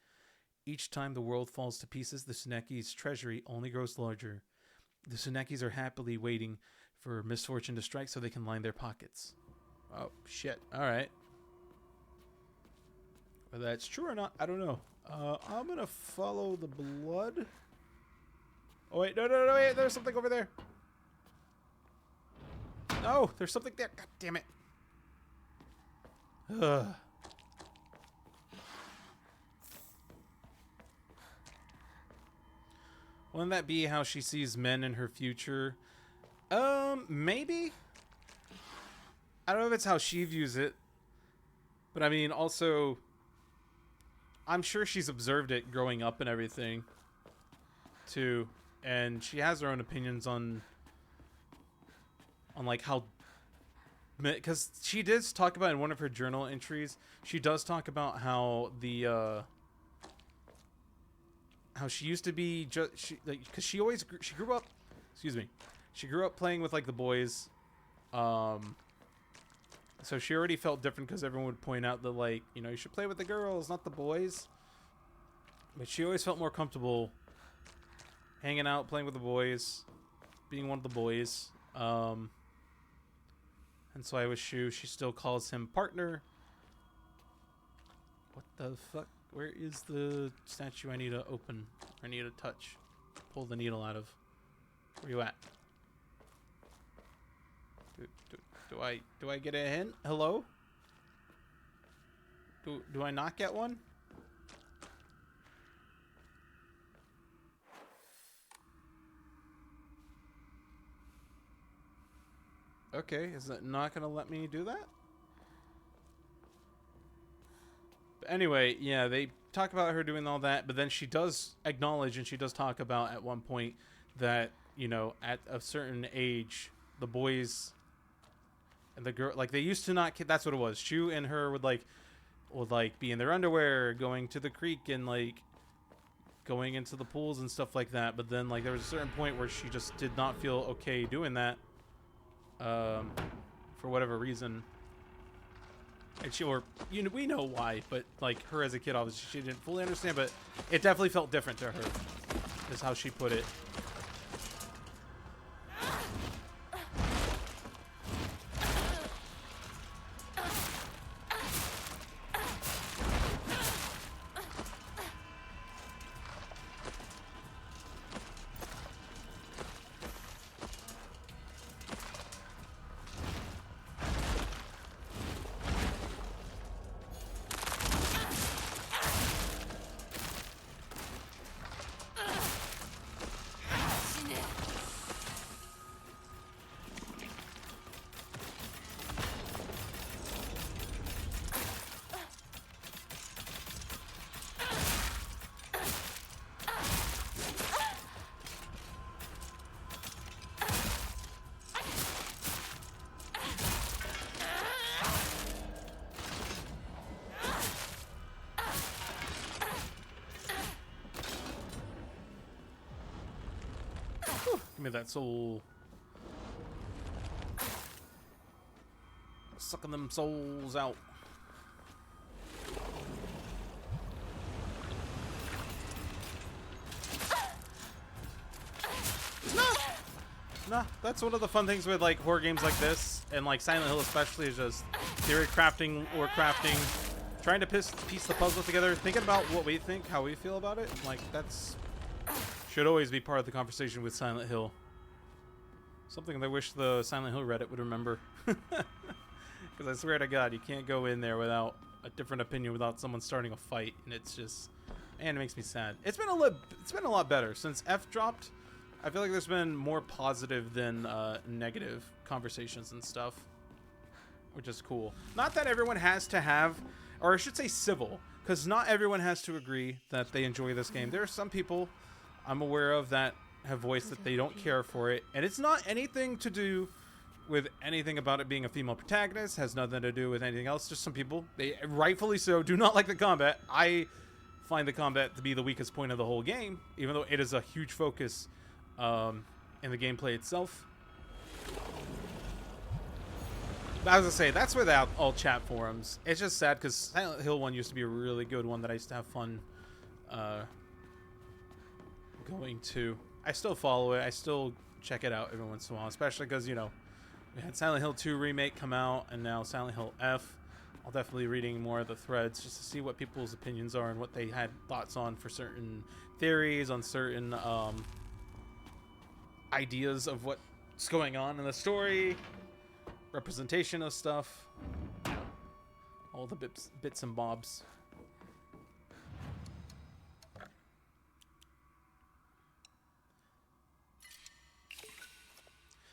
Each time the world falls to pieces, the Tsunekis' treasury only grows larger. The Tsunekis are happily waiting for misfortune to strike so they can line their pockets. Oh, shit. Alright. Whether that's true or not, I don't know. I'm gonna follow the blood. Oh, wait. No, wait. There's something over there. No, there's something there. God damn it. Ugh. Wouldn't that be how she sees men in her future? Maybe? I don't know if it's how she views it. But I mean, also, I'm sure she's observed it growing up and everything, too. And she has her own opinions on like how... Because she does talk about in one of her journal entries, she does talk about how the... how she used to be just because she grew up, excuse me, she grew up playing with like the boys, so she already felt different because everyone would point out that, like, you know, you should play with the girls, not the boys. But she always felt more comfortable hanging out, playing with the boys, being one of the boys. And so I wish she still calls him partner. What the fuck? Where is the statue I need to open? I need to touch. Pull the needle out of. Where you at? Do I get a hint? Hello? Do I not get one? Okay, is it not gonna let me do that? But anyway, yeah, they talk about her doing all that, but then she does acknowledge, and she does talk about at one point that, you know, at a certain age, the boys and the girl, like, they used to not, that's what it was. Shu and her would be in their underwear, going to the creek and, like, going into the pools and stuff like that. But then, like, there was a certain point where she just did not feel okay doing that, for whatever reason. And she, or, you know, we know why, but, like, her as a kid, obviously, she didn't fully understand, but it definitely felt different to her, is how she put it. Give me that soul. Sucking them souls out. Nah, that's one of the fun things with, like, horror games like this, and, like, Silent Hill especially, is just theory crafting, or crafting, trying to piece the puzzle together, thinking about what we think, how we feel about it. Like, that's... should always be part of the conversation with Silent Hill. Something I wish the Silent Hill Reddit would remember. Because I swear to God, you can't go in there without a different opinion, without someone starting a fight, and it's just... man, it makes me sad. It's been a lot better since F dropped. I feel like there's been more positive than negative conversations and stuff, which is cool. Not that everyone has to have, or I should say civil, because not everyone has to agree that they enjoy this game. There are some people I'm aware of that have voiced that they don't care for it, and it's not anything to do with anything about it being a female protagonist. Has nothing to do with anything else. Just some people, they rightfully so, do not like the combat. I find the combat to be the weakest point of the whole game, even though it is a huge focus in the gameplay itself. But as I say, that's without all chat forums. It's just sad because Silent Hill 1 used to be a really good one that I used to have fun going to. I still follow it. I still check it out every once in a while, especially because, you know, we had Silent Hill 2 remake come out, and now Silent Hill F. I'll definitely reading more of the threads just to see what people's opinions are and what they had thoughts on for certain theories, on certain ideas of what's going on in the story, representation of stuff, all the bits and bobs.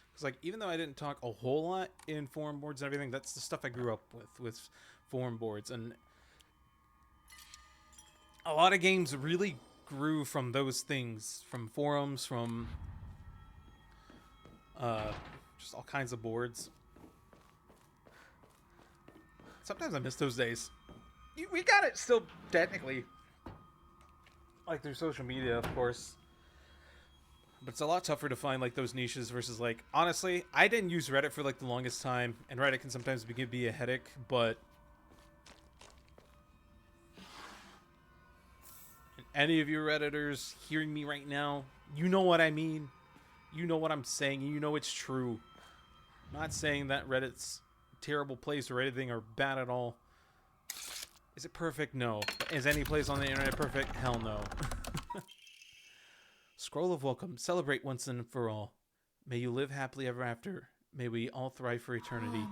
Because, like, even though I didn't talk a whole lot in forum boards and everything, that's the stuff I grew up with forum boards. And a lot of games really grew from those things, from forums, from just all kinds of boards. Sometimes I miss those days. We got it still, technically. Like, through social media, of course. But it's a lot tougher to find, like, those niches versus, like, honestly, I didn't use Reddit for, like, the longest time, and Reddit can sometimes be a headache, but any of you Redditors hearing me right now, you know what I mean. You know what I'm saying. You know it's true. I'm not saying that Reddit's a terrible place or anything or bad at all. Is it perfect? No. Is any place on the internet perfect? Hell no. Scroll of welcome. Celebrate once and for all. May you live happily ever after. May we all thrive for eternity.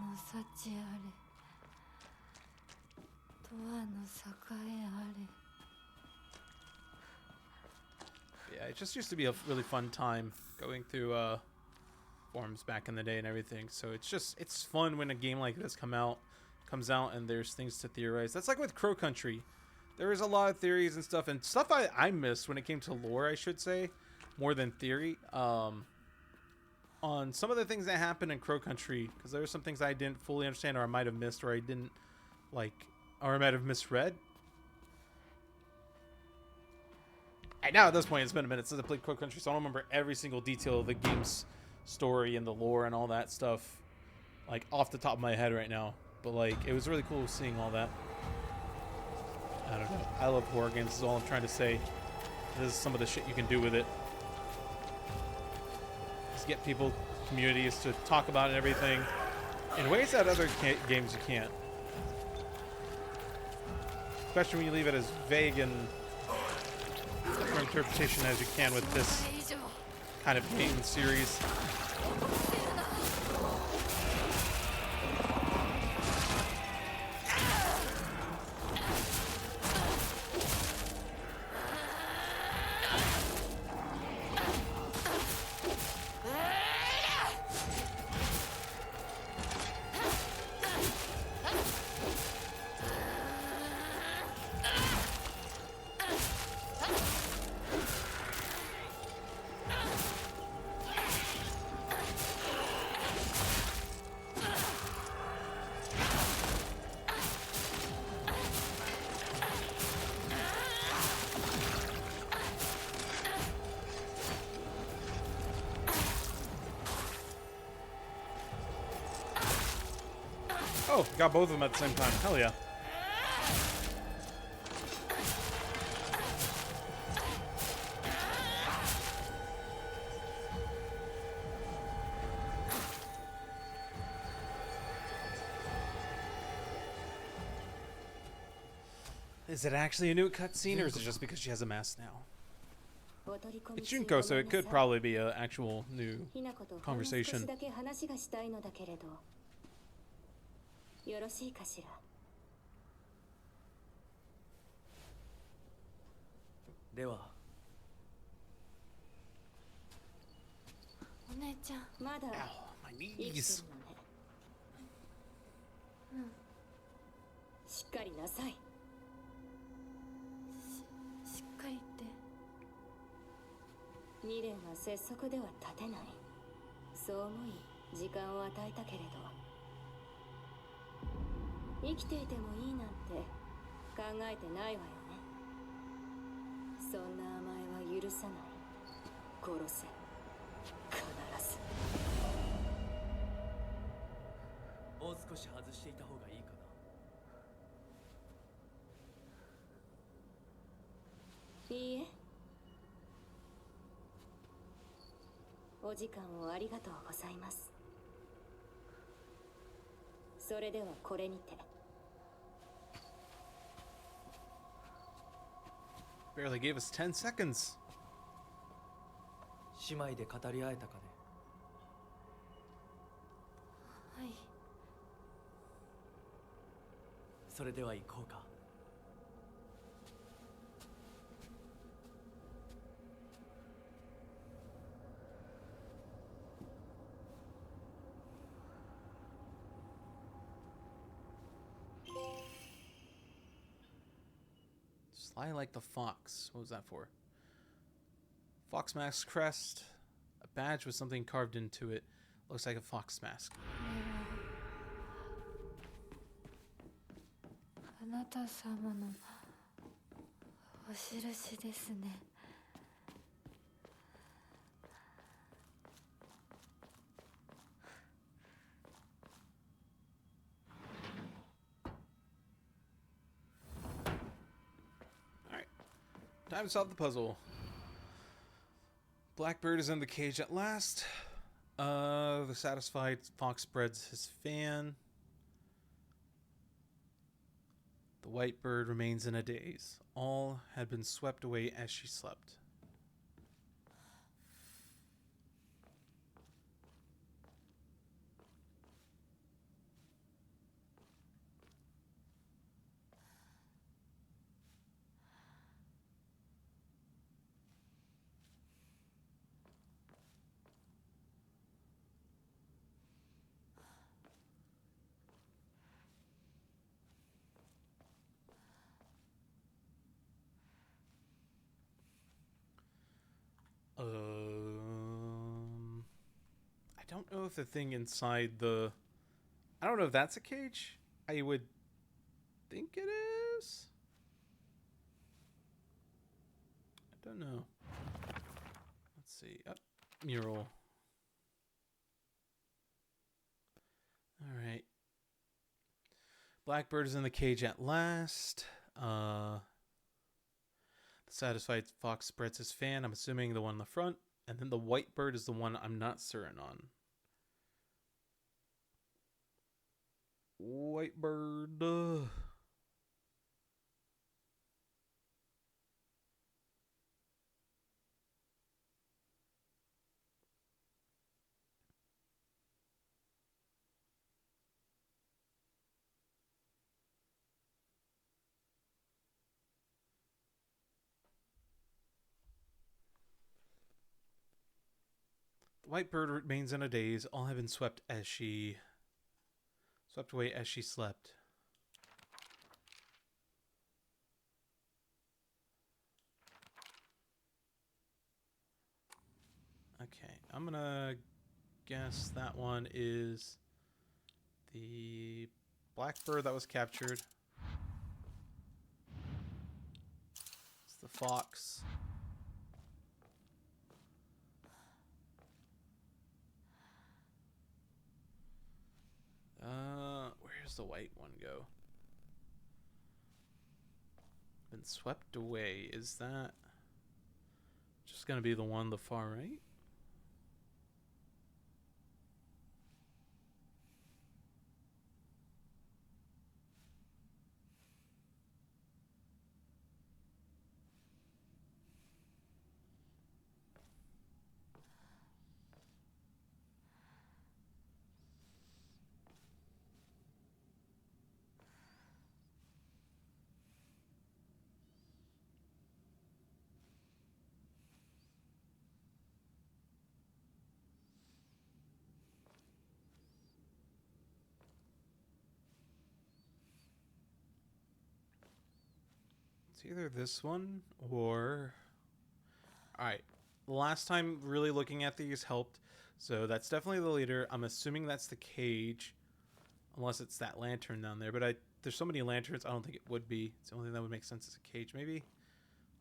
Yeah, it just used to be a really fun time going through forums back in the day and everything. So it's fun when a game like this comes out and there's things to theorize. That's like with Crow Country. There was a lot of theories and stuff I missed when it came to lore, I should say, more than theory. On some of the things that happened in Crow Country, because there were some things I didn't fully understand, or I might have missed, or I didn't like, or I might have misread. And now at this point, it's been a minute since I played Crow Country, so I don't remember every single detail of the game's story and the lore and all that stuff, like, off the top of my head right now. But, like, it was really cool seeing all that. I don't know. I love horror games, is all I'm trying to say. This is some of the shit you can do with it. Just get people, communities to talk about it and everything in ways that other games you can't. Especially when you leave it as vague and for interpretation as you can with this kind of game series. Oh, got both of them at the same time. Hell yeah. Is it actually a new cutscene, or is it just because she has a mask now? It's Junko, so it could probably be an actual new conversation. よろしいかしら。ではお姉ちゃんまだ my 生きてる knees. のね。しっかりなさい。しっかりって2連は拙速では立てない。そう思い時間を与えたけれど、生きていてもいいなんて考えてないわよね。そんな甘えは許さない。殺せ、必ず。もう少し外していた方がいいかな。いいえ。お時間をありがとうございます。それではこれにて。Barely gave us 10 seconds. 姉妹で語り合えたかね。はい。それでは行こうか。Sly like the fox. What was that for? Fox mask crest. A badge with something carved into it. Looks like a fox mask. あなた様のお印ですね。Alright. Time to solve the puzzle. Blackbird is in the cage at last. The satisfied fox spreads his fan. The white bird remains in a daze. All had been swept away as she slept. I don't know if the thing inside the... I don't know if that's a cage. I would think it is. I don't know. Let's see. Mural. Alright. Blackbird is in the cage at last. The satisfied fox spreads his fan. I'm assuming the one in the front. And then the white bird is the one I'm not certain on. White bird. The white bird remains in a daze. All have been swept away as she slept. Okay, I'm gonna guess that one is the blackbird that was captured. It's the fox. Where's the white one go? Been swept away. Is that just gonna be the one the far right? It's either this one or... Alright. last time really looking at these helped. So that's definitely the leader. I'm assuming that's the cage. Unless it's that lantern down there. But there's so many lanterns, I don't think it would be. It's the only thing that would make sense is a cage, maybe.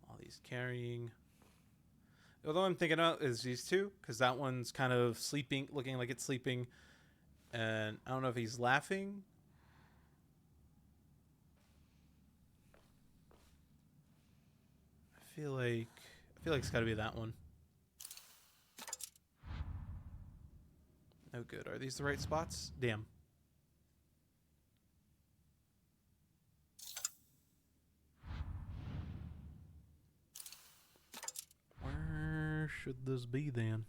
All these carrying. Although I'm thinking of is these two. Because that one's kind of sleeping, looking like it's sleeping. And I don't know if he's laughing. I feel like it's got to be that one. No good. Are these the right spots? Damn. Where should this be then?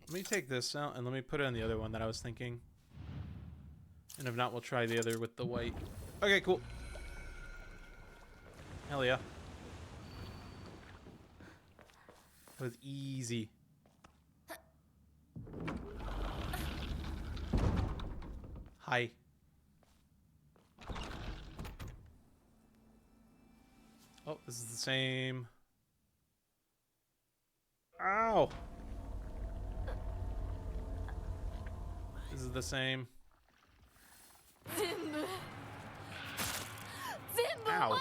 Let me take this out and let me put it on the other one that I was thinking. And if not, we'll try the other with the white. Okay, cool. Hell yeah. That was easy. Hi. Oh, this is the same. Ow! This is the same. Ow.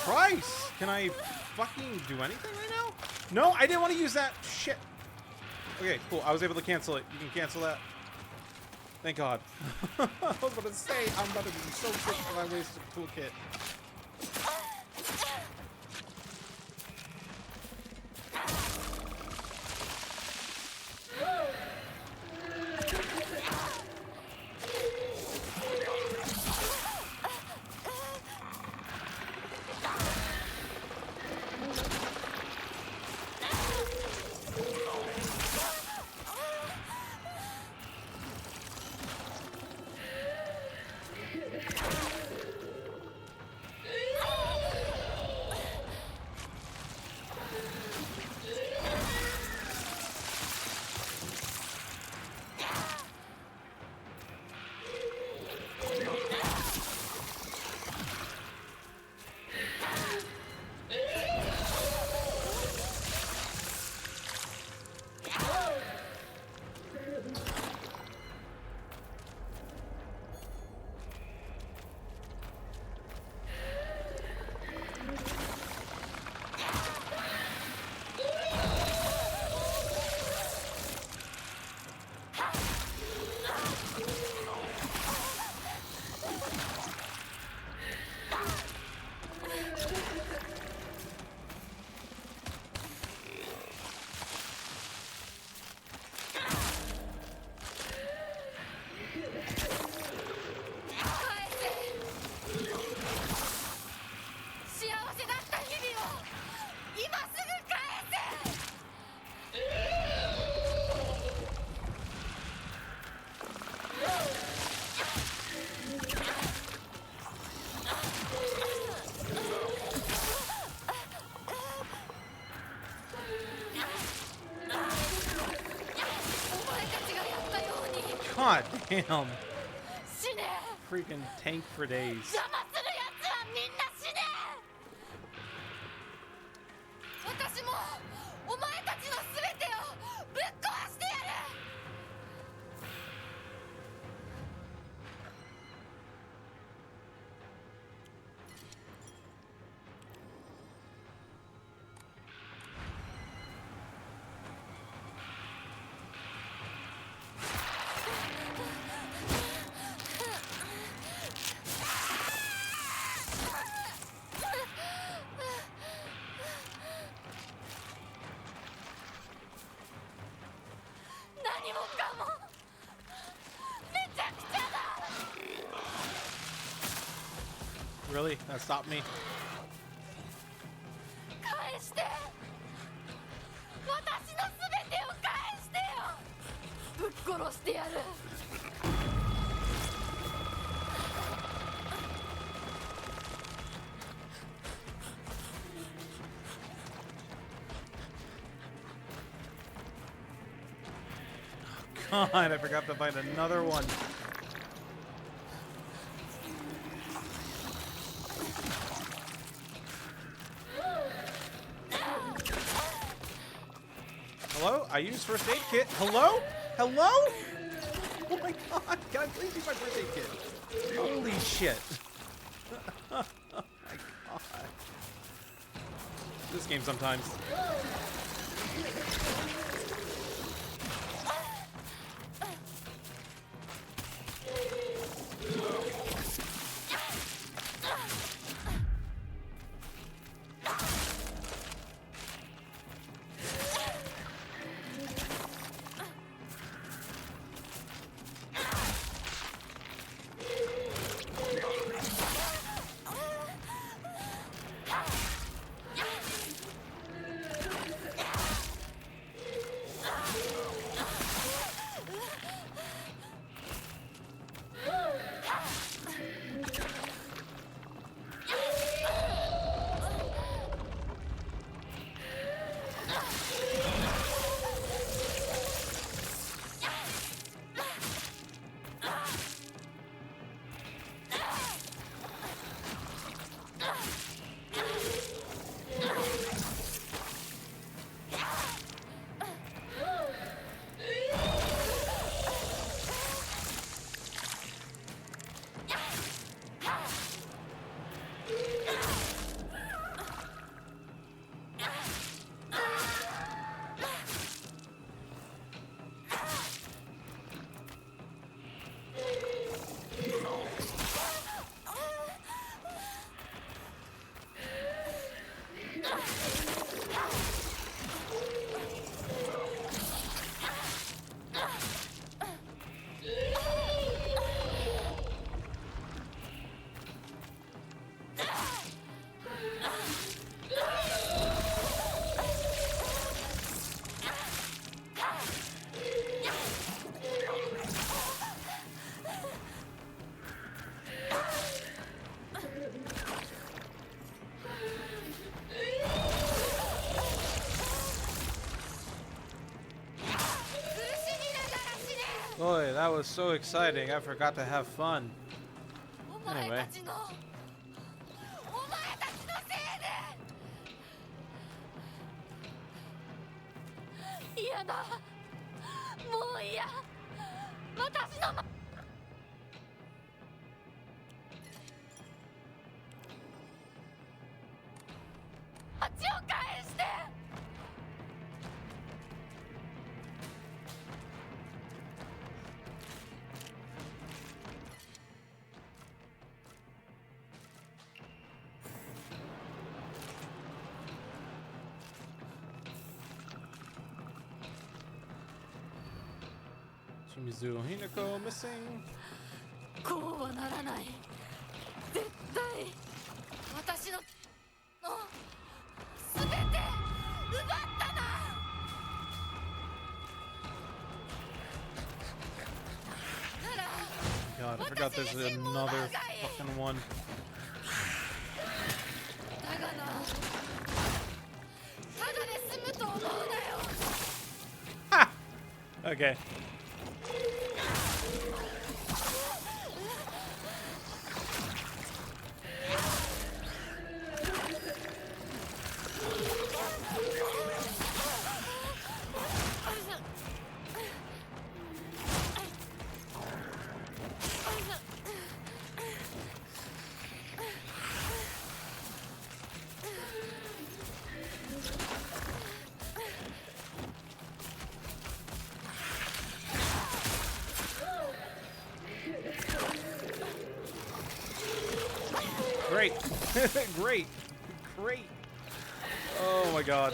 Christ! Can I fucking do anything right now? No, I didn't want to use that. Shit. Okay, cool. I was able to cancel it. You can cancel that. Thank God. I was about to say, I'm about to be so pissed if I wasted a toolkit. God damn. Freaking tank for days. Really? That stopped me? 返して私の全てを返してよぶっ殺してやる God, I forgot to find another one. Hello? I use first aid kit. Hello? Hello? Oh my god. Can I please use my first aid kit? Holy shit. Oh my god. This game sometimes. Boy, that was so exciting. I forgot to have fun. Anyway. 嫌だ。もう嫌。私の街を返して。 Mizu Hinako missing. こうはならない。絶対私のすべて奪ったな。God, I forgot there's another fucking one. だがな、ただで済むと思うなよ。 Ha! Okay. Great. Great. Great. Oh my god.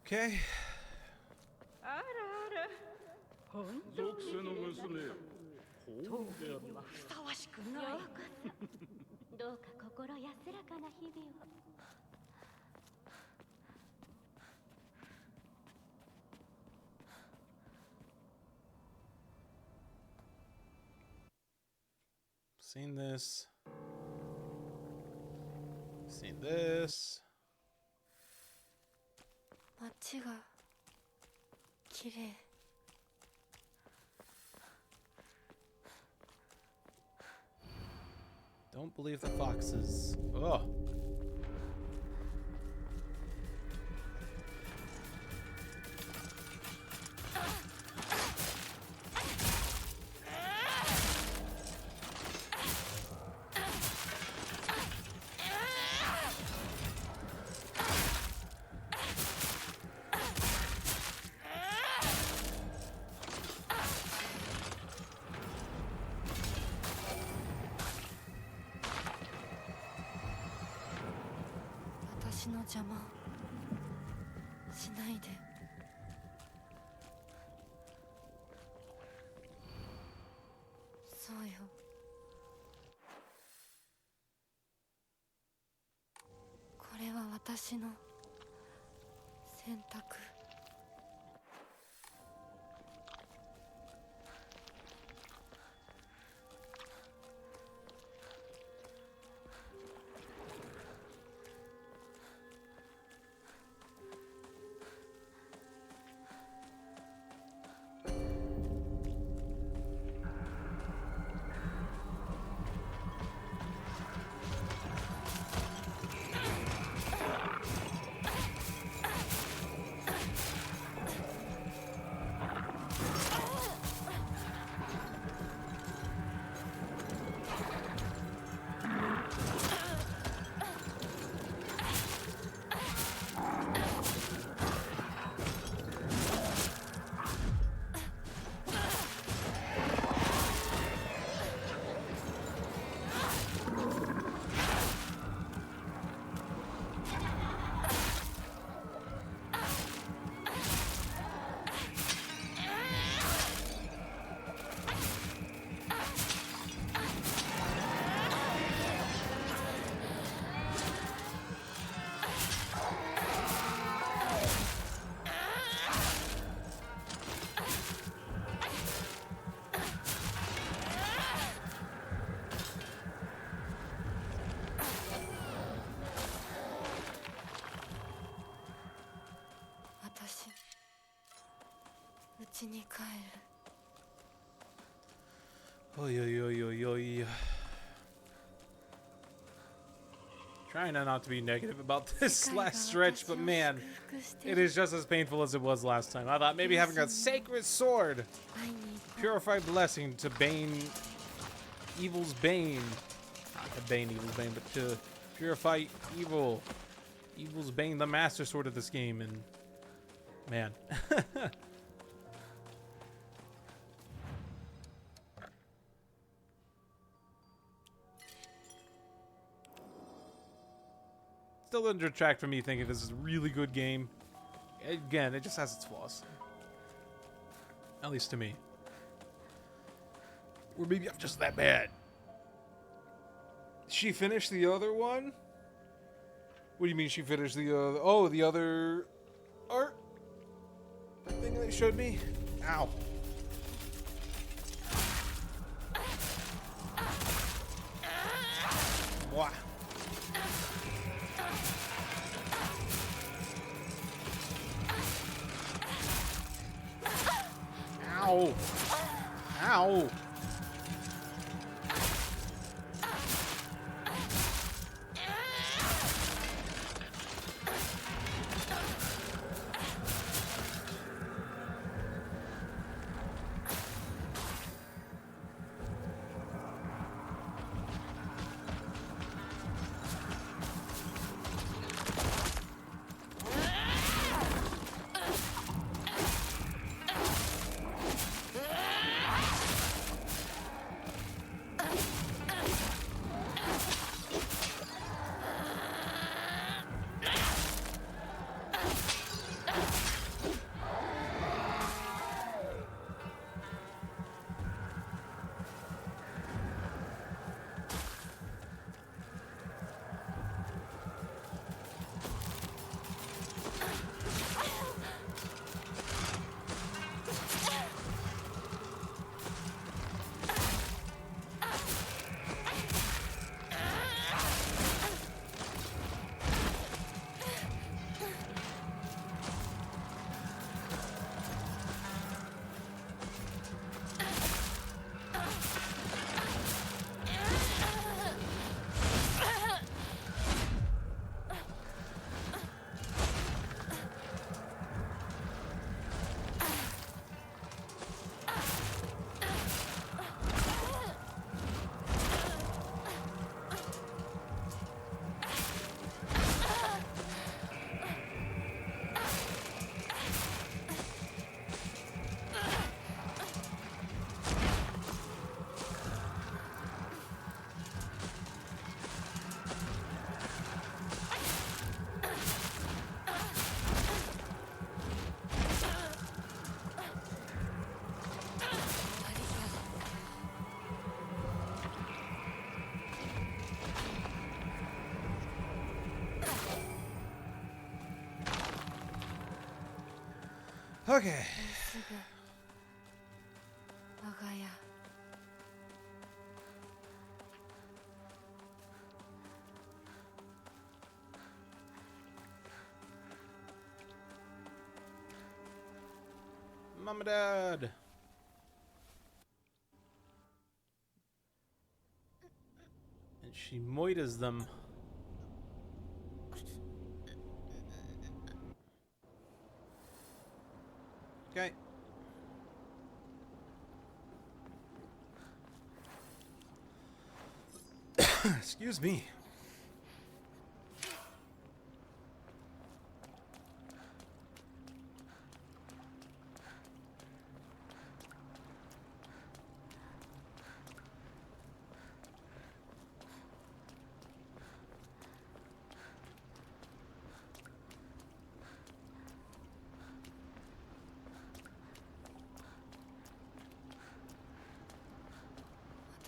Okay. あらあら本当に属性の娘当家にはふさわしくない。ようこそどうか心安らかな日々を。 Seen this. Seen this. 街が綺麗。 Don't believe the foxes. Oh.私の邪魔しないで。そうよ。これは私の選択。家に帰る。 Oy, oy, oy, oy, oy. Trying not to be negative about this last stretch, but man, it is just as painful as it was last time. I thought maybe having a sacred sword, purified blessing to bane evil's bane, not to bane evil's bane, but to purify evil's bane, the master sword of this game, and man. Still doesn't detract from me thinking this is a really good game. Again, it just has its flaws. At least to me. Or maybe I'm just that bad. She finished the other one? What do you mean she finished the other... Oh, the other art thing they showed me? Ow. Wow. Ow. Ow. Okay. すぐ我が家 Mom and Dad. And she moitas them. Okay. Excuse me. "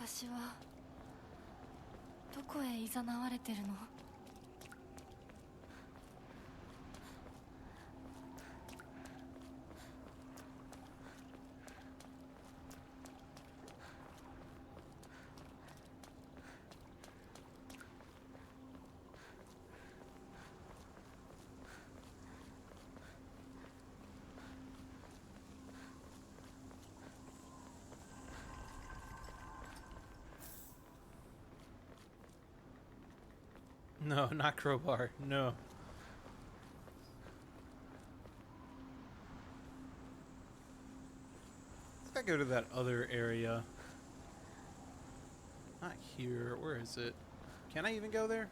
私はどこへいざなわれてるの?" No, not crowbar. No. Let's go to that other area. Not here. Where is it? Can I even go there?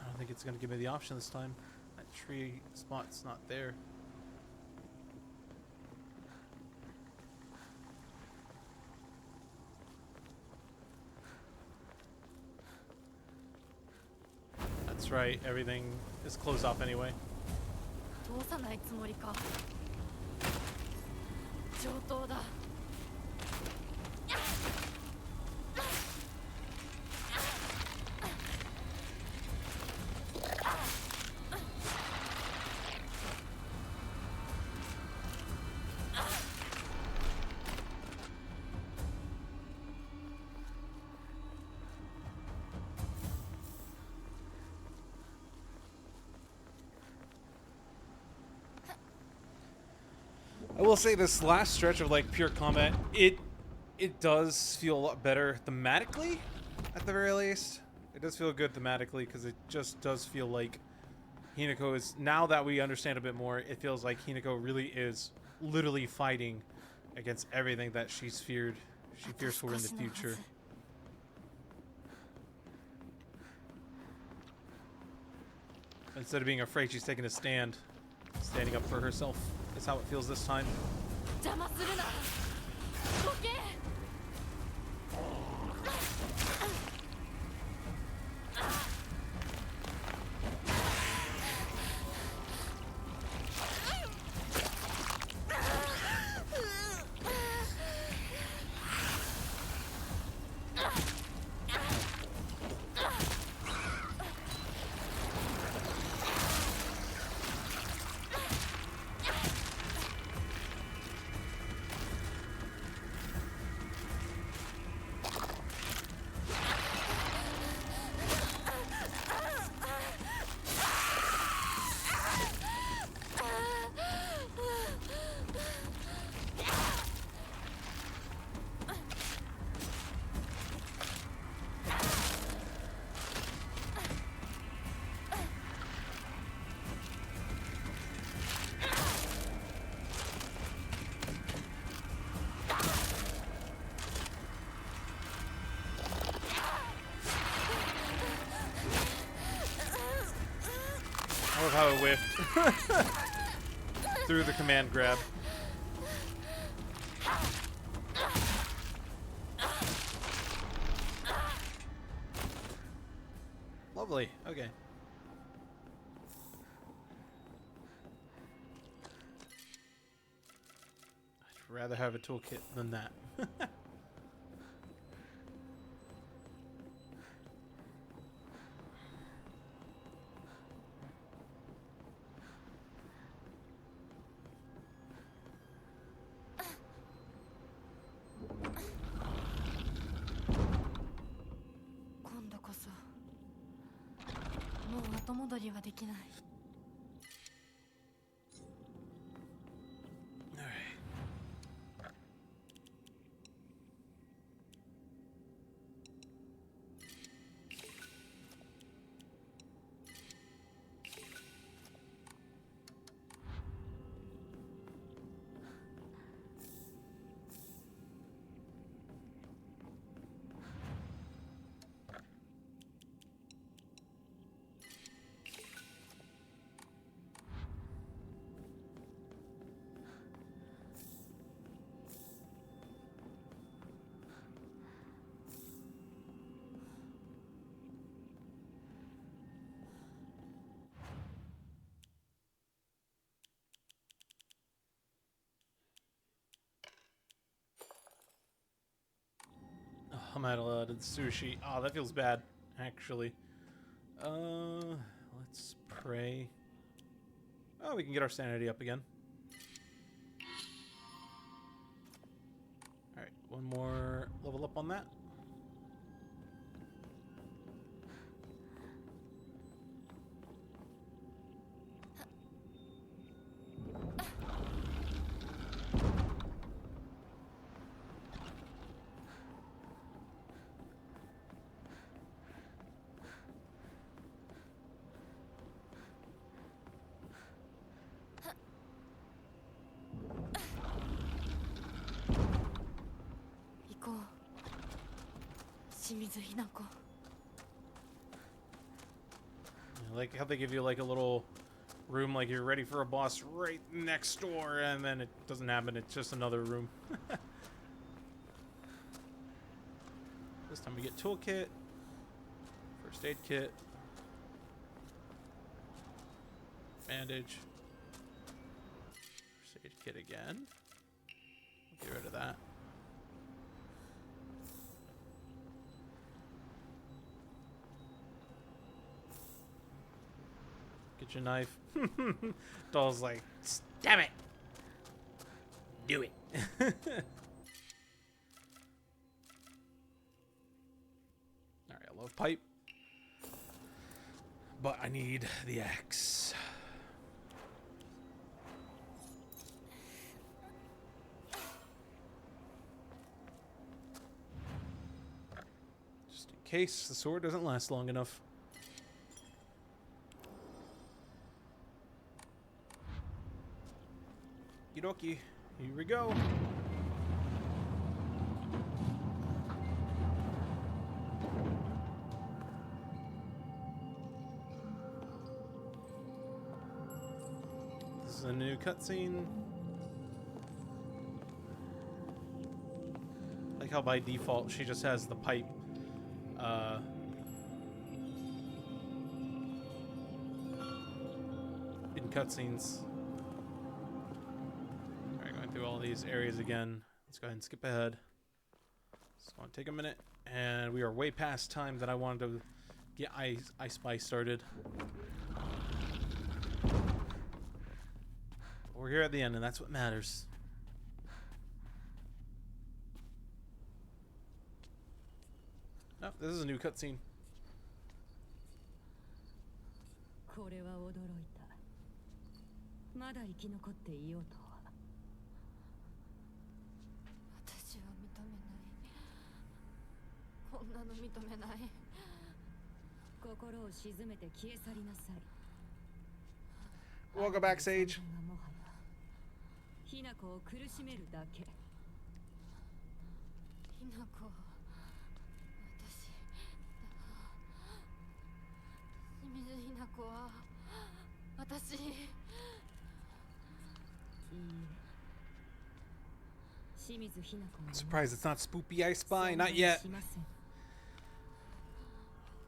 I don't think it's going to give me the option this time. That tree spot's not there. That's right. Everything is closed off anyway. 通さないつもりか。上等だ。I will say this last stretch of like pure combat, it does feel a lot better thematically, at the very least. It does feel good thematically because it just does feel like Hinako is, now that we understand a bit more, it feels like Hinako really is literally fighting against everything that she fears for in the future. Instead of being afraid, she's taking a stand, standing up for herself. Is how it feels this time. 邪魔するな。どけ。I love how it whiffed through the command grab. Lovely. Okay. I'd rather have a toolkit than that. 後戻りはできない。I'm out of sushi. Oh, that feels bad, actually. Let's pray. Oh, we can get our sanity up again. Alright, one more level up on that. I like how they give you like a little room, like you're ready for a boss right next door, and then it doesn't happen. It's just another room. This time we get toolkit, first aid kit, bandage, first aid kit again. Get rid of that. Get your knife. Doll's like, damn it. Do it. Alright, I love pipe. But I need the axe. Just in case the sword doesn't last long enough. Okie dokie, here we go. This is a new cutscene. Like how by default she just has the pipe. In cutscenes. Through all these areas again. Let's go ahead and skip ahead. It's going to take a minute, and we are way past time that I wanted to get I Spy started. We're here at the end, and that's what matters. Oh, this is a new cutscene. これは驚いた。まだ生き残っていようとは。私は認めない。こんなの認めない。心を静めて消え去りなさい。Welcome back, Sage. もはやひな子を苦しめるだけ。ひな子。清水ひな子は私。いいえ。清水ひな子も。Surprised it's not Spoopy I Spy. Not yet.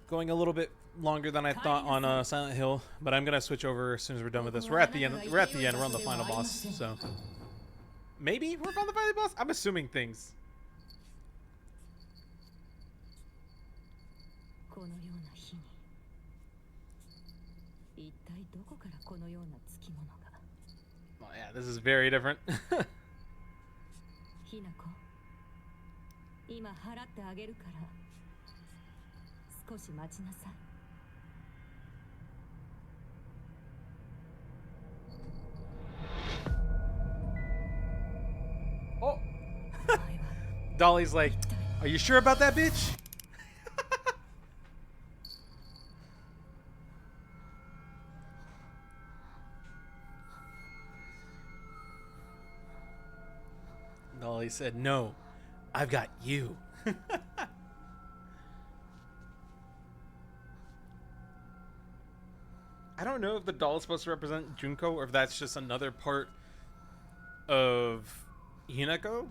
Going a little bit longer than I thought on Silent Hill, but I'm gonna switch over as soon as we're done with this. We're at the end. We're at the end. We're on the final boss. So maybe we're on the final boss. I'm assuming things. このような日に一体どこからこのようなつきものが。 Well, yeah, this is very different. ひな子、今払ってあげるから少し待ちなさい。Dolly's like, are you sure about that, bitch? Dolly said, no, I've got you. I don't know if the doll is supposed to represent Junko or if that's just another part of Hinako.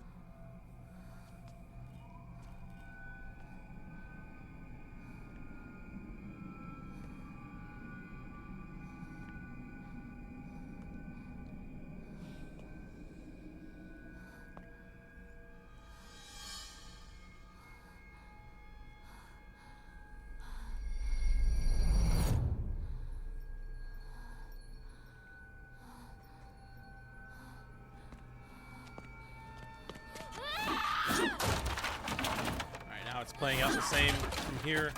It's playing out the same from here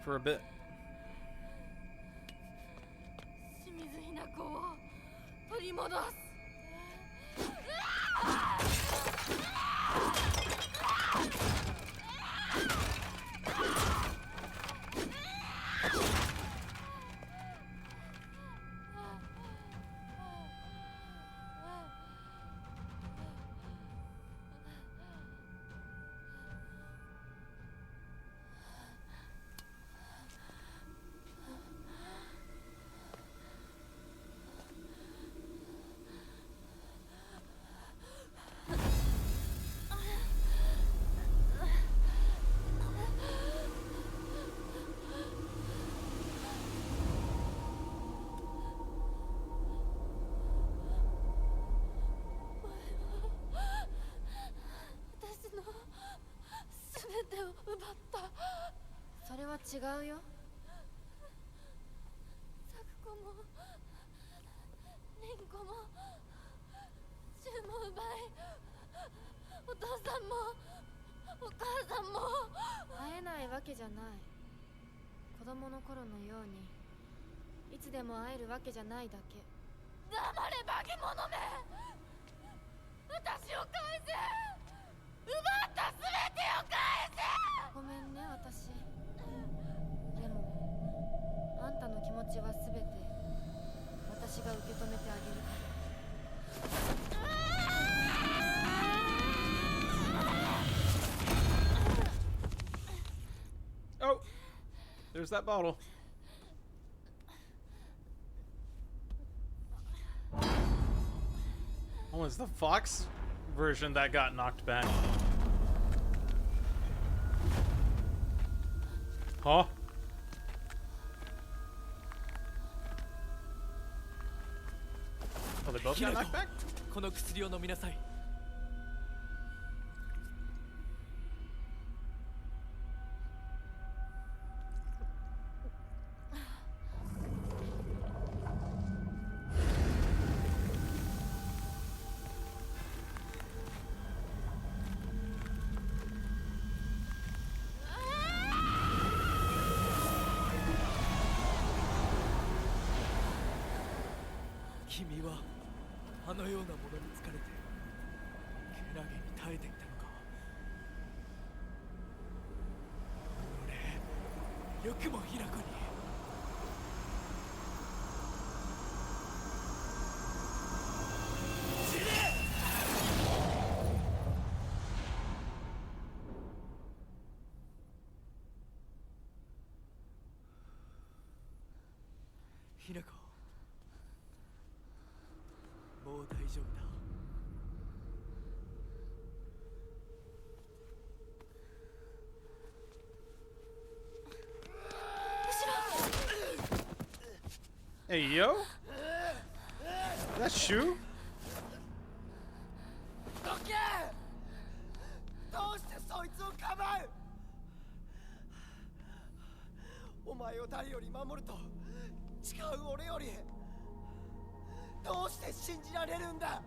for a bit. 清水ひな子を取り戻す。全てを奪った。それは違うよ。咲子も凛子も柊も奪い、お父さんもお母さんも。会えないわけじゃない。子供の頃のようにいつでも会えるわけじゃないだけ。黙れ化け物め、私を返せ。奪った全てを返せ。ごめんね、私。でもあんたの気持ちは全て私が受け止めてあげる。Oh, there's that bottle. Oh, it's the Fox version that got knocked back. Huh? Oh, they both got knocked back? この薬を飲みなさい。君はあのようなものに疲れてけなげに耐えていたのか。俺よくもヒラコに。ヒラコ、もう大丈夫だ。Hey, yo? That shoe? どけ！どうしてそいつをかばう！お前を誰より守ると誓う俺よりどうして信じられるんだ。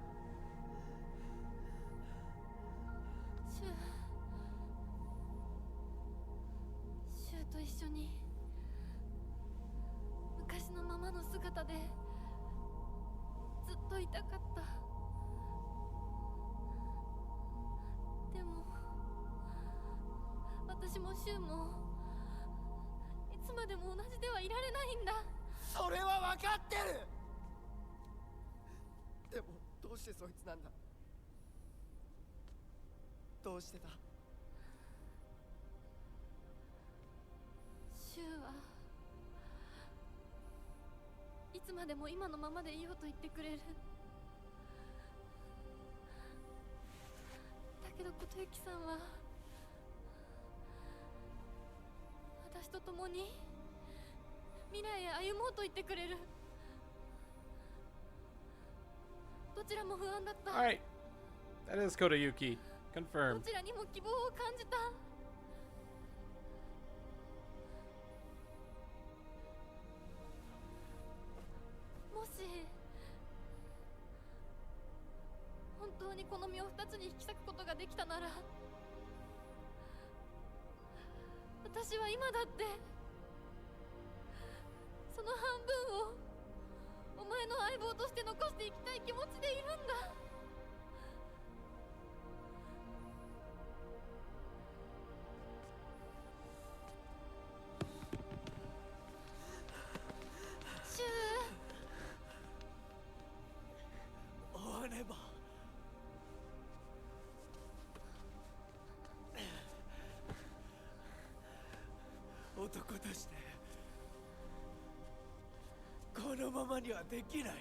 柊と一緒に昔のままの姿でずっといたかった。でも私もシュウもいつまでも同じではいられないんだ。それは分かってる。でもどうしてそいつなんだ。どうしてだ。シュウはいつまでも今のままでいようと言ってくれる。だけど琴雪さんは私と共に未来へ歩もうと言ってくれる。どちらも不安だった。 Alright. That is Kodayuki. ど Confirmed. ちらにも希望を感じた。もし本当にこの身を二つに引き裂くことができたなら、私は今だってその半分をお前の相棒として残していきたい気持ちでいるんだ。シュウ、終われば男としてこのままにはできない。い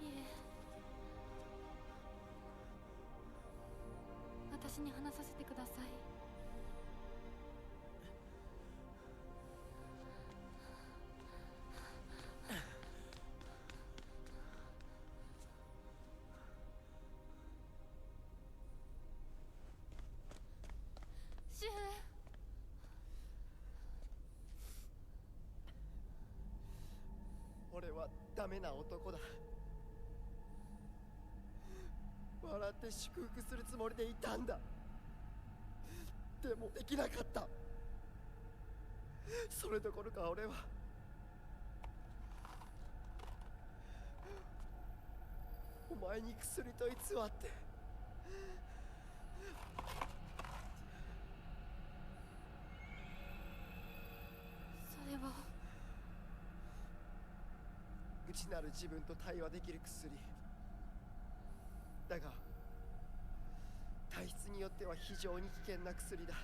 え、私に話させてください。シュウ、俺はダメな男だ。笑って祝福するつもりでいたんだ。でもできなかった。それどころか俺はお前に薬と偽ってそれは内なる自分と対話できる薬だが、体質によっては非常に危険な薬だ。ど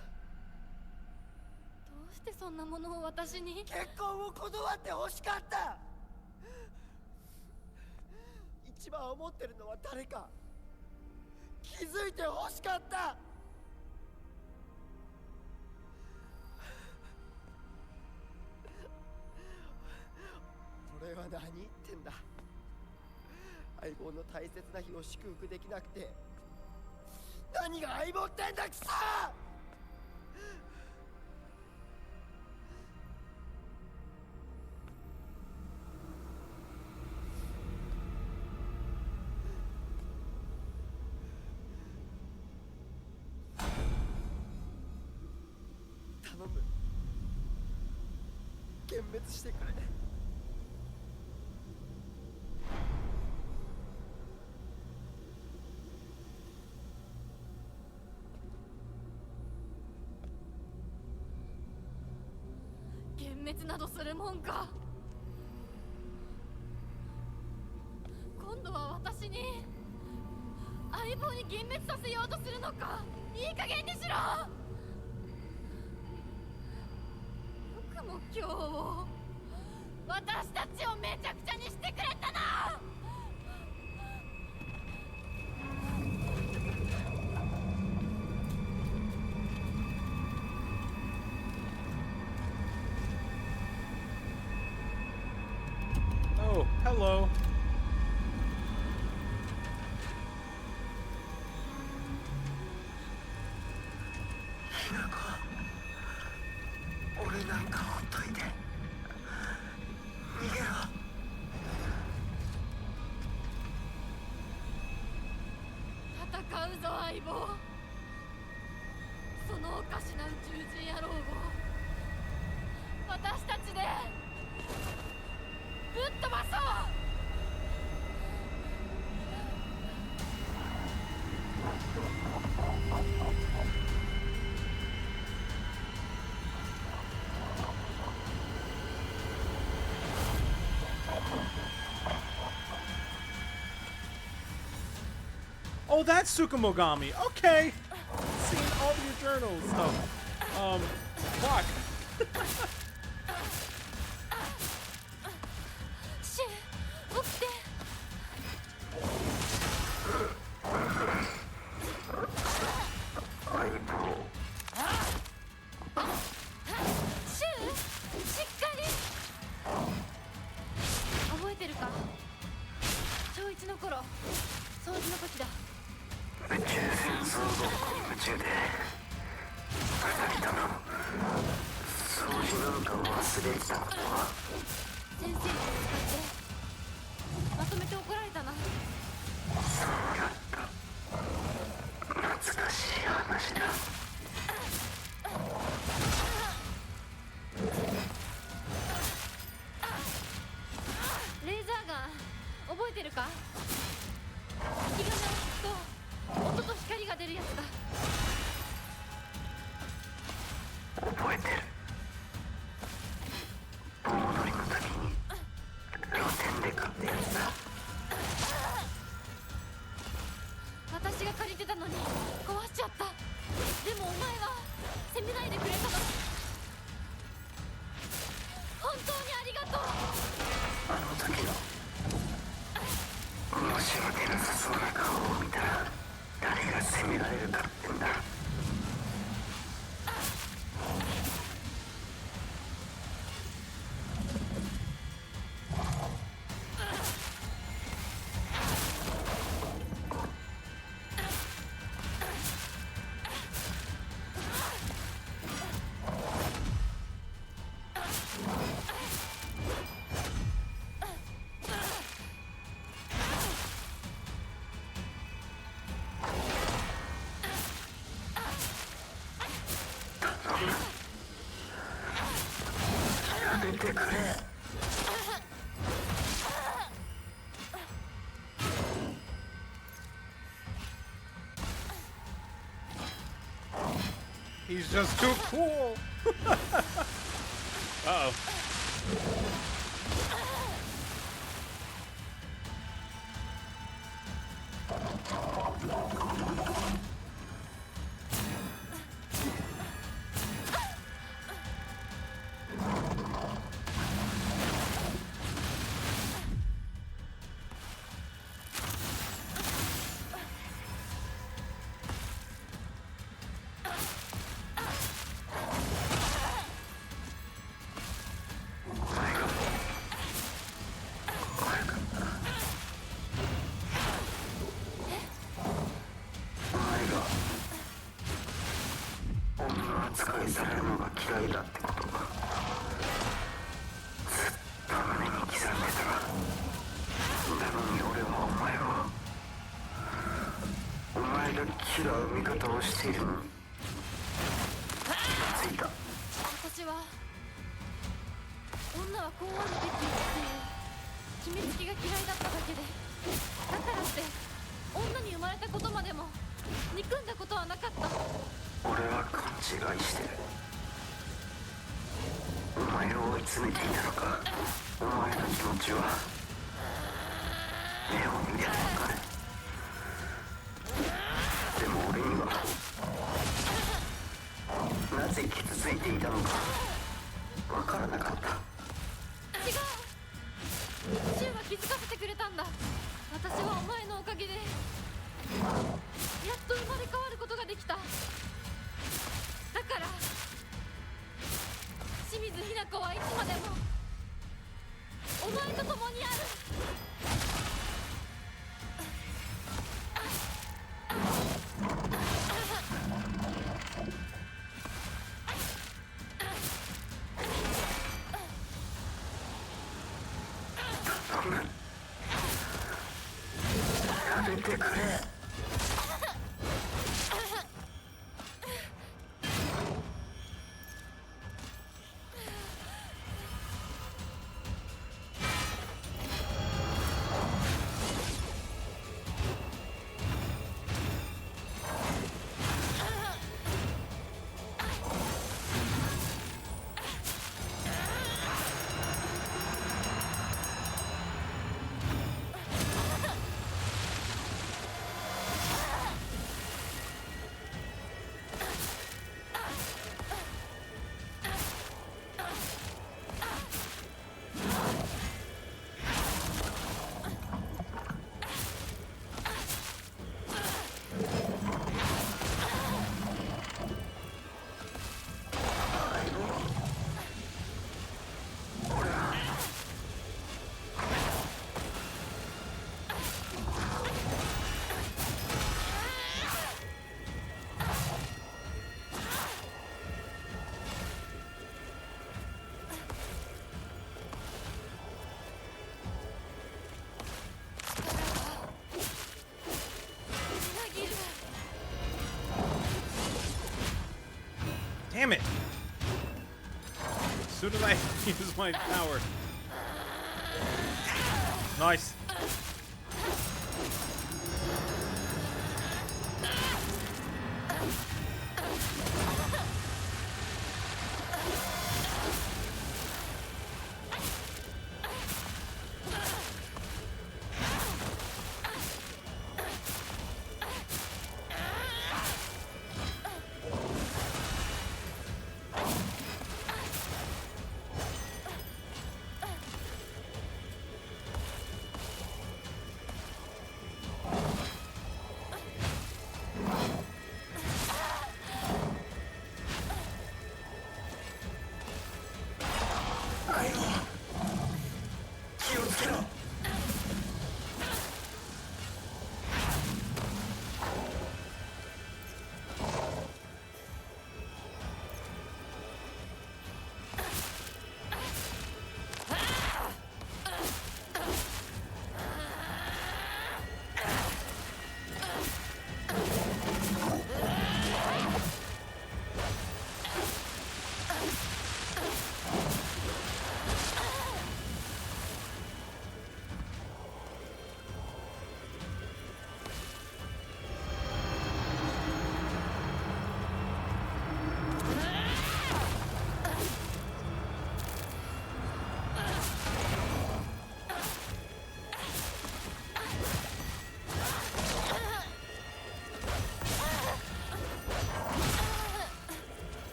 うしてそんなものを私に。結婚を断って欲しかった。一番思ってるのは誰か気づいて欲しかった。俺は何言ってんだ。相棒の大切な日を祝福できなくて何が相棒ってんだくそ。頼む、幻滅してくれ。幻滅などするもんか。今度は私に相棒に幻滅させようとするのか。いい加減にしろ。よくも今日を私たちをめちゃくちゃにしてくれたな。Oh, hello. 俺なんかほっといて逃げろ。戦うぞ相棒。そのおかしな宇宙人野郎を私たちでぶっ飛ばそう。Oh, that's Tsukumogami. Okay. Seen all of your journals. Oh. Fuck. シュウ起きて。シュウしっかり。覚えてるか。小1の頃掃除の時だ。宇宙戦争ごっこに夢中で二人とも掃除なんかを忘れてたことは。先生に使ってまとめて怒られたな。そうだった。懐かしい話だ。レーザーガン覚えてるか。引き金を引くと音と光が出るやつだ。覚えてる。盆踊りの時に露店で買ったやつだ。私が借りてたのに壊しちゃった。でもお前は責めないでくれたの。本当にありがとう。あの時の申し訳なさそうな顔を見たら誰が責められるかってんだ。やめてくれ。He's just too cool. Uh-oh.扱いされるのが嫌いだってことがずっと胸に刻んでた。なのに俺はお前が嫌う見方をしているのに気がついた。私は女はこうあるべきっていう決めつけが嫌いだっただけで、だからって女に生まれたことまでも憎んだことはなかった。俺は勘違いしてる。お前を追い詰めていたのか。お前の気持ちは目を見ればわかる。でも俺にはなぜ傷ついていたのかわからなかった。違う、シュウは気づかせてくれたんだ。私はお前のおかげでやっと生まれ変わることができた。だから清水ひな子はいつまでもお前と共にある。やめてくれ。Damn it! As soon as I use my power. Nice.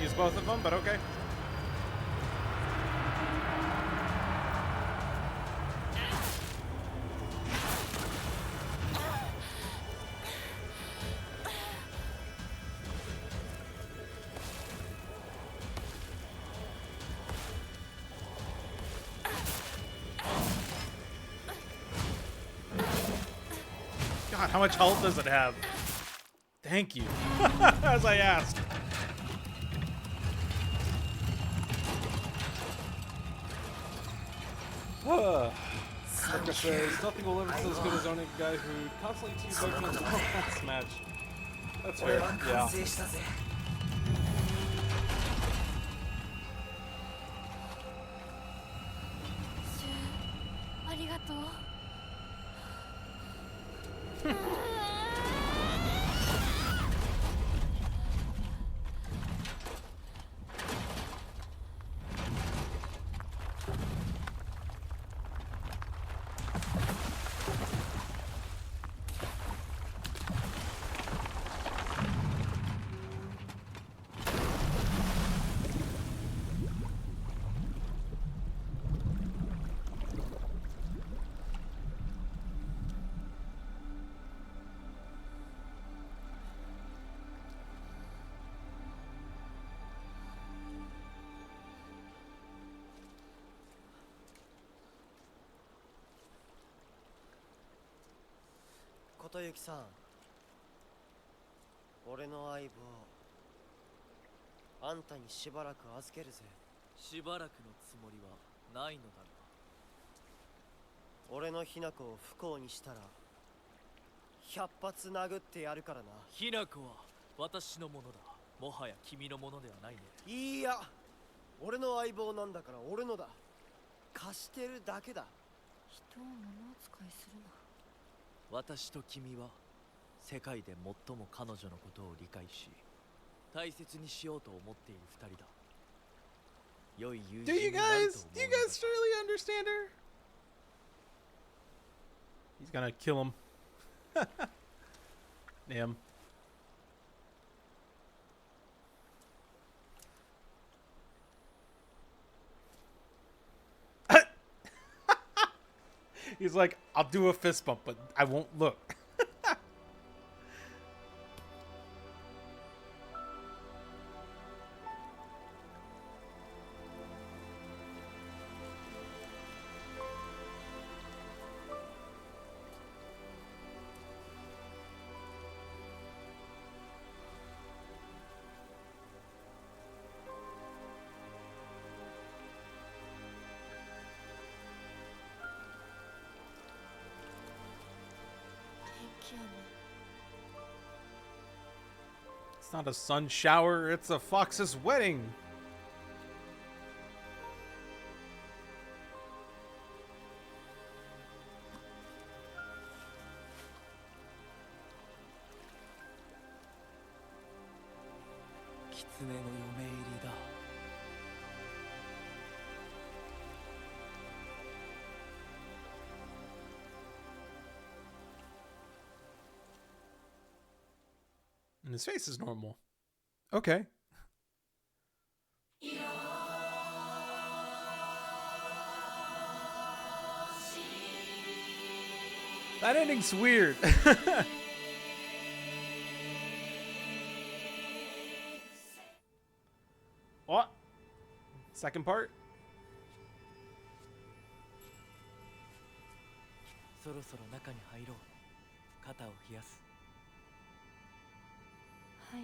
Use both of them, but okay. God, how much health does it have? Thank you. As I asked. Like says, nothing will ever feel as good as owning a guy who constantly teases like in the last match. That's fair. Yeah. ありがとう。琴行さん、俺の相棒あんたにしばらく預けるぜ。しばらくのつもりはないのだろ俺のひな子を不幸にしたら100発殴ってやるからな。ひな子は私のものだ。もはや君のものではないね。いや、俺の相棒なんだから俺のだ。貸してるだけだ。人を物扱いするな。私と君は世界で最も彼女のことを理解し大切にしようと思っている二人だ。良い友人になると思う。Do you guys surely understand her? He's gonna kill him. Damn. He's like, I'll do a fist bump, but I won't look. It's not a sun shower, it's a fox's wedding. And his face is normal. Okay. That ending's weird. What? Second part? そろそろ中に入ろう。肩を冷やす。はい。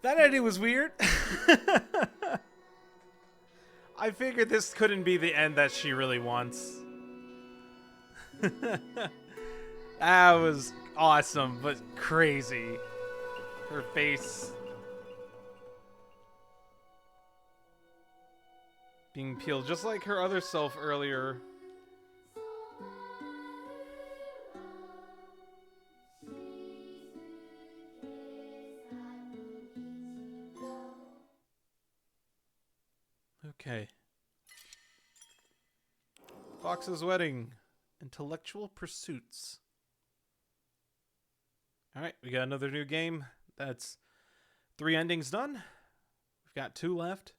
That ending was weird. I figured this couldn't be the end that she really wants. That was awesome, but crazy. Her face being peeled, just like her other self earlier. Okay. Fox's Wedding. Intellectual Pursuits. Alright, we got another new game. That's 3 endings done. We've got 2 left.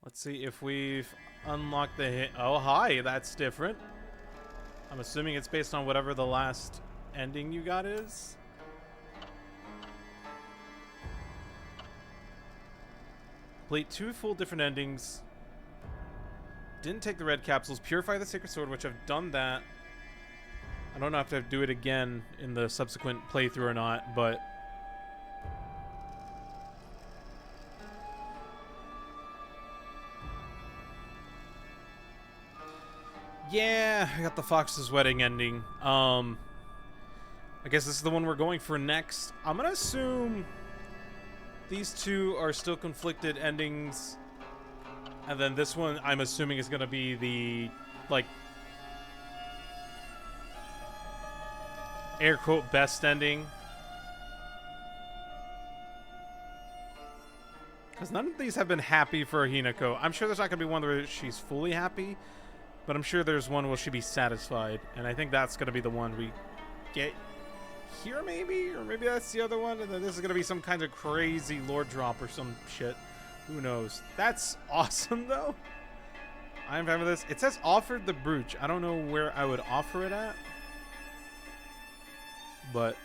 Let's see if we've unlocked the hit. Oh, hi, that's different. I'm assuming it's based on whatever the last ending you got is. Complete 2 full different endings. Didn't take the red capsules. Purify the Sacred Sword, which I've done that. I don't know if I have to do it again in the subsequent playthrough or not, but... yeah, I got the Fox's Wedding ending. I guess this is the one we're going for next. I'm gonna assume these 2 are still conflicted endings. And then this one, I'm assuming, is gonna be the, like, air quote best ending. Because none of these have been happy for Hinako. I'm sure there's not gonna be one where she's fully happy, but I'm sure there's one where she'll be satisfied. And I think that's gonna be the one we get here, maybe? Or maybe that's the other one, and then this is gonna be some kind of crazy lore drop or some shit. Who knows? That's awesome, though. I'm fine with this. It says offered the brooch. I don't know where I would offer it at, but